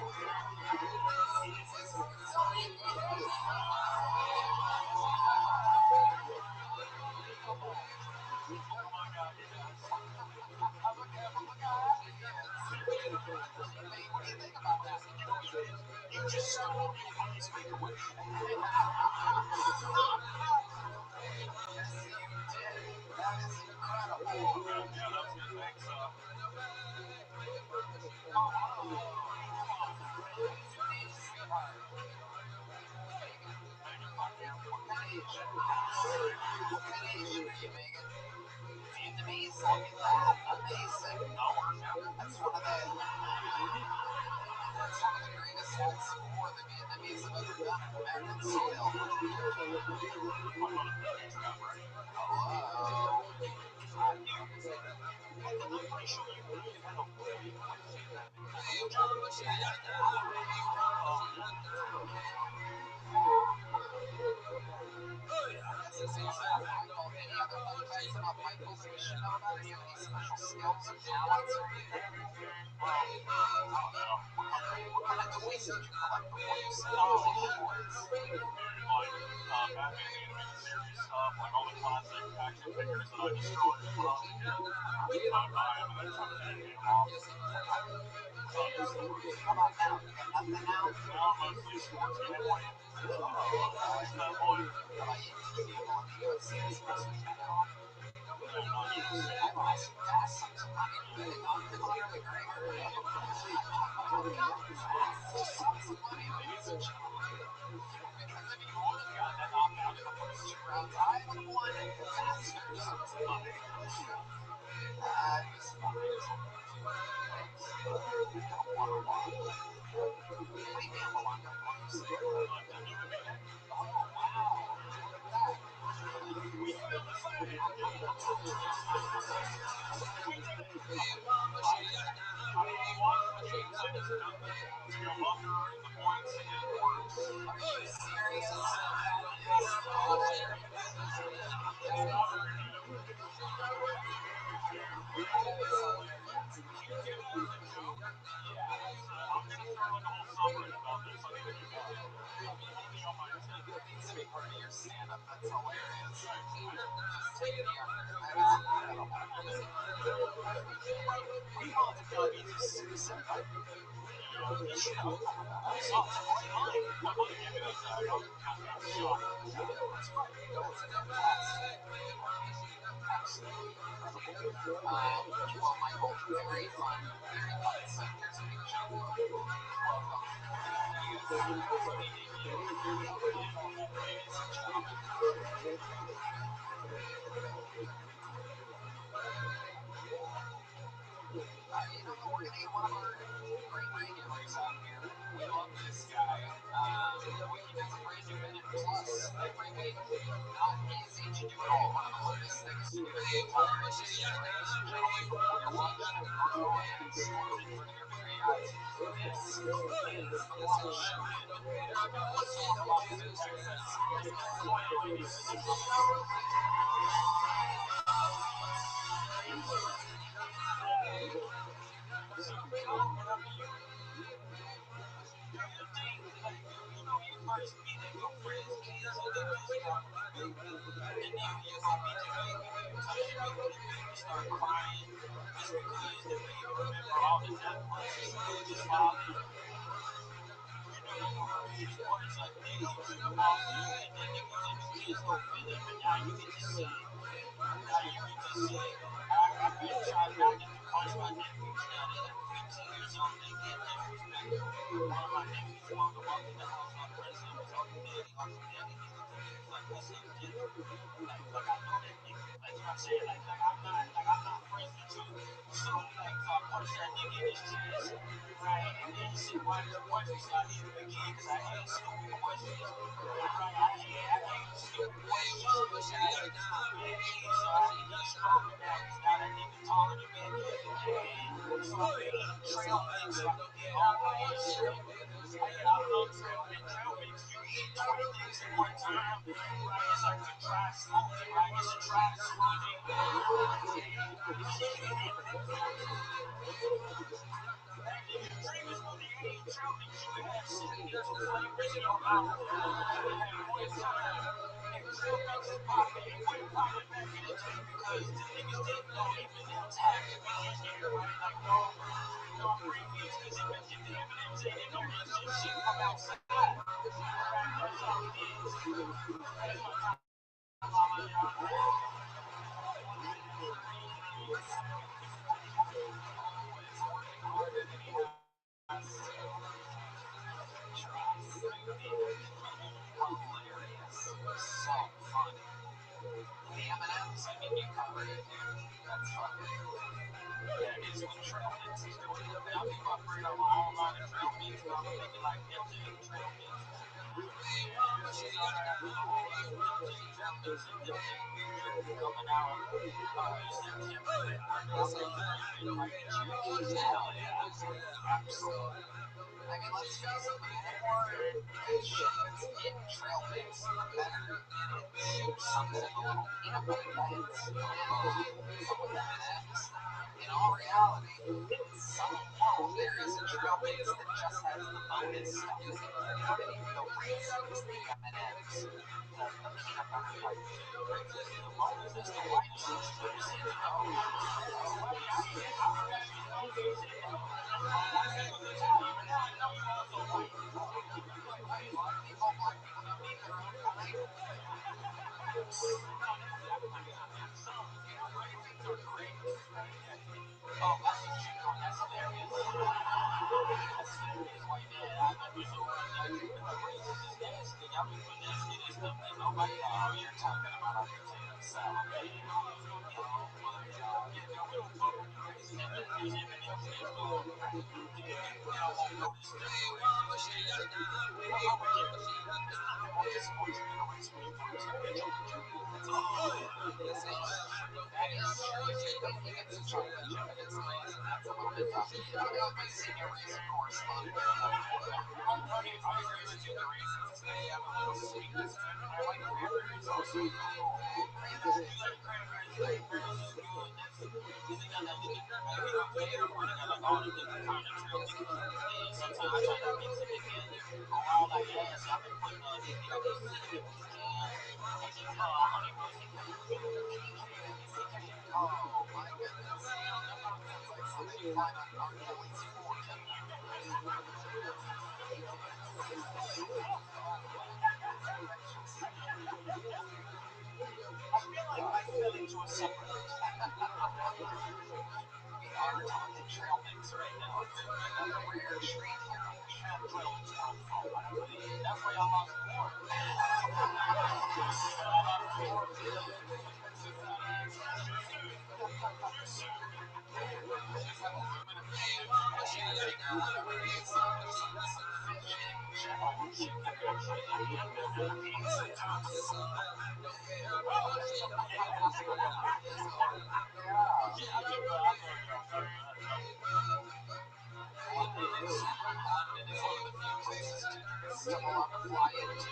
What do you think about that? You just stole me from his speaker with Yes, you did. That is incredible. Yeah, that's good. Thanks. What's your name, sweetheart? Megan. What kind of Asian? What kind of Asian are you, Megan? Vietnamese? Look at that. Amazing. That's one of the greatest acts of war the Vietnamese have ever done on American soil. Hello. I'm pretty sure you really had a way with Vietnam. Any other fun facts about Michael that we should know about? Do you have any special skills or talents or anything? I don't know. What kind of toys did you collect before you said all these toys? fingers that I destroyed. I buy them and then try to animate them off. How about now? You got nothing now? Now mostly sports gambling. Standpoint. How about you? Do you go on the UFC this weekend at all? No, not yet. I lost some fast some money betting on Conor McGregor. Some money, ladies and gentlemen. Because if he would have gotten that knockout in the first 2 rounds, I would have won faster sums of money. It was fine. I don't want to walk. What do you gamble on? What do you say? Oh, wow. Look at that. We feel the same. Are you serious? Needs to be part of your stand-up. That's hilarious. Just take me under. That's incredible. We call it the suicide. The show. It's not funny. That's right. That's a class. Absolutely incredible. Well, Michael, very fun. Very fun. So here's a big joke. We're going to get one of our great regulars out here. We love this guy. He does a brand new Minute Plus every week. Not easy to do at all. One of the hardest things to do in the entire industry. Ladies and gentlemen, you're watching Bruno and Sports in front of your very eyes. This is the Block Show. What's going on in Texas? Ladies and gentlemen. Start crying just because they made you remember all the Netflix just while they sports like they used to walk you and then they was like the kids go feel it, but now you get to see it. Now you get to see it. I've been trying not to punch my nephews now. They're like 15 years old. They get disrespectful. One of my nephews wanted to walk in the house. My president was Uncle Daddy. Uncle Daddy. He looked at me. He was like, what's up, kid? Like I know that nigga. Like you know what I'm saying? Like I'm not friends with you. So like so I punched that nigga in his chest. Right, and then he said, why did you punch me? So I hit him again because I hate stupid questions. Right, I hate stupid questions. So I had to get stronger now because now that nigga taller than me. And so I'm making him trail mix so I can get all my shit. I love trail mix. Trail mix, you eat 20 things at one time. Right, it's like a dry smoothie, right? It's a dry smoothie. So funny. The M&M's, I mean, you covered it, dude. That's fucking. That is what trail mix is doing. Now people are afraid of a whole lot of trail mix, but I'm thinking like MJ trail mix. Coming out September. Hell yeah. Absolutely. I mean, let's face it, the more shit that's in trail mix, the better it is. Some of the peanut butter diets. Some of them bananas. In all reality, some won't. There is a trail mix that just has the bonus stuff. You know what I mean? The Reese's, the M&M's, the peanut butter type. The bonus is the white juice. You Oh, that's a chick on. That's hilarious. That's hilarious. White man, I never saw that. Racist is nasty. Y'all be putting that shit in stuff that nobody. Oh, you're talking about our potato salad, man. Oh my God. Yeah, no, we don't talk about race. And then there's M&M's next door. They don't want notice that they're racist. How about you? There's nothing more disappointing than a race when you put chocolate chip. Oh, that is true. You get some chocolate chip and it's nice, and that's a little bit tough. Let me look my senior racing correspondent. Honey, I agree with you. The raisins, they have a little sweetness to them. I like cranberries also. Cranberries, you like cranberries? Cranberries is good. Because they got that little flavor where they got like all the different kind of trail mixes. And sometimes I try to mix them together. Or all like ass, I've been putting they get like this cinnamon pecan and these honey roasted pecan. Oh my goodness. That's like something you find on R. Kelly's forehead. I feel like I fell into a supplement. We are talking trail mix right now. Another rare treat here on the Shrimp Trail Mix World Phone. That's why y'all lost more. Still on the fly into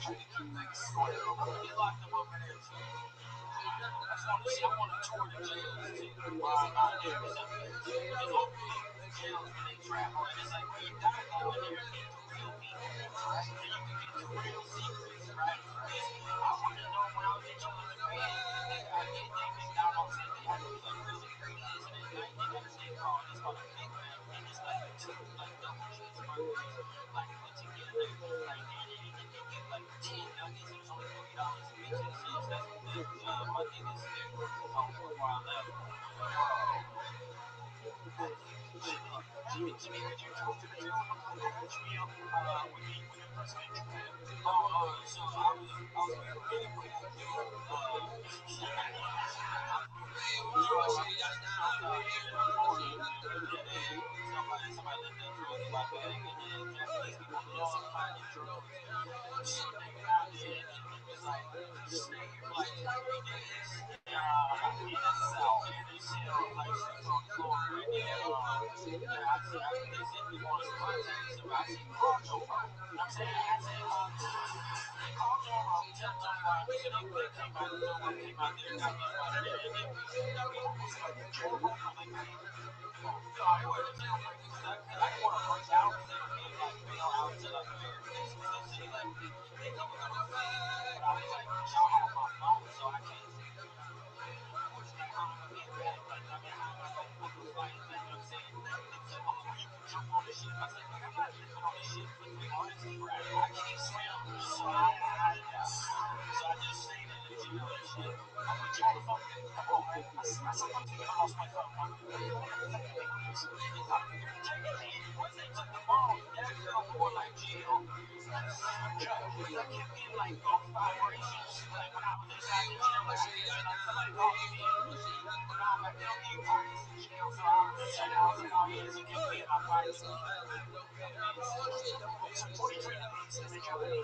trying to keep things square. You locked them over there too. I want to tour the jails too. While I'm out there, because overlook jails when they travel, and it's like when you die go in there and meet the real people, right? And you can get the real secrets, right? Because I want to know when I was in children's band, I did think McDonald's and they had these like real ingredients, and at night they got a thing called, it's called a Big Mac, and it's like two like double cheeseburgers, like put together, like and you can get like 10 nuggets, and it's only $3 a piece. So that's my thing is told me before I left. Jimmy, could you talk to the drill on the hatch meal when you first met Japan? So I was really cool dude. Somebody let that drugs in my bag, and then Japanese people love finding drugs. Some they found it, and it was like, stay here for like 3 days. In a cell, and they sell like shit on the floor, and then they said we want to contact them. I said, call Joe Rogan. I'm saying, call Joe Rogan, tell Joe Rogan. So they came out, Joe Rogan came out there and got me out of there, and then we almost like Joe Rogan, like, man. So I ordered a jailbreak because I didn't want to break out because they were being like bail out to like Americans because they say like they come with a fee, but I was like, y'all have my phone, so I can't. Unfortunately, how am I being bad? Like, I mean, how am I going to book a flight? You know what I'm saying? They was like, oh, you can jump on the ship. I said, look, I'm not living on the ship for 3 months. I can't swim, so I just stayed in the jail and shit. I'm with you on the phone. Come on, man. I sometimes think I lost my phone. Once they took the phone, that felt more like jail. Because I kept getting like those vibrations. Like when I was inside the jail, like somebody called me. Like they don't give you pockets in jail, so I was like, oh yeah, so keep me in my pockets. So 23 days in the jail.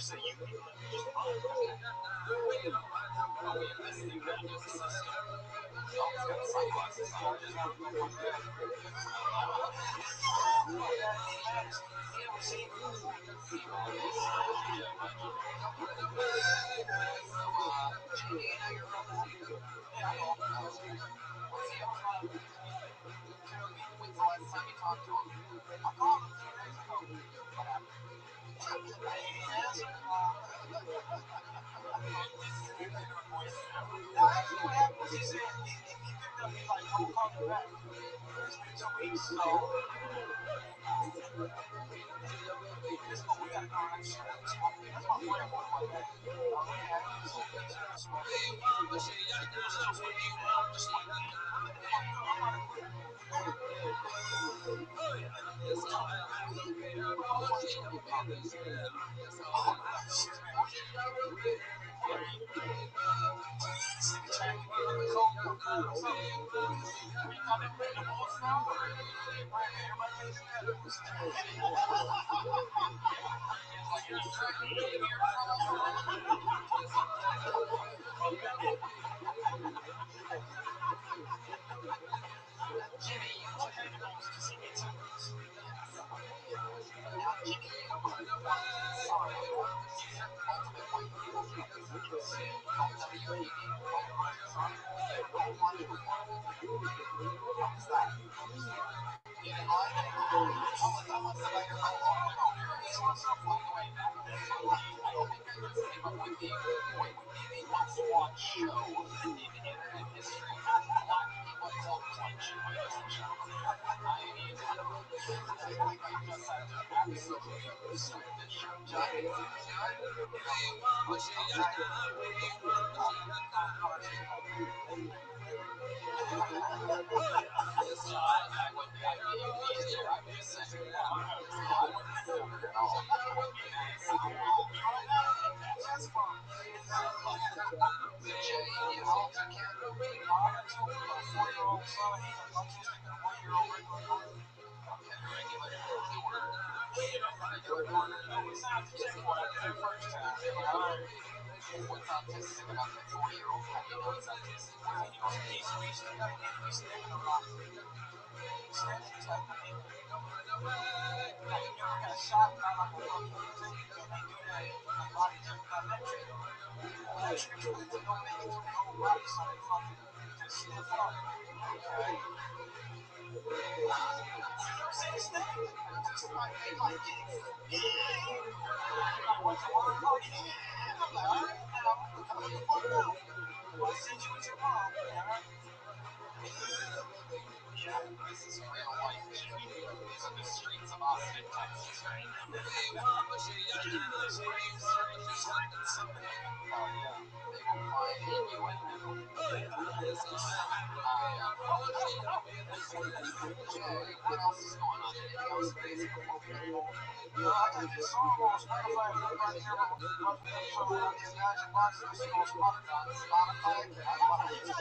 just a union, just fine. Are we investing back into the system? Oh, it's got sunglasses on. I just want to go like that.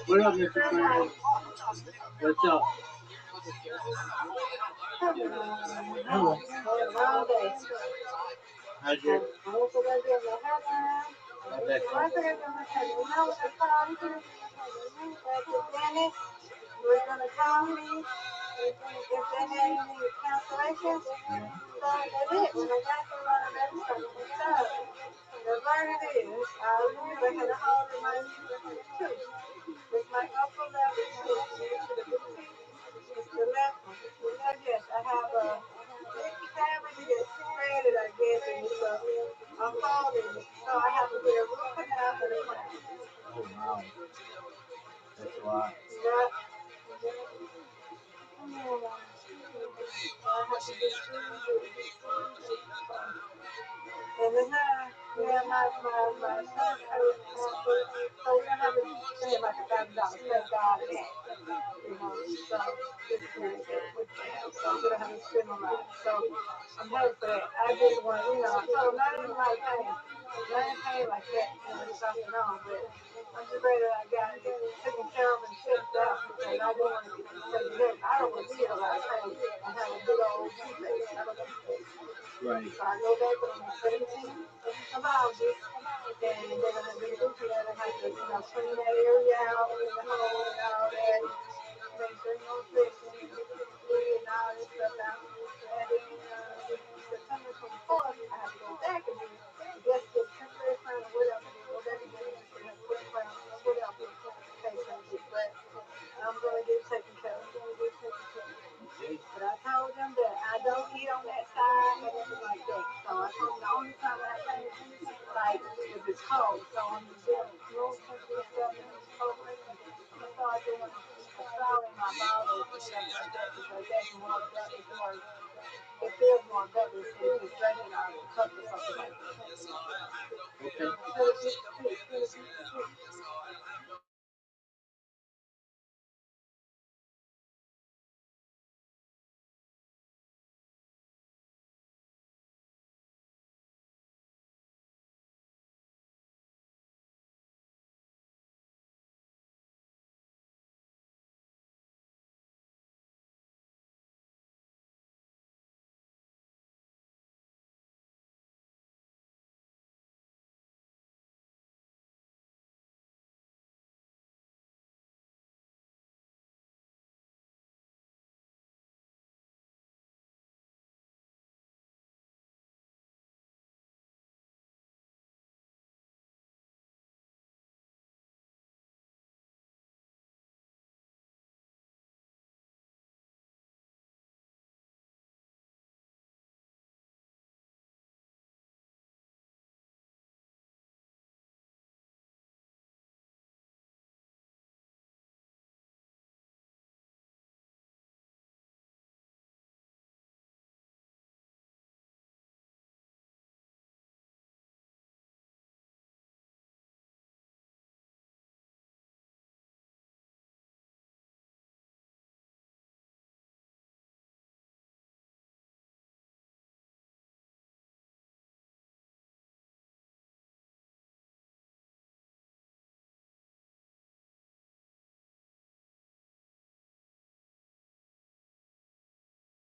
What up, Mr. Clarence? What's up? Hello. How's your... We're gonna call me if they had any cancellations. So that's it. When I got to run of that stuff, that's what it is. I had a hole in my tooth. It's my upper left tooth. It's the left one. It's the left, yes. I have a big cavity that's spread it, I guess, and it's I'm holding it. So I have to get a root canal for the plant. Oh, wow. That's a lot. Yeah. And then yeah, my son hurt, so we don't have to pay like $1,000. Thank God for that. You know, so it's good. So we don't have to spend a lot. So I'm happy for that. I just want, so not even like pain. Not in pain like that, just off and on, but I'm just ready that I got it taken care of and checked out because I don't want to get taken care of. I don't want to be in a lot of pain and have a big old toothache. I don't want to. Right. So I go back on the 17th of July. If it's cold, so I'm just doing little simple stuff and it's cold. I'm gonna start doing installing my bottles and stuff like that because that's more better. It's more, it feels more better than just drinking out of a cup or something like that. Okay. So it's just,